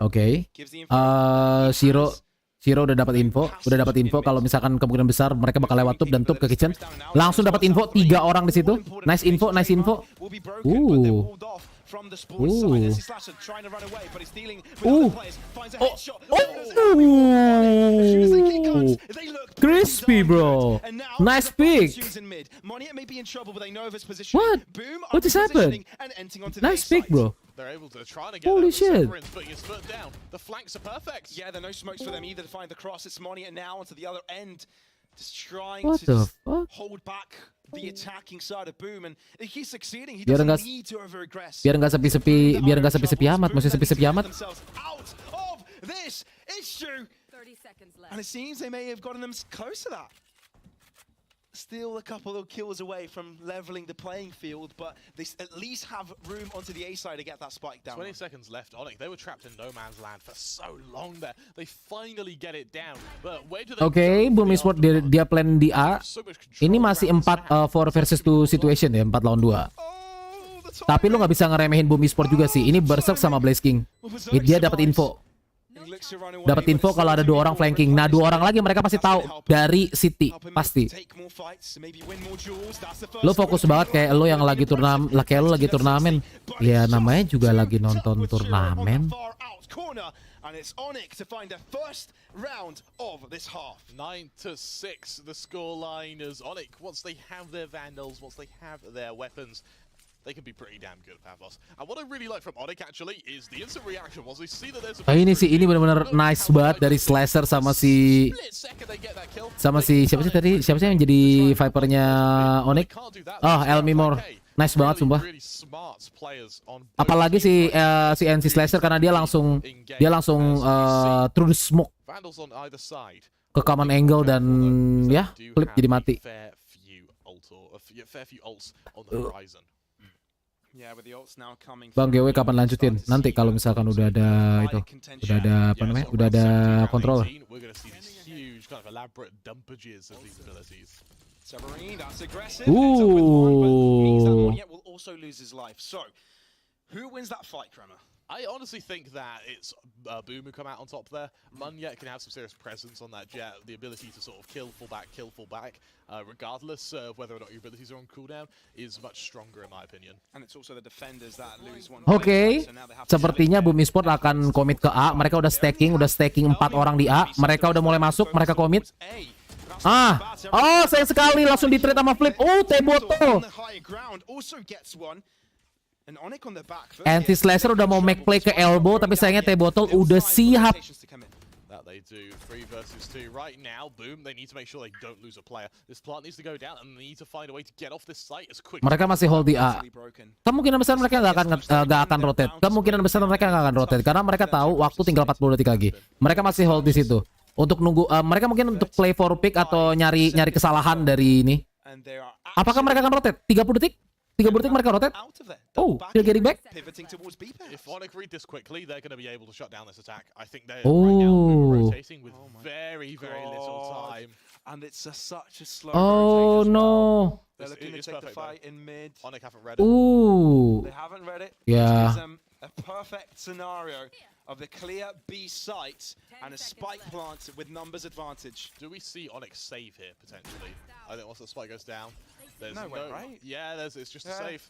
Oke. Shiro udah dapat info kalau misalkan kemungkinan besar mereka bakal lewat tube dan tube ke kitchen. Langsung dapat info 3 orang di situ. Nice info. from the spawn side. This is Slasher trying to run away, but he's dealing with other players. Finds a headshot. As soon as they get guns, they look Crispy, bro. And now Nice pick. mid. Moniet may be in trouble, but they know of his position. What? Boom. What just happened? And entering onto the Nice A pick, site. bro. They're able to try and get Holy that shit. Severance, putting his foot down. The flanks are perfect. Yeah, there are no smokes for them either to find the cross. It's Moniet now onto the other end. Just trying What to the just fuck? hold back the attacking side of Boom, and he's succeeding. He Biar doesn't enggak- need to over-aggress. Biar nggak sepi-sepi amat, maksudnya sepi-sepi amat. Out of this issue, 30 seconds left. and it seems they may have gotten them close to that. Still a couple of kills away from leveling the playing field, but they at least have room onto the A side to get that spike down. 20 seconds left on it. They were trapped in no man's land for so long there. They finally get it down. But where do they Oke, Boom Esports dia plan di A. So much control Ini masih around 4 versus 2 situation ya, 4 lawan 2. Tapi lu nggak bisa ngeremehin Boom Esports juga sih. Ini Berserk sama Blaze King. Dia dapat info. Dapat info kalau ada 2 orang flanking. Nah, 2 orang lagi mereka pasti tahu dari City, pasti. Lo fokus banget kayak lo yang lagi turnamen, ya namanya juga lagi nonton turnamen. And it's Onyx to find their first round of this half. 9-6 the scoreline as Onyx, once they have their Vandals, once they have their weapons, they can be pretty damn good, Pavlos. And what I really like from Onyx actually is the instant reaction once they see that there's a Ini sih, ini benar-benar nice banget dari Slasher sama si siapa sih tadi? Siapa sih yang jadi Vipernya Onyx? Oh, Elmimor. Nice banget sumpah. Apalagi si NC Slasher karena dia langsung through the smoke ke common angle dan ya flip jadi mati. Bang GW kapan lanjutin? Nanti kalau misalkan udah ada itu, udah ada apa namanya? Udah ada kontrol. I honestly think that it's Boom who come out on top there. Munyet can have some serious presence on that jet. The ability to sort of kill full back, regardless of whether or not your abilities are on cooldown, is much stronger in my opinion. And it's also the defenders that lose one. Oke, sepertinya Boom Esports akan komit ke A. Mereka udah stacking 4 orang di A. Mereka udah mulai masuk, mereka komit. Sayang sekali langsung di trade sama Flip. T-botol. Anti Slasher udah mau make play ke elbow, tapi sayangnya T-botol udah siap. That they do 3 versus 2 right now. Boom, they need to make sure they don't lose a player. This plant needs to go down and they need to find a way to get off this site as quick. Mereka masih hold di A. Kemungkinan besar mereka nggak akan rotate. Kemungkinan besar mereka nggak akan rotate karena mereka tahu waktu tinggal 40 detik lagi. Mereka masih hold di situ untuk nunggu. Mereka mungkin untuk play for pick atau nyari kesalahan dari ini. Apakah mereka akan rotate? 30 detik? 30 detik mereka rotate. Oh, they're getting back. If Onyx read this quickly, they're going to be able to shut down this attack. I think they're right now rotating with very little time. And it's such a slow Oh rotation. no. They're looking to take the fight in mid. Onyx haven't read it. They haven't read it. Yeah. Which is a perfect scenario of the clear B site and a spike plant with numbers advantage. Do we see Onyx save here potentially? I think once the spike goes down, there's no way, right? Yeah, it's just a save.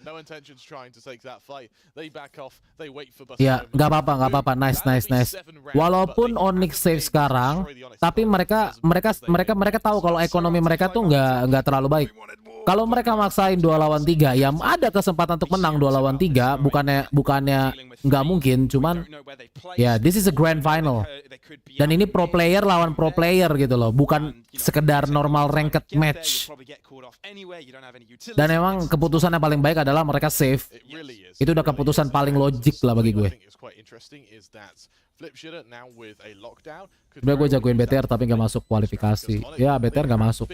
No intentions trying to take that fight. They back off. They wait for. Ya, nggak apa-apa. Nice. Walaupun Onyx save sekarang, tapi mereka tahu kalau ekonomi mereka tuh nggak terlalu baik. Kalau mereka maksain 2 lawan 3, ya ada kesempatan untuk menang 2 lawan 3. Bukannya nggak mungkin, cuman ya this is a grand final. Dan ini pro player lawan pro player gitu loh, bukan sekedar normal ranked match. Dan emang keputusan yang paling baik adalah mereka save. Itu udah keputusan paling logik lah bagi gue. Udah gue jagoin BTR tapi nggak masuk kualifikasi. Ya BTR nggak masuk.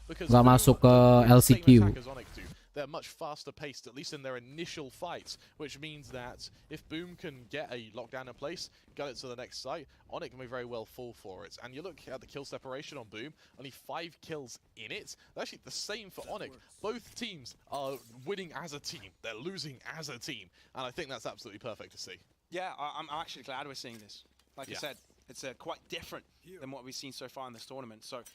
Nggak masuk ke LCQ. They're much faster paced, at least in their initial fights, which means that if Boom can get a lockdown in place, get it to the next site, Onyx may very well fall for it. And you look at the kill separation on Boom, only 5 kills in it. Actually, the same for Onyx. Both teams are winning as a team. They're losing as a team. And I think that's absolutely perfect to see. Yeah, I'm actually glad we're seeing this. Like I said, it's quite different than what we've seen so far in this tournament. So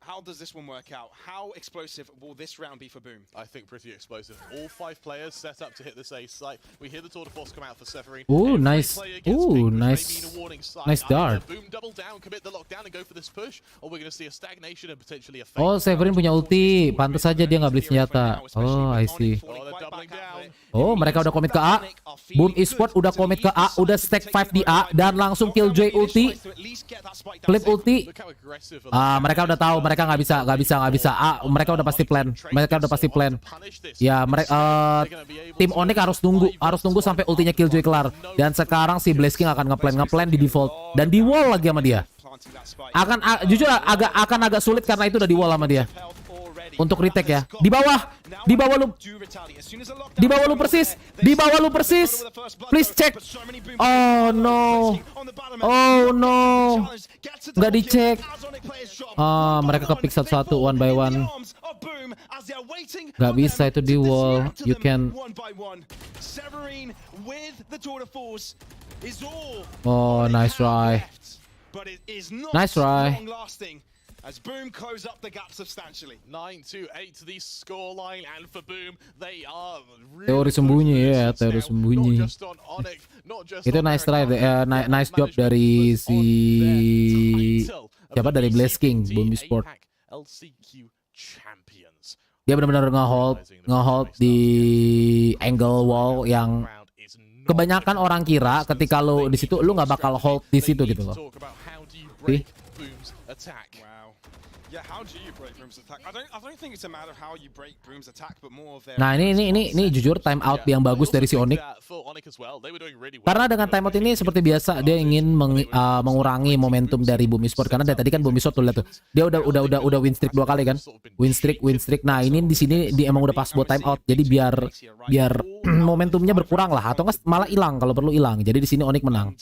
how does this one work out? How explosive will this round be for Boom? I think pretty explosive. All 5 players set up to hit this ace site. We hear the tour de force come out for Severin. Ooh, Every nice. player gets Ooh, pinged, which may nice. mean a warning sign. Nice Either dart. Boom double down, commit the lockdown and go for this push, or we're going to see a stagnation and potentially a fake. Oh, Severin punya ulti. Pantas saja dia nggak beli senjata. Oh, I see. Oh, they're doubling down. Oh, mereka udah komit ke A. Boom Esports udah komit ke A, udah stack 5 di A dan langsung Killjoy ulti. Flip ulti. Look how aggressive. Mereka udah tahu mereka nggak bisa. Mereka udah pasti plan. Ya, tim Onyx harus tunggu sampai ultinya Killjoy kelar. Dan sekarang si Blazking akan ngeplan di default dan di wall lagi sama dia. Jujur agak sulit karena itu udah di wall sama dia. Untuk retake ya. Di bawah lu persis. Please check. Oh no. Nggak dicek. Mereka kepick satu-satu, one by one. Nggak bisa itu di wall. You can. Oh, nice try. Nice try. As Boom close up the gap substantially. 9-8 to the scoreline, and for Boom, they are Teori sembunyi ya, teori sembunyi. Itu nice try, nice job dari si siapa, dari Blazking, Boom Esports. LCQ champions. Dia benar-benar ngehold di angle wall yang kebanyakan orang kira ketika lo di situ lo nggak bakal hold di situ gitu loh. Yeah, how do you break Boom's attack? I don't think it's a matter of how you break Boom's attack, but more of their. Nah, ini jujur time out yang bagus dari si Onyx. Karena dengan time out ini seperti biasa dia ingin mengurangi momentum dari Boom Esports, karena dari tadi kan Boom Esports tuh lihat tuh. Dia udah win streak 2 kali kan. Win streak. Nah, ini di sini dia emang udah pas buat time out. Jadi biar momentumnya berkurang lah, atau enggak malah hilang kalau perlu hilang. Jadi di sini Onyx menang.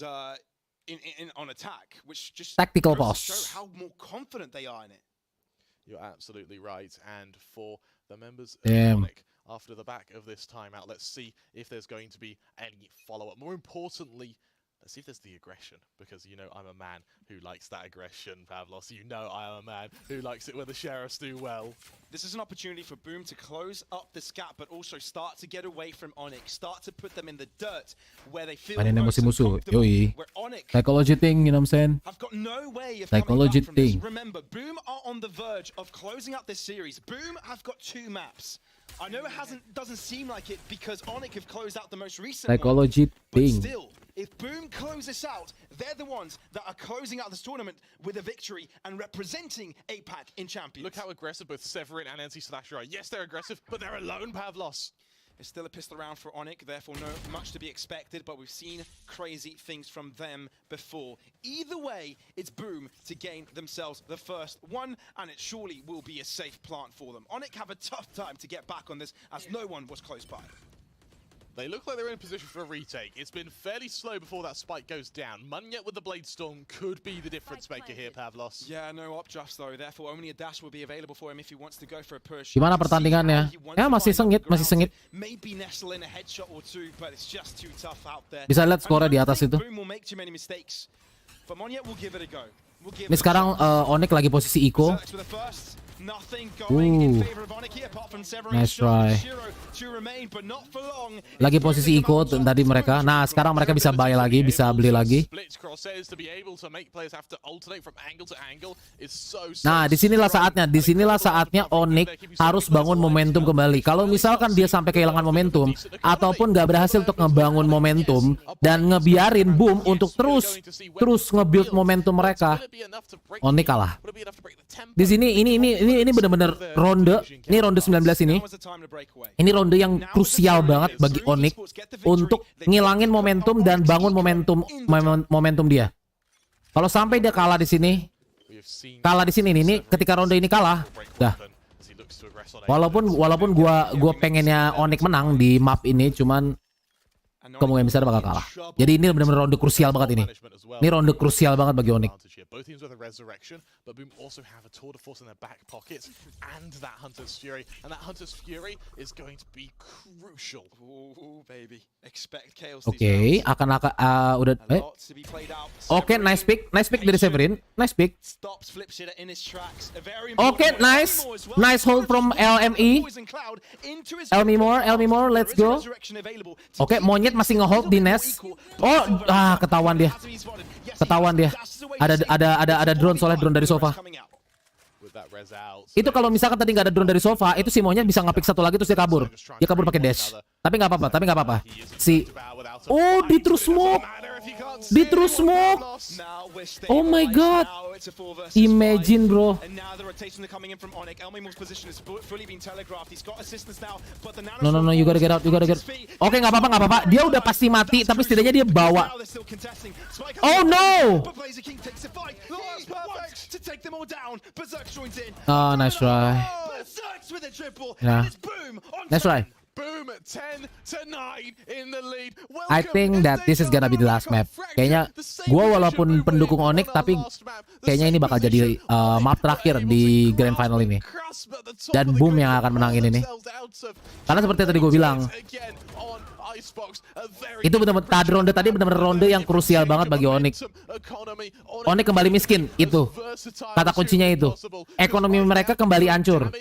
On attack, which just Tactical goes to pause. show how more confident they are in it. You're absolutely right. And for the members of Damn. Onyx, after the back of this timeout, let's see if there's going to be any follow-up. More importantly, let's see if there's the aggression, because you know I'm a man who likes that aggression, Pavlos. You know I am a man who likes it when the sheriffs do well. This is an opportunity for Boom to close up this gap, but also start to get away from Onyx, start to put them in the dirt where they feel Mainin most musuh-musuh, comfortable. yoi. Where Onyx Psychology thing, you know what I'm saying? have got no way of Psychology coming back from this. thing. Remember, Boom are on the verge of closing out this series. Boom have got 2 maps. I know it doesn't seem like it because Onyx have closed out the most recent Psychology one, but thing. still, if Boom close this out, they're the ones that are closing out this tournament with a victory and representing APAC in Champions. Look how aggressive both Severin and NC Slasher are. Yes, they're aggressive, but they're alone, Pavlos. It's still a pistol round for Onyx, therefore no much to be expected, but we've seen crazy things from them before. Either way, it's Boom to gain themselves the first one, and it surely will be a safe plant for them. Onyx have a tough time to get back on this, as no one was close by. They look like they're in a position for a retake. It's been fairly slow before that spike goes down. Munyet with the Blade Storm could be the difference maker here, Pavlos. Yeah, no updrafts though, therefore only a dash will be available for him if he wants to go for a push. Gimana pertandingannya? Ya masih sengit. Maybe nestle in a headshot or two, but it's just too tough out there. Bisa lihat skornya di atas itu. Boom will make too many mistakes. But Munyet will give it a go. Ini sekarang Onyx lagi posisi eco. Nice try. Lagi posisi eco tadi mereka. Nah, sekarang mereka bisa buy lagi, bisa beli lagi. Nah, disinilah saatnya Onyx harus bangun momentum kembali. Kalau misalkan dia sampai kehilangan momentum ataupun nggak berhasil untuk ngebangun momentum dan ngebiarin Boom untuk terus nge-build momentum mereka, Onyx kalah. Di sini ini benar-benar ronde. Ini ronde 19 ini. Ini ronde yang krusial banget bagi Onyx untuk ngilangin momentum dan bangun momentum dia. Kalau sampai dia kalah di sini ini ketika ronde ini kalah, dah. Walaupun gua pengennya Onyx menang di map ini, cuman kemungkinan besar bakal kalah. Jadi ini benar-benar ronde krusial banget ini. Ini ronde krusial banget bagi Onyx. Both teams with a resurrection, but Boom also have a tour de force in their back pockets and that Hunter's Fury. And that Hunter's Fury is going to be crucial. Ooh, baby. Expect chaos. Oke, udah. Oke, nice pick dari Severin. Nice pick. Oke, nice hold from LME. LME more, let's go. Oke, Monyet masih ngehold di nest. Oh, ketahuan dia. Ada drone, soalnya drone dari sofa. Itu kalau misalkan tadi nggak ada drone dari sofa, itu si Monyet bisa ngepick satu lagi terus dia kabur. Dia kabur pakai dash. Tapi nggak apa-apa. Di terus smoke. Oh my god. Imagine, bro. No, you gotta get out. Oke, nggak apa-apa. Dia udah pasti mati, tapi setidaknya dia bawa. Oh no. Oh, nice try. Nah, nice try. Boom, 10-9 in the lead. I think that this is gonna be the last map. Kayaknya gue walaupun pendukung Onyx, tapi kayaknya ini bakal jadi map terakhir di grand final ini. Dan Boom yang akan menangin ini. Karena seperti tadi gue bilang, itu benar-benar ronde tadi benar-benar ronde yang krusial banget bagi Onyx. Onyx kembali miskin, itu kata kuncinya itu. Ekonomi mereka kembali hancur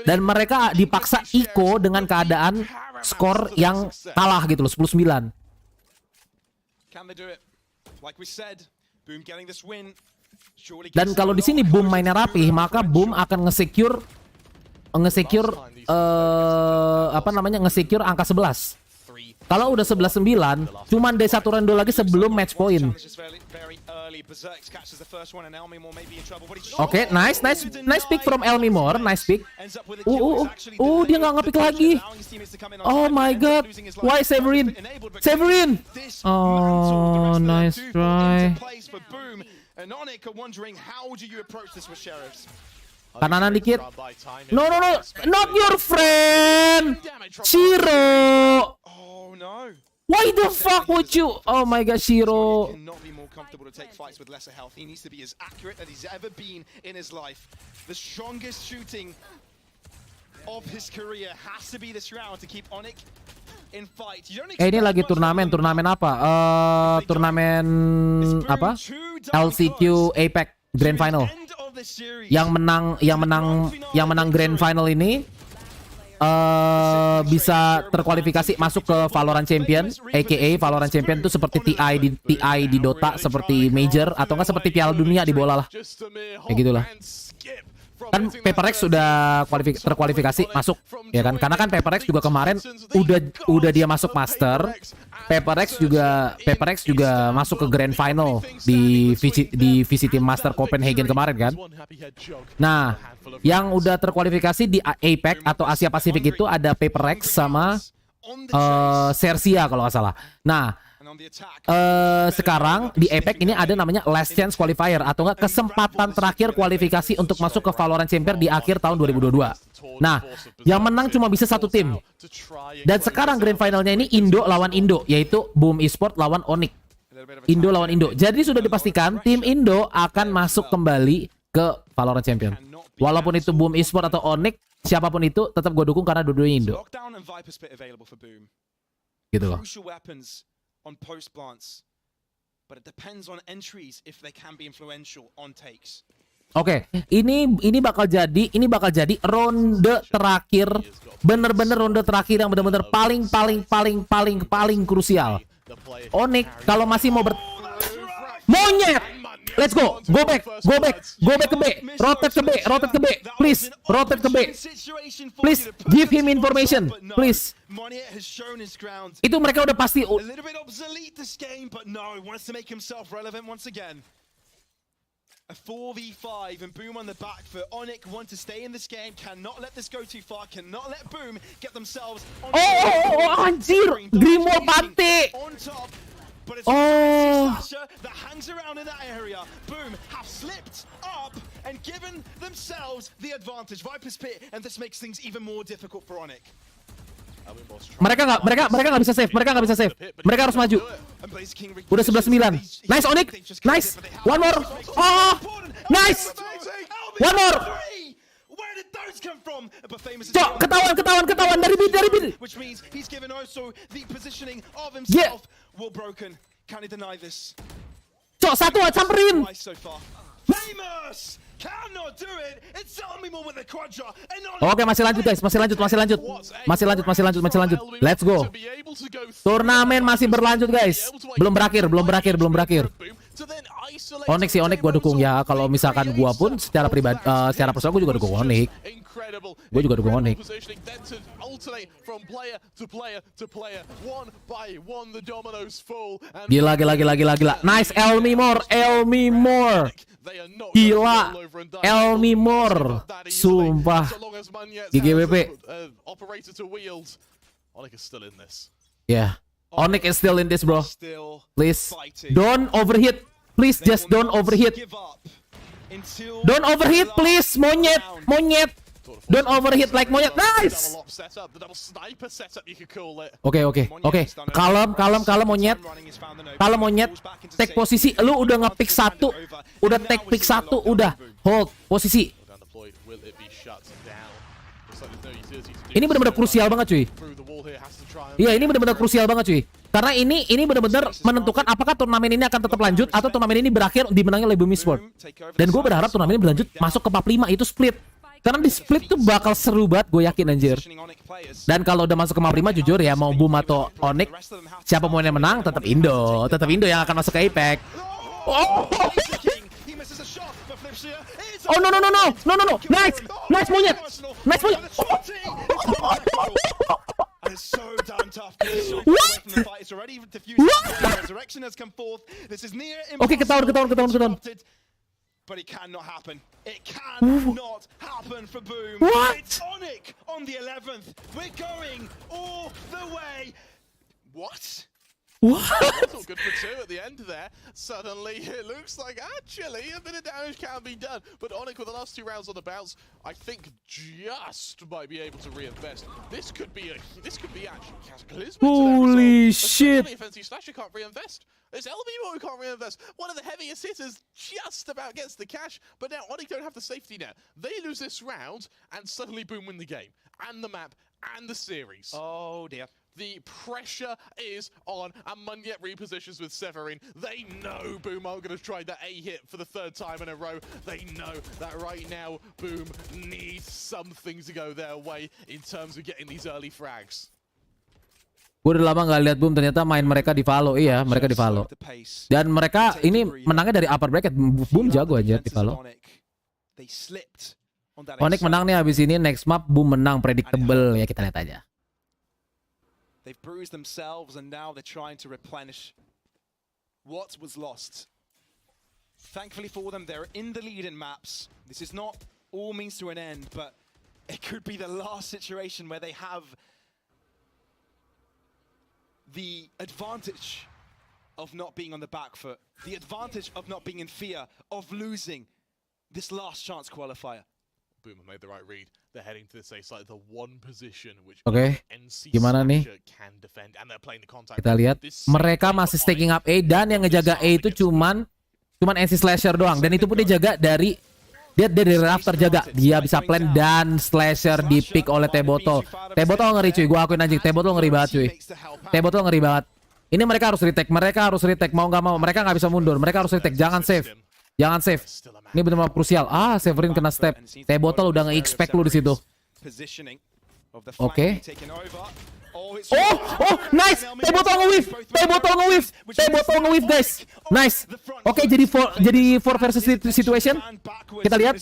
dan mereka dipaksa eco dengan keadaan skor yang kalah gitu loh, 10-9. Dan kalau di sini Boom mainnya rapih, maka Boom akan nge-secure angka 11. Kalau udah 11-9, cuman ada satu ronde lagi sebelum match point. Oke, nice pick from Elmimore, nice pick. Dia nggak ngepick lagi. Oh my god, why Severin? Oh, nice try. Kananan dikit. No, not your friend, Shiro. Why the fuck would you? Oh my god, Shiro. Comfortable to take fights with lesser health. He needs to be as accurate as he's ever been in his life. The strongest shooting of his career has to be this round to keep Onyx in fight. Ini lagi turnamen apa? Turnamen apa? LCQ APAC Grand Final. Yang menang Grand Final ini bisa terkualifikasi masuk ke Valorant Champion, aka Valorant Champion itu seperti TI di Dota, seperti Major atau enggak seperti Piala Dunia di bola lah. Kayak gitulah. Kan PaperX sudah terkualifikasi masuk, ya kan? Karena kan PaperX juga kemarin udah dia masuk Master. PaperX juga masuk ke Grand Final di VC Team Master Copenhagen kemarin kan. Nah, yang udah terkualifikasi di APAC atau Asia Pasifik itu ada PaperX sama Sersia kalau nggak salah. Nah, sekarang di APAC ini ada namanya last chance qualifier atau enggak kesempatan terakhir kualifikasi untuk masuk ke Valorant Champion di akhir tahun 2022. Nah, yang menang cuma bisa satu tim. Dan sekarang grand finalnya ini Indo lawan Indo, yaitu Boom Esports lawan Onyx. Indo lawan Indo. Jadi sudah dipastikan tim Indo akan masuk kembali ke Valorant Champion. Walaupun itu Boom Esports atau Onyx, siapapun itu tetap gue dukung karena dua-duanya Indo. Gitu loh. On post glance, but it depends on entries if they can be influential on takes. Oke, ini bakal jadi ronde terakhir, bener-bener ronde terakhir yang bener-bener paling krusial. Onyx kalau masih mau Monyet! Let's go back ke B, rotate ke B, please, rotate ke B, please, give him information, please. Itu mereka udah pasti. A 4v5 and Boom on the back for Onyx want to stay in this game, cannot let this go too far, cannot let Boom get themselves on anjir, Grimoire Pante. But it's Sasha that hangs around in that area. Boom have slipped up and given themselves the advantage. Viper's Pit, and this makes things even more difficult for Onyx. Mereka nggak bisa save. Mereka harus maju. Udah 11-9. Nice Onyx. Nice. One more. Oh, nice. One more. Cok, ketahuan dari bid. Yeah. Cok, satu samperin. Oke, masih lanjut guys, masih lanjut. Let's go. Turnamen masih berlanjut guys. Belum berakhir. Onyx gua dukung ya. Kalau misalkan gua pun secara pribadi, secara personal gua juga dukung Onyx. Gila. Nice, Elmi more. Gila, Elmi more. Sumpah. GGWP. Yeah. Onyx is still in this, bro. Please don't overheat. Please just don't overheat. Don't overheat, please. Monyet. Don't overheat like monyet. Nice. Oke. Kalem monyet. Take posisi. Lu udah nge-pick satu. Udah take pick satu. Udah hold posisi. Ini benar-benar krusial banget cuy. Iya, ini benar-benar krusial banget cuy. Karena ini benar-benar menentukan apakah turnamen ini akan tetap lanjut atau turnamen ini berakhir dimenangi oleh Bumi Sport. Dan gue berharap turnamen ini berlanjut masuk ke 45 itu split. Karena di split tuh bakal seru banget, gue yakin anjir. Dan kalau udah masuk ke 45 jujur ya, mau Boom atau Onyx, siapa mau yang menang tetap Indo yang akan masuk ke APAC. Oh no. Nice monyet. Oke, ketahuan. But it cannot happen. It cannot happen for Boom. What? It's Onyx on the 11th. We're going all the way. What? That's all good for two at the end there. Suddenly, it looks like actually a bit of damage can be done. But Onyx with the last 2 rounds on the bounce, I think just might be able to reinvest. This could be actually cataclysmic. Holy shit! Slasher can't reinvest. It's LBMO who can't reinvest. One of the heaviest hitters just about gets the cash, but now Onyx don't have the safety net. They lose this round, and suddenly Boom win the game, and the map, and the series. Oh dear. The pressure is on, and Munget repositions with Severin. They know Boom aren't going to try the A hit for the 3rd time in a row. They know that right now Boom needs something to go their way in terms of getting these early frags. Gue udah lama nggak lihat Boom, ternyata main mereka di Valo. Iya, mereka di Valo. Dan mereka ini menangnya dari upper bracket. Boom jago aja di Valo. Onyx menang nih habis ini, next map Boom menang predictable ya, kita lihat aja. They've bruised themselves and now they're trying to replenish what was lost. Thankfully for them, they're in the lead in maps. This is not all means to an end, but it could be the last situation where they have the advantage of not being on the back foot, the advantage of not being in fear of losing this last chance qualifier. Boom made the right read. They're heading to this side, the one position which NC gimana nih? can defend, and they're playing the contact. Kita lihat mereka masih staking up A, dan yang ngejaga A itu cuman NC Slasher doang, dan itu pun dia jaga dari dari rafter jaga. Dia bisa plan dan Slasher di pick oleh T-Botol. T-Botol ngeri cuy, gua akuin anjing. T-Botol ngeri banget cuy. T-Botol ngeri banget. Ini mereka harus retake, mau nggak mau. Mereka nggak bisa mundur, mereka harus retake. Jangan save. Ini benar-benar krusial. Severin kena step. T-Botol udah nge-expect lu di situ. Oke. Oh, nice. T-Botol nge-whiff, guys. Nice. Oke, jadi 4 versus situation. Kita lihat.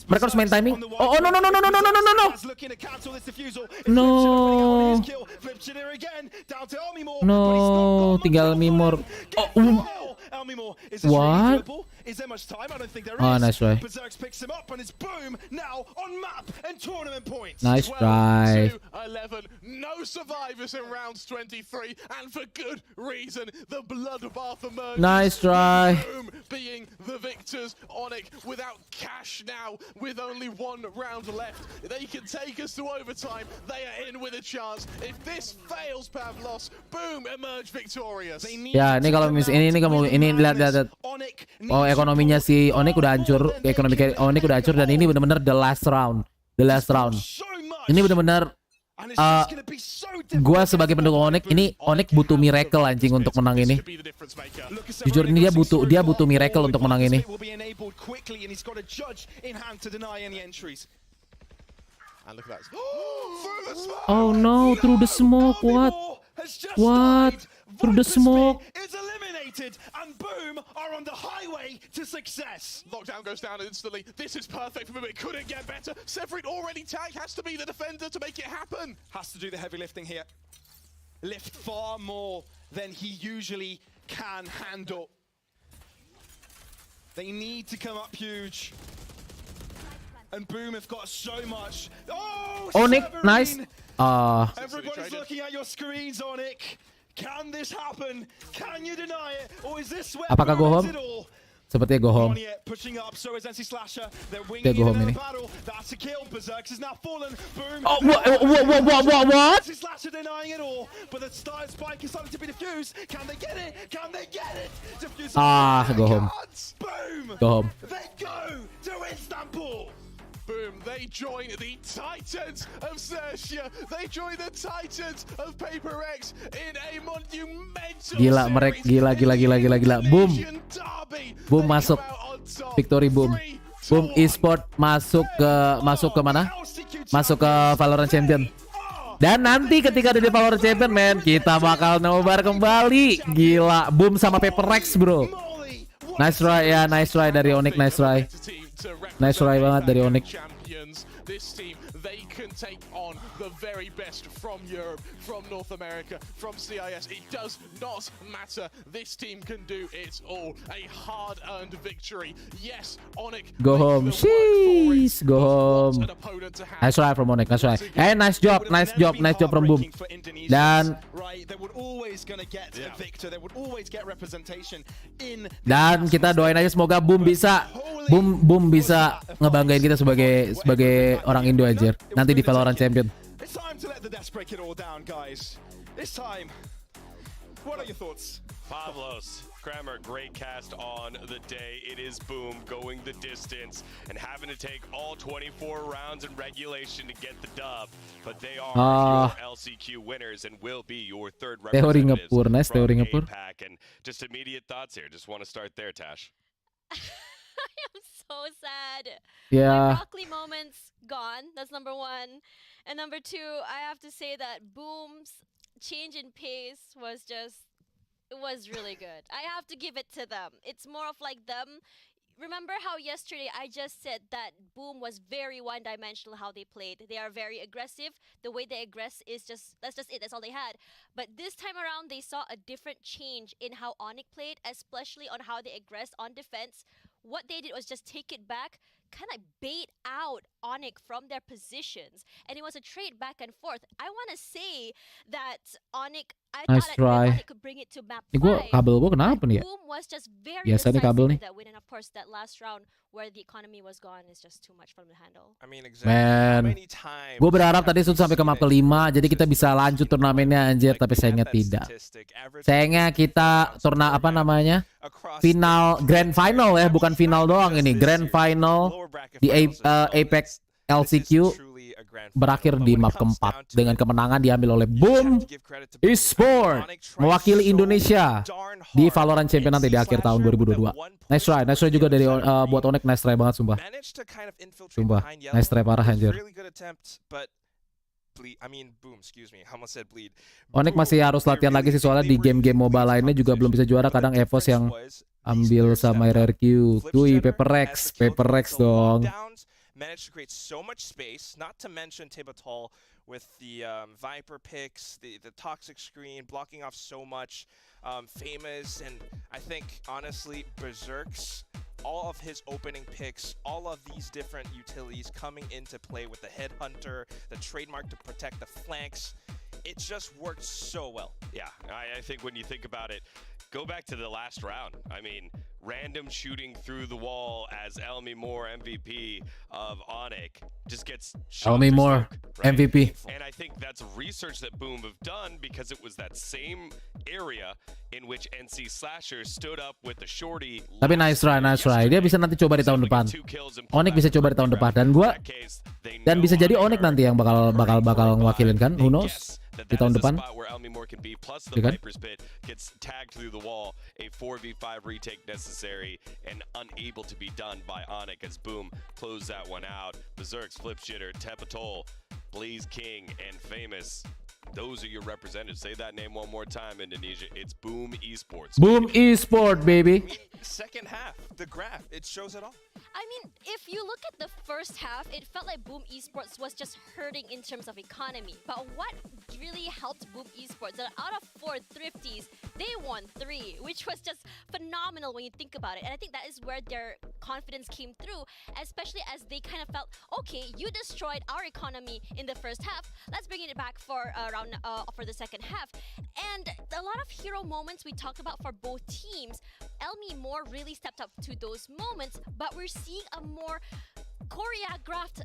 Mereka harus main timing. Oh, no. No, tinggal Mimor. What? Oh, nice try. Nice try. try. 11, no survivors in rounds 23, and for good reason. The bloodbath emerges. Nice try. Boom being the victors. Onyx without cash now, with only 1 round left. They can take us to overtime. They are in with a chance. If this fails, Pavlos, Boom emerge victorious. Ya, ini kalau misalnya ini lihat. Oh, ekonominya si Onyx udah hancur. Ekonomi Onyx udah hancur dan ini benar-benar the last round. Ini benar-benar gua sebagai pendukung Onyx, ini Onyx butuh miracle anjing untuk menang ini. Jujur ini dia butuh miracle untuk menang ini. Oh no, through the smoke, what? Through the smoke. And Boom are on the highway to success. Lockdown goes down instantly. This is perfect for Boom. It couldn't get better. Severin already tagged. Has to be the defender to make it happen. Has to do the heavy lifting here. Lift far more than he usually can handle. They need to come up huge. And Boom have got so much. Oh, Onyx, nice. Everybody's looking at your screens, Onyx. Can this happen? Can you deny it? Or is this where Apakah go home? Sepertinya go home. Pushing up, so is NC Slasher. They're Dia winging go home in ini. the battle. That's a kill. Berserk is now fallen. Boom. Oh, what? NC Slasher denying it all, but the spike is starting to be diffused. Can they get it? Can they get it? Diffuse. Go home. Boom. Go home. They go to Istanbul. Boom, they join the Titans of Sersia. They join the Titans of Paper X in a monumental Gila, mereka gila. Boom masuk. Victory Boom. Boom Esport masuk ke mana? Masuk ke Valorant Champion. Dan nanti ketika ada di Valorant Champion, man, kita bakal nobar kembali. Gila, Boom sama Paper X, bro. Nice try ya, nice try dari Onyx, nice try. Nice try banget dari Onyx. This team, they can take on the very best from Europe, from North America, from CIS. It does not matter. This team can do it all. A hard-earned victory. Yes, Onyx. Go home. Sheesh. Go home. Nice try from Onyx. Nice try. Hey, nice job from Boom. Dan kita doain aja semoga Boom bisa ngebanggain kita sebagai orang Indo aja nanti di Valorant Champion. It's time to let the death break it all down, guys. It's time. What are your thoughts? Pavlos, Kramer, great cast on the day. It is Boom going the distance and having to take all 24 rounds in regulation to get the dub. But they are your LCQ winners and will be your third representatives from APAC. And just immediate thoughts here. Just want to start there, Tash. I am so sad. Yeah. My Rockley moments gone. That's number 1. And number 2, I have to say that Boom's change in pace was really good. I have to give it to them. It's more of like them. Remember how yesterday I just said that Boom was very one-dimensional how they played. They are very aggressive. The way they aggress is that's just it. That's all they had. But this time around, they saw a different change in how Onyx played, especially on how they aggressed on defense. What they did was just take it back, kind of bait out Onyx from their positions, and it was a trade back and forth. I want to say that Onyx, I thought that Onyx could bring it to map 5. Kabel gua kenapa nih ya? Boom was just very Biasa nih kabel nih. that win, and of course that last round where the economy was gone is just too much for them to handle. I mean, exactly. How many times? Gue berharap tadi sudah sampai ke map 5, jadi kita bisa lanjut turnamennya anjir, tapi sayangnya tidak. Sayangnya kita grand final ya, bukan final doang ini, grand final di APAC LCQ berakhir di map keempat dengan kemenangan diambil oleh Boom Esport mewakili Indonesia di Valorant Champion nanti di akhir tahun 2022. Nice try juga dari buat Onyx, nice try banget sumpah. Nice try parah anjir. Onyx masih harus latihan lagi sih soalnya di game-game mobile lainnya juga belum bisa juara, kadang EVOS yang ambil sama RRQ. Tuh Paper X dong. Managed to create so much space, not to mention Tibatol with the Viper picks, the toxic screen, blocking off so much. Famous, and I think honestly Berserk's all of his opening picks, all of these different utilities coming into play with the Headhunter, the trademark to protect the flanks, it just worked so well. Yeah, I think when you think about it, go back to the last round. I mean, random shooting through the wall as Elmi Moore, MVP of Onyx, just gets shot Elmi through Moore, smoke, right? MVP. And I think that's research that Boom have done because it was that same area in which NC Slasher stood up with the shorty. Tapi nice try. Dia bisa nanti coba di tahun depan. Onyx bisa coba di tahun depan dan bisa jadi Onyx nanti yang bakal ngewakilin kan? Who knows? Di tahun depan. The Viper's Pit gets tagged through the wall, a 4v5 retake necessary and unable to be done by Onyx as Boom close that one out. Berserk's Flip Shitter, Tepatol, Blaze King, and Famous. Those are your representatives. Say that name one more time, Indonesia. It's Boom Esports. Boom Esport, baby. Second half, the graph, it shows it all. I mean, if you look at the first half, it felt like Boom Esports was just hurting in terms of economy. But what really helped Boom Esports, that out of 4 thrifties, they won 3, which was just phenomenal when you think about it. And I think that is where their confidence came through, especially as they kind of felt, okay, you destroyed our economy in the first half. Let's bring it back for for the second half. And a lot of hero moments we talked about for both teams. Elmi Moore really stepped up to those moments, but we're seeing a more choreographed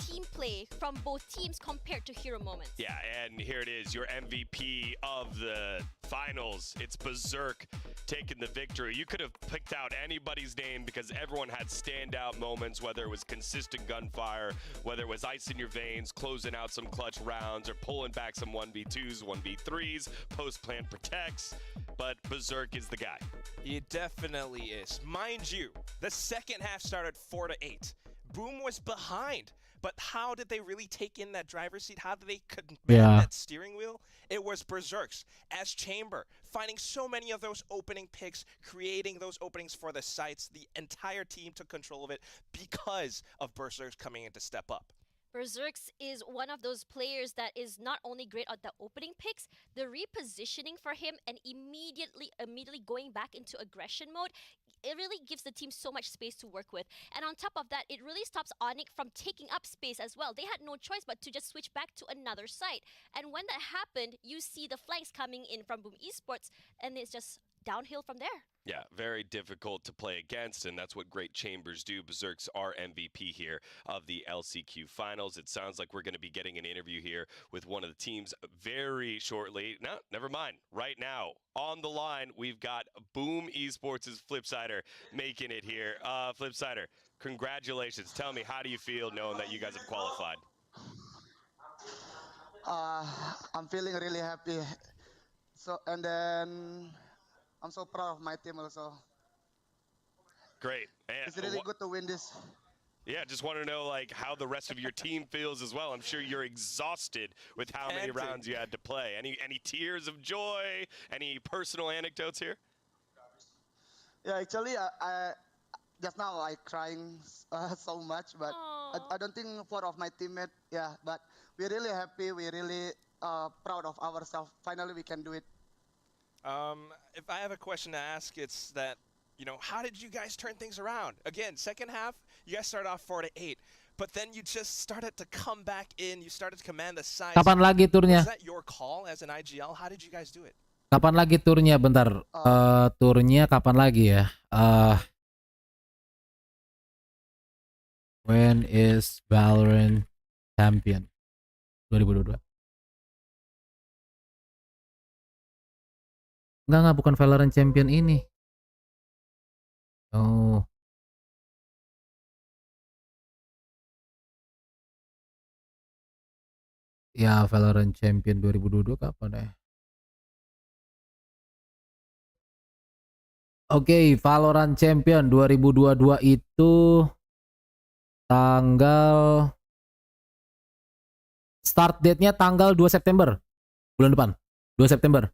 team play from both teams compared to hero moments. Yeah, and here it is, your MVP of the finals. It's Berserk taking the victory. You could have picked out anybody's name because everyone had standout moments, whether it was consistent gunfire, whether it was ice in your veins, closing out some clutch rounds, or pulling back some 1v2s, 1v3s, post-plant protects. But Berserk is the guy. It definitely is. Mind you, the second half started 4-8. Boom was behind, but how did they really take in that driver's seat? How did they command that steering wheel? It was Berserk's as Chamber, finding so many of those opening picks, creating those openings for the sites. The entire team took control of it because of Berserk's coming in to step up. Berserk's is one of those players that is not only great at the opening picks, the repositioning for him and immediately going back into aggression mode, it really gives the team so much space to work with. And on top of that, it really stops Onyx from taking up space as well. They had no choice but to just switch back to another site. And when that happened, you see the flanks coming in from Boom Esports, and it's just downhill from there. Yeah, very difficult to play against, and that's what great Chambers do. Berserk's our MVP here of the LCQ Finals. It sounds like we're going to be getting an interview here with one of the teams very shortly. No, never mind. Right now, on the line, we've got Boom Esports' Flipsider making it here. Flipsider, congratulations. Tell me, how do you feel knowing that you guys have qualified? I'm feeling really happy. And then I'm so proud of my team also. Great. And it's really good to win this. Yeah, just want to know like how the rest of your team feels as well. I'm sure you're exhausted with how many rounds you had to play. Any tears of joy? Any personal anecdotes here? Yeah, actually, I just now I crying so much, but I don't think 4 of my teammates. Yeah, but we're really happy. We're really proud of ourselves. Finally, we can do it. If I have a question to ask, it's that, you know, how did you guys turn things around? Again, second half, you guys started off 4-8, but then you just started to come back in. You started to command the sides. Kapan lagi turnya? Was that your call as an IGL? How did you guys do it? Kapan lagi turnya? Bentar. Turnya kapan lagi ya? When is Valorant champion? 2022. Enggak, bukan Valorant champion ini. Oh. Ya, Valorant champion 2022 kapan ya? Oke, Valorant champion 2022 itu tanggal start date-nya tanggal 2 September. Bulan depan. 2 September.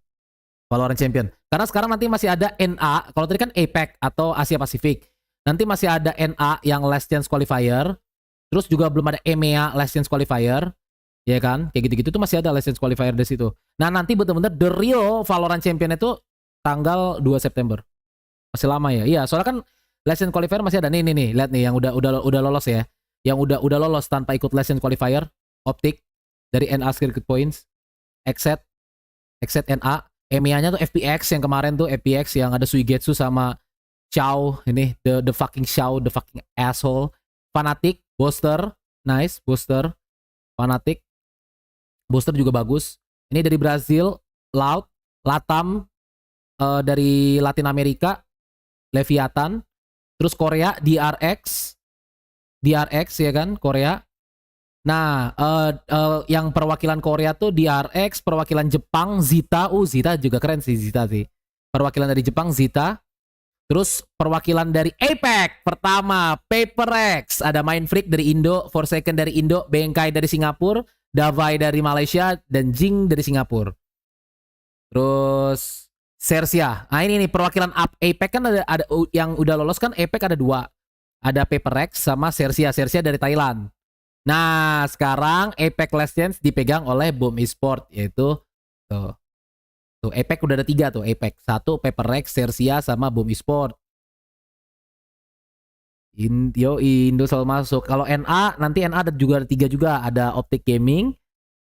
Valorant Champion. Karena sekarang nanti masih ada NA, kalau tadi kan APAC atau Asia Pasifik. Nanti masih ada NA yang Last Chance Qualifier. Terus juga belum ada EMEA Last Chance Qualifier. Ya kan? Kayak gitu-gitu tuh masih ada Last Chance Qualifier di situ. Nah, nanti benar-benar the real Valorant Champion itu tanggal 2 September. Masih lama ya. Iya, soalnya kan Legend Qualifier masih ada nih, lihat nih yang udah lolos ya. Yang udah lolos tanpa ikut Legend Qualifier, Optic dari NA Circuit Points, Exet NA, EMEA-nya tuh FPX yang kemarin tuh FPX yang ada Suigetsu sama Chow ini the fucking Chow, the fucking asshole. Fanatic, Booster, nice, Booster, Fanatic, Booster juga bagus. Ini dari Brazil, Loud, Latam, dari Latin Amerika, Leviathan, terus Korea, DRX ya kan, Korea. Nah, yang perwakilan Korea tuh DRX, perwakilan Jepang, Zita, Zita juga keren sih, Zita sih. Perwakilan dari Jepang, Zita. Terus perwakilan dari APAC pertama Paper X, ada Mind Freak dari Indo, Forsaken dari Indo, Bengkai dari Singapura, Davai dari Malaysia, dan Jing dari Singapura. Terus Sersia. Nah ini nih perwakilan APAC kan ada yang udah lolos kan, APAC ada 2. Ada Paper X sama Sersia dari Thailand. Nah sekarang APAC Last Chance dipegang oleh Boom Esport, yaitu tuh APAC udah ada 3 tuh, APAC 1, Paper X, Sersia, sama Boom Esport. Indo selalu masuk. Kalau NA, nanti NA ada 3 juga. Ada Optic Gaming,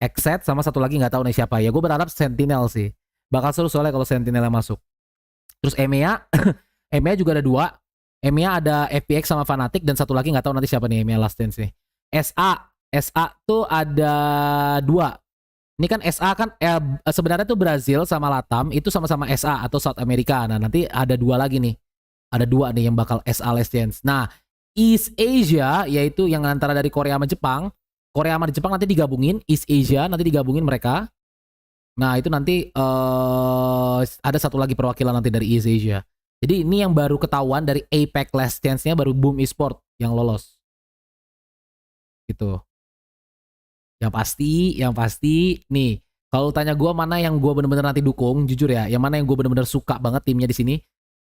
Exet, sama satu lagi nggak tahu nih siapa ya. Gue berharap Sentinel sih. Bakal seru soalnya kalau Sentinel masuk. Terus EMEA, EMEA juga ada 2. EMEA ada FPX sama Fnatic, dan satu lagi nggak tahu nanti siapa nih EMEA Last Dance nih. SA tuh ada 2. Ini kan SA kan sebenarnya tuh Brazil sama Latam itu sama-sama SA atau South America. Nah nanti ada 2 lagi nih. Ada 2 nih yang bakal SA Last Chance. Nah East Asia yaitu yang antara dari Korea sama Jepang. Korea sama Jepang nanti digabungin. East Asia nanti digabungin mereka. Nah itu nanti ada satu lagi perwakilan nanti dari East Asia. Jadi ini yang baru ketahuan dari APAC Last Chance-nya baru Boom Esport yang lolos. Gitu. Yang pasti nih, kalau tanya gue mana yang gue bener-bener nanti dukung, jujur ya, yang mana yang gue bener-bener suka banget timnya di sini,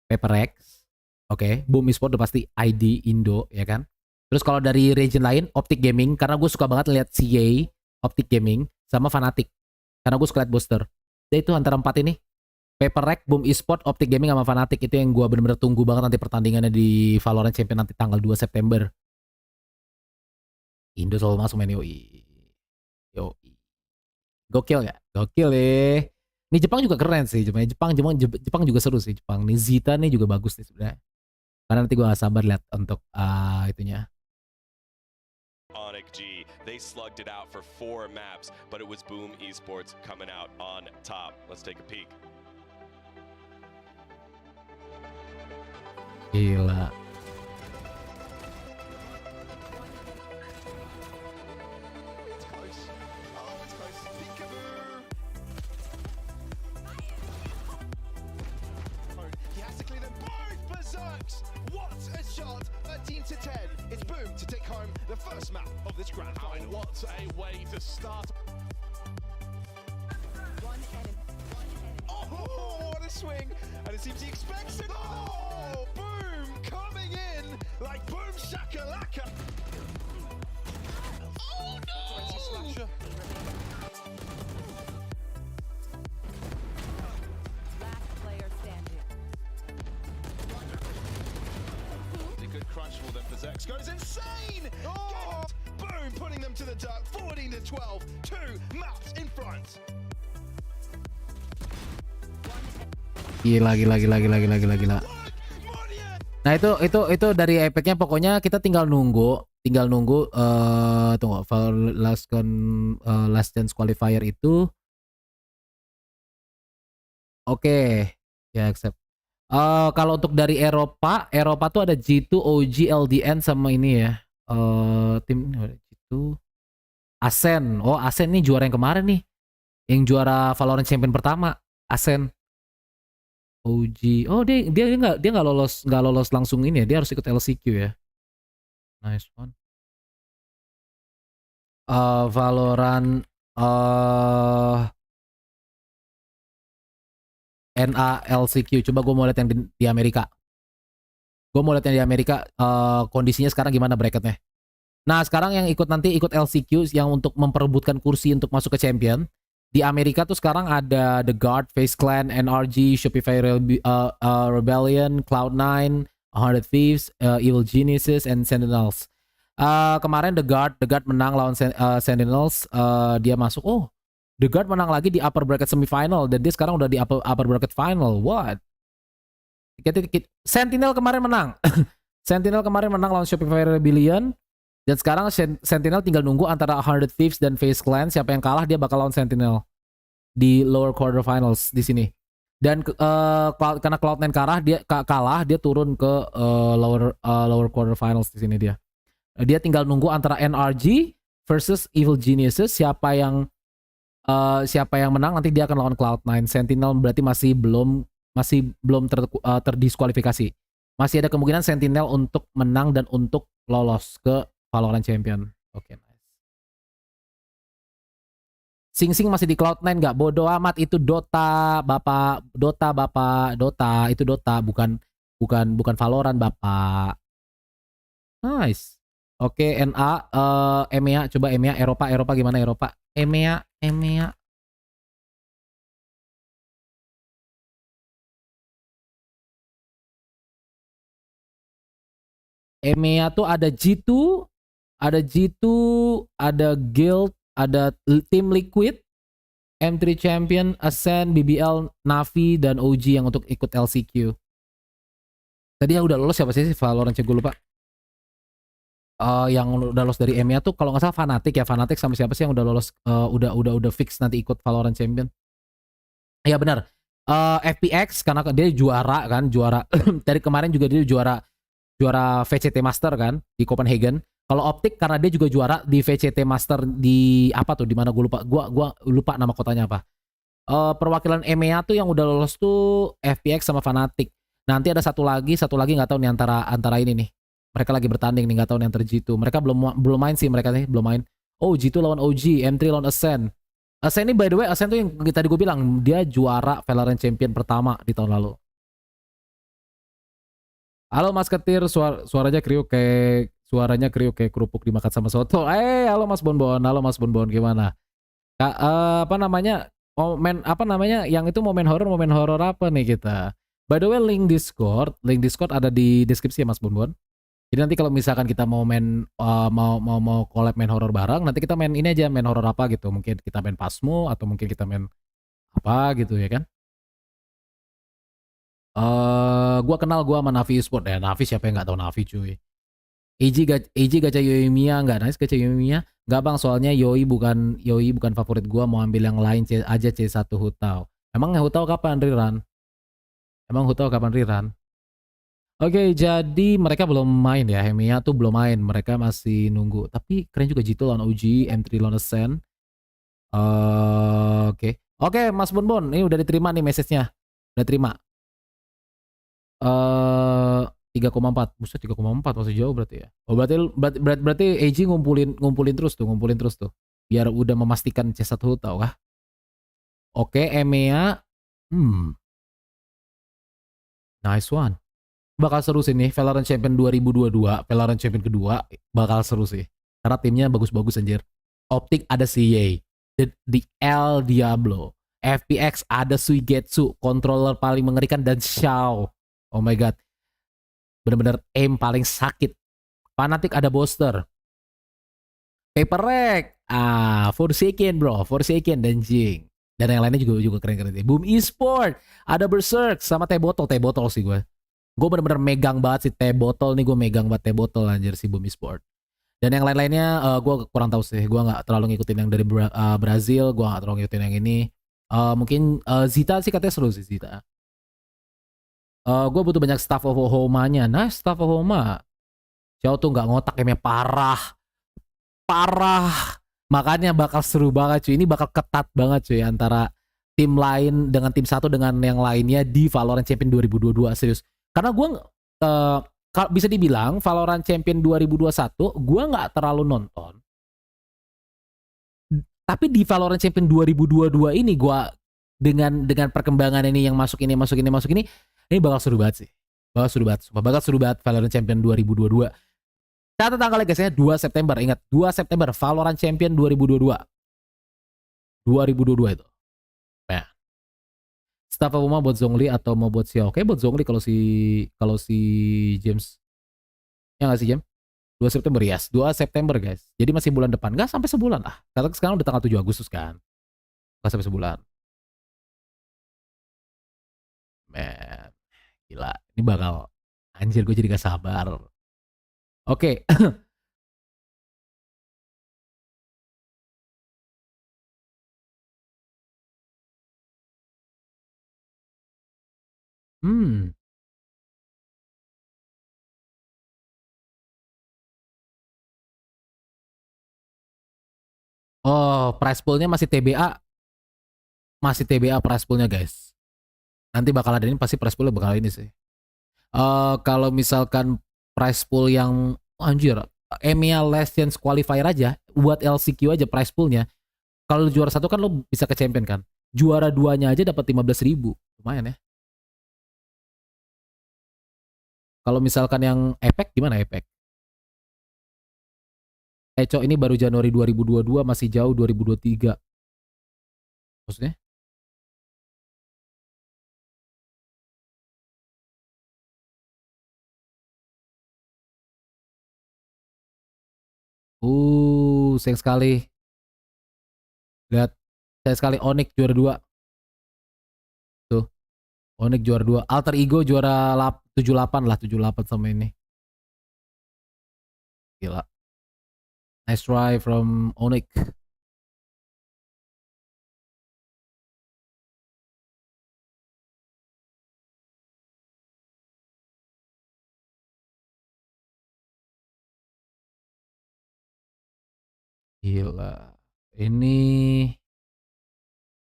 Paper X, oke, Boom Esport udah pasti ID Indo, ya kan. Terus kalau dari region lain, Optic Gaming, karena gue suka banget lihat CA, Optic Gaming, sama Fnatic, karena gue suka lihat booster. Jadi itu antara 4 ini, Paper X, Boom Esport, Optic Gaming, sama Fnatic, itu yang gue bener-bener tunggu banget nanti pertandingannya di Valorant Champion nanti tanggal 2 September. Indo selalu masuk main yoi. Gokil ya? Gokil ya. Ini Jepang juga keren sih. Jepang juga seru sih Jepang. Nih Zita nih juga bagus nih sebenarnya. Karena nanti gue gak sabar lihat untuk itunya. Onyx G, they slugged it out for 4 maps, but it was Boom Esports coming out on top. Let's take a peek. Gila. What a shot! 13 to 10. It's Boom to take home the first map of this grand final. What a way to start. Oh, what a swing! And it seems he expects it. Oh, Boom coming in like Boom shakalaka. Oh no! Last player standing. Good crunch for them. Zex goes insane! Oh! Boom, putting them to the dirt, 14 to 12, 2 maps in front. Gila. Nah itu dari efeknya pokoknya kita tinggal nunggu tunggu last chance qualifier itu. Oke. Ya accept. Kalau untuk dari Eropa tuh ada G2, OG, LDN sama ini ya. Tim G2 Asen. Oh, Asen nih juara yang kemarin nih. Yang juara Valorant Champion pertama, Asen. OG. Oh, dia nggak lolos langsung ini ya. Dia harus ikut LCQ ya. Nice one. Valorant NA LCQ. Coba gue mau lihat yang di Amerika. Kondisinya sekarang gimana bracketnya. Nah sekarang yang ikut LCQ yang untuk memperebutkan kursi untuk masuk ke champion. Di Amerika tuh sekarang ada The Guard, Face Clan, NRG, Shopify Rebellion, Cloud9, 100 Thieves, Evil Geniuses, and Sentinels. Kemarin The Guard menang lawan Sentinels. Dia masuk. Oh, The Guard menang lagi di upper bracket semifinal dan dia sekarang udah di upper bracket final. What? Sentinel kemarin menang. Sentinel kemarin menang lawan Shopify Rebellion. Dan sekarang Sentinel tinggal nunggu antara 100 Thieves dan Face Clan. Siapa yang kalah dia bakal lawan Sentinel di lower quarter finals di sini. Dan karena Cloud9 kalah, dia turun ke lower quarter finals di sini dia. Dia tinggal nunggu antara NRG versus Evil Geniuses. Siapa yang menang nanti dia akan lawan Cloud9. Sentinel berarti masih belum terdiskualifikasi. Masih ada kemungkinan Sentinel untuk menang dan untuk lolos ke Valorant Champion. Oke, nice. Sing masih di Cloud9 nggak? Bodoh amat, itu Dota, Bapak. Dota itu Dota, bukan Valorant, Bapak. Nice. Oke, NA, EMEA, coba EMEA, Eropa gimana Eropa? EMEA. EMEA tuh ada G2, ada Guild, ada Team Liquid, M3 Champion, Ascent, BBL, Navi, dan OG yang untuk ikut LCQ. Tadi yang udah lolos siapa sih Valorant, gue lupa. Yang udah lolos dari EMEA tuh kalau nggak salah Fnatic sama siapa sih yang udah lolos, udah fix nanti ikut Valorant Champion. Ya benar. FPX karena dia juara dari kemarin juga dia juara VCT Master kan di Copenhagen. Kalau Optic karena dia juga juara di VCT Master di apa tuh, di mana gue lupa nama kotanya apa. Perwakilan EMEA tuh yang udah lolos tuh FPX sama Fnatic. Nanti ada satu lagi nggak tahu nih antara ini nih. Mereka lagi bertanding nih, nggak tahu nih antar G2. Mereka belum main sih, mereka nih belum main. Oh, G2 lawan OG, M3 lawan Ascent. Ascent ini by the way, Ascent tuh yang tadi gue bilang dia juara Valorant Champion pertama di tahun lalu. Halo Masketir, suaranya kriuk kayak kerupuk dimakan sama soto. Halo Mas Bonbon, gimana? Apa namanya? Yang itu momen horor apa nih kita? By the way, link Discord ada di deskripsi ya Mas Bonbon. Jadi nanti kalau misalkan kita mau main mau collab main horor bareng, nanti kita main ini aja, main horor apa gitu. Mungkin kita main Pasmo atau mungkin kita main apa gitu ya kan? Gua kenal sama Navi Esport ya. Navi siapa yang nggak tahu Navi cuy. AG gacha Yoi Mia nggak nice, gacha Yoi Mia nggak bang, soalnya Yoi bukan favorit gua, mau ambil yang lain aja C1 Hutau. Emang Hutau kapan rerun? Oke, jadi mereka belum main ya, Hemia tuh belum main, mereka masih nunggu. Tapi keren juga G2 lawan OG, M3 lawan Ascent. Oke, Mas Bonbon, ini udah diterima nih message-nya. Udah terima. 3,4. Buset, 3,4 masih jauh berarti ya. Oh, berarti AG ngumpulin terus tuh. Biar udah memastikan C1 Hutau kah? Oke, EMEA. Nice one. Bakal seru sih nih Valorant Champion 2022, Valorant Champion kedua bakal seru sih. Karena timnya bagus-bagus anjir. Optic ada CA, The El Diablo, FPX ada Suigetsu, controller paling mengerikan, dan Xiao. Oh my god. Bener-bener aim paling sakit. Fnatic ada Booster. Paper Rag. Forsaken bro, dan Jing. Dan yang lainnya juga keren-keren. Boom Esport, ada Berserk sama T-Bottle sih gue. Gue bener-bener megang banget si T-Bottle nih, gue megang banget T-Bottle anjir si Boom Esport. Dan yang lain-lainnya gue kurang tahu sih, gue nggak terlalu ngikutin yang dari Brazil, gue nggak terlalu ngikutin yang ini. Mungkin Zita sih katanya seru sih Zita. Gue butuh banyak staff of Homa-nya. Nah, staff of Homa Xiao tuh nggak ngotak, emang parah. Makanya bakal seru banget cuy. Ini bakal ketat banget cuy antara tim lain dengan tim satu dengan yang lainnya di Valorant Champion 2022, serius. Karena gue bisa dibilang Valorant Champion 2021 gue nggak terlalu nonton. Tapi di Valorant Champion 2022 ini gue dengan perkembangan ini yang masuk ini bakal seru banget sih. Bakal seru banget Valorant Champion 2022. Catat tanggalnya guys ya, 2 September. Ingat, 2 September Valorant Champion 2022. 2022 itu. Nah, staff apa mau buat Zhongli atau mau buat Xiao? Oke, buat Zhongli kalau si James. Ya nggak sih James? 2 September ya, 2 September guys. Jadi masih bulan depan, nggak sampai sebulan lah. Karena sekarang udah tanggal 7 Agustus kan. Nggak sampai sebulan. Man, gila. Ini bakal, anjir gue jadi gak sabar. Oke. Oh, price poolnya masih TBA. Masih TBA price poolnya guys. Nanti bakal ada ini, pasti price poolnya bakal ini sih. Kalau misalkan price pool yang anjir, EMEA Last Chance Qualifier aja, buat LCQ aja price poolnya. Kalau lu juara 1 kan lo bisa ke champion kan. Juara 2-nya aja dapat 15.000. Lumayan ya. Kalau misalkan yang APAC gimana APAC? Cok, ini baru Januari 2022, masih jauh 2023. Maksudnya? Sayang sekali. Lihat, sayang sekali Onyx juara 2. Tuh. Onyx juara 2. Alter Ego juara 78 lah, 78 sama ini. Gila. Nice try from Onyx. Gila. Ini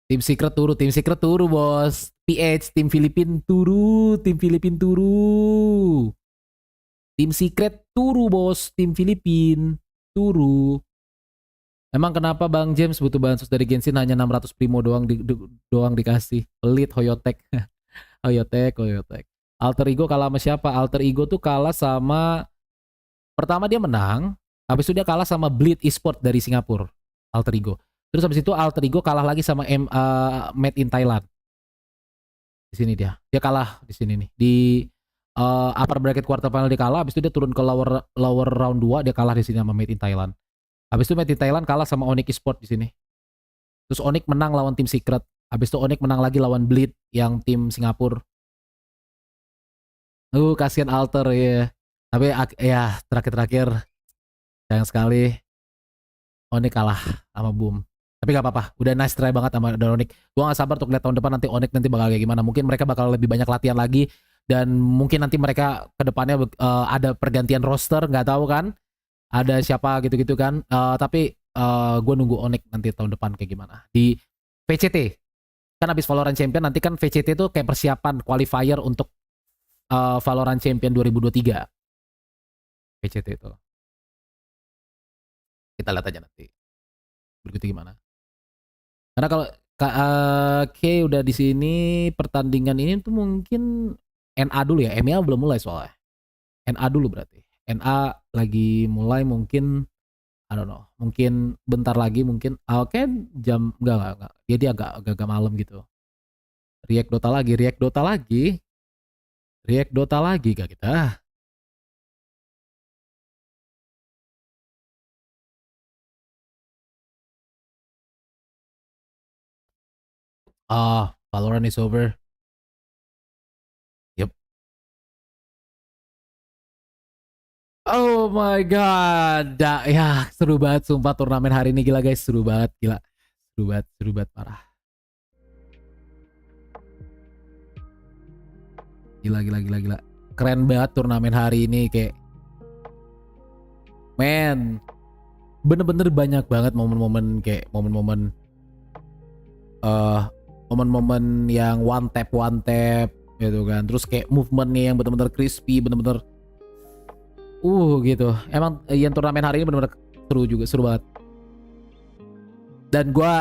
tim secret turu bos. PH tim Filipin turu. Tim secret turu bos, tim Filipin turu. Emang kenapa Bang James butuh bansos dari Genshin hanya 600 primo doang dikasih? Pelit Hoyotek. Hoyotek. Alter Ego kalah sama siapa? Alter Ego tuh kalah sama, pertama dia menang, habis itu dia kalah sama Bleed Esport dari Singapura. Alter Ego. Terus habis itu Alter Ego kalah lagi sama Made in Thailand. Di sini dia kalah di sini nih. Di upper bracket quarter final dia kalah, habis itu dia turun ke lower round 2, dia kalah di sini sama Made in Thailand. Habis itu Made in Thailand kalah sama Onyx Esport di sini. Terus Onyx menang lawan tim Secret. Habis itu Onyx menang lagi lawan Bleed yang tim Singapura. Kasihan Alter ya. Tapi ya terakhir sayang sekali Onyx kalah sama Boom. Tapi gak apa-apa, udah nice try banget sama Onyx. Gua gak sabar untuk lihat tahun depan nanti Onyx nanti bakal kayak gimana. Mungkin mereka bakal lebih banyak latihan lagi, dan mungkin nanti mereka kedepannya ada pergantian roster, nggak tahu kan, ada siapa gitu-gitu kan. Tapi gue nunggu Onyx nanti tahun depan kayak gimana di VCT. Kan habis Valorant Champion nanti kan VCT itu kayak persiapan qualifier untuk Valorant Champion 2023. VCT itu kita lihat aja nanti berikutnya gimana. Karena kalau K udah di sini, pertandingan ini tuh mungkin NA dulu ya. EMEA belum mulai soalnya. NA dulu berarti. NA lagi mulai mungkin, I don't know, mungkin bentar lagi mungkin. Oke, jam enggak. Dia agak malam gitu. React Dota lagi gak kita? Valorant is over. Yep. Oh my god. Ya, seru banget sumpah turnamen hari ini, gila guys, seru banget, gila. Seru banget parah. Gila. Keren banget turnamen hari ini, kayak man, bener-bener banyak banget momen-momen momen-momen yang one tap gitu kan. Terus kayak movementnya yang bener-bener crispy, bener-bener gitu. Emang yang turnamen hari ini bener-bener seru banget. Dan gue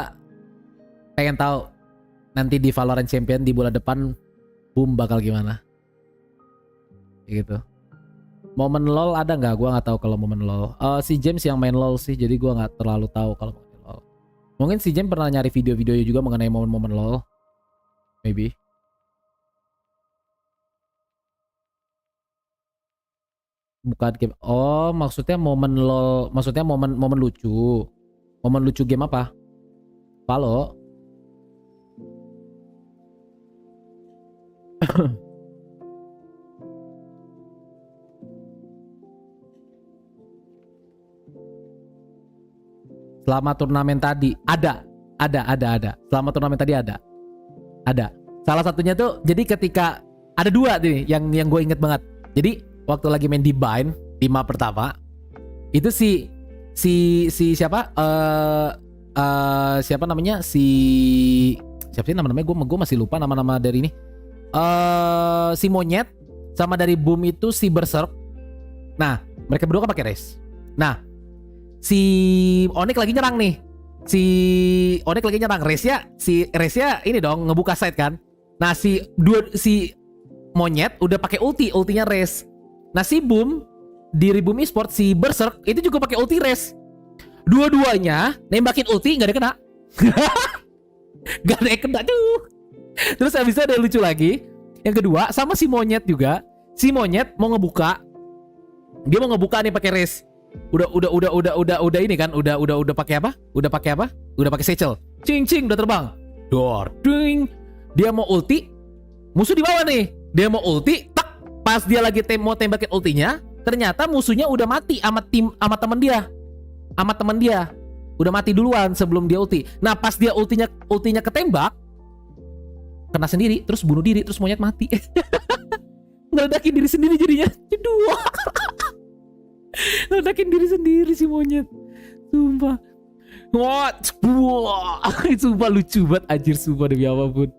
pengen tahu nanti di Valorant Champion di bulan depan Boom bakal gimana gitu. Momen LOL ada nggak? Gue nggak tahu kalau momen LOL. Si James yang main LOL sih, jadi gue nggak terlalu tahu kalau main LOL. Mungkin si Jem pernah nyari video-video juga mengenai momen-momen LoL. Maybe. Bukan game. Oh, maksudnya momen LoL, maksudnya momen lucu. Momen lucu game apa? Valo. Selama turnamen tadi ada. Selama turnamen tadi ada. Salah satunya tuh jadi ketika ada 2 nih yang gue inget banget. Jadi waktu lagi main di Bind di map pertama itu si siapa siapa namanya siapa sih namanya gue masih lupa nama-nama dari ini si Monyet sama dari Boom itu si Berserk. Nah mereka berdua kan pakai race. Nah si Onyx lagi nyerang nih. Si Onyx lagi nyerang race-nya ini dong ngebuka side kan. Nah si Monyet udah pakai ultinya race. Nah si Boom di Boom Esports si Berserk itu juga pakai ulti race. Dua-duanya nembakin ulti nggak ada kena. Gak ada yang kena tuh. Terus habis itu ada yang lucu lagi. Yang kedua sama si Monyet juga. Si Monyet mau ngebuka. Dia mau ngebuka nih pakai race. Udah ini kan, udah pakai apa? Udah pakai satchel. Cing udah terbang. Dor ding. Dia mau ulti. Musuh di bawah nih. Dia mau ulti, tak. Pas dia lagi mau tembakin ultinya, ternyata musuhnya udah mati sama temen dia. Udah mati duluan sebelum dia ulti. Nah, pas dia ultinya ketembak, kena sendiri, terus bunuh diri, terus Monyet mati. Ngeledakin diri sendiri jadinya. Kedua. Ngeledakin diri sendiri si Monyet. Sumpah. Wah, sumpah lucu banget anjir, sumpah demi apapun.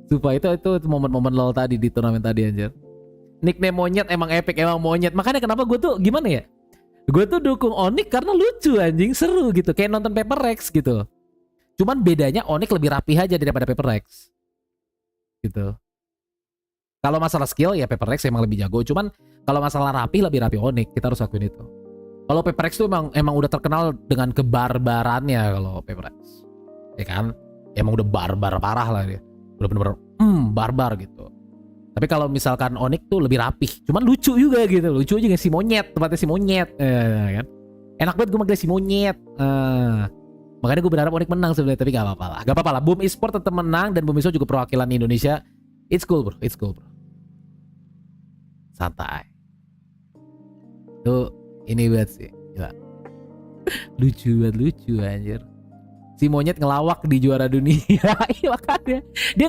Sumpah itu momen-momen LoL tadi di turnamen tadi anjir. Nickname Monyet emang epic, emang Monyet. Makanya kenapa gue tuh gimana ya? Gue tuh dukung Onyx karena lucu anjing, seru gitu. Kayak nonton Paper Rex gitu. Cuman bedanya Onyx lebih rapi aja daripada Paper Rex. Gitu. Kalau masalah skill ya Paper Rex emang lebih jago. Cuman kalau masalah rapi lebih rapi Onyx. Kita harus akuin itu. Kalau Paper Rex tuh emang udah terkenal dengan kebarbarannya kalau Paper Rex. Ya kan? Emang udah barbar parah lah dia. Udah bener-bener barbar gitu. Tapi kalau misalkan Onyx tuh lebih rapih, cuman lucu juga gitu, lucu juga si Monyet, tempatnya si Monyet, kan? Enak banget gue manggil si Monyet. Makanya gue berharap Onyx menang sebenarnya, tapi gak apa-apa lah. Boom Esports tetap menang dan Boom Esports juga perwakilan Indonesia. It's cool bro. Santai. Tuh ini banget sih, gila. lucu anjir. Si Monyet ngelawak di juara dunia. Iya makanya dia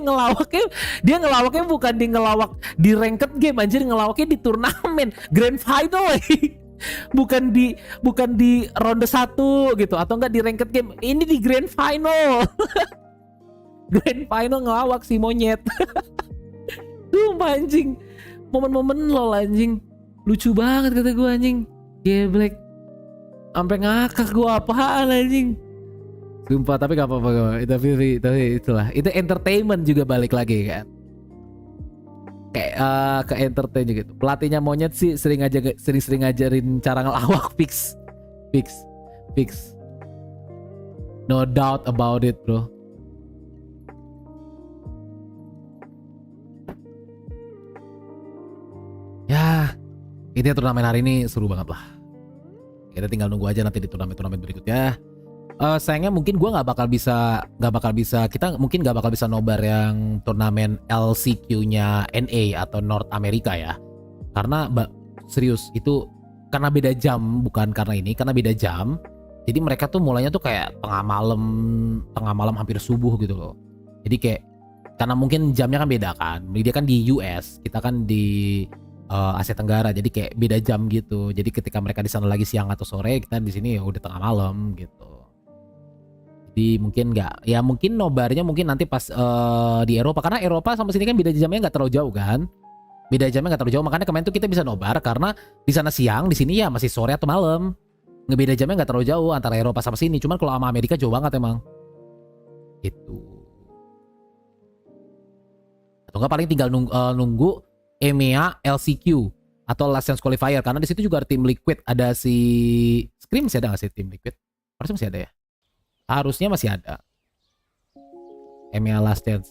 ngelawaknya bukan di ngelawak di ranked game anjir, ngelawaknya di turnamen grand final. bukan di ronde 1 gitu atau enggak di ranked game, ini di grand final. Grand final ngelawak si Monyet. Sumpah anjing, momen-momen LoL anjing lucu banget kata gue anjing, geblek sampai ngakak gue apaan anjing. Sumpah, tapi gak apa-apa. Tapi itulah. Itu entertainment juga balik lagi kan. Kayak ke entertain gitu. Pelatihnya Monyet sih sering ngajarin cara ngelawak fix. No doubt about it, bro. Ya, ini turnamen hari ini seru banget lah. Kita tinggal nunggu aja nanti di turnamen berikutnya. Sayangnya mungkin gue nggak bakal bisa kita mungkin nggak bakal bisa nobar yang turnamen LCQ-nya NA atau North America ya, karena serius itu karena beda jam, bukan karena ini, karena beda jam. Jadi mereka tuh mulainya tuh kayak tengah malam hampir subuh gitu loh. Jadi kayak karena mungkin jamnya kan beda kan, dia kan di US, kita kan di Asia Tenggara, jadi kayak beda jam gitu. Jadi ketika mereka di sana lagi siang atau sore, kita di sini ya udah tengah malam gitu. Jadi mungkin nggak, ya mungkin nobarnya mungkin nanti pas di Eropa, karena Eropa sama sini kan beda jamnya nggak terlalu jauh kan, makanya kemarin tuh kita bisa nobar karena di sana siang, di sini ya masih sore atau malam, ngebeda jamnya nggak terlalu jauh antara Eropa sama sini. Cuman kalau sama Amerika jauh banget emang, gitu. Atau nggak paling tinggal nunggu EMEA LCQ atau Last Chance Qualifier, karena di situ juga ada tim Liquid, ada si Scream, masih ada nggak sih tim Liquid? Harusnya masih ada ya. Harusnya masih ada. EMEA last chance.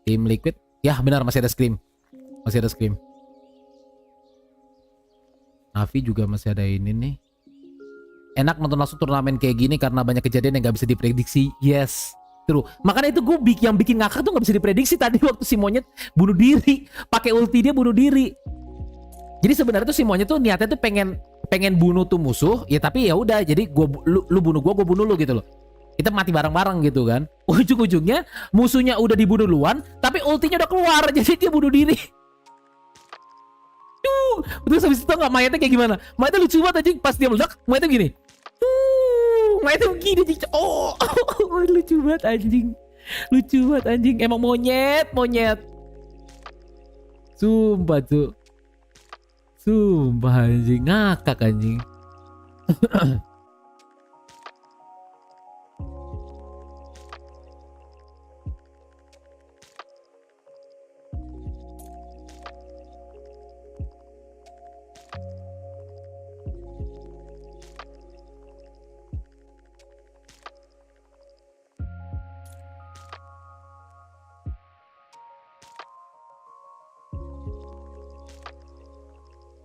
Tim Liquid. Ya benar, masih ada Scream. Masih ada Scream. Navi juga masih ada ini nih. Enak nonton langsung turnamen kayak gini karena banyak kejadian yang gak bisa diprediksi. Yes, true. Makanya itu gue yang bikin ngakak tuh gak bisa diprediksi tadi waktu si monyet bunuh diri. Pakai ulti dia bunuh diri. Jadi sebenarnya tuh si monyet tuh niatnya tuh pengen bunuh tuh musuh. Ya tapi ya udah, jadi lu bunuh gue bunuh lu gitu loh. Kita mati bareng-bareng gitu kan. Ujung-ujungnya musuhnya udah dibunuh duluan, tapi ultinya udah keluar, jadi dia bunuh diri. Terus habis itu nggak mayatnya kayak gimana? Mayatnya lucu banget aja pas dia meledak, mayatnya begini. Mayatnya begini aja. Oh, lucu banget anjing. Lucu banget anjing. Emang monyet. Sumpah tuh. Sumpah anjing, ngakak anjing.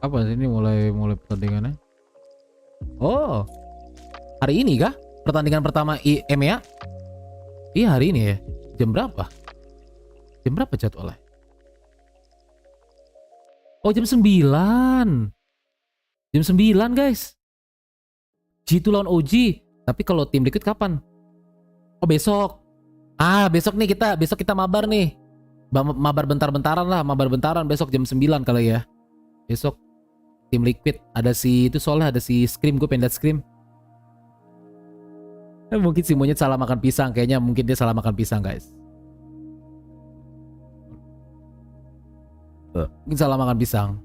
Apa sih ini mulai pertandingannya? Oh, hari ini kah pertandingan pertama EMEA? Iya hari ini ya. Jam berapa? Jam berapa jadwalnya? Oh jam 9. Jam 9 guys. G2 lawan OG. Tapi kalau tim Liquid kapan? Oh besok. Besok kita mabar nih. Mabar bentar-bentaran lah, mabar bentaran besok jam 9 kali ya. Besok tim Liquid ada si itu, soalnya ada si Scream, gue pengen liat Scream. Mungkin si monyet salah makan pisang, kayaknya mungkin dia salah makan pisang guys. Mungkin salah makan pisang.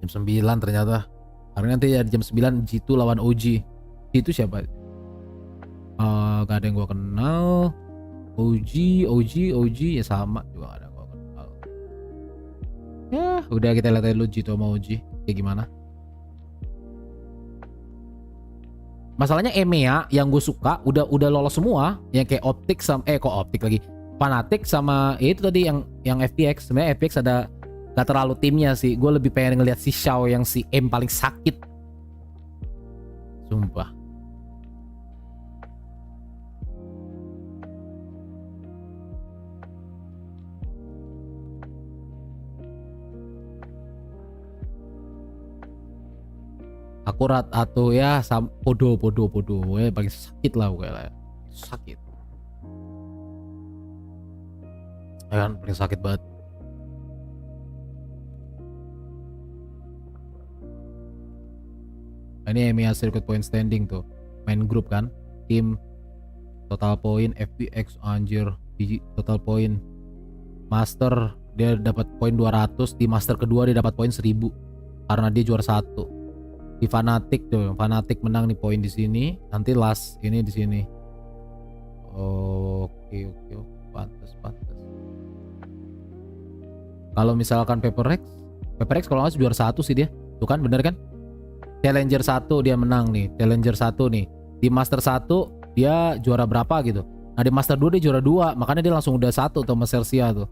Jam 9 ternyata. Karena nanti ya jam 9 G2 lawan OG. Itu siapa? Gak ada yang gue kenal. OG ya sama juga gak ada. Ya, udah kita lihat dulu G2 sama OG kayak gimana. Masalahnya EMEA yang gue suka udah lolos semua, yang kayak Optik sama Optik lagi. Fnatic sama ya itu tadi yang FPX. Sebenarnya FPX ada gak terlalu timnya sih. Gue lebih pengen ngeliat si Xiao yang si M paling sakit. Sumpah. Akurat atau ya podo paling sakit lah gue lah, sakit ya kan, paling sakit banget. Ini EMEA circuit point standing tuh, main grup kan, tim total point FPX anjir di total point master dia dapat poin 200, di master kedua dia dapat poin 1000 karena dia juara 1. Di Fnatic tuh, Fnatic menang nih poin di sini, nanti last ini di sini. Oke, pantas. Kalau misalkan Paper X kalau nggak juara 1 sih dia, tuh kan bener kan? Challenger 1 dia menang nih, Challenger 1 nih. Di Master 1 dia juara berapa gitu. Nah di Master 2 dia juara 2, makanya dia langsung udah 1 tuh sama Celsia tuh.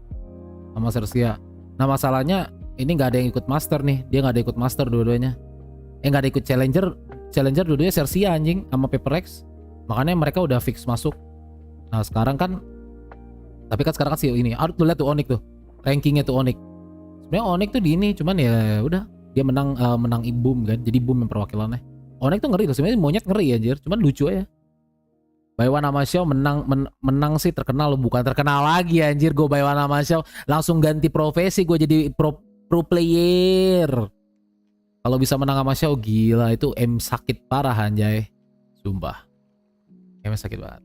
Sama Celsia. Nah masalahnya ini nggak ada yang ikut Master nih, dia nggak ada ikut Master dua-duanya. Nggak ada ikut Challenger dua-duanya Celsia anjing sama Paper X. Makanya mereka udah fix masuk. Nah sekarang kan, tapi kan sekarang kan sih ini, harus lihat tuh Onyx tuh, rankingnya tuh Onyx. Sebenarnya Onyx tuh di ini, cuman ya udah dia menang Boom kan, jadi Boom yang perwakilannya. Onyx tuh ngeri tuh, sebenarnya monyet ngeri anjir, cuman lucu aja. Baywan sama Xiao menang sih terkenal, bukan terkenal lagi anjir. Gue Baywan sama Xiao langsung ganti profesi, gue jadi pro player. Kalau bisa menang sama Xiao gila, itu M sakit parah anjay. Sumpah. M sakit banget.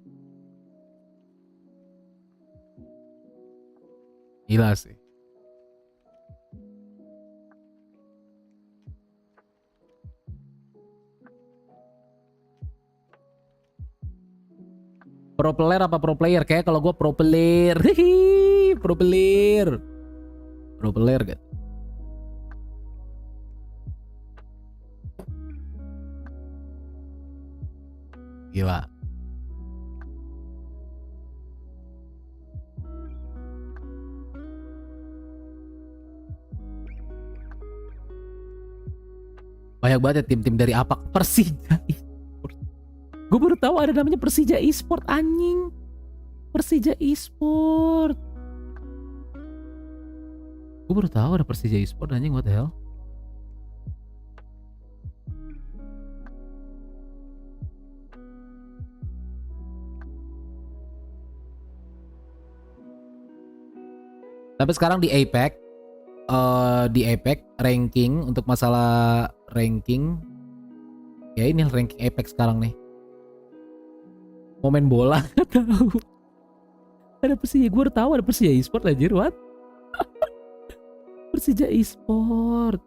Gila sih. Pro player apa pro player? Kayak kalau gue pro player. Pro player. Pro player kan. Gila. Banyak banget ya tim-tim dari APAC. Persija Esport. Gue baru tahu ada namanya Persija Esport, anjing. Persija Esport. Gue baru tahu ada Persija Esport, anjing, what the hell. Tapi sekarang di APAC, ranking untuk masalah ranking, ya ini ranking APAC sekarang nih. Mau main bola nggak tahu. Ada Persija, gue tahu ada Persija Esport anjir, what? Persija Esport.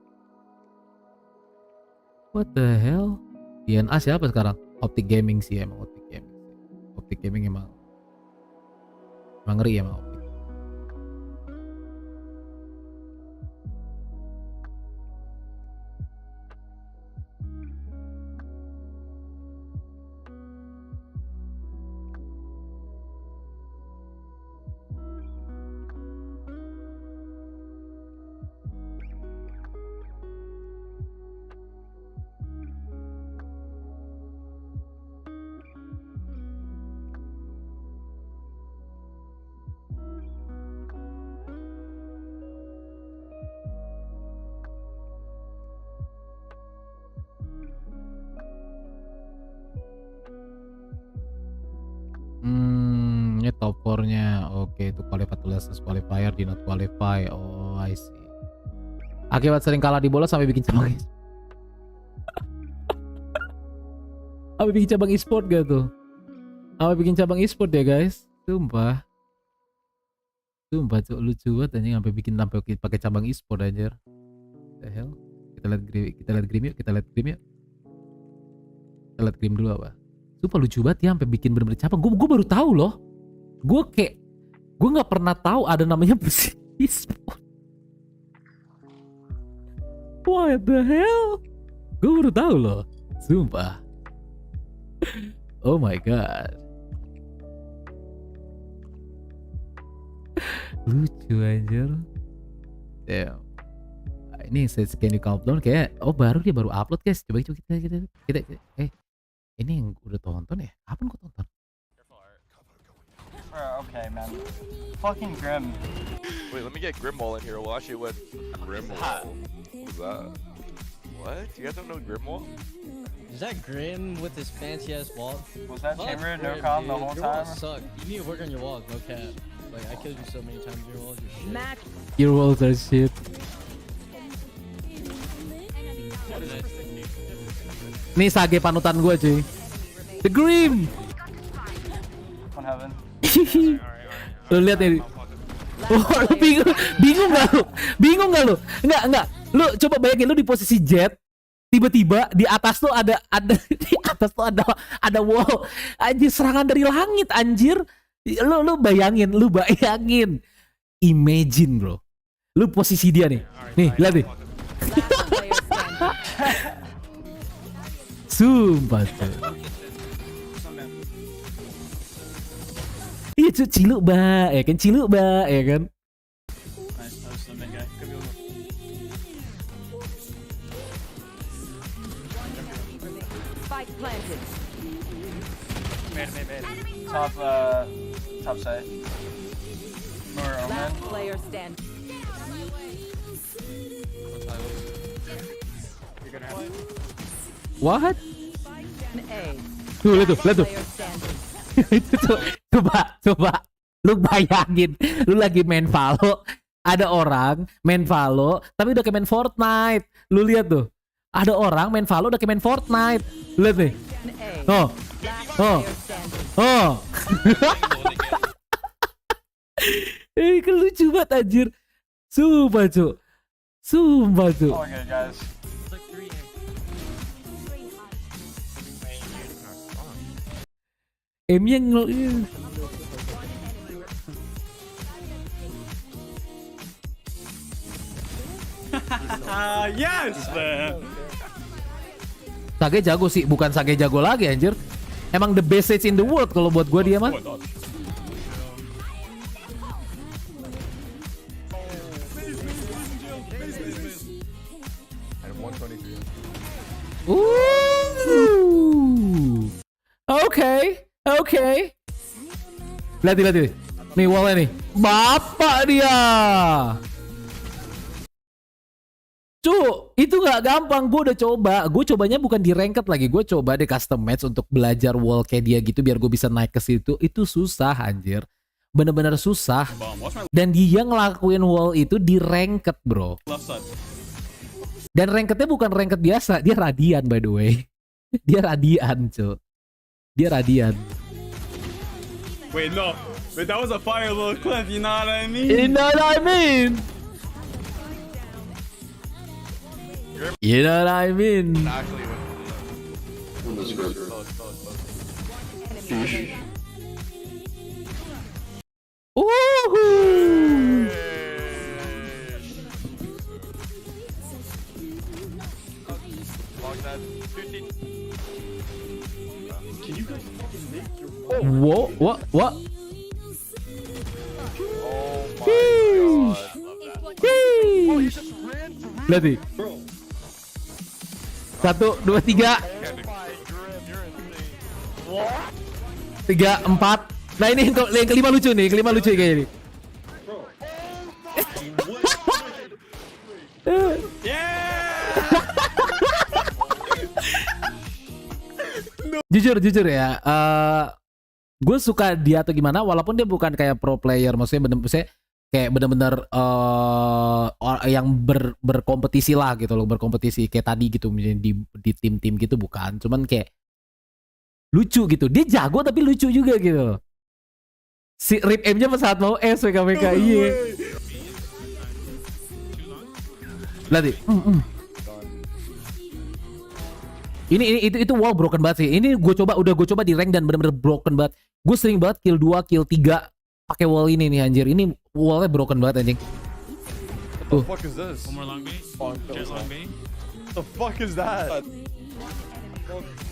What the hell? DNA siapa sekarang? Optic Gaming sih emang, Optic Gaming. Optic Gaming emang ngeri emang Optic. Ini top 4-nya. Oke, itu qualified to last qualifier, did not qualify. Oh, I see. Akibat sering kalah di bola sampai bikin cabang sampai bikin cabang e-sport gak tuh? Sampai bikin cabang e-sport ya, guys. Sumpah. Sumpah, tuh lucu banget anjing, sampai bikin pakai cabang e-sport anjir. The hell? Kita lihat Grim yuk. Kita lihat Grim dulu apa? Sumpah lucu banget ya, sampai bikin bener-bener cabang. Gue baru tahu loh. Gue nggak pernah tahu ada namanya Persija Esport. What the hell? Gue baru tahu loh. Sumpah. Oh my god. Lucu anjir. Damn. Ini scan di countdown kayak baru upload guys. Coba kita ini yang udah tonton ya? Kapan gua tonton? Okay, man. Fucking Grim. Wait, let me get Grimwall in here. We'll actually with Grimwall. What's that? What? You guys don't know Grimwall? Is that Grim with his fancy ass wall? Was that chamber no com the whole time? Suck. You need to work on your walls, no cap. Like I killed you so many times. Your walls are shit. Your walls are shit. Nih Sage panutan gue cuy. The Grim. On heaven. Lu lihat ini. Lu bingung gak lu? Enggak. Lu coba bayangin lu di posisi Jet. Tiba-tiba di atas tuh ada wall. Anjir, serangan dari langit anjir. Lu bayangin. Imagine bro. Lu posisi dia nih. Nih, lihat nih. Sumpah tuh. Iya cuy, ciluk ba, ya kan? Spike planted. Mid. Top side. Last player standing. What? A. Lihat tuh. Coba. Lu bayangin, lu lagi main Valo, ada orang main Valo, tapi udah kayak main Fortnite. Lu lihat tuh, ada orang main Valo udah kayak main Fortnite. Lihat nih. Oh. Ini kan lucu banget anjir. Sumpah cu. Oh my god, guys. M-nya Yes, man. Sage jago sih, bukan Sage jago lagi anjir. emang the best stage in the world kalau buat gue dia mah. Oke. Lihat. Nih wallnya nih. Bapak dia. Itu nggak gampang. Gue udah coba. Gue cobanya bukan di ranked lagi. Gue coba di custom match untuk belajar wall kayak dia gitu biar gue bisa naik ke situ. Itu susah anjir. Bener-bener susah. Dan dia ngelakuin wall itu di ranked, bro. Dan rankednya bukan ranked biasa. Dia radian by the way. Dia radian, cuy. Dia radian. Wait, no. But that was a fire little clip, you know what I mean? You know what I mean? You know what I mean? Woohoo! Can you guys fucking make your What? Oh Lihat nih. 1, 2, 3. 3, 4. Nah ini yang kelima lucu nih, kelima lucu kayak ini. Jujur ya, gue suka dia atau gimana, walaupun dia bukan kayak pro player, maksudnya bener-bener yang berkompetisi lah gitu loh, berkompetisi kayak tadi gitu di tim-tim gitu bukan, cuman kayak lucu gitu, dia jago tapi lucu juga gitu. Si Rip M-nya pas saat mau WKWK iya. Lihat itu wall broken banget sih. Ini gue coba di rank dan bener-bener broken banget. Gue sering banget kill 2, kill 3 pakai wall ini nih anjir. Ini wallnya broken banget anjing. What the fuck is this? One more long B. Just long B. The fuck is that?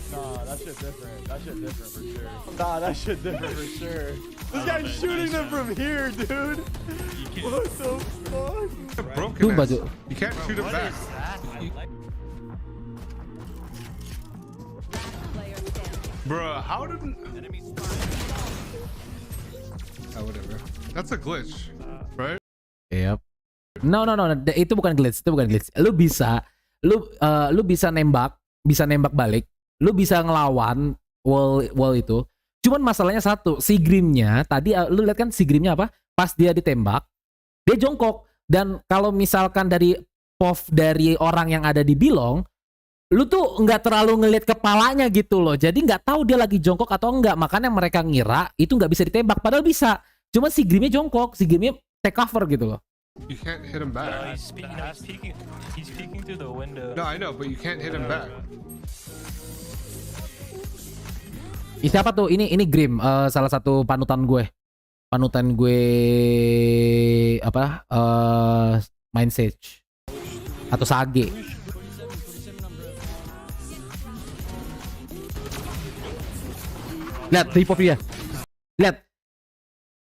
Nah, that shit different. That shit different for sure. Nah, that shit different for sure. This guy's shooting them from here, dude. What the fuck? Broken ass. You can't shoot him back. Bro, how did... Oh, whatever. That's a glitch, right? Yep. No. Itu bukan glitch. Lu bisa nembak balik. Lu bisa ngelawan wall itu. Cuman masalahnya satu, si Grimnya tadi lu lihat kan si Grimnya apa? Pas dia ditembak, dia jongkok. Dan kalau misalkan dari POV dari orang yang ada di Bilong, lu tuh nggak terlalu ngelihat kepalanya gitu loh. Jadi nggak tahu dia lagi jongkok atau enggak. Makanya mereka ngira itu nggak bisa ditembak. Padahal bisa. Cuman si Grimnya jongkok, si Grimnya take cover gitu loh. You can't hit him back. No, he's peeking through the window. No, I know, but you can't hit him back. Siapa tuh? Ini Grim, salah satu panutan gue apa? Main Sage atau Sage. Lihat di pop dia.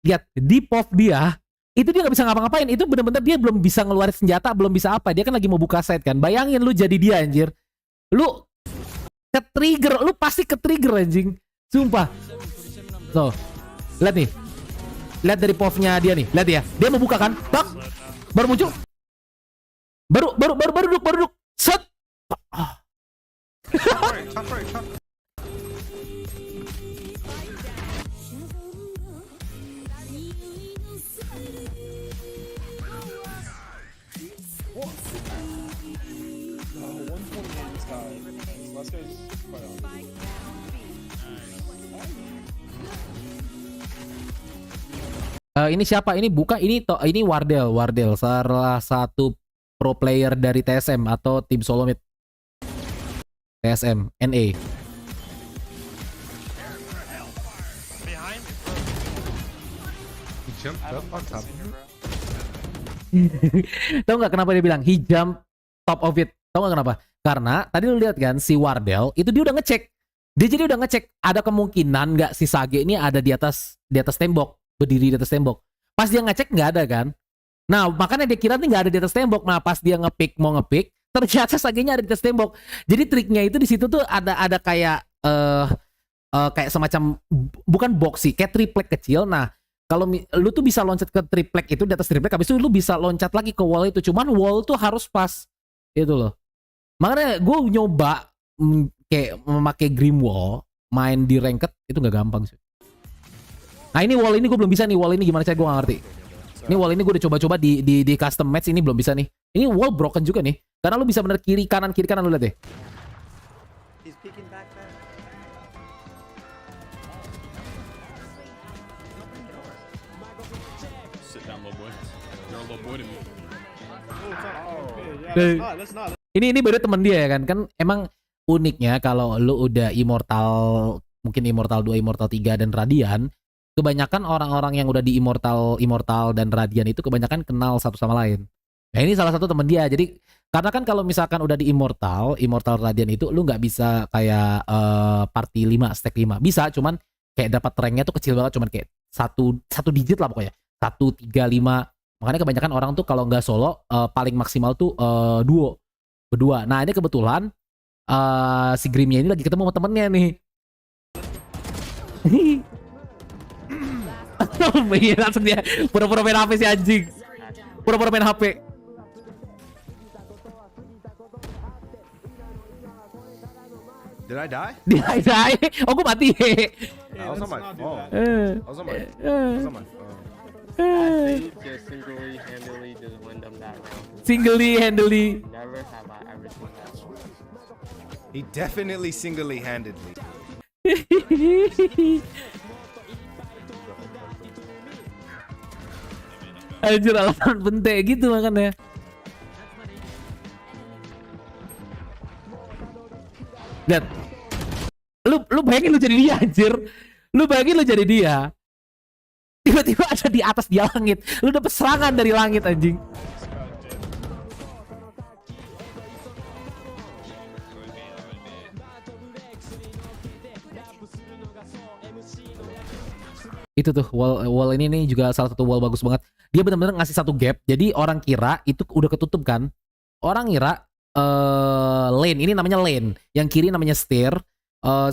Lihat di pop dia. Itu dia nggak bisa ngapa-ngapain. Itu bener-bener dia belum bisa ngeluarin senjata, belum bisa apa. Dia kan lagi mau buka side kan. Bayangin lu jadi dia anjir. Lu ke-trigger, lu pasti ke-trigger anjing. Sumpah. Tuh. Lihat nih. Lihat dari pop-nya dia nih. Lihat ya. Dia mau buka kan? Tak. Baru muncul. Baru duduk. Set. Ini siapa? Ini bukan ini Wardel, salah satu pro player dari TSM atau tim solo mid. TSM NA. Tahu nggak kenapa dia bilang he jump top of it? Tahu nggak kenapa? Karena tadi lu lihat kan si Wardel itu dia udah ngecek Dia jadi udah ngecek ada kemungkinan nggak si Sage ini ada di atas tembok, berdiri di atas tembok. Pas dia ngecek nggak ada kan. Nah makanya dia kira nih nggak ada di atas tembok. Nah pas dia mau ngepick, ternyata Sage-nya ada di atas tembok. Jadi triknya itu di situ tuh ada kayak kayak semacam bukan box sih, kayak triplek kecil. Nah kalau lu tuh bisa loncat ke triplek itu, di atas triplek, habis itu lu bisa loncat lagi ke wall itu. Cuman wall tuh harus pas itu loh. Makanya gue nyoba kayak memakai Grim Wall main di ranked itu nggak gampang sih. Nah ini wall ini gue belum bisa nih. Wall ini gimana cara gue nggak ngerti. Ini wall ini gue udah coba-coba di custom match, ini belum bisa nih. Ini wall broken juga nih. Karena lu bisa bener kiri kanan lu lihat deh. Ini baru temen dia ya kan. Kan emang uniknya kalau lu udah immortal, mungkin immortal 2, immortal 3 dan radian, kebanyakan orang-orang yang udah di immortal dan radian itu kebanyakan kenal satu sama lain. Nah ini salah satu temen dia. Jadi karena kan kalau misalkan udah di immortal radian itu lu nggak bisa kayak party 5, stack 5. Bisa, cuman kayak dapat ranknya tuh kecil banget, cuman kayak satu digit lah pokoknya. 1, 3, 5. Makanya kebanyakan orang tuh kalau nggak solo paling maksimal tuh berdua. Nah ini kebetulan si Grimnya ini lagi ketemu sama temennya nih. Iya langsung dia pura-pura main HP si anjing. Pura-pura main HP. Did I die? Did I die? Oh gue mati. I was on my phone. I was on my phone. Just single-handedly just win them that round. Single-handedly. Never have I ever seen that. He definitely single-handedly. Anjir alasan bente gitu makanya. Lihat. Lu bayangin lu jadi dia anjir. Lu bayangin lu jadi dia. Tiba-tiba ada di atas dia langit. Lu dapet serangan dari langit anjing. Itu tuh wall ini nih juga salah satu wall bagus banget. Dia benar-benar ngasih satu gap. Jadi orang kira itu udah ketutup kan. Orang kira lane, ini namanya lane. Yang kiri namanya stair.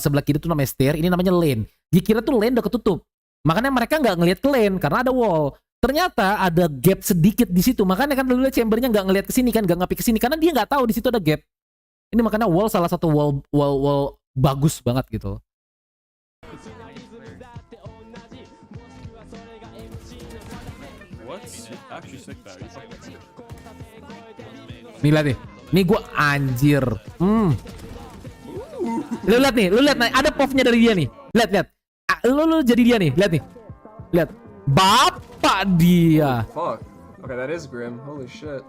Sebelah kiri tuh namanya stair, ini namanya lane. Dikira tuh lane udah ketutup. Makanya mereka nggak ngelihat ke lane karena ada wall. Ternyata ada gap sedikit di situ. Makanya kan dulu chambernya nggak ngelihat ke sini kan, nggak ngapik ke sini karena dia nggak tahu di situ ada gap. Ini makanya wall salah satu wall bagus banget gitu. Nih lihat nih. Nih gua anjir. Lu lihat nih, ada pop-nya dari dia nih. Lihat. Lu jadi dia nih, lihat nih. Lihat. Bapak dia. Fuck. Okay, that is grim. Holy shit.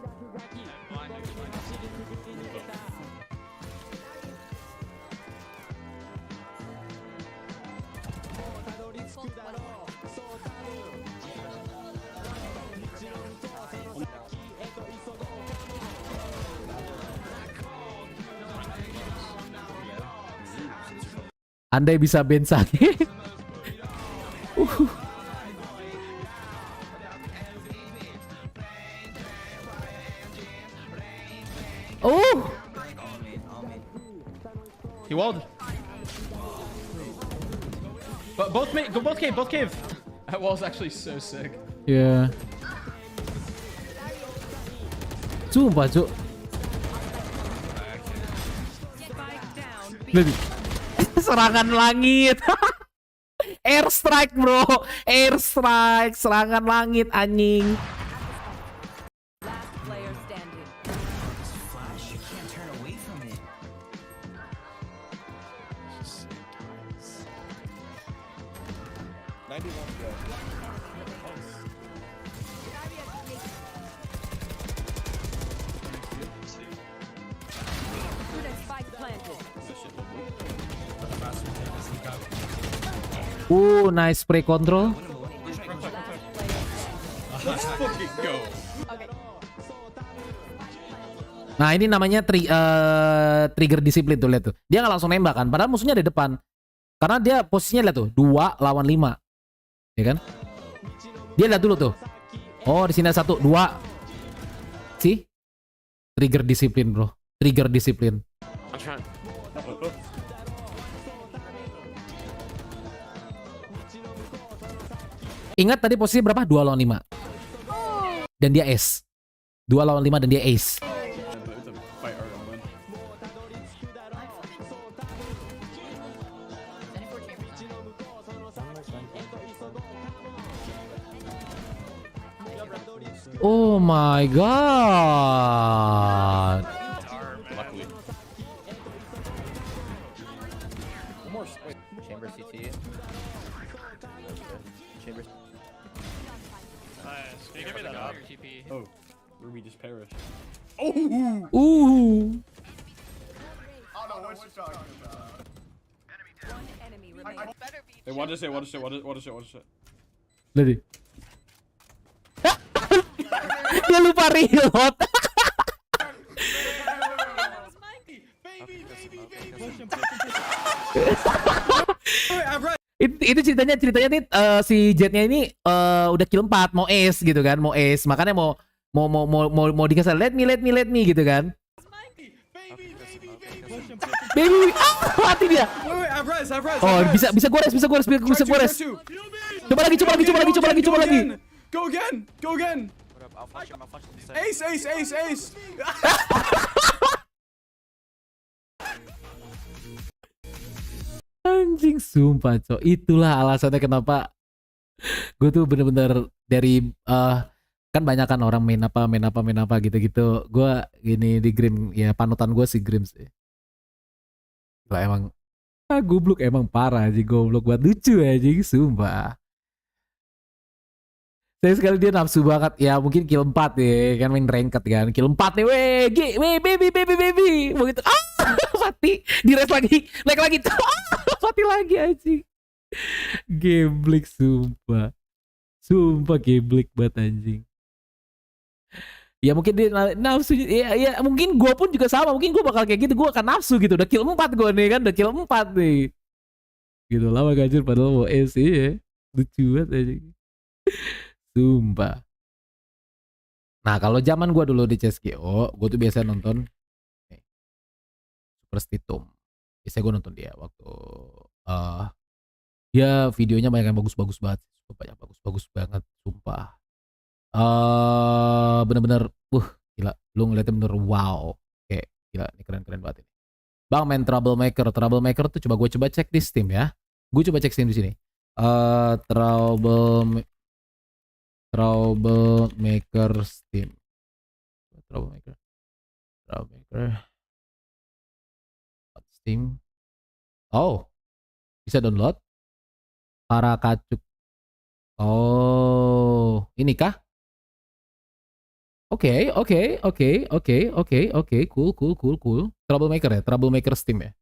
Andai bisa ban Sage. Oh. He walled. But both cave. That wall's actually so sick. Yeah. Sumpah, Cuk. Serangan langit. Airstrike, bro. Airstrike, serangan langit anjing. Nice spray control. Let's fucking go. Nah ini namanya trigger disiplin tuh, lihat tuh. Dia nggak langsung nembak kan, padahal musuhnya di depan. Karena dia posisinya lihat tuh, 2 lawan 5. Ya kan? Dia lihat dulu tuh. Oh di sini ada 1, 2. Sih? Trigger disiplin bro. Trigger disiplin. Ingat tadi posisi berapa? 2 lawan 5. Dan dia ace. 2 lawan 5 dan dia ace. Oh my god. Chamber CT. Chamber. Nice. Can you give me that up? Oh, Ruby just perished. Ooh. Oh no, what's she talking about? Hey, what is it? What is it? What is it? What is it? What is it? Lady. Dia lupa reload. Itu ceritanya nih si Jetnya ini udah kill 4 mau ace gitu kan, mau ace, makanya mau dikasih let me gitu kan. Baby, mati dia. Oh, bisa gores. Coba lagi. Go again. Ace. Anjing sumpah cok, itulah alasannya kenapa gue tuh bener-bener dari kan banyak kan orang main apa gitu-gitu. Gue gini di Grim ya, panutan gue si Grim sih. Lah emang goblok, emang parah aja, goblok buat lucu aja sumpah. Saya sekali dia nafsu banget ya, mungkin kill 4 ya kan, main ranked kan, kill 4 nih baby begitu mati, di res lagi, naik lagi mati lagi anjing. Geblek sumpah geblek banget anjing. Ya mungkin dia nafsu ya mungkin gue pun juga sama, mungkin gue bakal kayak gitu, gue akan nafsu gitu, udah kill 4 gue nih kan, udah kill 4 nih gitu, lama gajur padahal mau S ya, lucu banget anjing. Sumpah. Nah kalau zaman gue dulu di CSGO, gue tuh biasa nonton Super Stitum. Biasanya gue nonton dia waktu ya videonya banyak yang bagus-bagus banget, bagus banget, sumpah. Bener-bener, gila, lu ngeliatnya bener wow, kayak gila, ini keren banget ini. Bang main Troublemaker tuh coba gue cek di Steam ya. Gue coba cek Steam di sini. Troublemaker Steam. Troublemaker Steam. Oh, bisa download. Para kacuk. Oh, ini kah? Oke, cool. Troublemaker Steam ya.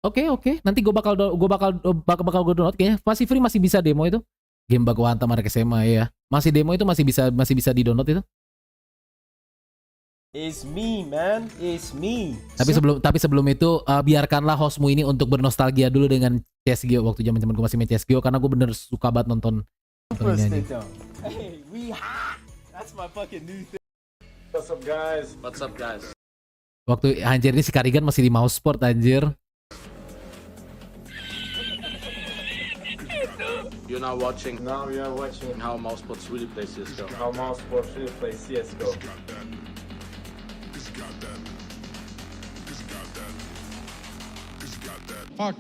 Oke. Nanti gue bakal download kayaknya. Masih free, masih bisa demo itu. Game baku hantam anak SMA ya. Masih demo itu masih bisa di-download itu. It's me, man. It's me. Tapi sebelum itu biarkanlah hostmu ini untuk bernostalgia dulu dengan CSGO waktu zaman gue masih main CSGO, karena gue bener suka banget nonton ini aja. Hey, we hot. That's my fucking new thing. What's up guys? Waktu anjir ini si Karigan masih di mouse sport anjir. You're now watching. Now we are watching how mouse sports really play CS:GO. how mouse sports really play CS:GO. Fuck.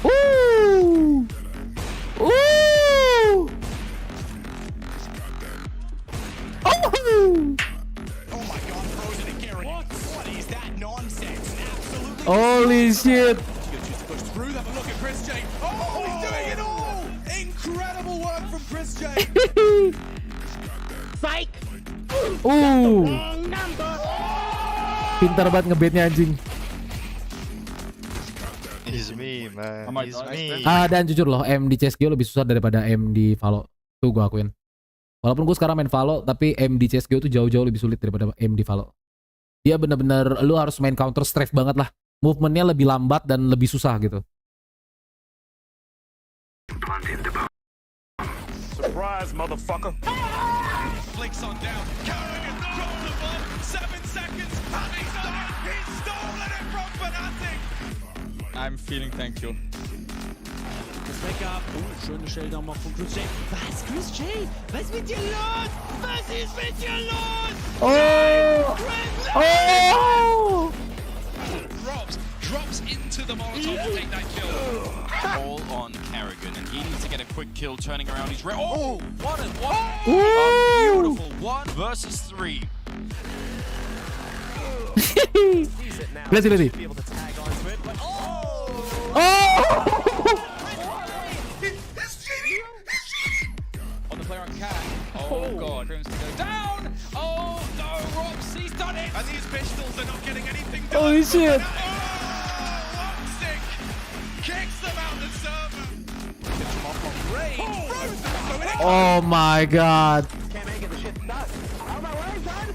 Ooh. Holy shit. Oh, he's doing it all! Incredible work from Chris J. Psych. Pintar banget ngebetnya anjing. It's me, man. It's me. Dan jujur loh, M di CSGO lebih susah daripada M di Valo. Tuh gue akuin. Walaupun gue sekarang main Valo, tapi aim di CSGO tuh jauh-jauh lebih sulit daripada aim di Valo. Dia bener-bener, lu harus main counter strafe banget lah. Movementnya lebih lambat dan lebih susah gitu. Surprise, motherfucker. Flicks on down. Carrigan drops the ball. 7 seconds. He's stolen it from Fnatic. I'm feeling thank you. Das Backup. Oh, schöne Stelle nochmal von Chris J. Was, Chris J? Was ist mit dir los? Was ist mit dir los? Drops into the Molotov to take that kill. All on Carrigan, and he needs to get a quick kill, turning around his red. Oh, 1-1. A beautiful 1 versus 3. Let's see. On the player on Cat. Oh god, Crimson to go down. Oh no, Robs, he's done it. And these pistols are not getting anything done. Holy shit. Stick kicks them out the server. Oh my god. Can't make it, the shit's stuck. Out of my way, son.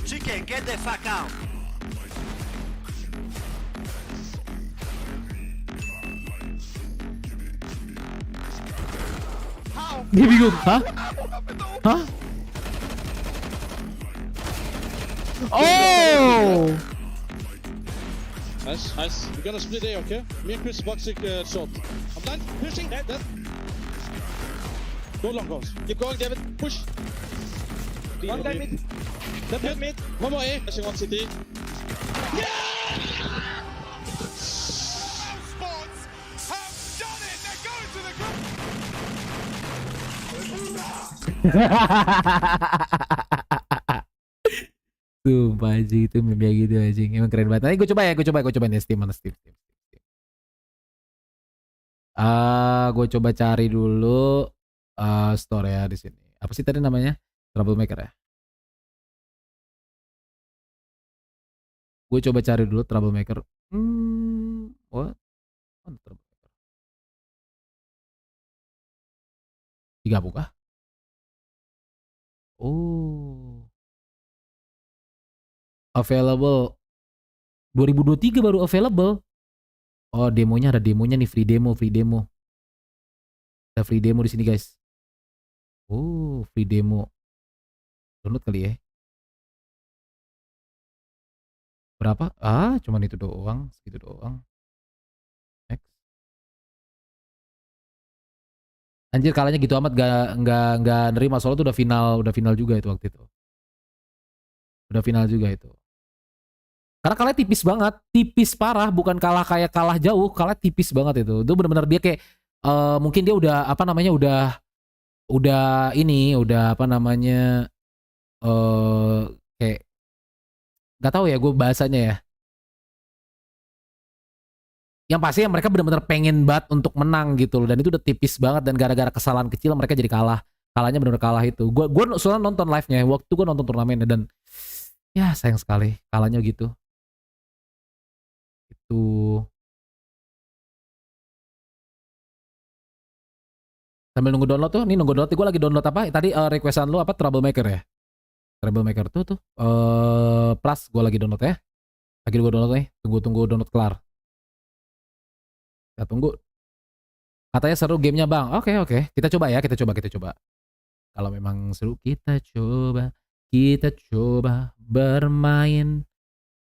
Chicken, get the fuck out. Dia bingung, hah? Hah? Oh! Nice, nice. We're gonna split A, okay? Me and Chris boxing short. I'm done. Pushing. Dead. Go long, goes. Keep going, David. Push. One guy mid. Dead mid. One more A. Pushing one CT. Yeah! Sports have done it. They're going to the group. Sumpah anjing, itu meme gitu anjing. Emang keren banget. Nanti gue cobain ya Steam, mana Steam. Gue coba cari dulu store ya di sini. Apa sih tadi namanya? Troublemaker ya. Gue coba cari dulu Troublemaker. What? Troublemaker. Digabung kah? Oh. Available 2023 baru available. Oh, demonya ada demonya nih, free demo. Ada free demo di sini, guys. Oh, free demo. Download kali ya. Berapa? Cuman itu doang, segitu doang. Next. Anjir, kalahnya gitu amat, nggak nerima, soalnya tuh udah final juga itu waktu itu. Udah final juga itu. Karena kalahnya tipis banget, tipis parah, bukan kalah kayak kalah jauh, kalah tipis banget itu. Itu benar-benar dia kayak mungkin dia udah kayak nggak tahu ya gue bahasanya ya. Yang pasti mereka benar-benar pengen banget untuk menang gitu loh, dan itu udah tipis banget, dan gara-gara kesalahan kecil mereka jadi kalah. Kalahnya benar-benar kalah itu. Gue soalnya nonton live-nya, waktu itu gue nonton turnamennya, dan ya sayang sekali kalahnya gitu. Itu sambil nunggu download tuh, nih nunggu download, gue lagi download apa? Tadi requestan lu apa? Troublemaker ya? Troublemaker tuh plus gue lagi download ya. Lagi gue download nih, tunggu download kelar. Kita tunggu. Katanya seru gamenya bang. Oke. Kita coba ya, kita coba. Kalau memang seru kita coba bermain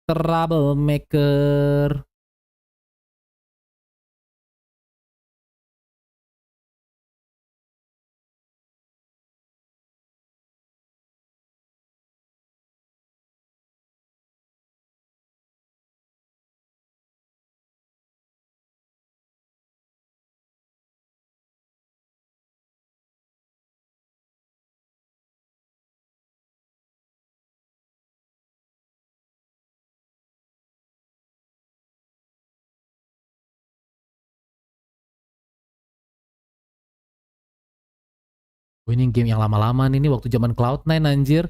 Troublemaker. Ini game yang lama-lama nih, waktu zaman Cloud9 anjir.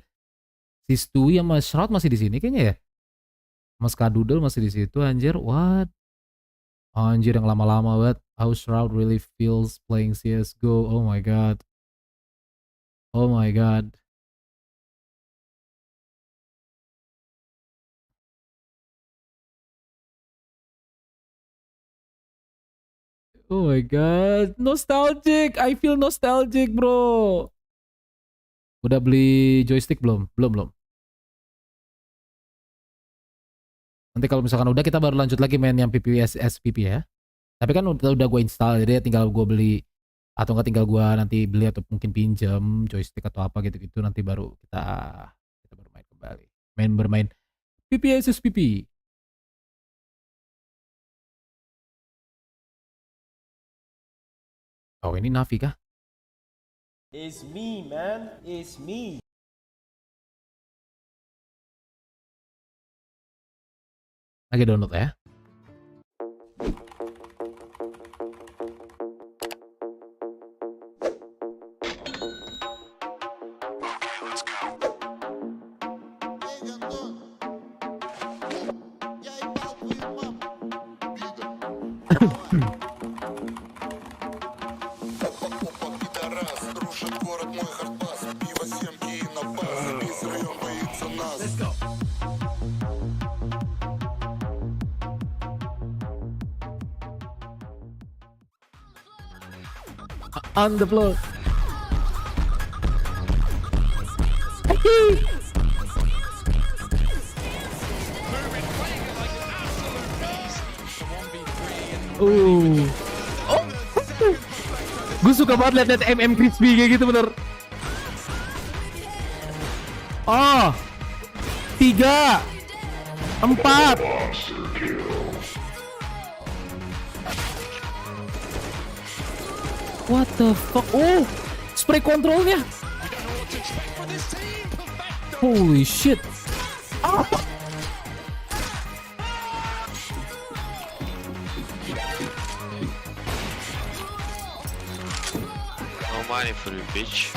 Si Stewie sama Shroud masih di sini kayaknya ya. Mas Kadudel masih di situ anjir. What? Anjir yang lama-lama banget. How Shroud really feels playing CSGO. Oh my god. Oh my god. Oh my god. Nostalgic. I feel nostalgic, bro. Udah beli joystick belum? Belum. Nanti kalau misalkan udah kita baru lanjut lagi main yang PPSSPP ya. Tapi kan udah gue install, jadi tinggal gue beli atau enggak tinggal gue nanti beli atau mungkin pinjam joystick atau apa gitu-gitu, nanti baru kita baru main kembali. Bermain PPSSPP. Oh, ini Navi kah? It's me, man. It's me. Lagi download ya. On the floor. Gue suka banget liat MM crispy kayak gitu bener. Oh, 3, 4. What the fuck? Oh, spray kontrolnya. Holy shit. Ah. No money for you, bitch.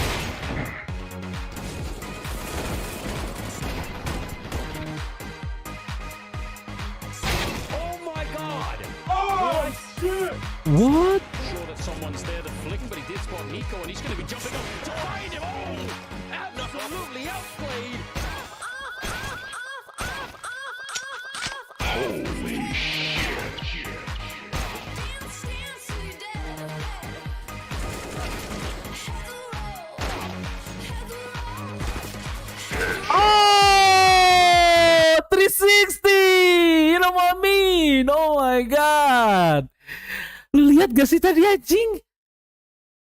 Oh my god! Oh shit! What? Sure that someone's there to flick him, but he did spot Nico and he's going to be jumping up to find him. Oh! Absolutely outplayed! Holy shit. Oh, 360. You know what I mean? Oh my god. Lu lihat gak sih tadi anjing?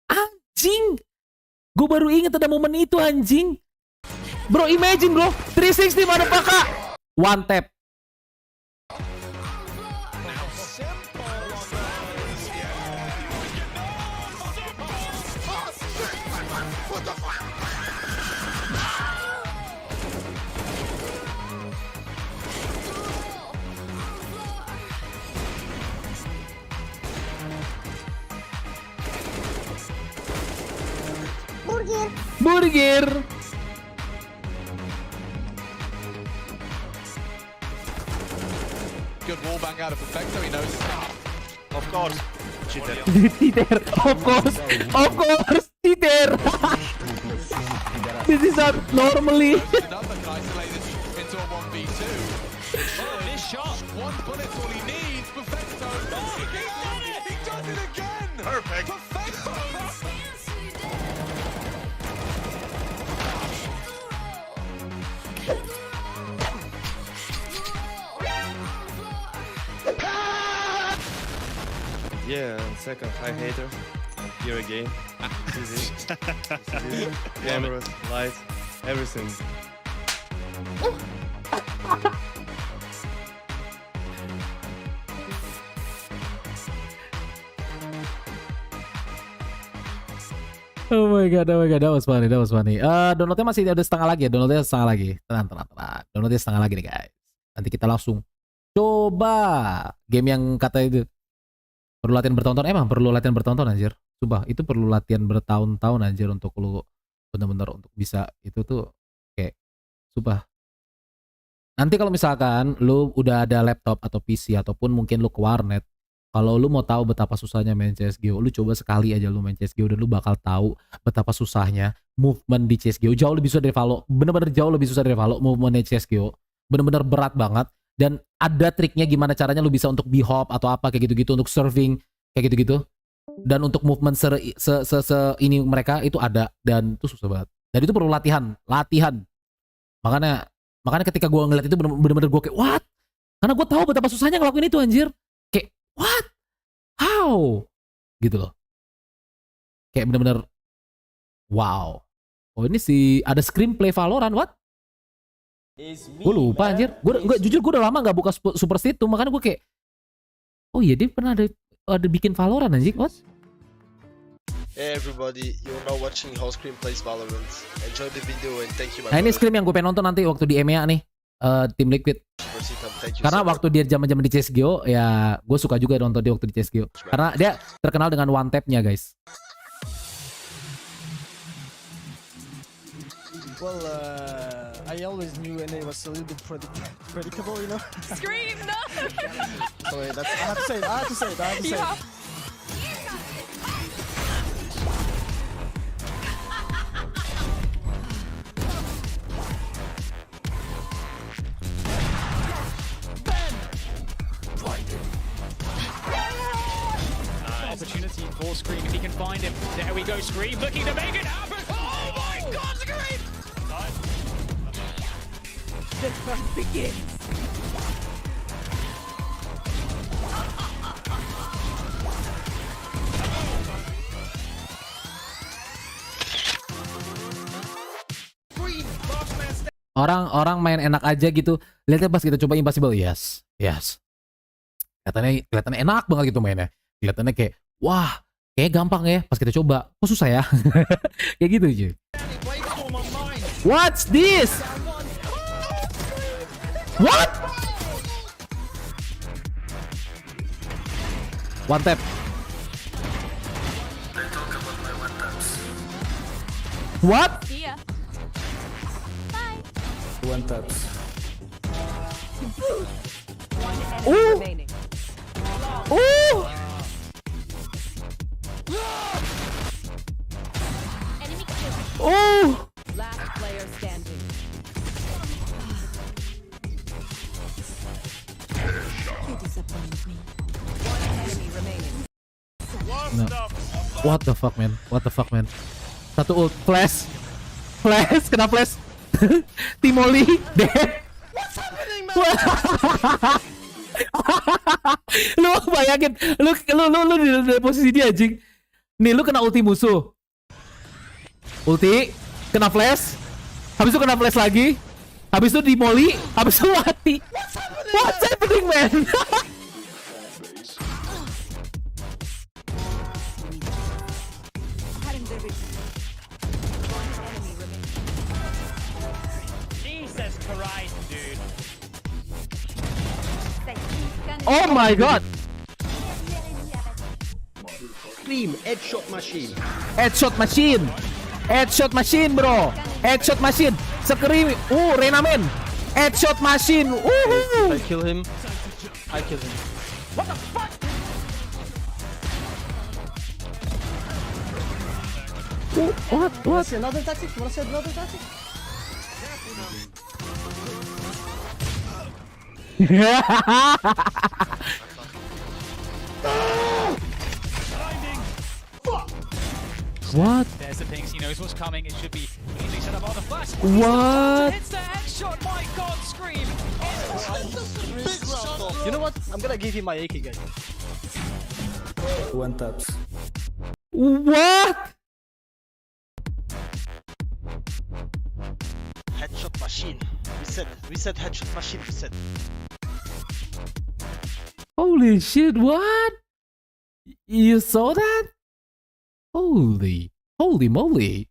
Anjing. Gue baru inget ada momen itu anjing. Bro, imagine bro, 360 mana pakak? One tap. Burger. Good wall bang out of Perfecto, he knows. Of course. Cheater. Cheater. Of course. Of course. Cheater. This is not normally. Isolated into a 1v2. This shot, one bullet's all he needs. Perfecto. Oh, he does it again. Perfect. Perfecto. Yeah, second high hater. Here again. This is it. Cameras, lights, everything. Oh my god, that was funny. Downloadnya masih ada setengah lagi ya, downloadnya setengah lagi. Tenang. Downloadnya setengah lagi nih guys. Nanti kita langsung coba game yang kata itu perlu latihan bertonton. Emang perlu latihan bertonton anjir. Sumpah, itu perlu latihan bertahun-tahun anjir untuk lu bener-bener untuk bisa itu tuh kayak sumpah. nanti kalau misalkan lu udah ada laptop atau PC ataupun mungkin lu ke warnet, kalau lu mau tahu betapa susahnya main CSGO, lu coba sekali aja lu main CSGO dan lu bakal tahu betapa susahnya movement di CSGO. Jauh lebih susah dari Valo, bener-bener jauh lebih susah dari Valo movement di CSGO. Bener-bener berat banget dan ada triknya gimana caranya lu bisa untuk B-hop atau apa kayak gitu-gitu, untuk serving kayak gitu-gitu. Dan untuk movement ini mereka itu ada dan itu susah banget. Dan itu perlu latihan. Makanya ketika gue ngeliat itu bener-bener gue kayak what? Karena gue tahu betapa susahnya ngelakuin itu anjir. Kayak what? How? Gitu loh. Kayak bener-bener wow. Oh ini sih ada screenplay Valorant what? Gue lupa anjir. Jujur gue udah lama gak buka Super State tuh, makanya gue kayak oh iya dia pernah ada bikin Valorant anjir what? Hey everybody, you're now watching how Scream plays Valorant. Enjoy the video and thank you my Nah ini brother. Scream yang gue pengen nonton nanti waktu di EMEA nih, tim Liquid. Thank you Karena so much. waktu dia zaman di CSGO ya gue suka juga nonton dia waktu di CSGO. Karena dia terkenal dengan one tap-nya guys. Well, I always knew and it was a little bit predictable, you know. Scream, no! So wait, I have to say it. Opportunity for Scream if he can find him. There we go, Scream looking to make it happen. Oh my God, Scream! The fun begins. Orang main enak aja gitu. Lihatnya pas kita coba Impossible, yes. Kelihatannya enak banget gitu mainnya. Kelihatannya kayak wah, kayak gampang ya. Pas kita coba, kok susah ya? Kayak gitu aja. What's this? What? One tap. What? See ya. One taps. One enemy remaining. Enemy killed. Last player standing. You disappoint me. One enemy remaining. No. What the fuck man? Satu ult flash, kena flash. Timoli dead. What's happening, man? Lu bayangin, lu di posisi dia anjing. Nih lu kena ulti musuh. Ulti, kena flash. Habis itu kena flash lagi. Habis itu dimoli, habis itu mati. What's happening, man? Jesus Christ, dude. Oh my God. Scream, headshot machine. Headshot machine, bro. Headshot machine. Scream. Reyna man. Headshot machine. I kill him. What the fuck? What? Wanna see another tactic? What? There's the pings. He knows what's coming. It should be easily set up on the flash. What? Hits the headshot. My God, Scream. You know what? I'm gonna give him my AK, guys. One taps. What? Headshot machine. We said headshot machine. We said. Holy shit, what? You saw that? Holy moly.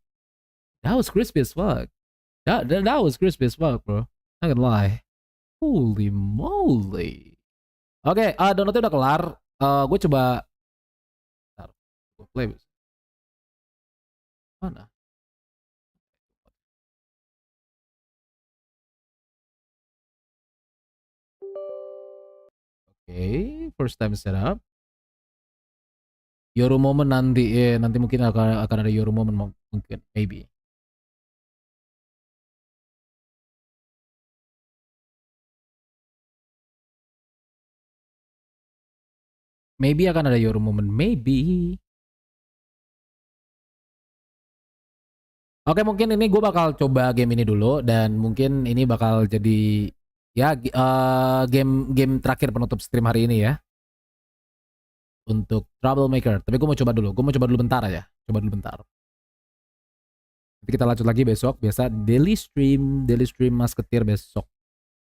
That was crispy as fuck. That was crispy as fuck, bro. Not gonna lie. Holy moly. Oke, downloadnya udah kelar. Gue coba. Bentar, gue play. Mana? Okay, first time setup. Euro moment nanti, nanti mungkin akan ada Euro moment mungkin, maybe. Maybe akan ada Euro moment, maybe. Oke, mungkin ini gue bakal coba game ini dulu dan mungkin ini bakal jadi ya game terakhir penutup stream hari ini ya. Untuk Troublemaker. Tapi gue mau coba dulu. Gue mau coba dulu bentar aja. Coba dulu bentar. Nanti kita lanjut lagi besok. Biasa daily stream Masketir besok.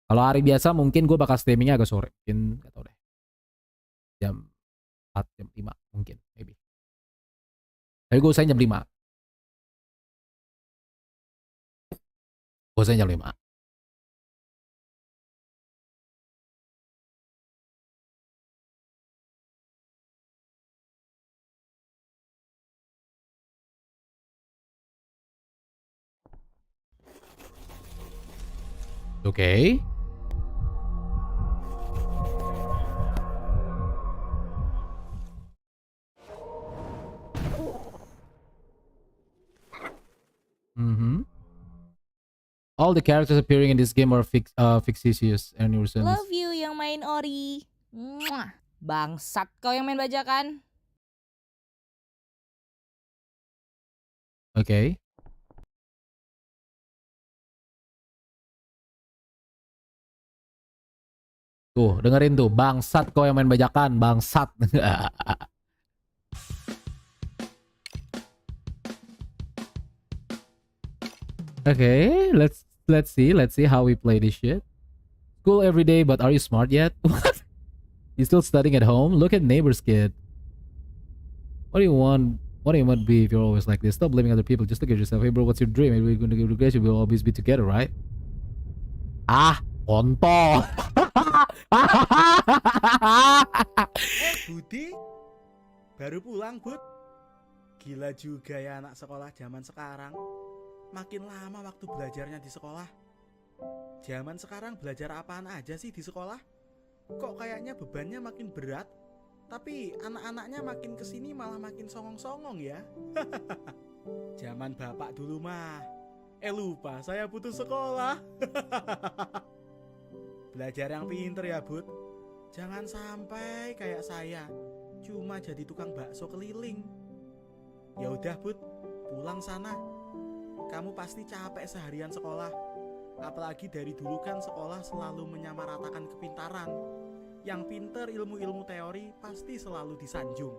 Kalau hari biasa mungkin gue bakal streamingnya agak sore. Mungkin gak tau deh. Jam 4, jam 5 mungkin. Maybe. Tapi gue usahain jam 5. Gue usahain jam 5. Oke. All the characters appearing in this game are fictitious and sense. Love you yang main Ori. Mwah. Bangsat kau yang main bajakan. Oke. Tuh, dengerin tuh, bangsat kau yang main bajakan, bangsat. Okay, let's see how we play this shit. School every day, but are you smart yet? What? You still studying at home? Look at neighbor's kid. What do you want? What do you want to be if you're always like this? Stop blaming other people. Just look at yourself. Hey bro, what's your dream? Maybe we're going to get graduate. We'll always be together, right? Ah, kontol. Budi baru pulang, Bud. Gila juga ya anak sekolah zaman sekarang. Makin lama waktu belajarnya di sekolah. Zaman sekarang belajar apaan aja sih di sekolah? Kok kayaknya bebannya makin berat, tapi anak-anaknya makin kesini malah makin songong-songong ya. Zaman bapak dulu mah, lupa saya putus sekolah. Belajar yang pinter ya Bud. Jangan sampai kayak saya cuma jadi tukang bakso keliling. Ya udah Bud, pulang sana. Kamu pasti capek seharian sekolah. Apalagi dari dulu kan sekolah selalu menyamaratakan kepintaran. Yang pinter ilmu-ilmu teori pasti selalu disanjung.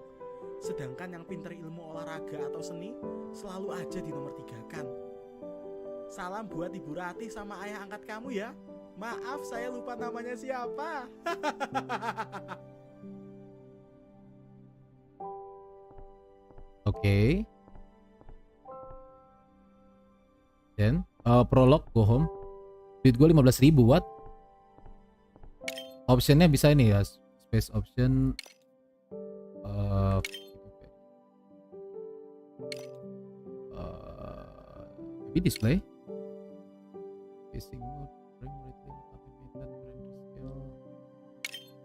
Sedangkan yang pinter ilmu olahraga atau seni selalu aja di nomor 3-kan. Salam buat Ibu Ratih sama ayah angkat kamu ya. Maaf saya lupa namanya siapa. Oke. Dan prolog go home. Duit gue 15.000, what? Optionnya bisa ini ya, space option. Maybe display. Facing mode, frame rate limit, automated, render scale.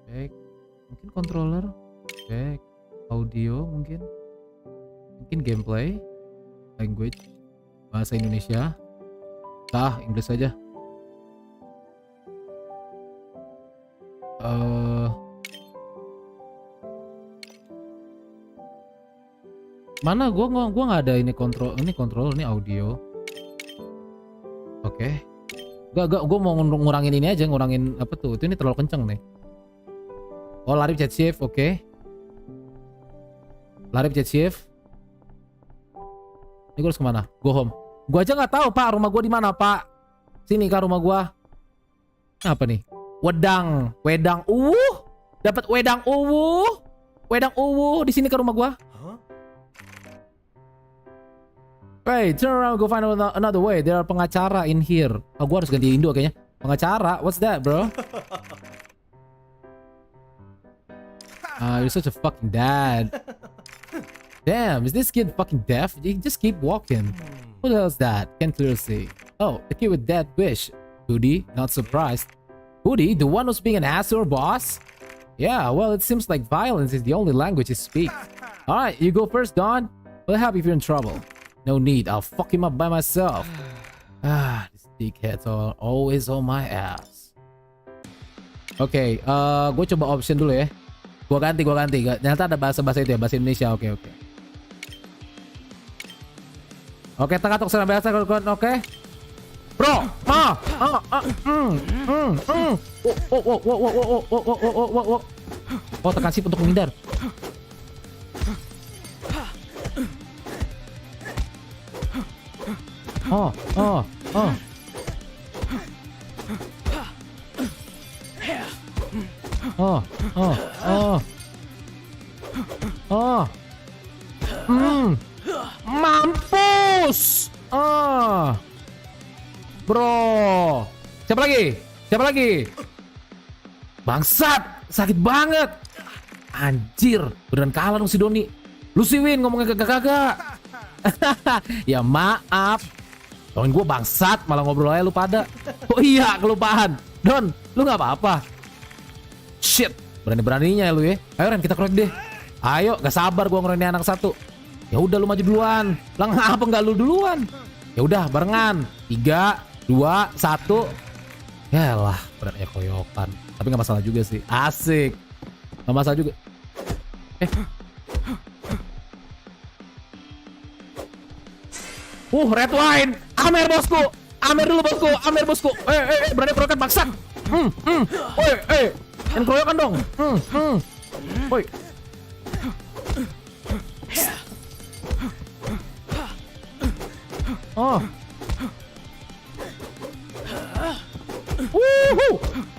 Back. Mungkin controller. Back. Audio mungkin. Mungkin gameplay. Language. Bahasa Indonesia. Inggris aja. Mana gua nggak ada ini kontrol, ini audio. Oke. Gua mau ngurangin ini aja, ngurangin apa tuh? Itu ini terlalu kenceng nih. Oh, lari chat shift, oke. Lari chat shift. Ini gua harus kemana? Go home. Gua aja nggak tahu Pak, rumah gua di mana Pak? Sini kah rumah gua? Apa nih? Wedang dapat wedang uwu di sini ke rumah gua. Hey, turn around, go find another way. There are pengacara in here. Oh, gua harus ganti Indo kayaknya. Pengacara, what's that, bro? You're such a fucking dad. Damn, is this kid fucking deaf? You just keep walking. Who the hell is that? Can't clearly see. Oh, the kid with that wish. Hoodie, not surprised. Hoodie, the one who's being an ass to her boss? Yeah, well, it seems like violence is the only language you speak. Alright, you go first, Don. We'll help if you're in trouble. No need, I'll fuck him up by myself. Ah, these dickheads are always on my ass. Oke, gue coba option dulu ya. Gue ganti. Ternyata ada bahasa-bahasa itu ya, bahasa Indonesia. Oke. Oke, tengah tok serang biasa, oke. Bro, tekan shift untuk menghindar. Mampus. Bro, siapa lagi? Bangsat, sakit banget. Anjir, beneran kalah dong si Doni. Lu sih Win ngomongnya kagak. Ya maaf. Tolongin gue bangsat, malah ngobrol aja lu pada. Oh iya, kelupaan. Don, lu nggak apa-apa. Shit, berani-beraninya ya lu ya. Ayo Ren, kita kroek deh. Ayo, gak sabar gue ngeronin anak satu. Ya udah lu maju duluan. Lah ngapa nggak lu duluan? Ya udah barengan. 3, 2, 1. Yalah, beratnya koyokan. Tapi nggak masalah juga sih. Asik. Nggak masalah juga. Red wine. Amer bosku. Amer dulu bosku. Berani keroyokan bangsat. Yang keroyokan dong. Woi.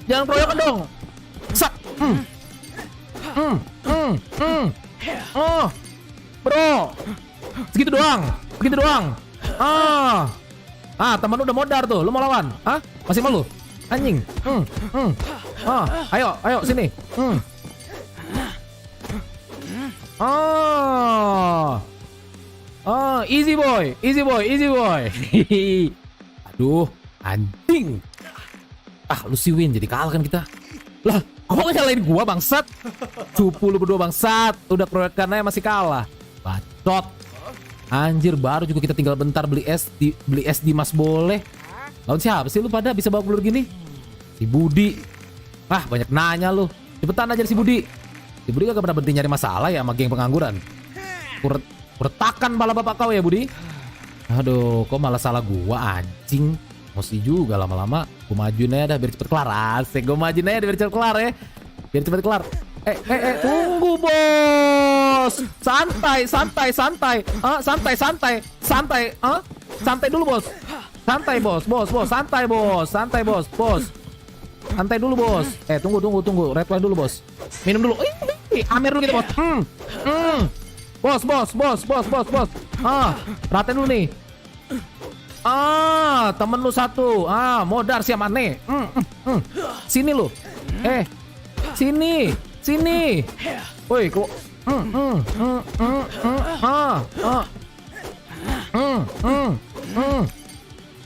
Jangan keroyokan dong. Sak. Bro. Segitu doang. Temen lu udah modar tuh. Lu mau lawan? Hah? Masih malu? Anjing. Ayo sini. Easy boy. Aduh, anjing. Lu si Win, jadi kalah kan kita. Lah, kok nyalain gua bangsat? Cupu lu berdua bangsat. Udah keroyokan aja masih kalah. Bacot. Anjir, baru juga kita tinggal bentar beli es di Mas boleh. Lawan siapa sih lu pada bisa bawa pelur gini? Si Budi. Banyak nanya lu. Cepetan aja si Budi. Si Budi gak pernah berhenti nyari masalah ya sama geng pengangguran. Kuretakan bala bapak kau ya Budi. Aduh, kok malah salah gua anjing. Mesti juga lama-lama. Gue majuin aja dah biar cepet kelar. Asik, gue majuin aja biar cepet kelar ya. Tunggu bos. Santai. Santai dulu bos. Santai dulu bos. Tunggu. Red wine dulu bos. Minum dulu. Amer dulu kita bos. Bos. Ratain dulu nih. Temen lu satu. Modar siap aneh. Sini lu. Sini. Woi, kok.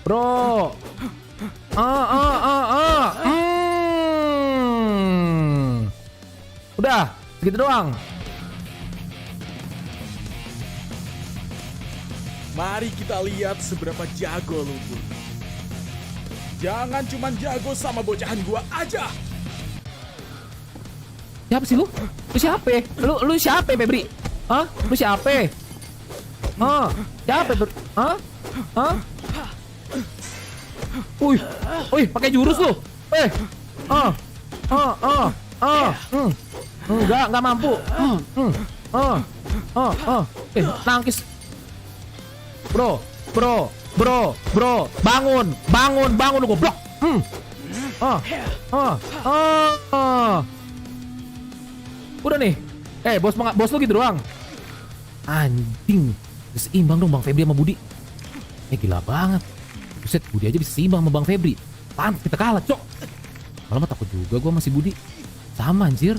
Bro. Udah, segitu doang. Mari kita lihat seberapa jago lu, Bun. Jangan cuman jago sama bocahan gua aja. Siapa sih lu? Lu siapa? Lu siapa, Febri? Lu siapa? Siapa, Febri? Wih, pakai jurus lu. Enggak mampu. Nangkis. Bro. Bangun lu goblok. Udah nih. Bos lu gitu doang. Anjing. Seimbang dong Bang Febri sama Budi. Gila banget. Buset, Budi aja bisa seimbang sama Bang Febri. Pantes kita kalah, cok. Malah takut juga gua masih Budi. Sama anjir.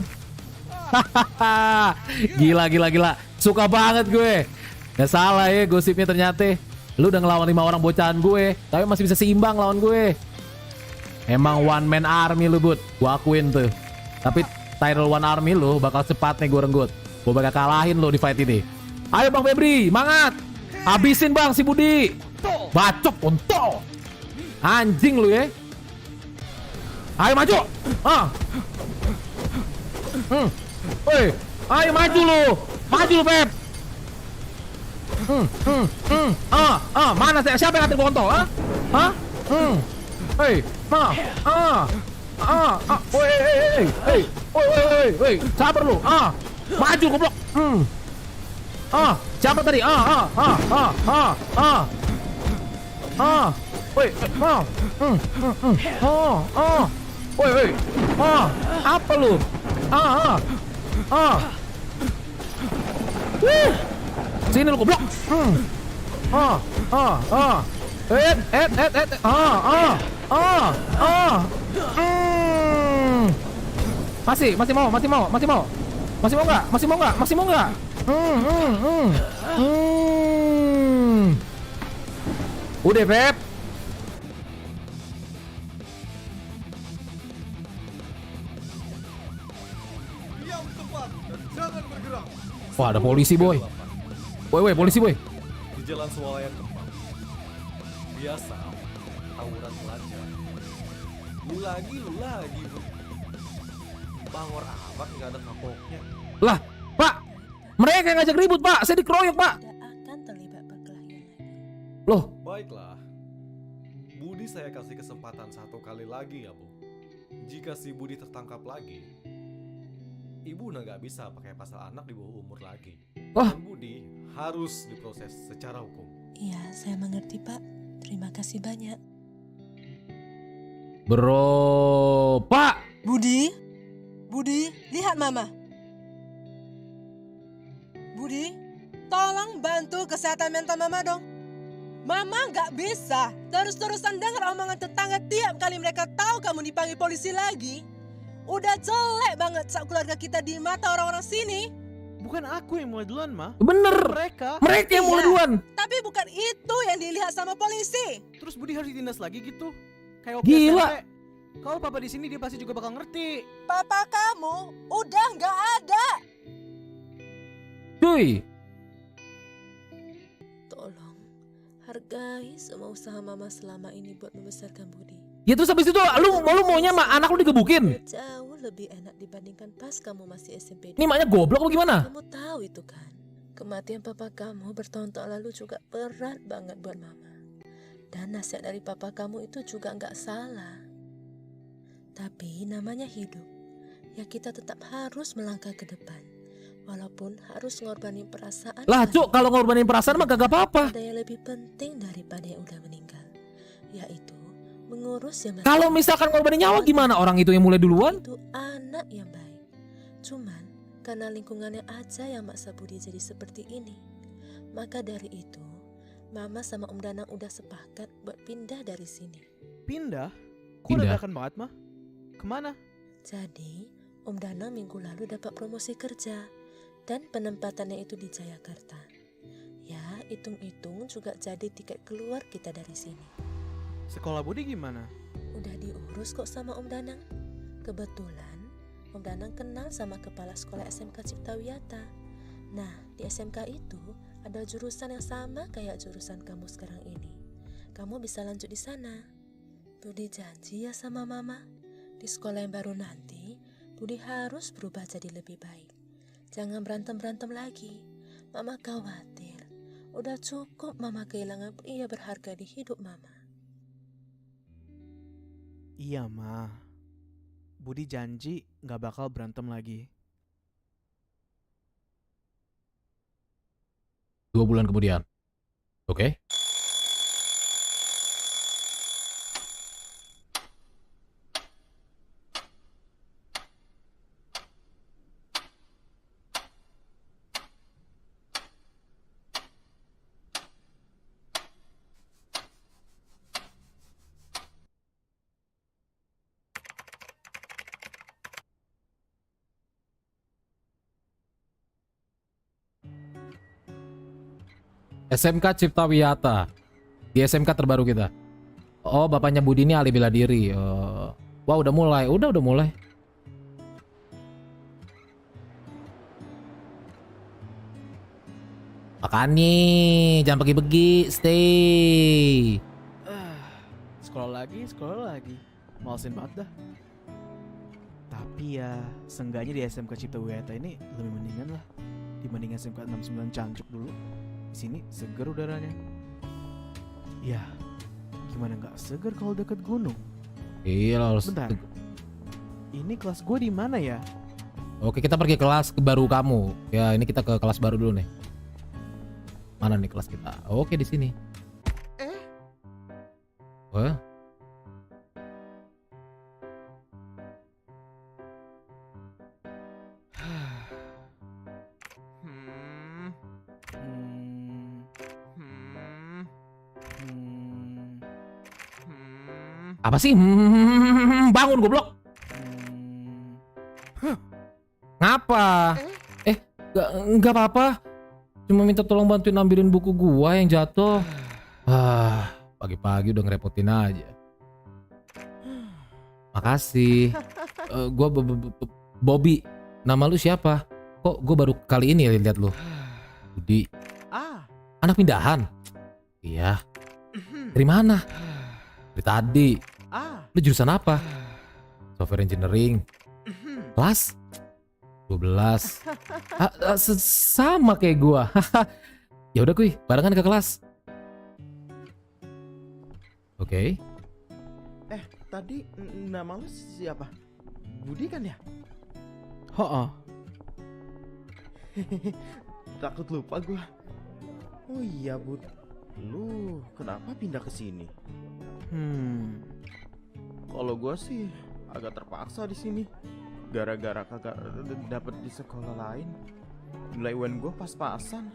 Gila. Suka banget gue. Gak salah ya gosipnya ternyata. Lu udah ngelawan 5 orang bocahan gue, tapi masih bisa seimbang lawan gue. Emang one man army lu, Bud. Gua akuin tuh. Tapi Title 1 Army lu bakal cepat nih gue renggut. Gue bakal kalahin lu di fight ini. Ayo Bang Febri, semangat. Habisin Bang si Budi. Bacok kontol. Anjing lu ya. Ayo maju. Woi, ayo maju lu. Maju lu, Pep. Mana siapa yang ngatain gua kontol? Hei, woi, sabar lu. Maju goblok. Siapa tadi? Woi, apa lu? Sini lu goblok. Masih mau nggak? Udah, Pep. Diam tempat dan jangan bergerak. Wah, ada polisi, boy. Woi, polisi, boy. Di jalan swalayan tempat. Biasa, tawuran pelajar. Lu lagi, Bu. Bangor APAC nggak ada kapoknya. Lah, Pak. Mereka yang ngajak ribut, Pak. Saya dikeroyok, Pak. Akan terlibat perkelahian. Loh. Baiklah. Budi saya kasih kesempatan 1 kali lagi ya, Bu. Jika si Budi tertangkap lagi, Ibu udah nggak bisa pakai pasal anak di bawah umur lagi. Dan Budi harus diproses secara hukum. Iya, saya mengerti, Pak. Terima kasih banyak. Bro, Pak. Budi, lihat Mama. Budi, tolong bantu kesehatan mental Mama dong. Mama nggak bisa terus-terusan dengar omongan tetangga tiap kali mereka tahu kamu dipanggil polisi lagi. Udah jelek banget sak keluarga kita di mata orang-orang sini. Bukan aku yang mulai duluan, Ma. Bener. Mereka yang mulai duluan. Tapi bukan itu yang dilihat sama polisi. Terus Budi harus ditindas lagi gitu? Kayak Gila. SMP. Kalau papa di sini dia pasti juga bakal ngerti. Papa kamu udah nggak ada. Cuy. Tolong hargai semua usaha Mama selama ini buat membesarkan Budi. Ya terus habis itu lu maunya anak lu digebukin. Jauh lebih enak dibandingkan pas kamu masih SMP. Ini maknya goblok apa gimana? Kamu tahu itu kan? Kematian papa kamu bertahun-tahun lalu juga berat banget buat Mama. Dan nasihat dari papa kamu itu juga nggak salah. Tapi namanya hidup. Ya kita tetap harus melangkah ke depan. Walaupun harus ngorbanin perasaan. Lah Cuk, kalau ngorbanin perasaan mah kagak apa-apa. Ada yang lebih penting daripada yang udah meninggal. Yaitu mengurus yang masih. Kalau misalkan ngorbanin nyawa gimana? Orang itu yang mulai duluan? Itu anak yang baik. Cuman karena lingkungannya aja yang maksa Budi jadi seperti ini. Maka dari itu Mama sama Om Danang udah sepakat buat pindah dari sini. Pindah? Kok dadakan banget, Ma? Kemana? Jadi Om Danang minggu lalu dapat promosi kerja. Dan penempatannya itu di Jayakarta. Ya hitung-hitung juga jadi tiket keluar kita dari sini. Sekolah Budi gimana? Udah diurus kok sama Om Danang. Kebetulan Om Danang kenal sama kepala sekolah SMK Ciptawiyata. Nah di SMK itu ada jurusan yang sama kayak jurusan kamu sekarang ini. Kamu bisa lanjut di sana. Budi janji ya sama Mama. Di sekolah yang baru nanti Budi harus berubah jadi lebih baik. Jangan berantem-berantem lagi. Mama khawatir. Udah cukup Mama kehilangan pria berharga di hidup Mama. Iya, Ma. Budi janji gak bakal berantem lagi. 2 bulan kemudian. Oke. SMK Ciptawiyata. Di SMK terbaru kita. Oh, bapaknya Budi ini ahli bela diri. Wah, udah mulai. Makanya jangan pergi-pergi, stay. Scroll lagi. Malesin banget dah. Tapi ya, seenggaknya di SMK Cipta Wiyata ini lebih mendingan lah dibanding SMK 69 Cancuk dulu. Di sini seger udaranya. Ya, gimana nggak seger kalau deket gunung? Iya harus. Bentar. Ini kelas gue di mana ya? Oke, kita pergi kelas baru kamu. Ya, ini kita ke kelas baru dulu nih. Mana nih kelas kita? Oke, di sini. Wah. Apa sih? Bangun goblok. Ngapa? Enggak apa-apa. Cuma minta tolong bantuin ambilin buku gua yang jatuh. Pagi-pagi udah ngerepotin aja. Makasih. Gua Bobby. Nama lu siapa? Kok gua baru kali ini lihat lu? Budi. Anak pindahan? Iya. Dari mana? Dari tadi. Lu jurusan apa? Software engineering. Kelas 12. Sama kayak gua. Ya udah kuy, barengan ke kelas. Oke. Tadi nama lu siapa? Budi kan ya? Takut lupa gua. Oh iya, Bud. Lu kenapa pindah ke sini? Kalau gua sih agak terpaksa di sini. Gara-gara kagak dapet di sekolah lain. Nilai UN gua pas-pasan.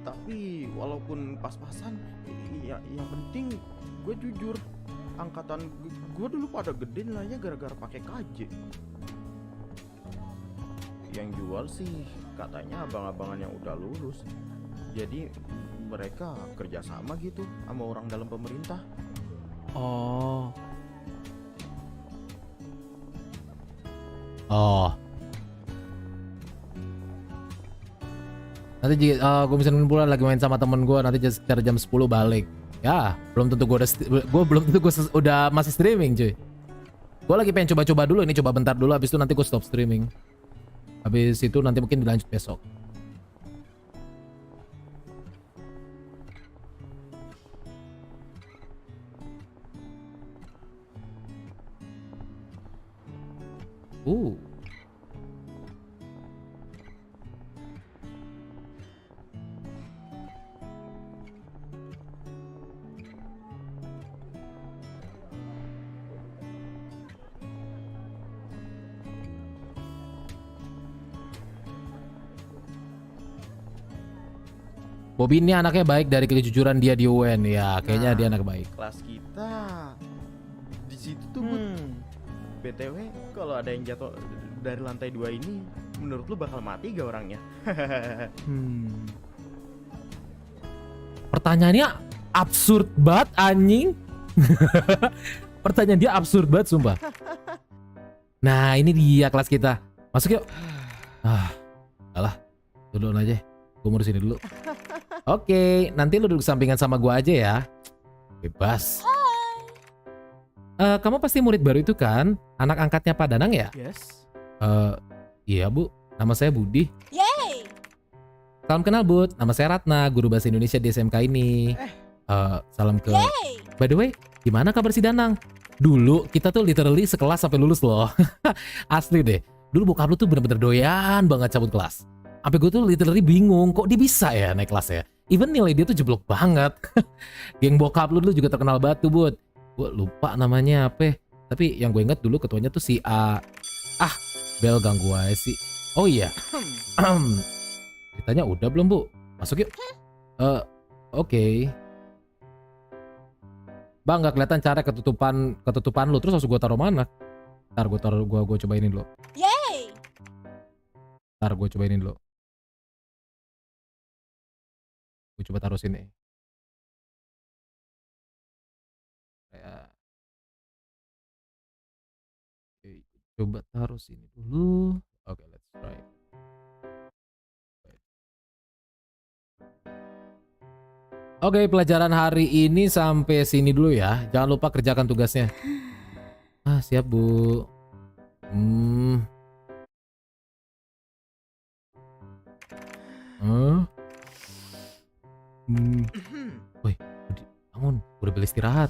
Tapi walaupun pas-pasan, yang penting gue jujur, angkatan gue dulu pada gede nilainya gara-gara pakai KJ. Yang jual sih katanya abang-abangan yang udah lulus. Jadi mereka kerjasama gitu sama orang dalam pemerintah. Oh. Nanti gue bisa nemuin pula lagi main sama temen gue, nanti sekitar jam 10 balik. Ya, belum tentu gue udah masih streaming cuy. Gue lagi pengen coba-coba dulu ini, coba bentar dulu, habis itu nanti gue stop streaming. Habis itu nanti mungkin dilanjut besok. Bobby ini anaknya baik dari kejujuran dia di UN ya, kayaknya dia anak baik. Kelas kita di situ tuh, Bud. BTW kalau ada yang jatuh dari lantai 2 ini, menurut lu bakal mati gak orangnya? Pertanyaannya absurd banget anjing. Pertanyaan dia absurd banget sumpah. Nah ini dia kelas kita. Masuk yuk. Alah, dulu aja. Gue mau sini dulu. Oke, nanti lu duduk sampingan sama gue aja ya. Bebas. Kamu pasti murid baru itu kan? Anak angkatnya Pak Danang ya? Yes. Iya Bu, nama saya Budi. Yeay. Salam kenal Bud, nama saya Ratna, guru bahasa Indonesia di SMK ini. Salam ke... By the way, gimana kabar si Danang? Dulu kita tuh literally sekelas sampai lulus loh. Asli deh, dulu bokap lu tuh bener-bener doyan banget cabut kelas. Sampai gue tuh literally bingung, kok dia bisa ya naik kelas ya? Even nilai dia tuh jeblok banget. Geng bokap lu dulu juga terkenal banget tuh Bud. Gue lupa namanya apa. Tapi yang gue inget dulu ketuanya tuh si A. Bel ganggu aja sih. Oh iya. Ditanya udah belum Bu? Masuk yuk. Oke. Bang nggak kelihatan cara ketutupan lu, terus harus gue taruh mana? Ntar gue cobain dulu. Yeay. Ntar gue cobain dulu. Gue coba taruh sini. Coba taruh sini dulu. Oke, let's try. Oke, pelajaran hari ini sampai sini dulu ya. Jangan lupa kerjakan tugasnya. Siap, Bu. Woi, bangun. Udah boleh istirahat.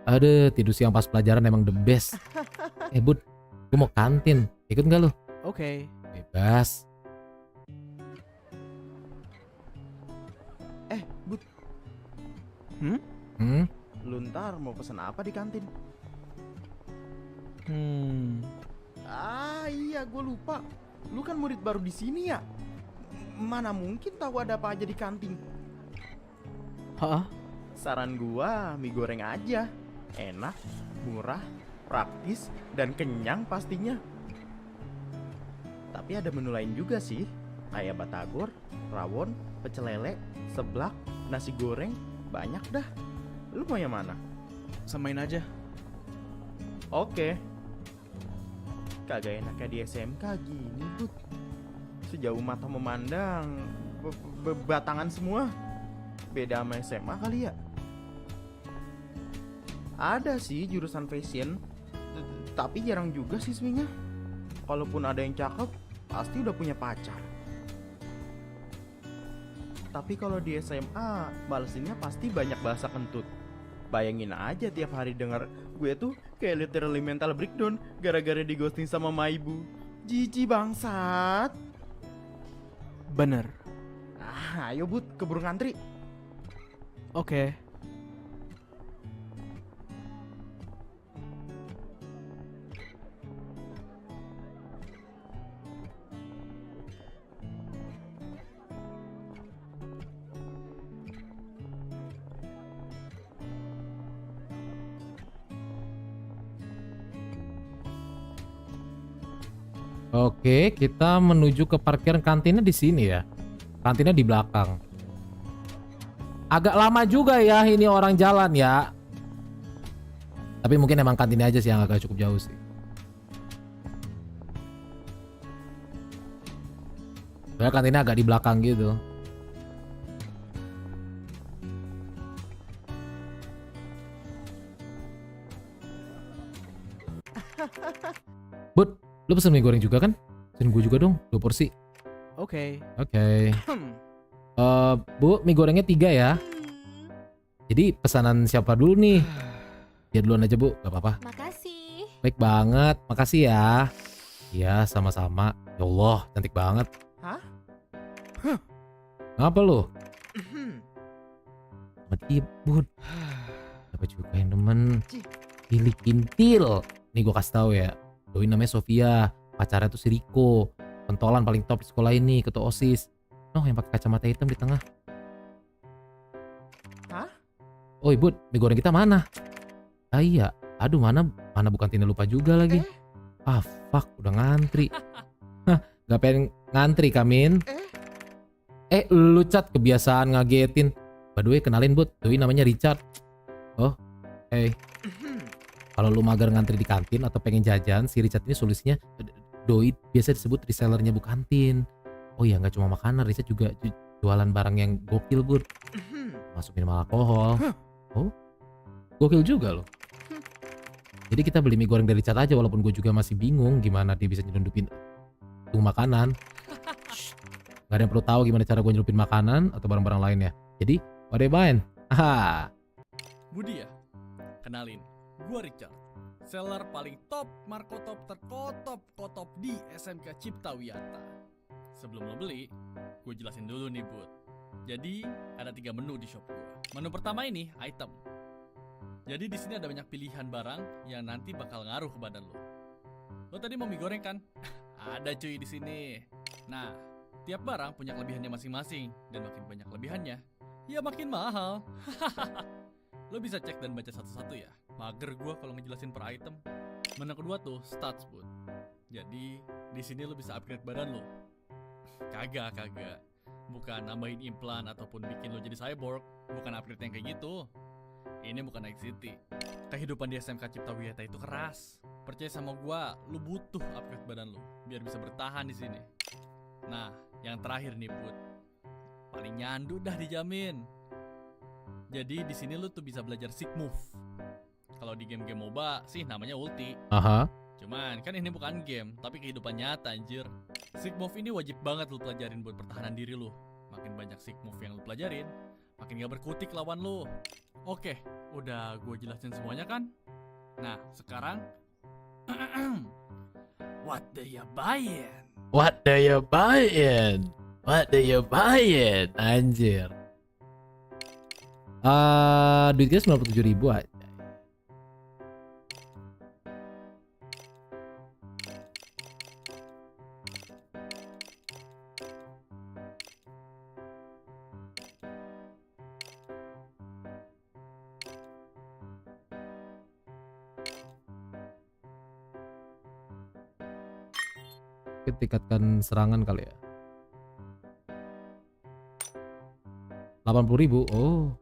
Aduh, tidur siang pas pelajaran emang the best. Bud, gue mau kantin. Ikut nggak lu? Oke. Bebas. Bud. Lu ntar mau pesen apa di kantin? Iya, gue lupa. Lu kan murid baru di sini ya. Mana mungkin tahu ada apa aja di kantin? Saran gua mie goreng aja. Enak, murah, praktis, dan kenyang pastinya. Tapi ada menu lain juga sih. Kayak batagor, rawon, pecel lele, seblak, nasi goreng, banyak dah. Lu mau yang mana? Samain aja. Oke. Kagak enaknya di SMK gini, Bud. Sejauh mata memandang, batangan semua. Beda sama SMA kali ya? Ada sih jurusan fashion, tapi jarang juga siswinya. Kalaupun ada yang cakep, pasti udah punya pacar. Tapi kalau di SMA, balesinnya pasti banyak bahasa kentut. Bayangin aja tiap hari denger gue tuh kayak literally mental breakdown gara-gara di ghosting sama Maibu. Jijik bangsat. Bener. Ayo Bud, keburu ngantri. Oke. Oke, kita menuju ke parkiran kantinnya di sini ya. Kantinnya di belakang. Agak lama juga ya ini orang jalan ya. Tapi mungkin emang kantinnya aja sih yang agak cukup jauh sih. Soalnya kantinnya agak di belakang gitu. Bud, lu pesen mie goreng juga kan? Pesen gue juga dong, 2 porsi. Oke. Oke. Bu, mie gorengnya 3 ya. Jadi pesanan siapa dulu nih? Dia duluan aja Bu, gak apa-apa. Makasih. Baik banget, makasih ya. Iya, sama-sama. Ya Allah, cantik banget. Hah? Ngapa lu? Bud. Siapa juga yang demen? Pilih kintil. Nih gue kasih tahu ya. Doi namanya Sofia, pacarnya tuh si Riko. Pentolan paling top di sekolah ini, ketua OSIS. Yang pakai kacamata hitam di tengah. Hah? Oh Ibu, mie goreng kita mana? Iya. Aduh, mana bukan Tina lupa juga lagi. Fuck, udah ngantri. Gak pengen ngantri Kamin. Lu Cat, kebiasaan ngagetin. By the way, kenalin Bud, doi namanya Richard. Oh, hey. Kalau lu mager ngantri di kantin atau pengen jajan, si Richard ini solusinya. Doi biasa disebut resellernya Bu Kantin. Oh iya, nggak cuma makanan, Richard juga jualan barang yang gokil Bud. Masuk minuman alkohol. Oh, gokil juga loh. Jadi kita beli mie goreng dari Richard aja, walaupun gue juga masih bingung gimana dia bisa nyelundupin tuh makanan. Gak ada yang perlu tahu gimana cara gue nyelupin makanan atau barang-barang lainnya. Jadi, what they buying? Budi ya? Kenalin, gue Richard. Seller paling top, markotop terkotop di SMK Cipta Wiyata. Sebelum lo beli, gue jelasin dulu nih Bud. Jadi, ada 3 menu di shop gue. Menu pertama ini, item. Jadi di sini ada banyak pilihan barang yang nanti bakal ngaruh ke badan lo. Lo tadi mau mie goreng kan? Ada cuy di sini. Nah, tiap barang punya kelebihannya masing-masing, dan makin banyak kelebihannya, ya makin mahal. Lo bisa cek dan baca satu-satu ya. Mager gua kalau ngejelasin per item. Menu kedua tuh stats Bud. Jadi di sini lo bisa upgrade badan lo. Kagak. Bukan nambahin implan ataupun bikin lo jadi cyborg. Bukan upgrade yang kayak gitu. Ini bukan Night City. Kehidupan di SMK Cipta Wiyata itu keras. Percaya sama gua, lu butuh upgrade badan lu biar bisa bertahan di sini. Nah, yang terakhir nih Bud. paling nyandu dah dijamin. Jadi di sini lu tuh bisa belajar sick move. Kalau di game-game MOBA sih namanya ulti. Aha. Cuman kan ini bukan game, tapi kehidupan nyata anjir. Sick move ini wajib banget lu pelajarin buat pertahanan diri lu. Makin banyak sick move yang lu pelajarin, makin gak berkutik lawan lu. Oke, udah gue jelasin semuanya kan? Nah, sekarang what do you buyin? What do you buyin? What do you buyin? Anjir. Duitnya 97.000 aja. Tingkatkan serangan kali ya. 80.000. Oh.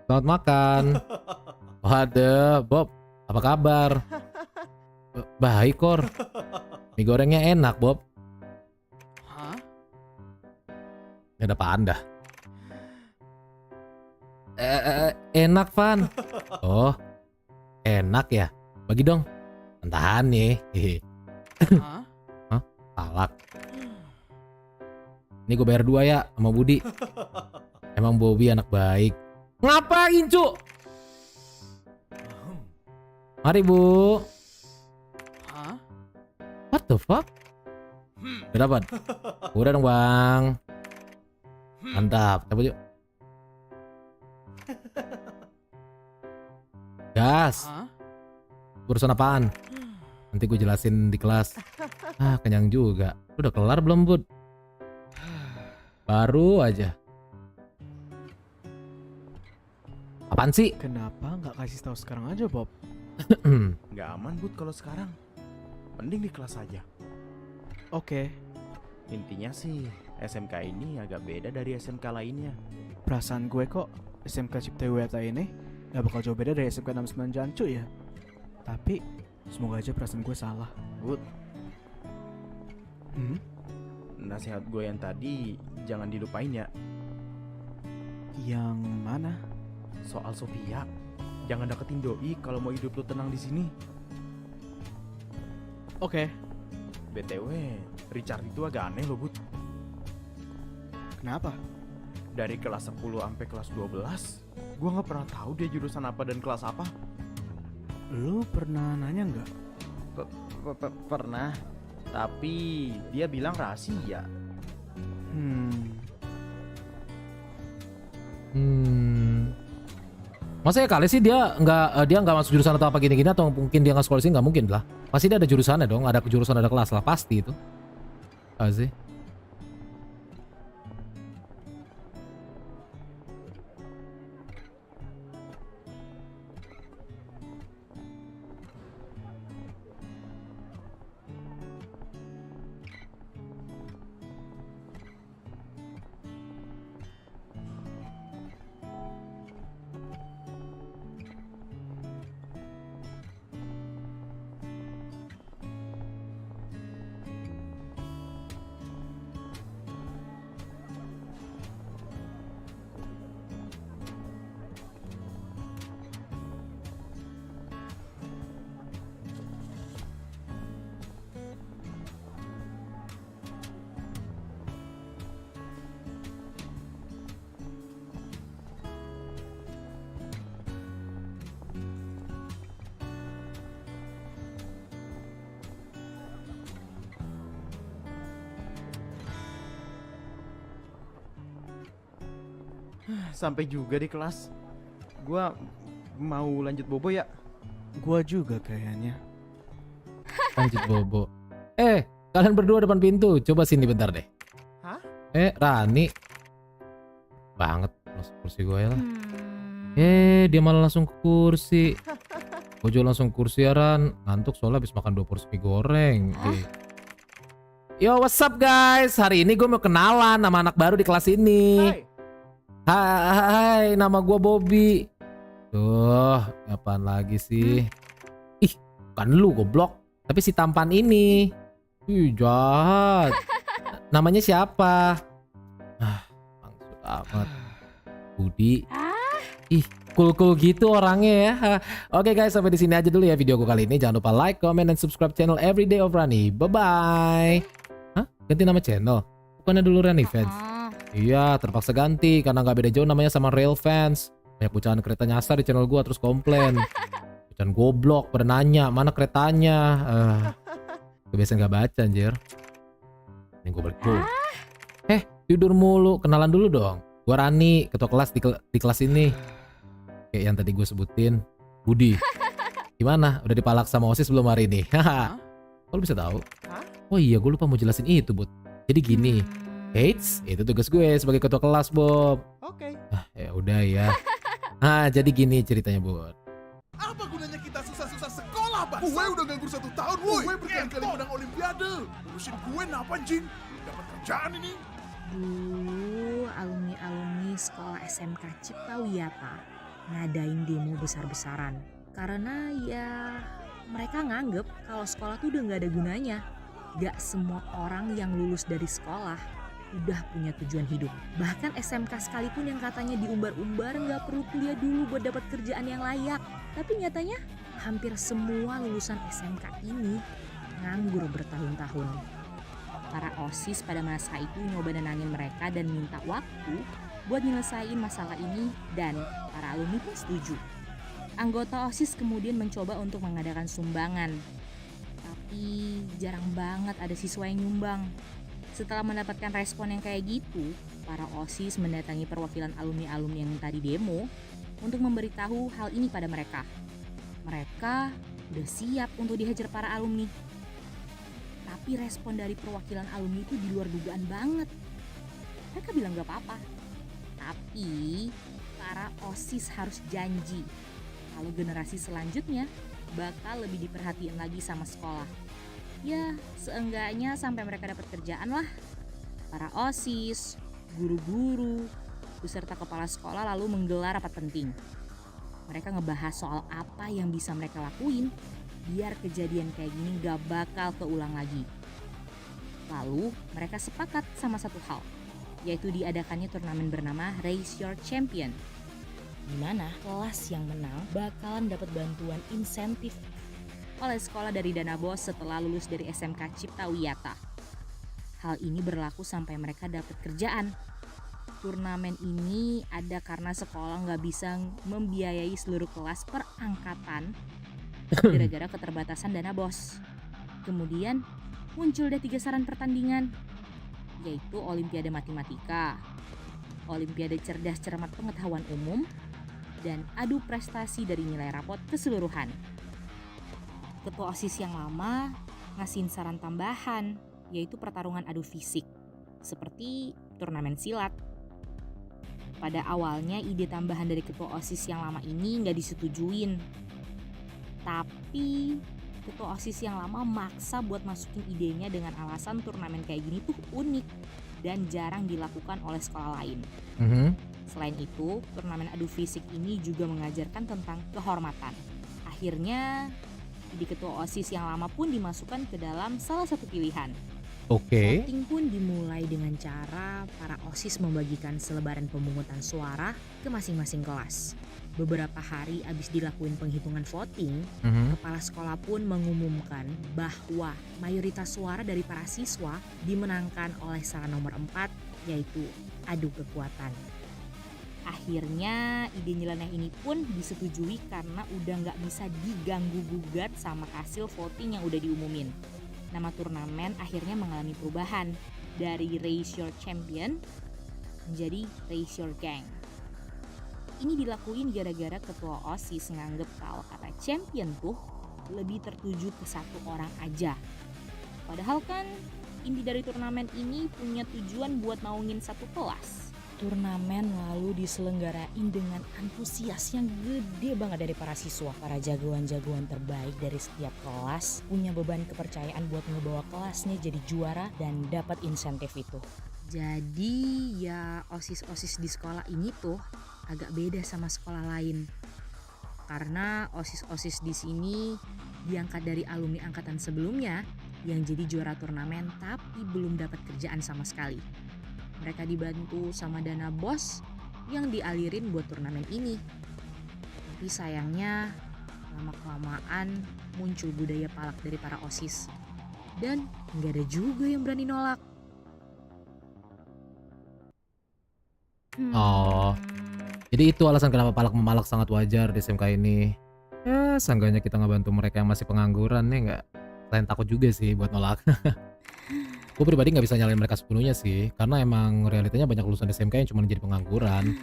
Selamat makan. Waduh, Bob, apa kabar? Baik, Kor. Mie gorengnya enak, Bob. Hah? Ini ada panda. Enak, Van. Oh, enak ya? Bagi dong. Tahan nih. Hah? Hah? Palak. Ini gue bayar 2 ya sama Budi. Emang Bobby anak baik. Ngapain, Cuk? Mari, Bu. Hah? What the fuck? Udah dapat? Udah dong, Bang. Mantap. Cabut yuk. Gas. Urusan apaan? Nanti gue jelasin di kelas. Ah, kenyang juga. Udah kelar belum, Bud? Baru aja. Apaan sih? Kenapa nggak kasih tahu sekarang aja, Bob? Nggak aman, Bud, kalau sekarang. Mending di kelas aja. Oke. Intinya sih, SMK ini agak beda dari SMK lainnya. Perasaan gue kok SMK Cipta Wiyata ini nggak bakal jauh beda dari SMK 69 Jancu ya. Tapi semoga aja perasaan gue salah. Bud, nasihat gue yang tadi jangan dilupain ya. Yang mana? Soal Sophia, jangan deketin doi kalau mau hidup lu tenang di sini. Oke. BTW, Richard itu agak aneh loh, Bud. Kenapa? Dari kelas 10 sampai kelas 12, gua nggak pernah tahu dia jurusan apa dan kelas apa. Lu pernah nanya nggak? Pernah, tapi dia bilang rahasia. Masa ya kali sih dia nggak masuk jurusan atau apa gini-gini, atau mungkin dia nggak sekolah sih? Nggak mungkin lah. Pasti dia ada jurusannya dong, ada jurusan, ada kelas lah, pasti itu. Pasti. Sampai juga di kelas. Gua mau lanjut bobo ya. Gua juga kayaknya. Lanjut bobo. Kalian berdua depan pintu. Coba sini bentar deh. Hah? Rani. Banget. Langsung kursi gue ya lah. Dia malah langsung ke kursi. Gue juga langsung kursi ya Ran. Ngantuk soalnya habis makan 2 porsi mie goreng. Yo, what's up guys? Hari ini gue mau kenalan sama anak baru di kelas ini. Hai, nama gue Bobby. Tuh, apaan lagi sih? Ih, bukan lu goblok. Tapi si tampan ini. Ih, jahat. Namanya siapa? Maksud amat. Budi. Ih, cool gitu orangnya ya. Oke guys, sampai di sini aja dulu ya video gue kali ini. Jangan lupa like, comment, dan subscribe channel Everyday of Rani. Bye-bye. Hah? Ganti nama channel? Bukannya dulu Rani Fans? Iya, terpaksa ganti karena nggak beda jauh namanya sama Real Fans. Banyak bucahan kereta nyasar di channel gue terus komplain. Bucahan goblok, pada nanya mana keretanya. Kebiasaan nggak baca anjir. Ini gue balik dulu. Tidur mulu. Kenalan dulu dong. Gue Rani, ketua kelas di kelas ini. Kayak yang tadi gue sebutin. Budi. Gimana? Udah dipalak sama OSIS belum hari ini? Haha. Kok lu bisa tahu? Oh iya, gue lupa mau jelasin itu, Bud. Jadi gini. Eits, itu tugas gue sebagai ketua kelas, Bob. Oke. Ya udah ya. Jadi gini ceritanya, Bud. Apa gunanya kita susah-susah sekolah, Bas? Gue udah nganggur 1 tahun, woi. Gue berkali-kali menang olimpiade. Urusin gue napa, Jin? Dapat kerjaan ini. Dulu alumni sekolah SMK Cipta Wiyata ngadain demo besar-besaran. Karena ya mereka nganggep kalau sekolah tuh udah gak ada gunanya. Gak semua orang yang lulus dari sekolah udah punya tujuan hidup. Bahkan SMK sekalipun yang katanya diumbar-umbar gak perlu kuliah dulu buat dapat kerjaan yang layak. Tapi nyatanya hampir semua lulusan SMK ini nganggur bertahun-tahun. Para OSIS pada masa itu nyoba nenangin mereka dan minta waktu buat nyelesain masalah ini dan para alumni pun setuju. Anggota OSIS kemudian mencoba untuk mengadakan sumbangan. Tapi jarang banget ada siswa yang nyumbang. Setelah mendapatkan respon yang kayak gitu, para OSIS mendatangi perwakilan alumni-alumni yang tadi demo untuk memberitahu hal ini pada mereka. Mereka udah siap untuk dihajar para alumni. Tapi respon dari perwakilan alumni itu di luar dugaan banget. Mereka bilang gak apa-apa. Tapi para OSIS harus janji kalau generasi selanjutnya bakal lebih diperhatiin lagi sama sekolah. Ya, seenggaknya sampai mereka dapat kerjaan lah. Para OSIS, guru-guru, beserta kepala sekolah lalu menggelar rapat penting. Mereka ngebahas soal apa yang bisa mereka lakuin biar kejadian kayak gini gak bakal keulang lagi. Lalu mereka sepakat sama satu hal, yaitu diadakannya turnamen bernama Raise Your Champion, di mana kelas yang menang bakalan dapat bantuan insentif oleh sekolah dari dana BOS setelah lulus dari SMK Cipta Wiyata. Hal ini berlaku sampai mereka dapat kerjaan. Turnamen ini ada karena sekolah nggak bisa membiayai seluruh kelas per angkatan gara-gara keterbatasan dana BOS. Kemudian muncul deh 3 saran pertandingan, yaitu Olimpiade Matematika, Olimpiade Cerdas Cermat Pengetahuan Umum, dan adu prestasi dari nilai rapot keseluruhan. Ketua OSIS yang lama ngasihin saran tambahan, yaitu pertarungan adu fisik, seperti turnamen silat. Pada awalnya ide tambahan dari ketua OSIS yang lama ini nggak disetujuin. Tapi ketua OSIS yang lama maksa buat masukin idenya dengan alasan turnamen kayak gini tuh unik dan jarang dilakukan oleh sekolah lain. Selain itu, turnamen adu fisik ini juga mengajarkan tentang kehormatan. Akhirnya, ide ketua OSIS yang lama pun dimasukkan ke dalam salah satu pilihan. Voting pun dimulai dengan cara para OSIS membagikan selebaran pemungutan suara ke masing-masing kelas. Beberapa hari abis dilakuin penghitungan voting, kepala sekolah pun mengumumkan bahwa mayoritas suara dari para siswa dimenangkan oleh saran nomor 4, yaitu adu kekuatan. Akhirnya ide nyeleneh ini pun disetujui karena udah gak bisa diganggu-gugat sama hasil voting yang udah diumumin. Nama turnamen akhirnya mengalami perubahan dari Raise Your Champion menjadi Raise Your Gang. Ini dilakuin gara-gara ketua OSIS nganggep kalau kata champion tuh lebih tertuju ke satu orang aja. Padahal kan inti dari turnamen ini punya tujuan buat naungin satu kelas. Turnamen lalu diselenggarain dengan antusias yang gede banget dari para siswa. Para jagoan-jagoan terbaik dari setiap kelas punya beban kepercayaan buat ngebawa kelasnya jadi juara dan dapat insentif itu. Jadi ya OSIS-OSIS di sekolah ini tuh agak beda sama sekolah lain. Karena OSIS-OSIS di sini diangkat dari alumni angkatan sebelumnya yang jadi juara turnamen tapi belum dapat kerjaan sama sekali. Mereka dibantu sama dana bos yang dialirin buat turnamen ini. Tapi sayangnya lama-kelamaan muncul budaya palak dari para OSIS. Dan nggak ada juga yang berani nolak. Oh, jadi itu alasan kenapa palak memalak sangat wajar di SMK ini. Ya, seenggaknya kita ngebantu mereka yang masih pengangguran ya nggak? Selain takut juga sih buat nolak. Gue pribadi nggak bisa nyalain mereka sepenuhnya sih, karena emang realitanya banyak lulusan SMK yang cuma jadi pengangguran.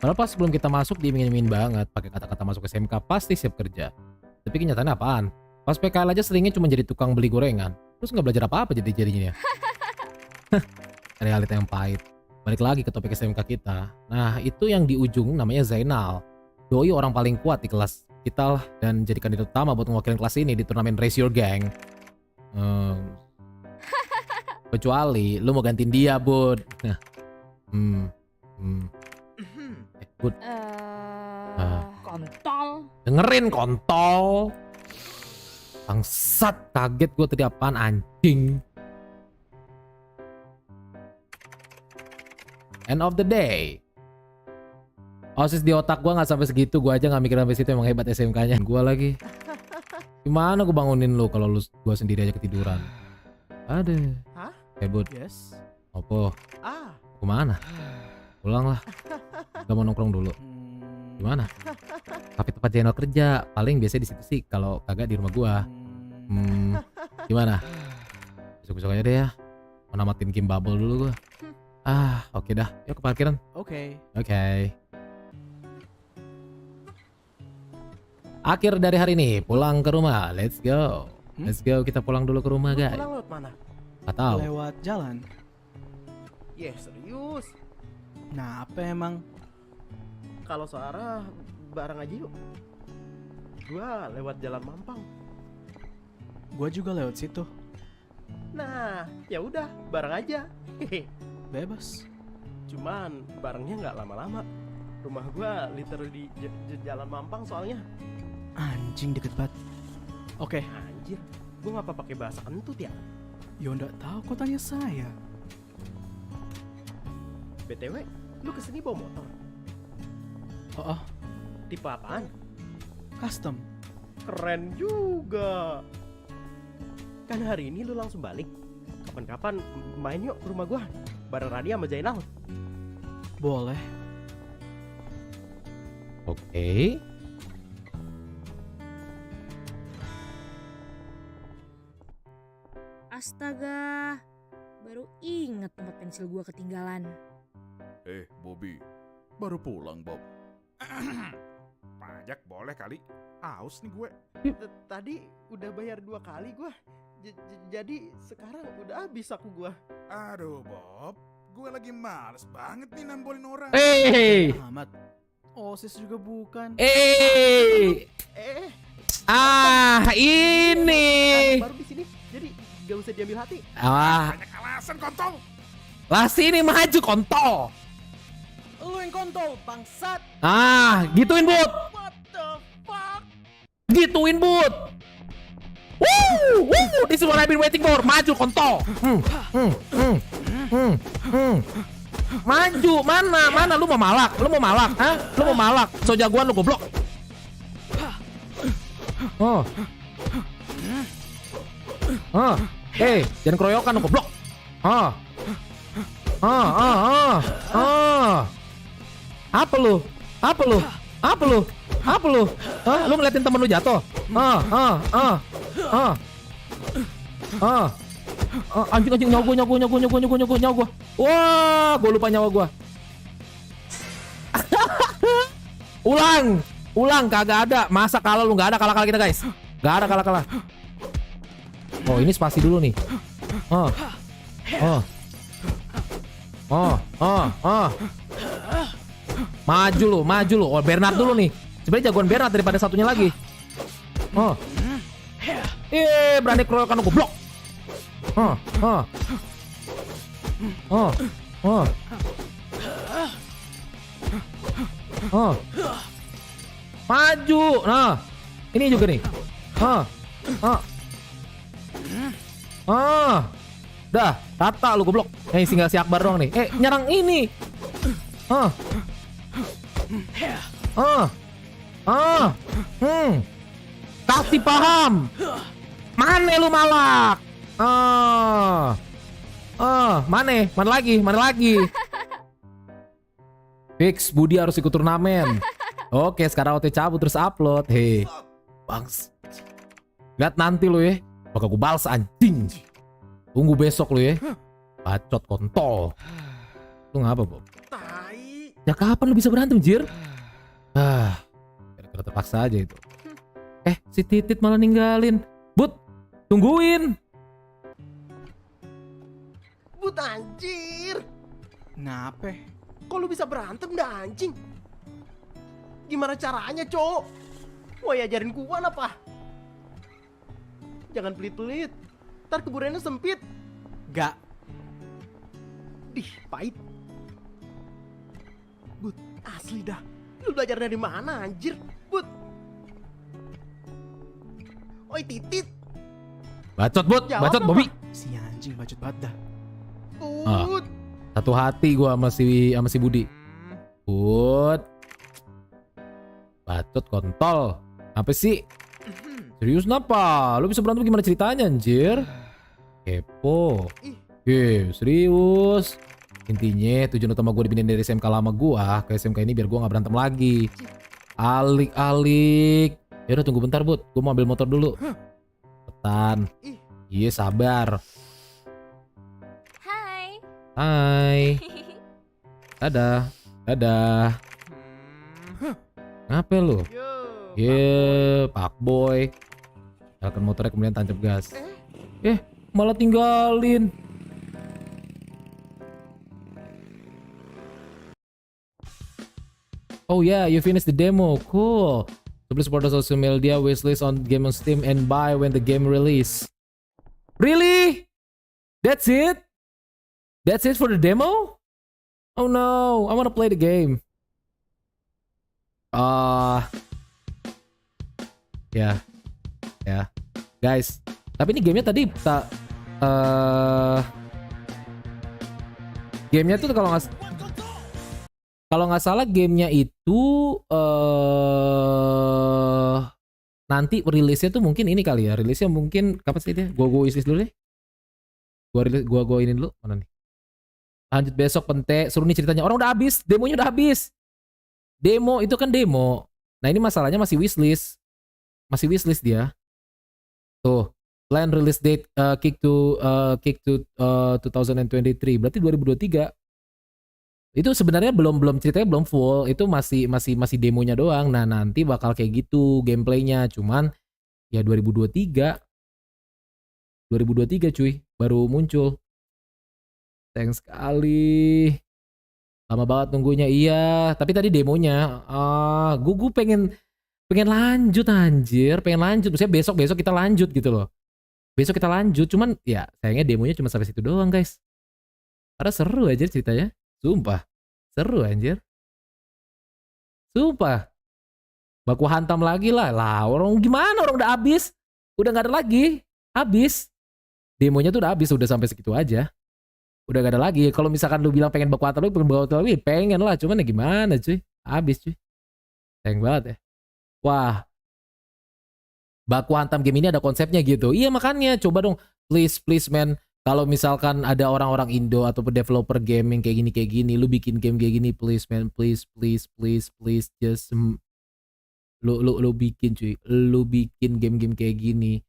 Padahal pas sebelum kita masuk diiming-imingin banget, pakai kata-kata masuk SMK pasti siap kerja. Tapi kenyataannya apaan? Pas PKL aja seringnya cuma jadi tukang beli gorengan, terus nggak belajar apa-apa jadinya. Realita yang pahit. Balik lagi ke topik SMK kita. Nah itu yang di ujung namanya Zainal. Doi orang paling kuat di kelas kita lah, dan jadi kandidat utama buat mewakilin kelas ini di turnamen Raise Your Gang. Kecuali lu mau gantiin dia, Bud. Bud. Kontol. Dengerin kontol. Bangsat, kaget gue tadi apaan anjing. End of the day. OSIS di otak gue gak sampai segitu, gue aja gak mikir sampai situ, emang hebat SMK-nya. Gue lagi. Gimana gue bangunin lu kalau lu gue sendiri aja ketiduran? Ada. Hah? Bud. Yes. Opo? Kemana? Pulang lah. Gak mau nongkrong dulu. Gimana? Tapi tempat channel kerja paling biasanya di situ sih. Kalau kagak di rumah gua. Gimana? Besok-besok aja deh ya. Mau namatin game bubble dulu gua. Oke dah. Yuk ke parkiran. Oke. Akhir dari hari ini pulang ke rumah. Let's go. Let's go, kita pulang dulu ke rumah, guys. Pulang lewat mana? Gak tahu. Lewat jalan. Serius. Nah, apa emang? Kalau searah bareng aja yuk. Gua lewat jalan Mampang. Gua juga lewat situ. Nah, ya udah, bareng aja. Bebas. Cuman barengnya nggak lama-lama. Rumah gua literally di jalan Mampang soalnya. Anjing deket banget. Oke. Anjir, gua ngapa pakai bahasa kentut ya? Ya nggak tahu, kok tanya saya. BTW, lu kesini bawa motor? Oh. Tipe apaan? Custom. Keren juga. Kan hari ini lu langsung balik. Kapan-kapan main yuk ke rumah gua. Bareng Rani sama Zainal. Boleh. Oke. Astaga, baru inget tempat pensil gua ketinggalan. Bobby, baru pulang Bob. Pajak boleh kali, aus nih gue. Tadi udah bayar 2 kali gua. Jadi sekarang udah habis aku gua. Aduh Bob, gue lagi males banget nih nambolin orang. Amat. OSIS juga bukan. Ini. Baru di sini, jadi gak usah diambil hati. Banyak alasan kontol. Lah sini maju kontol. Lu yang kontol, bangsat. Gituin Bud. What the fuck? Gituin Bud. This is what I've been waiting for. Maju kontol. Maju, mana lu mau malak? Lu mau malak? Lu mau malak? So jagoan lu goblok. Jangan keroyokan lu goblok. Apa lu? Lu ngeliatin temen lu jatuh? Anjing nyawa gua. Wah, gua lupa nyawa gua. Ulang kagak ada. Masa kalau lu nggak ada kalah kita guys. Gak ada kalah-kalah. Oh, ini spasi dulu nih. Oh. Oh. Oh, oh, oh. Maju lu, maju lu. Oh, Bernard dulu nih. Sebenarnya jagoan Bernard daripada satunya lagi. Oh. Berani keroyokan aku blok. Oh, oh. Oh, oh. Oh. Maju. Nah. Ini juga nih. Oh. Oh. Oh. Dah, rata lu goblok. Tinggal si Akbar doang nih. Nyerang ini. Kasih paham. Mana lu malak? Mana lagi? Fix, Budi harus ikut turnamen. Oke, sekarang OT cabut terus upload. Hei, bangs. Lihat nanti lu ya. Bakal gue balas anjing. Tunggu besok lu ya. Bacot kontol. Lu ngapa, Bob? Ya kapan lu bisa berantem, Jir? Kira-kira terpaksa aja itu. Si Titit malah ninggalin. But, tungguin. But anjir. Kenapa? Kok lu bisa berantem dah anjing? Gimana caranya, Cok? Woi, ajarin gua apa? Jangan pelit-pelit. Ntar kuburannya sempit. Gak. Dih, pahit. But, asli dah. Lu belajar dari mana anjir? But. Oi, Titit. Bacot, Bud. Jawab Bacot, apa? Bobby. Si anjing bacot banget dah. But. Satu hati gua sama si Budi. Bud. Bacot kontol. Apa sih? Serius napa? Lu bisa berantem gimana ceritanya anjir? Kepo. Serius. Intinya tujuan utama gue dipindahin dari SMK lama gua ke SMK ini biar gua gak berantem lagi. Alik-alik. Ya udah tunggu bentar, Bud. Gua mau ambil motor dulu. Cepetan. Iya, sabar. Hai. Dadah. Dadah. Ngapain lu? Pak boy. Jalan motornya kemudian tancap gas. Malah tinggalin. Oh yeah, you finished the demo. Cool. So please support the social media wishlist on game on Steam and buy when the game release. Really? That's it? That's it for the demo? Oh no, I wanna play the game. Ya, guys. Tapi ini gamenya tadi gamenya tuh kalau nggak salah gamenya itu nanti rilisnya tuh mungkin ini kali ya. Rilisnya mungkin kapan sih dia? Gua isi dulu deh. Gua ini dulu mana nih? Lanjut besok pente. Suruh nih ceritanya. Orang udah habis, demonya udah habis. Demo itu kan demo. Nah ini masalahnya masih wishlist. Masih wishlist dia. Tuh, plan release date kick to 2023. Berarti 2023. Itu sebenarnya belum ceritanya belum full. Itu masih demonya doang. Nah, nanti bakal kayak gitu gameplaynya. Cuman ya 2023. 2023 cuy, baru muncul. Thanks sekali. Lama banget nunggunya. Iya, tapi tadi demonya. Gue pengen lanjut anjir, pengen lanjut. Maksudnya besok kita lanjut gitu loh. Besok kita lanjut, cuman ya sayangnya demonya cuma sampai situ doang guys. Karena seru aja ceritanya. Sumpah, seru anjir. Sumpah. Baku hantam lagi lah. Orang gimana? Orang udah habis. Udah gak ada lagi. Habis. Demonya tuh udah habis, udah sampai segitu aja. Udah gak ada lagi. Kalau misalkan lu bilang pengen baku hantam lagi, pengen lah. Cuman ya gimana cuy. Habis cuy. Sayang banget ya. Wah. Baku hantam game ini ada konsepnya gitu. Iya makanya coba dong. Please man. Kalau misalkan ada orang-orang Indo atau developer game yang kayak gini, lu bikin game kayak gini, please man, please, just lu bikin cuy, lu bikin game-game kayak gini,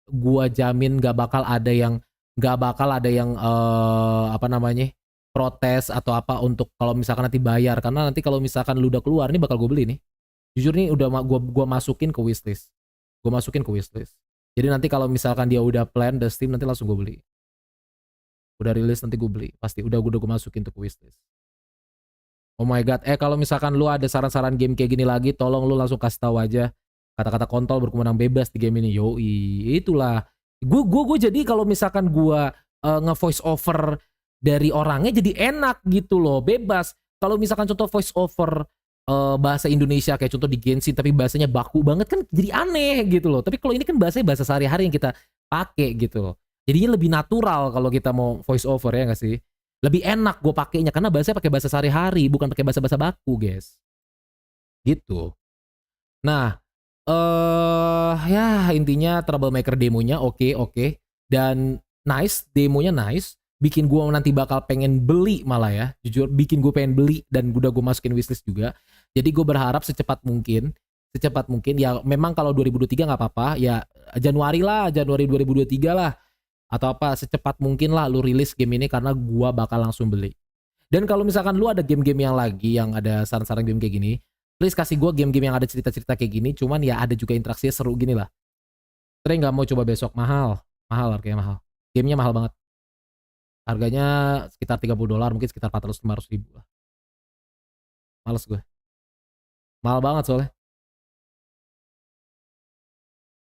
gua jamin gak bakal ada yang protes atau apa untuk kalau misalkan nanti bayar, karena nanti kalau misalkan lu udah keluar ini bakal gue beli nih, jujur nih udah gua masukin ke wishlist, gue masukin ke wishlist. Jadi nanti kalau misalkan dia udah plan the Steam nanti langsung gue beli. Udah rilis nanti gue beli, pasti udah gue masukin tuh ke wishlist. Oh my god, kalau misalkan lu ada saran-saran game kayak gini lagi, tolong lu langsung kasih tahu aja. Kata-kata kontol berkemenang bebas di game ini. Yoi, itulah. Gue jadi kalau misalkan gue nge-voice over dari orangnya jadi enak gitu loh, bebas. Kalau misalkan contoh voice over bahasa Indonesia kayak contoh di Genshin tapi bahasanya baku banget kan jadi aneh gitu loh. Tapi kalau ini kan bahasanya bahasa sehari-hari yang kita pakai gitu loh. Jadinya lebih natural kalau kita mau voice over ya nggak sih? Lebih enak gue pakainya karena bahasanya pakai bahasa sehari-hari bukan pakai bahasa-bahasa baku, guys. Gitu. Nah, ya intinya Troublemaker demonya oke. Dan nice, demonya nice. Bikin gue nanti bakal pengen beli malah ya. Jujur bikin gue pengen beli dan udah gue masukin wishlist juga. Jadi gue berharap secepat mungkin ya memang kalau 2023 nggak apa-apa ya Januari 2023 lah atau apa secepat mungkin lah lu rilis game ini karena gua bakal langsung beli. Dan kalau misalkan lu ada game-game yang lagi yang ada saran-saran game kayak gini, please kasih gua game-game yang ada cerita-cerita kayak gini, cuman ya ada juga interaksinya seru gini lah. Terus nggak mau coba besok, mahal harganya mahal. Gamenya mahal banget. Harganya sekitar $30, mungkin sekitar 400-500 ribu lah. Males gue. Mahal banget soalnya.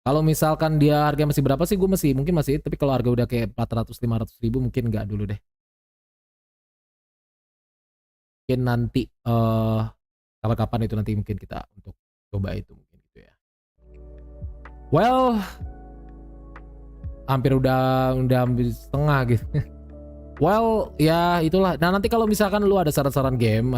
Kalau misalkan dia harga masih berapa sih, gue mungkin masih, tapi kalau harga udah kayak 400-500 ribu mungkin nggak dulu deh. Mungkin nanti kapan-kapan itu nanti mungkin kita untuk coba itu mungkin gitu ya. Well, hampir udah hampir setengah gitu. Well, ya itulah. Nah nanti kalau misalkan lu ada saran-saran game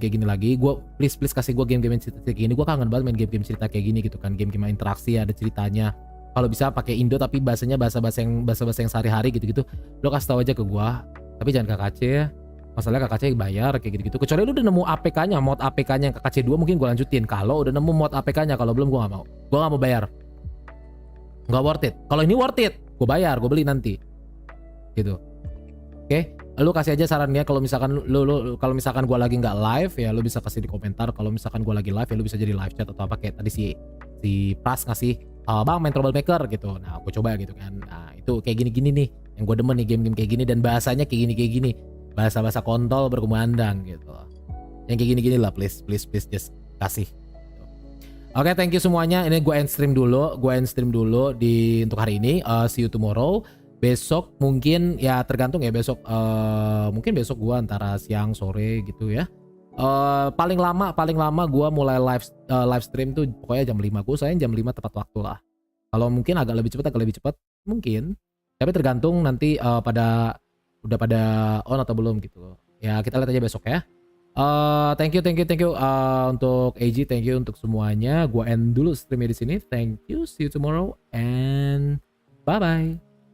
kayak gini lagi, gue please kasih gue game-game cerita kayak gini. Gue kangen banget main game-game cerita kayak gini gitu kan, game-game interaksi ada ceritanya. Kalau bisa pakai Indo tapi bahasanya bahasa-bahasa yang sehari-hari gitu-gitu, lo kasih tahu aja ke gue. Tapi jangan KKC ya. Masalahnya KKC bayar kayak gitu-gitu. Kecuali lu udah nemu APK-nya, mod APK-nya yang KKC 2 mungkin gue lanjutin. Kalau udah nemu mod APK-nya, kalau belum gue nggak mau. Gue nggak mau bayar. Nggak worth it. Kalau ini worth it, gue bayar, gue beli nanti. Gitu. Oke, lu kasih aja sarannya kalau misalkan lu kalau misalkan gua lagi nggak live ya lu bisa kasih di komentar. Kalau misalkan gua lagi live ya lu bisa jadi live chat atau apa kayak tadi si Pras ngasih bang main Troublemaker gitu. Nah, aku coba gitu kan. Nah, itu kayak gini-gini nih yang gua demen nih game-game kayak gini dan bahasanya kayak gini. Bahasa-bahasa kontol berkumandang gitu. Yang kayak gini-gini lah please just kasih. Oke, thank you semuanya. Ini gua end stream dulu di untuk hari ini. See you tomorrow. Besok mungkin ya tergantung ya besok mungkin besok gua antara siang sore gitu ya. Paling lama gua mulai live stream tuh pokoknya jam 5. Gua sayang jam 5 tepat waktu lah. Kalau mungkin agak lebih cepat mungkin. Tapi tergantung nanti udah pada on atau belum gitu. Ya kita lihat aja besok ya. Thank you untuk AG, thank you untuk semuanya. Gua end dulu streamnya di sini. Thank you, see you tomorrow and bye bye.